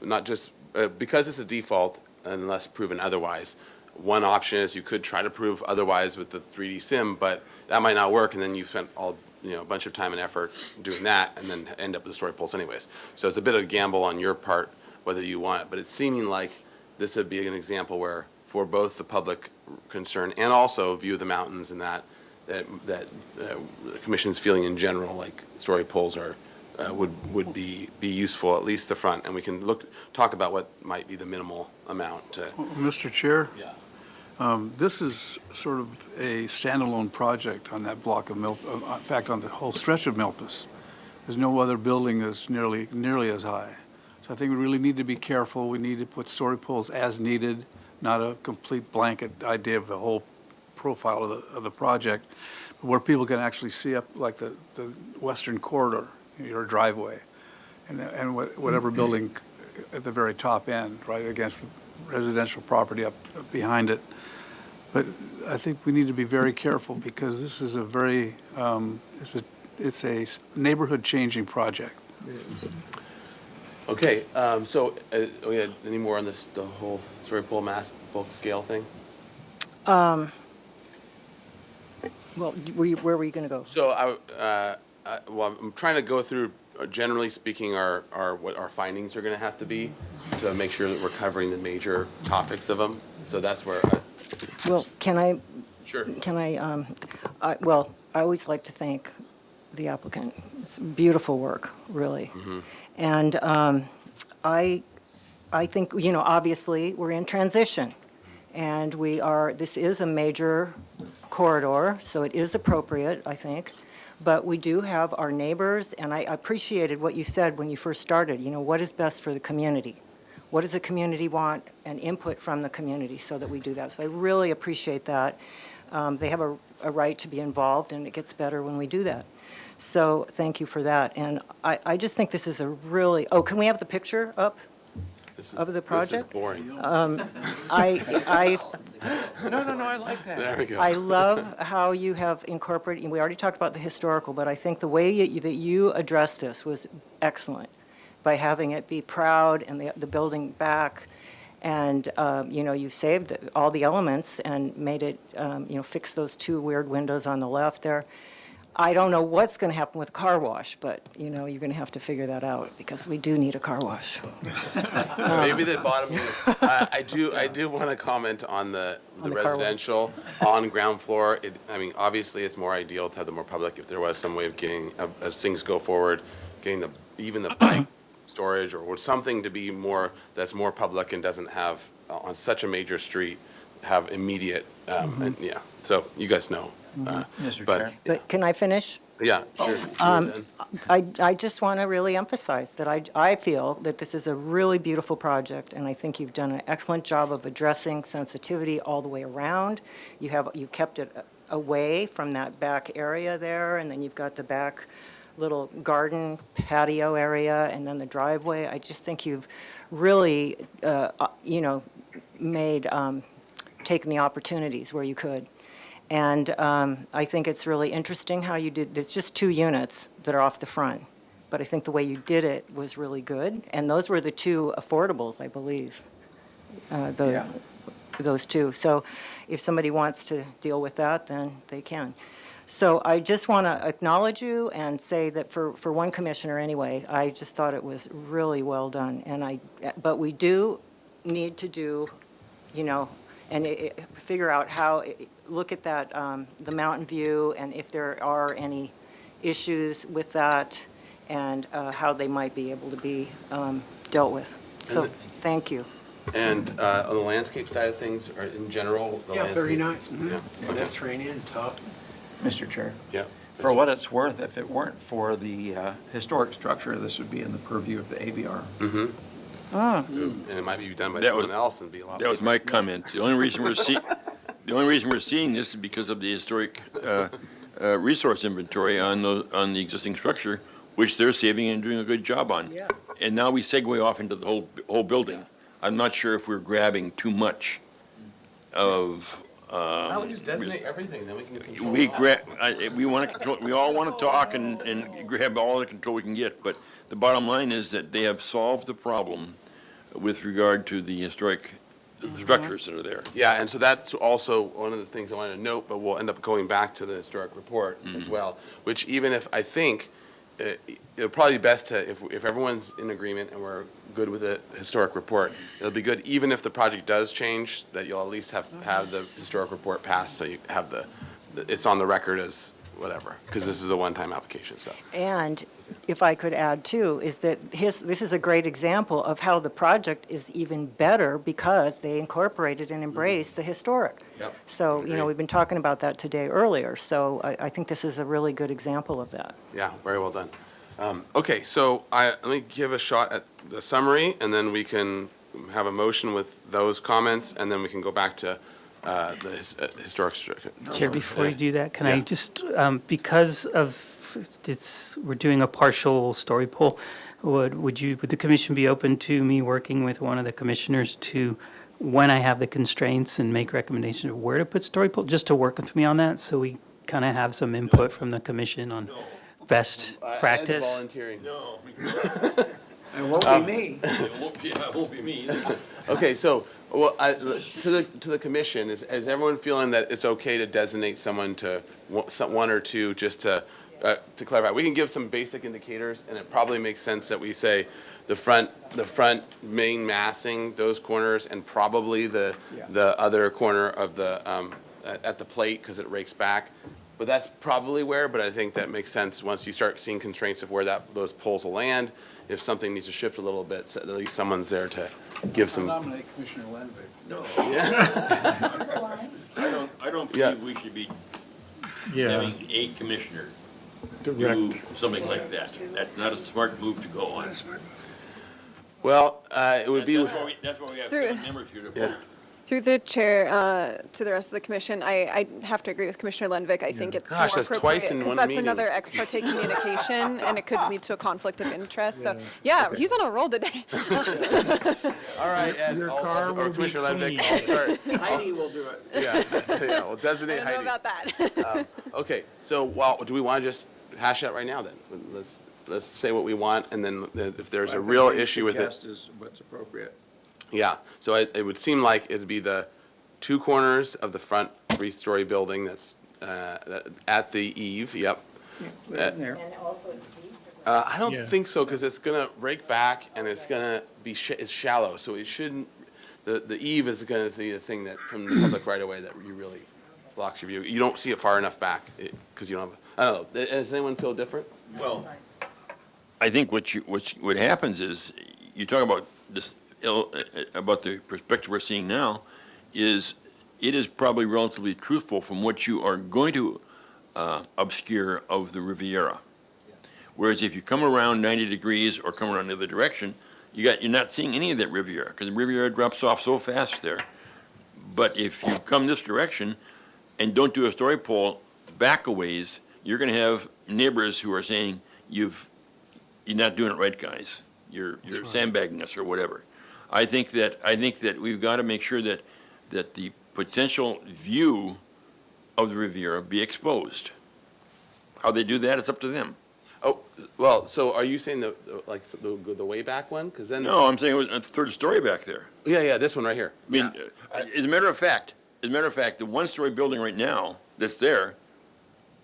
not just, because it's a default, unless proven otherwise, one option is you could try to prove otherwise with the 3D sim, but that might not work, and then you've spent all a bunch of time and effort doing that and then end up with the story poles anyways. So it's a bit of a gamble on your part whether you want it, but it's seeming like this would be an example where for both the public concern and also view of the mountains and that the commission's feeling in general like story poles are would be useful, at least the front, and we can talk about what might be the minimal amount to. Mr. Chair? Yeah. This is sort of a standalone project on that block of in fact, on the whole stretch of Milpas. There's no other building that's nearly as high. So I think we really need to be careful. We need to put story poles as needed, not a complete blanket idea of the whole profile of the project, but where people can actually see up like the western corridor, your driveway, and whatever building at the very top end, right against the residential property up behind it. But I think we need to be very careful because this is a very, it's a neighborhood-changing project. Okay, so we had any more on this, the whole story pole mass bulk scale thing? Well, where were you going to go? So well, I'm trying to go through, generally speaking, what our findings are going to have to be to make sure that we're covering the major topics of them. So that's where. Well, can I? Sure. Can I? Well, I always like to thank the applicant. It's beautiful work, really. Mm-hmm. And I think, obviously, we're in transition. And this is a major corridor, so it is appropriate, I think. But we do have our neighbors, and I appreciated what you said when you first started, what is best for the community? What does the community want, and input from the community so that we do that. So I really appreciate that. They have a right to be involved, and it gets better when we do that. So thank you for that. And I just think this is a really, can we have the picture up of the project? This is boring. No, I like that. There we go. I love how you have incorporated, we already talked about the historical, but I think the way that you addressed this was excellent by having it be proud and the building back. And, you saved all the elements and made it, fix those two weird windows on the left there. I don't know what's going to happen with car wash, but, you're going to have to figure that out because we do need a car wash. Maybe the bottom unit. I do want to comment on the residential on ground floor. Obviously, it's more ideal to have the more public if there was some way of getting, as things go forward, getting even the bike storage or something to be that's more public and doesn't have, on such a major street, have immediate, and, yeah. So you guys know. Mr. But, Chair. But can I finish? yeah, sure. I just want to really emphasize that I feel that this is a really beautiful project, and I think you've done an excellent job of addressing sensitivity all the way around. You've kept it away from that back area there, and then you've got the back little garden patio area, and then the driveway. I just think you've really, made, taken the opportunities where you could. And I think it's really interesting how you did, there's just 2 units that are off the front, but I think the way you did it was really good. And those were the 2 affordables, I believe, those 2. So if somebody wants to deal with that, then they can. So I just want to acknowledge you and say that for one commissioner anyway, I just thought it was really well done. But we do need to do, and figure out how, look at that, the mountain view, and if there are any issues with that, and how they might be able to be dealt with. So, thank you. And on the landscape side of things, or in general, the landscape? Very nice. Mm-hmm. Yeah. Okay. That terrain in, tough. Mr. Chair. Yeah. For what it's worth, if it weren't for the historic structure, this would be in the purview of the ABR. Mm-hmm. And it might be done by someone else and be a lot. That was my comment. The only reason we're seeing this is because of the historic resource inventory on the existing structure, which they're saving and doing a good job on. Yeah. And now we segue off into the whole building. I'm not sure if we're grabbing too much of. Why would we just designate everything, then we can control We want to control. We all want to talk and grab all the control we can get. But the bottom line is that they have solved the problem with regard to the historic the structures that are there. Yeah, and so that's also one of the things I wanted to note, but we'll end up going back to the historic report as well, which even if, I think, it'll probably be best to, if everyone's in agreement and we're good with the historic report, it'll be good, even if the project does change, that you'll at least have the historic report passed, so you have it's on the record as whatever, because this is a one-time application, so. And if I could add too, is that this is a great example of how the project is even better because they incorporated and embraced the historic. Yep. So, you know, we've been talking about that today earlier, so I think this is a really good example of that. Yeah, very well done. Okay, so let me give a shot at the summary, and then we can have a motion with those comments, and then we can go back to the historic. Chair, before you do that, can I Yeah. just, because of we're doing a partial story poll, would the commission be open to me working with one of the commissioners to, when I have the constraints, and make recommendations of where to put story poll, just to work with me on that, so we kind of have some input from the commission on best practice? Volunteering. No. It won't be me. It won't be me either. Okay, so, well, to the commission, is everyone feeling that it's okay to designate someone to, one or two, just to clarify? We can give some basic indicators, and it probably makes sense that we say the front main massing, those corners, and probably the other corner of the, at the plate, because it rakes back. But that's probably where, but I think that makes sense once you start seeing constraints of where those poles will land. If something needs to shift a little bit, so at least someone's there to give some. I'll nominate Commissioner Lenvick. No. Yeah. I don't Yeah. believe we should be Yeah. having a commissioner Direct. do something like that. That's not a smart move to go on. Well, it would be. That's why we have Through- 7 members here to vote. Yeah. Through the chair, to the rest of the commission, I have to agree with Commissioner Lundvik. I think it's more Gosh, that's twice appropriate, in 'cause one that's meeting. another ex parte communication, and it could lead to a conflict of interest. So, yeah, he's on a roll today. All right, Ed, Your car or will be Commissioner Lenvick, clean. I'll start. Heidi will do it. Yeah, yeah, we'll designate I don't know Heidi. about that. Okay, so, well, do we want to just hash that right now then? Let's say what we want, and then if there's a real issue with it. Is what's appropriate. Yeah, so it would seem like it'd be the two corners of the front three-story building that's at the eave, yep. Put it in there. I don't Yeah. think so, because it's gonna rake back and it's gonna be, it's shallow, so it shouldn't, the eave is gonna be the thing that, from the public right away, that you really blocks your view. You don't see it far enough back, because you don't have, I don't know, does anyone feel different? Well, I think what happens is, you talk about this, about the perspective we're seeing now, is it is probably relatively truthful from what you are going to obscure of the Riviera. Whereas if you come around 90 degrees or come around the other direction, you're not seeing any of that Riviera, because the Riviera drops off so fast there. But if you come this direction and don't do a story pole back a ways, you're going to have neighbors who are saying, you're not doing it right, guys. You're sandbagging us or whatever. I think that we've got to make sure that the potential view of the Riviera be exposed. How they do that, it's up to them. Oh, well, so are you saying the way back one? Because then. No, I'm saying it was a third story back there. Yeah, this one right here. I mean, as a matter of fact, the one-story building right now that's there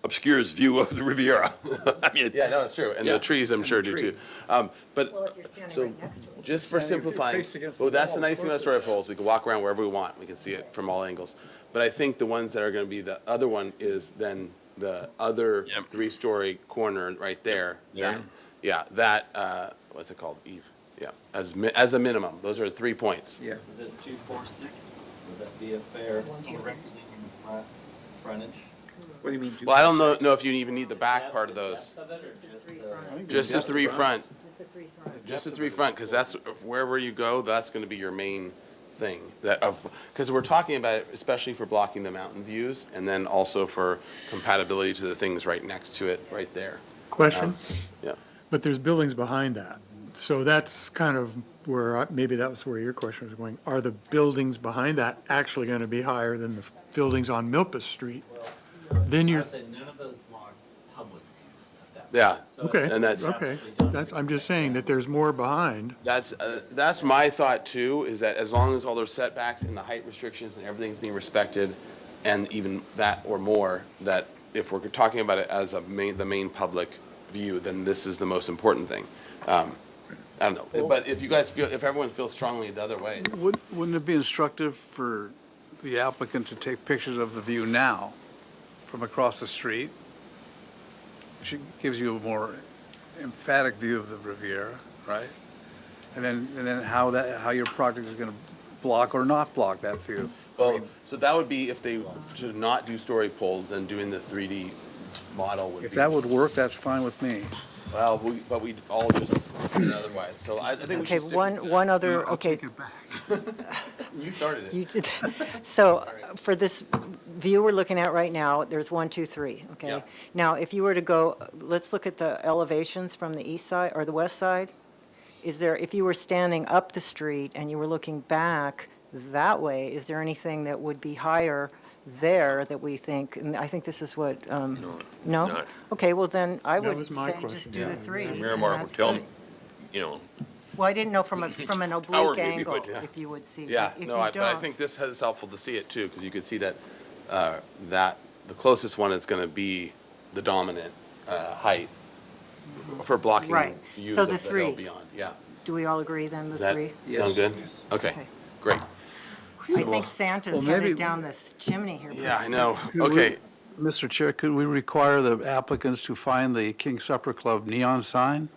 obscures view of the Riviera. I mean, Yeah, no, it's true, and Yeah. the trees, I'm sure, do too. But, so, just for simplifying, well, that's the nice thing about story poles, we can walk around wherever we want, we can see it from all angles. But I think the ones that are gonna be, the other one is then the other Yep. three-story corner right there. There. Yeah, that, what's it called, Eve? Yeah, as a minimum, those are 3 points. Yeah. Is it 246? Would that be a fair representing the frontage? What do you mean? Well, I don't know if you even need the back part of those. Just the three front. Just the three front, because that's, wherever you go, that's gonna be your main thing. Because we're talking about it, especially for blocking the mountain views, and then also for compatibility to the things right next to it, right there. Question? Yeah. But there's buildings behind that. So that's kind of where, maybe that was where your question was going. Are the buildings behind that actually going to be higher than the buildings on Milpas Street? Then you're, I'd say none of those block public views at that Yeah. Okay, And that's, okay. I'm just saying that there's more behind. that's my thought too, is that as long as all those setbacks and the height restrictions and everything's being respected, and even that or more, that if we're talking about it as the main public view, then this is the most important thing. I don't know, but if you guys feel, if everyone feels strongly the other way. Wouldn't it be instructive for the applicant to take pictures of the view now from across the street? Which gives you a more emphatic view of the Riviera, right? And then how your project is going to block or not block that view. Well, so that would be if they should not do story poles, then doing the 3D model would be. If that would work, that's fine with me. Well, but we all just said otherwise, so I think we Okay, should stick. one other, okay. You started it. You did. So for this view we're looking at right now, there's 1, 2, 3, okay? Yeah. Now, if you were to go, let's look at the elevations from the east side or the west side. Is there, if you were standing up the street and you were looking back that way, is there anything that would be higher there that we think, and I think this is what, no? not. Okay, well then, I That would was my say question, just do yeah. the 3. Miramar and that's Hotel, good. you know, Well, I didn't know from an Tower oblique maybe, angle, but, yeah. if you would see. Yeah, If you no, but I don't- think this is helpful to see it too, because you could see that, that the closest one is gonna be the dominant, height for blocking Right. views So of the the hill 3. beyond, yeah. Do we all agree then, the Does that 3? sound good? Okay, Okay. great. I think Santa's well, maybe- headed down this chimney here. Yeah, I pretty know, Could we- okay. Mr. Chair, could we require the applicants to find the King Supper Club neon sign?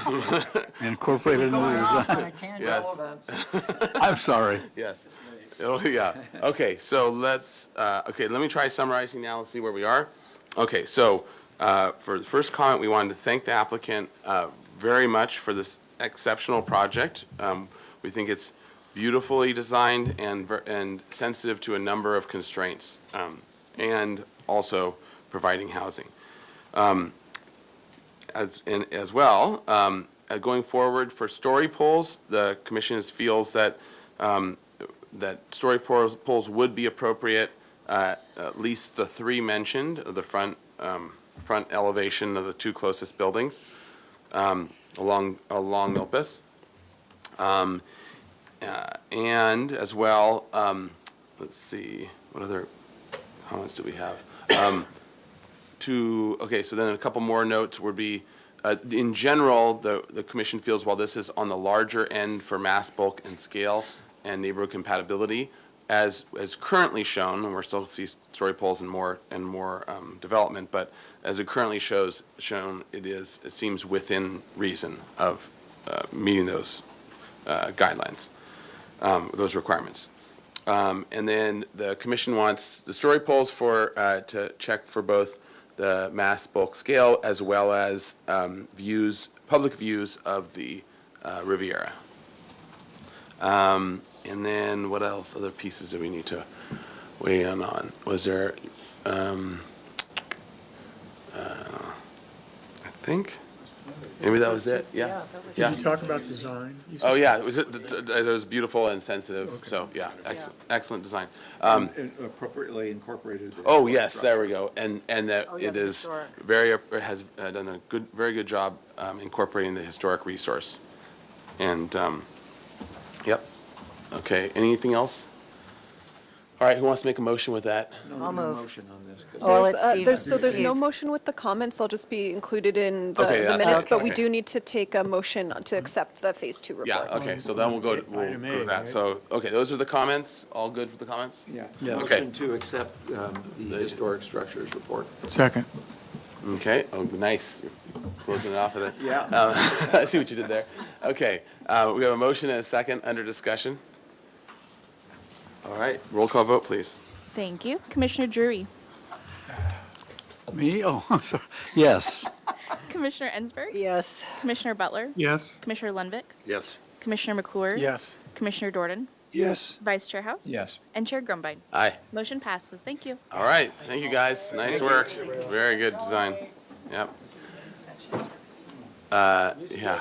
And incorporate it into soon. the Going off on design? a tangent. Yes. I'm sorry. Yes. Yeah. Okay, so let's, okay, let me try summarizing now and see where we are. Okay, so for the first comment, we wanted to thank the applicant very much for this exceptional project. We think it's beautifully designed and sensitive to a number of constraints, and also providing housing. As well, going forward for story poles, the commission feels that that story poles would be appropriate, at least the 3 mentioned, the front elevation of the 2 closest buildings, along Milpas. And as well, let's see, what other comments do we have? Okay, so then a couple more notes would be, in general, the commission feels while this is on the larger end for mass bulk and scale and neighborhood compatibility, as currently shown, and we're still see story poles and more development, but as it currently shown, it seems within reason of meeting those guidelines, those requirements. And then the commission wants the story poles to check for both the mass bulk scale as well as public views of the Riviera. And then what else? Other pieces that we need to weigh in on? Was there, I think, maybe that was it, yeah? Yeah. Did you talk about design? You said- Oh, yeah, it was beautiful and sensitive, so, yeah, excellent design. Appropriately incorporated. the Oh, yes, structure. there we go, and that Oh, yeah, it the is historic. has done a very good job incorporating the historic resource. And, yep, okay, anything else? All right, who wants to make a motion with that? I'll move. Motion on this. 'cause- Oh, let's Steve. There's no Steve. motion with the comments, they'll just be included in Okay, the that's- minutes, but we okay. do need to take a motion to accept the Phase 2 report. Yeah, okay, so then we'll go to Item A, that. right? So, okay, those are the comments, all good with the comments? Yeah. Yeah. Okay. Motion to accept the historic structures report. Second. Okay, oh, nice, you're closing it off of that. Yeah. I see what you did there. Okay, we have a motion and a second under discussion. All right, roll call vote, please. Thank you. Commissioner Drury, Me? Oh, I'm sorry. Yes. Commissioner Ensberg, Yes. Commissioner Butler, Yes. Commissioner Lundvik, yes. Commissioner McClure. Yes. Commissioner Jordan, Yes. Vice Chair House. Yes. And Chair Grumbine. Aye. Motion passes. Thank you. All right, thank you, guys. Nice work. Very good design. Yep. Yeah.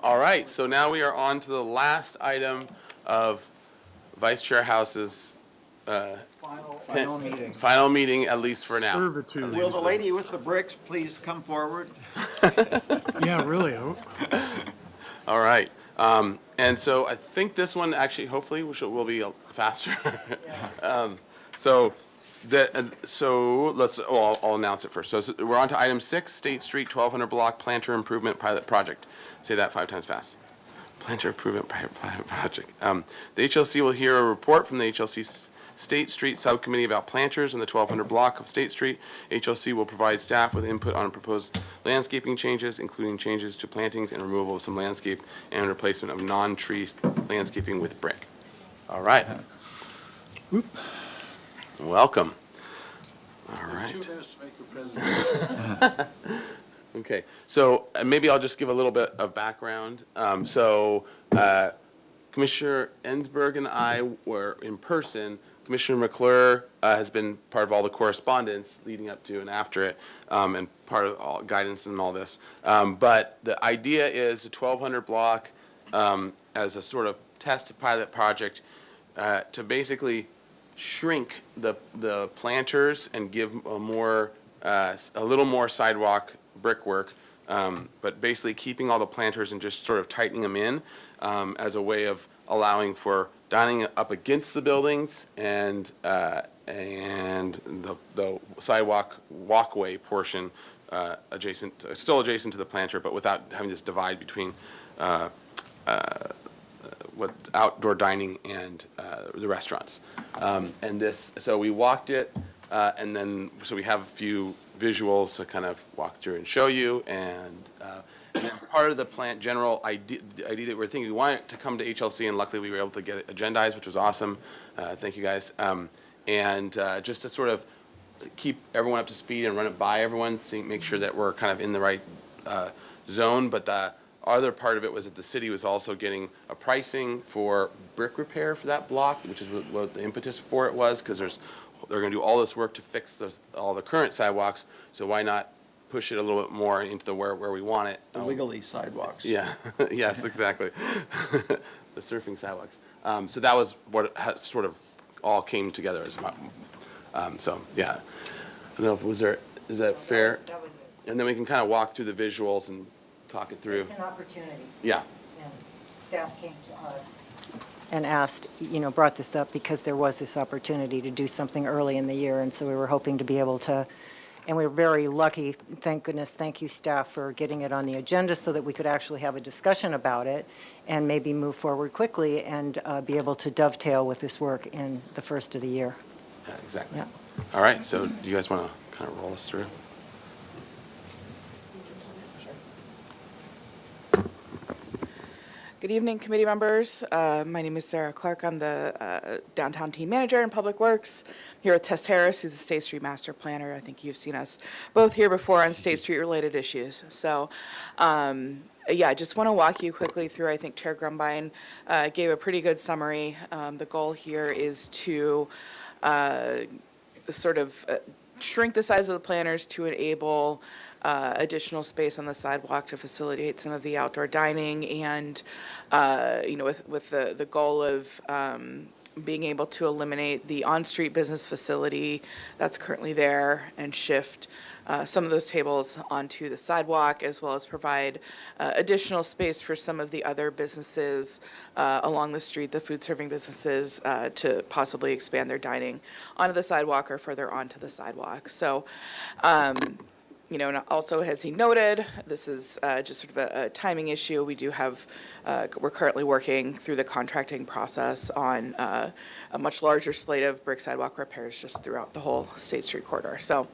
All right, so now we are on to the last item of Vice Chair House's Final meeting. Final meeting, at least for now. Servitude. Will the lady with the bricks please come forward? Yeah, really. All right. And so I think this one actually, hopefully, will be faster. So I'll announce it first. So we're on to item 6, State Street 1200 block planter improvement pilot project. Say that 5 times fast. Planter improvement pilot project. The HLC will hear a report from the HLC State Street Subcommittee about planters in the 1200 block of State Street. HLC will provide staff with input on proposed landscaping changes, including changes to plantings and removal of some landscape and replacement of non-tree landscaping with brick. all right. Welcome. All right. 2 minutes to make your presentation. Okay, so maybe I'll just give a little bit of background. Commissioner Ensberg and I were in person. Commissioner McClure has been part of all the correspondence leading up to and after it, and part of all guidance and all this. But the idea is a 1,200 block as a sort of test pilot project to basically shrink the planters and give a little more sidewalk brickwork, but basically keeping all the planters and just sort of tightening them in as a way of allowing for dining up against the buildings and the sidewalk walkway portion still adjacent to the planter, but without having this divide between what outdoor dining and the restaurants. So we walked it, and then so we have a few visuals to kind of walk through and show you, and then part of the general idea that we're thinking, we want it to come to HLC, and luckily we were able to get it agendized, which was awesome. Thank you guys. Just to sort of keep everyone up to speed and run it by everyone, make sure that we're kind of in the right zone. But the other part of it was that the city was also getting a pricing for brick repair for that block, which is what the impetus for it was, because they're going to do all this work to fix all the current sidewalks, so why not push it a little bit more into the where we want it. The wiggly sidewalks. Yeah, yes, exactly. The surfing sidewalks. So that was what sort of all came together as well. So, yeah. I don't know if is that fair? That was it. And then we can kind of walk through the visuals and talk it through. It's an opportunity. Yeah. And staff came to us and asked, brought this up because there was this opportunity to do something early in the year, and so we were hoping to be able to, and we were very lucky, thank goodness, thank you staff for getting it on the agenda so that we could actually have a discussion about it and maybe move forward quickly and be able to dovetail with this work in the first of the year. Yeah, exactly. Yeah. All right, so do you guys want to kind of roll us through? Good evening, committee members. My name is Sarah Clark. I'm the downtown team manager in Public Works. Here with Tess Harris, who's the State Street Master Planner. I think you've seen us both here before on State Street related issues. So, I just want to walk you quickly through. I think Chair Grumbine gave a pretty good summary. The goal here is to sort of shrink the size of the planters to enable additional space on the sidewalk to facilitate some of the outdoor dining, and with the goal of being able to eliminate the on-street business facility that's currently there and shift some of those tables onto the sidewalk, as well as provide additional space for some of the other businesses along the street, the food serving businesses, to possibly expand their dining onto the sidewalk or further onto the sidewalk. So, and also, as he noted, this is just sort of a timing issue. We do have, we're currently working through the contracting process on a much larger slate of brick sidewalk repairs just throughout the whole State Street corridor. So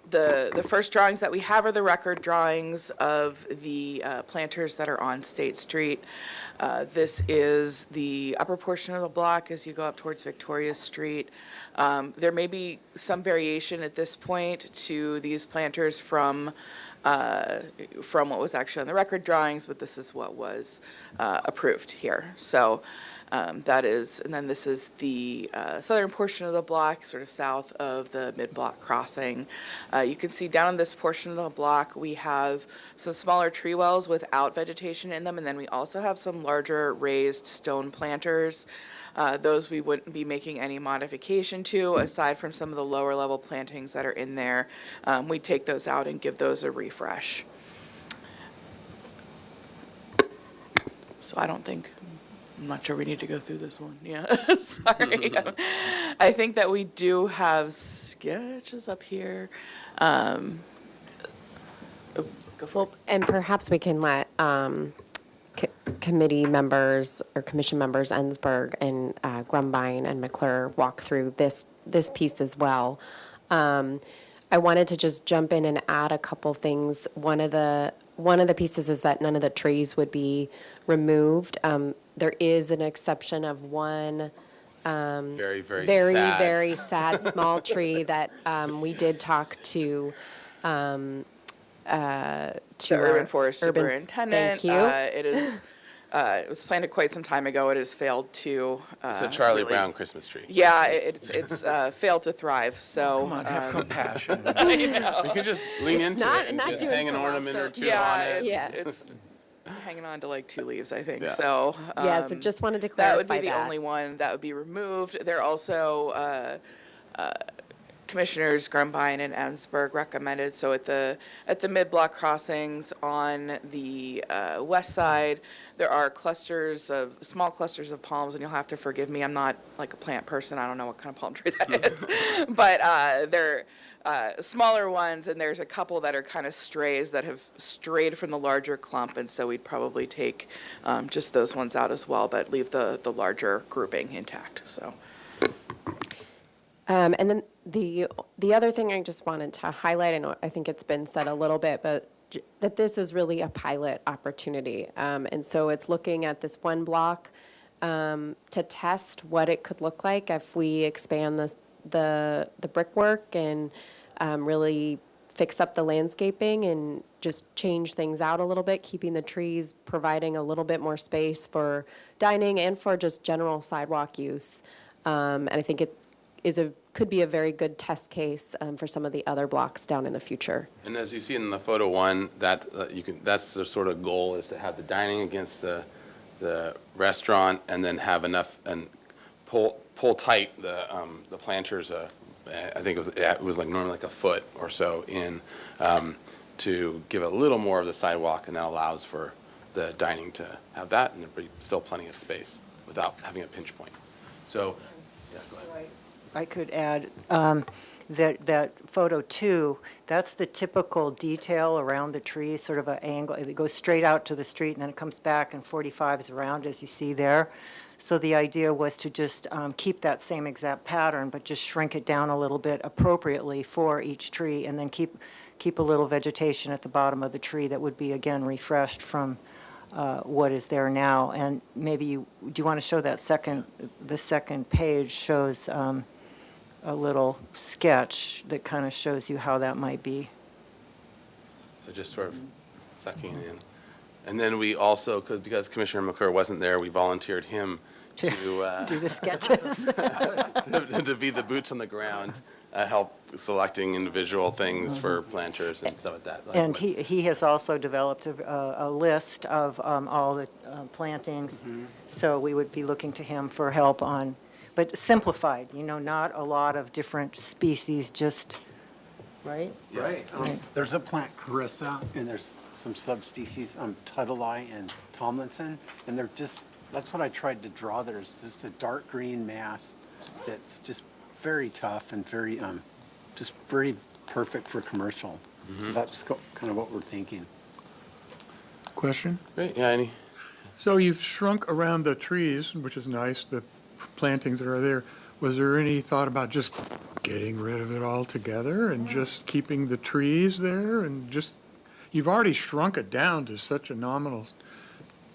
the first drawings that we have are the record drawings of the planters that are on State Street. This is the upper portion of the block as you go up towards Victoria Street. There may be some variation at this point to these planters from what was actually on the record drawings, but this is what was approved here. So That is, and then this is the southern portion of the block, sort of south of the mid-block crossing. You can see down in this portion of the block, we have some smaller tree wells without vegetation in them, and then we also have some larger raised stone planters. Those we wouldn't be making any modification to, aside from some of the lower level plantings that are in there. We take those out and give those a refresh. So I don't think, I'm not sure we need to go through this one. Yeah, sorry. I think that we do have sketches up here. Go for it. And perhaps we can let committee members or commission members Ensberg and Grumbine and McClure walk through this piece as well. I wanted to just jump in and add a couple things. One of the pieces is that none of the trees would be removed. There is an exception of one very sad. very sad small tree that we did talk to the urban forest superintendent. Thank you. It is. It was planted quite some time ago. It has failed to. It's a Charlie really, Brown Christmas tree. Yeah, it's failed to thrive. So Come on, have compassion. I know. We could just lean It's into not- it and not just doing hang an so well, ornament so- or two Yeah, on it. it's hanging on to like 2 leaves, I think. Yeah. So Yeah, so just wanted to that would be clarify the that. only one that would be removed. There also. Commissioners Grumbine and Ensberg recommended, so at the mid-block crossings on the west side, there are small clusters of palms, and you'll have to forgive me, I'm not like a plant person, I don't know what kind of palm tree that is, but they're smaller ones, and there's a couple that are kind of strays that have strayed from the larger clump, and so we'd probably take just those ones out as well, but leave the larger grouping intact, so. And then the other thing I just wanted to highlight, and I think it's been said a little bit, but that this is really a pilot opportunity. And so it's looking at this one block to test what it could look like if we expand the brickwork and really fix up the landscaping and just change things out a little bit, keeping the trees, providing a little bit more space for dining and for just general sidewalk use. And I think it could be a very good test case for some of the other blocks down in the future. And as you see in the photo one, that's the sort of goal, is to have the dining against the restaurant, and then have enough and pull tight the planters. I think it was like normally like a foot or so in to give a little more of the sidewalk, and that allows for the dining to have that, and there'd be still plenty of space without having a pinch point. So, yeah, go ahead. I could add that photo 2, that's the typical detail around the trees, sort of an angle. It goes straight out to the street, and then it comes back, and 45 is around, as you see there. So the idea was to just keep that same exact pattern, but just shrink it down a little bit appropriately for each tree, and then keep a little vegetation at the bottom of the tree that would be, again, refreshed from what is there now. And maybe do you want to show that the second page shows a little sketch that kind of shows you how that might be. So just sort of sucking it in. And then we also, because Commissioner McClure wasn't there, we volunteered him to do the sketches. to be the boots on the ground, help selecting individual things for planters and stuff like that. And he has also developed a list of all the plantings, so we would be looking to him for help on, but simplified, not a lot of different species, just, right? Right. There's a plant, Carissa, and there's some subspecies, Tuttleye and Tomlinson, and that's what I tried to draw. There's just a dark green mass that's just very tough and very, just very perfect for commercial. So that's kind of what we're thinking. Question? Great, yeah, any? So you've shrunk around the trees, which is nice, the plantings that are there. Was there any thought about just getting rid of it altogether and just keeping the trees there and just, you've already shrunk it down to such a nominal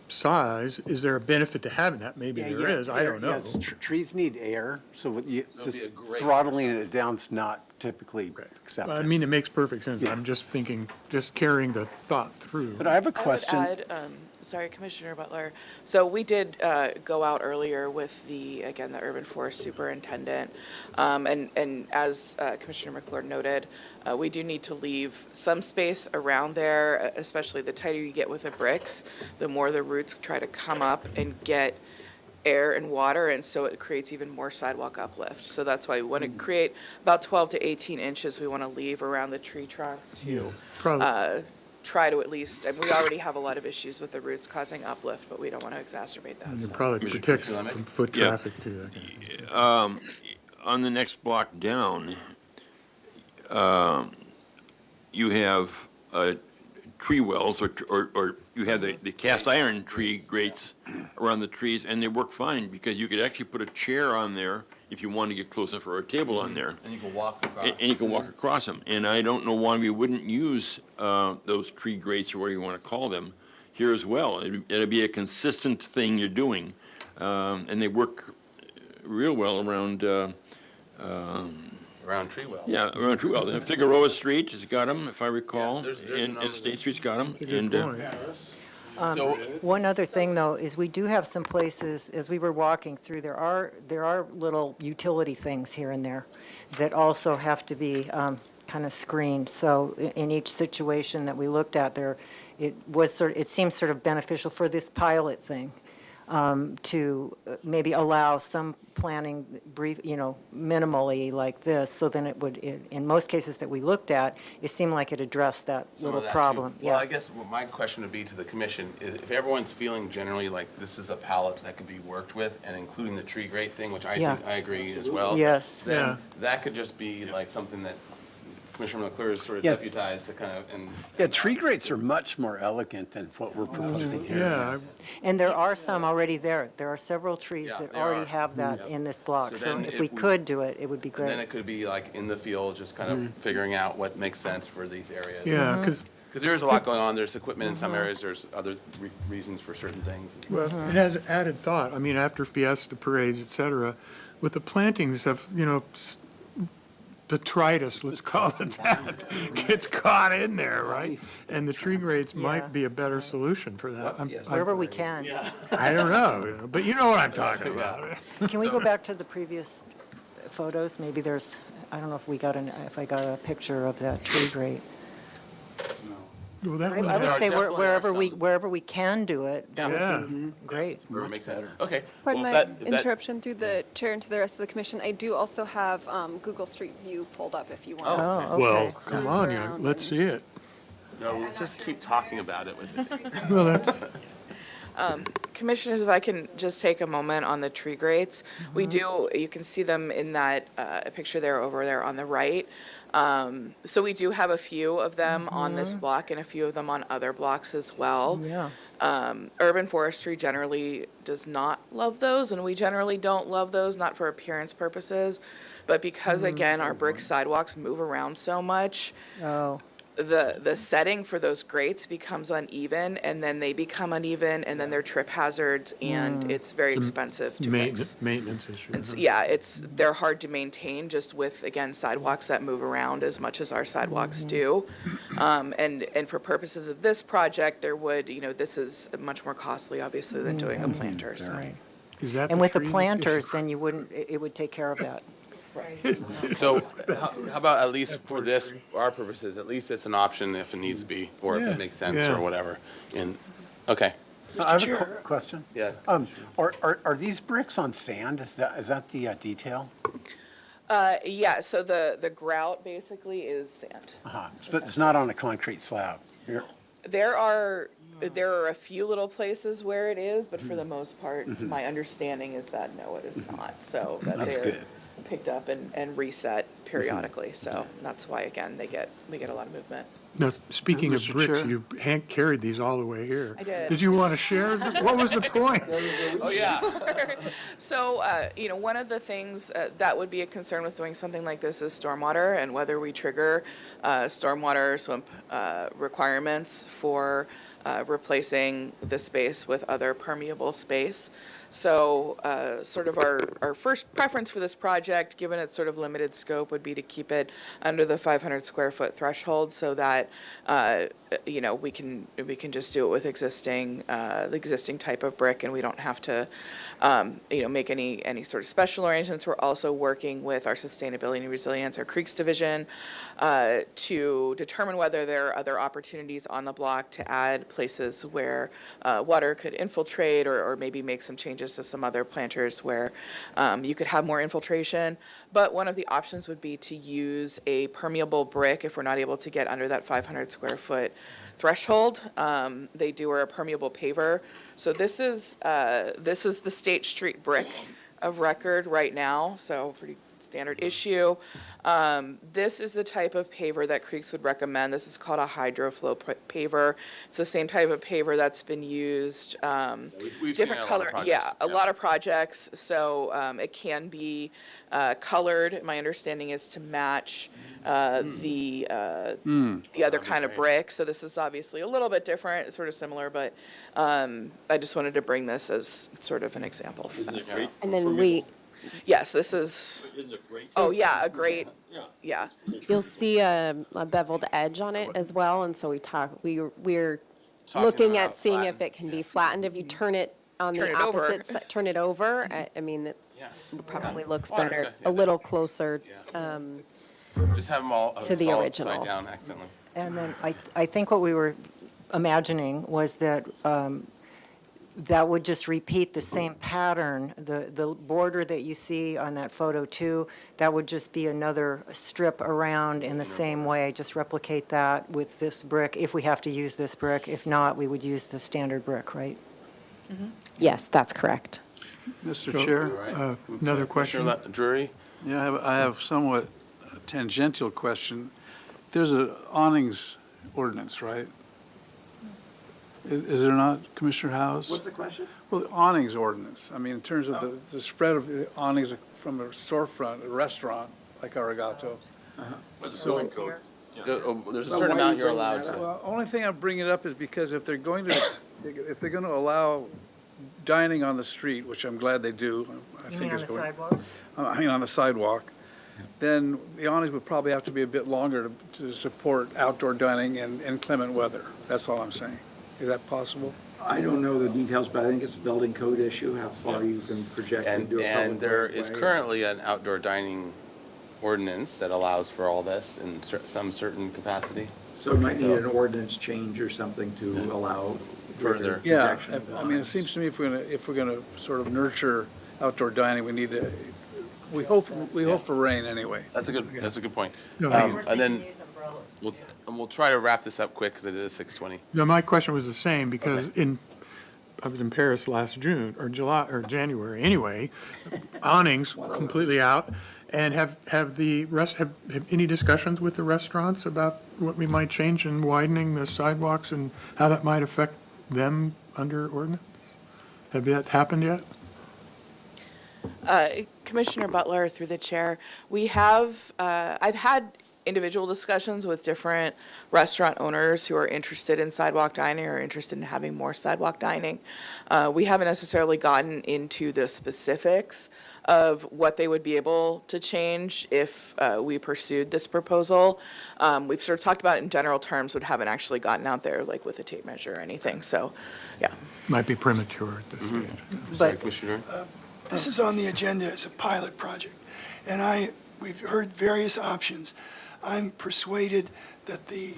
size. Is there a benefit to having that? Maybe there is, I don't know. Trees need air, so That'd just be a great throttling it down's not typically accepted. I mean, it makes perfect sense. I'm just thinking, just carrying the thought through. But I have a question. I would add, sorry, Commissioner Butler. So we did go out earlier with the urban forest superintendent. And as Commissioner McClure noted, we do need to leave some space around there, especially the tighter you get with the bricks, the more the roots try to come up and get air and water, and so it creates even more sidewalk uplift. So that's why we want to create about 12 to 18 inches we want to leave around the tree trunk to try to at least, and we already have a lot of issues with the roots causing uplift, but we don't want to exact that. And it So. probably protects from foot Yeah. traffic too. On the next block down, you have tree wells, or you have the cast iron tree grates around the trees, and they work fine, because you could actually put a chair on there if you want to get close enough, or a table on there. And you can walk across. And you can walk across them. And I don't know why we wouldn't use those tree grates, or whatever you want to call them, here as well. It'd be a consistent thing you're doing. And they work real well around, Around tree wells. yeah, around tree wells. And Figueroa Street has got them, if I recall, there's and another State Street's got them. Good point. One other thing, though, is we do have some places, as we were walking through, there are little utility things here and there that also have to be kind of screened. So in each situation that we looked at there, it seems sort of beneficial for this pilot thing to maybe allow some planning brief, minimally like this, so then it would, in most cases that we looked at, it seemed like it addressed that Some little of that, too. problem. Well, Yeah. I guess what my question would be to the commission is, if everyone's feeling generally like this is a palette that could be worked with, and including the tree grate thing, which I Yeah. think I agree as well. Yes. Then Yeah. that could just be like something that Commissioner McClure is sort of Yeah. deputized to kind of, and. Yeah, tree grates are much more elegant than what we're proposing here. Yeah, And there are some already there. There are several trees Yeah, that there already are. have that in this block. So So then if if we we- could do it, it would be And then great. it could be like in the field, just kind of figuring out what makes sense for these areas. yeah, because, Because there is a lot going on. There's equipment in some areas, there's other reasons for certain things. well, it has added thought. I mean, after fiesta parades, et cetera, with the planting stuff, detritus, let's call it that, gets caught in there, right? And the tree grates Yeah. might be a better solution for that. Wherever we can. I don't know, but you know what I'm talking about. Can we go back to the previous photos? Maybe there's, I don't know if I got a picture of that tree grate. Well, that I one- would say definitely are wherever we can do it, that Yeah. would be great. Wherever it makes sense. Okay. Pardon well, my if that- interruption through the chair and to the rest of the commission. I do also have Google Street View pulled up if you want. Oh, okay. Well, come on, let's see it. No, let's just keep talking about it with it. Well, that's, Commissioners, if I can just take a moment on the tree grates. You can see them in that picture there over there on the right. So we do have a few of them on this block and a few of them on other blocks as well. Yeah. Urban forestry generally does not love those, and we generally don't love those, not for appearance purposes, but because, again, our brick sidewalks move around so much, Oh, the setting for those grates becomes uneven, and then they become uneven, and then they're trip hazards, and it's very expensive to fix. maintenance issue. And they're hard to maintain just with, again, sidewalks that move around as much as our sidewalks do. And for purposes of this project, this is much more costly, obviously, than doing a planter, so. right. Is that And with the tree? planters, then you wouldn't, it would take care of that. So how about at least for this, our purposes, at least it's an option if it needs to be, or if Yeah. it makes sense Yeah. or whatever. And, okay. I have a question. Yeah. Are these bricks on sand? Is that the detail? Yeah, so the grout basically is sand. But it's not on a concrete slab. There are a few little places where it is, but for the most part, my understanding is that no, it is not. So that That's they're good. picked up and reset periodically. So that's why, again, we get a lot of movement. Now, speaking of Mr. bricks, Chair. you carried these all the way here. I did. Did you want to share? What was the point? Oh, yeah. So, one of the things that would be a concern with doing something like this is stormwater and whether we trigger stormwater swimp requirements for replacing the space with other permeable space. So sort of our first preference for this project, given its sort of limited scope, would be to keep it under the 500 square foot threshold so that, we can just do it with the existing type of brick, and we don't have to, make any sort of special arrangements. We're also working with our sustainability and resilience, our creeks division, to determine whether there are other opportunities on the block to add places where water could infiltrate, or maybe make some changes to some other planters where you could have more infiltration. But one of the options would be to use a permeable brick if we're not able to get under that 500 square foot threshold. They do a permeable paver. So this is the State Street brick of record right now, so pretty standard issue. This is the type of paver that Creeks would recommend. This is called a hydroflow paver. It's the same type of paver that's been used, We've seen it in a lot of projects. a lot of projects. So it can be colored. My understanding is to match the other kind of brick. So this is obviously a little bit different. It's sort of similar, but I just wanted to bring this as sort of an example for that. So. And then Yes, this is. Isn't it great? Oh yeah, a great. Yeah. you'll see a beveled edge on it as well, and so we're looking at seeing if it can be flattened. If you turn it on Turn the it over. opposite side, turn it over, I mean, it probably looks better, a little closer. Just have them all To the fall original. upside down accidentally. And then I think what we were imagining was that that would just repeat the same pattern. The border that you see on that photo too, that would just be another strip around in the same way. Just replicate that with this brick, if we have to use this brick. If not, we would use the standard brick, right? Yes, that's correct. Mr. Chair? Another question? Commissioner Drury? Yeah, I have somewhat a tangential question. There's a awnings ordinance, right? Is there not, Commissioner House? What's the question? Well, the awnings ordinance, I mean, in terms of the spread of the awnings from a storefront, a restaurant like Arigato. What's the building code? There's a certain amount you're allowed to. Well, only thing I'm bringing it up is because if they're going to allow dining on the street, which I'm glad they do. I think it's going. On the sidewalk, then the awnings would probably have to be a bit longer to support outdoor dining in inclement weather. That's all I'm saying. Is that possible? I don't know the details, but I think it's a building code issue, how far you can project into a public And there right is of way. currently an outdoor dining ordinance that allows for all this in some certain capacity. So it might need an ordinance change or something to allow Further. Yeah, projection of I mean, it seems to me if we're gonna sort of nurture outdoor dining, we need to, we hope for rain anyway. That's a good point. No, And then we'll try to wrap this up quick because it is 6:20. No, my question was the same, because I was in Paris last June, or July, or January, anyway, awnings completely out, and have any discussions with the restaurants about what we might change in widening the sidewalks and how that might affect them under ordinance? Have that happened yet? Commissioner Butler, through the chair, we have, I've had individual discussions with different restaurant owners who are interested in sidewalk dining or interested in having more sidewalk dining. We haven't necessarily gotten into the specifics of what they would be able to change if we pursued this proposal. We've sort of talked about it in general terms, but haven't actually gotten out there like with a tape measure or anything, so, yeah. Might be premature at this stage. Sorry, Commissioner. This is on the agenda as a pilot project, and we've heard various options. I'm persuaded that the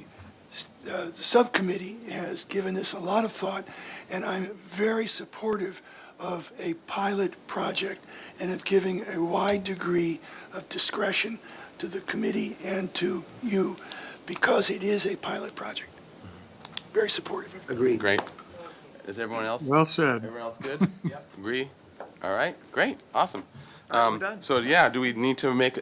subcommittee has given this a lot of thought, and I'm very supportive of a pilot project and of giving a wide degree of discretion to the committee and to you because it is a pilot project. Very supportive. Agreed. Great. Is everyone else? Well said. Everyone else good? Agree? All right, great, awesome. So, yeah, do we need to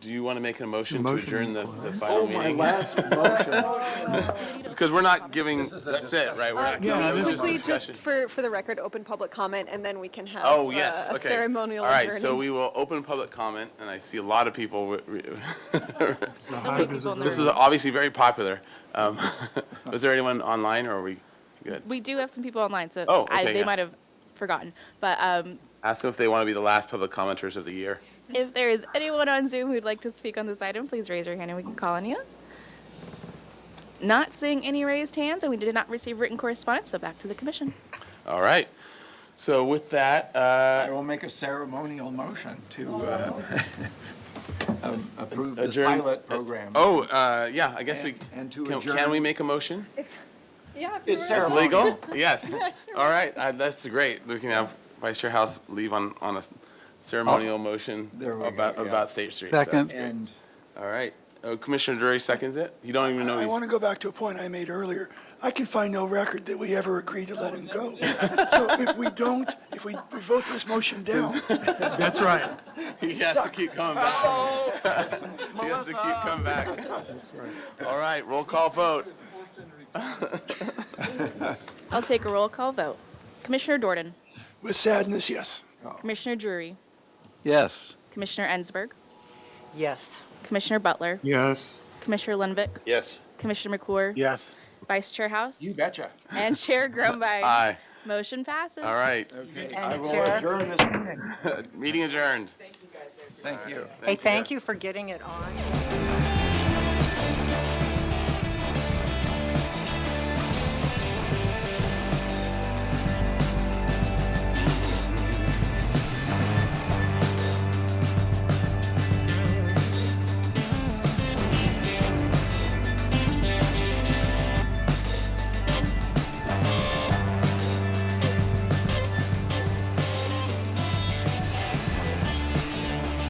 do you want to make a motion to adjourn the final meeting? Oh, my last motion. because we're not giving, that's it, right? We're not giving. Yeah, Can we this is quickly, discussion. just for the record, open public comment, and then we can have Oh, yes, a okay. ceremonial All right, adjourning. so we will open public comment, and I see a lot of people. So many people in the This room. is obviously very popular. Was there anyone online, or are we good? We do have some people online, so Oh, okay, they yeah. might have forgotten. But Ask them if they want to be the last public commenters of the year. if there is anyone on Zoom who'd like to speak on this item, please raise your hand and we can call on you. Not seeing any raised hands, and we did not receive written correspondence, so back to the commission. All right. So with that, I will make a ceremonial motion to approve this adjourn. pilot program. Oh, yeah, I guess And to can adjourn. we make a motion? Yeah, if It's you were- It's legal? Yes. All right, that's great. We can have Vice Chair House leave on a ceremonial motion There we go, about yeah. State Street. So that's Second. great. And All right. Commissioner Drury seconds it? You don't even know I he's... want to go back to a point I made earlier. I can find no record that we ever agreed to let him go. So if we don't, if we vote this motion down, That's right. He has to keep coming back. He has to keep coming back. All right, roll call vote. I'll take a roll call vote. Commissioner Dordan, with sadness, yes. Commissioner Drury, Yes. Commissioner Ensberg, Yes. Commissioner Butler, Yes. Commissioner Lundvik, Yes. Commissioner McClure, Yes. Vice Chair House, you betcha. and Chair Grumbine. Aye. Motion passes. All right. Okay, And I will Chair? adjourn this meeting. Meeting adjourned. Thank you. Hey, thank you for getting it on.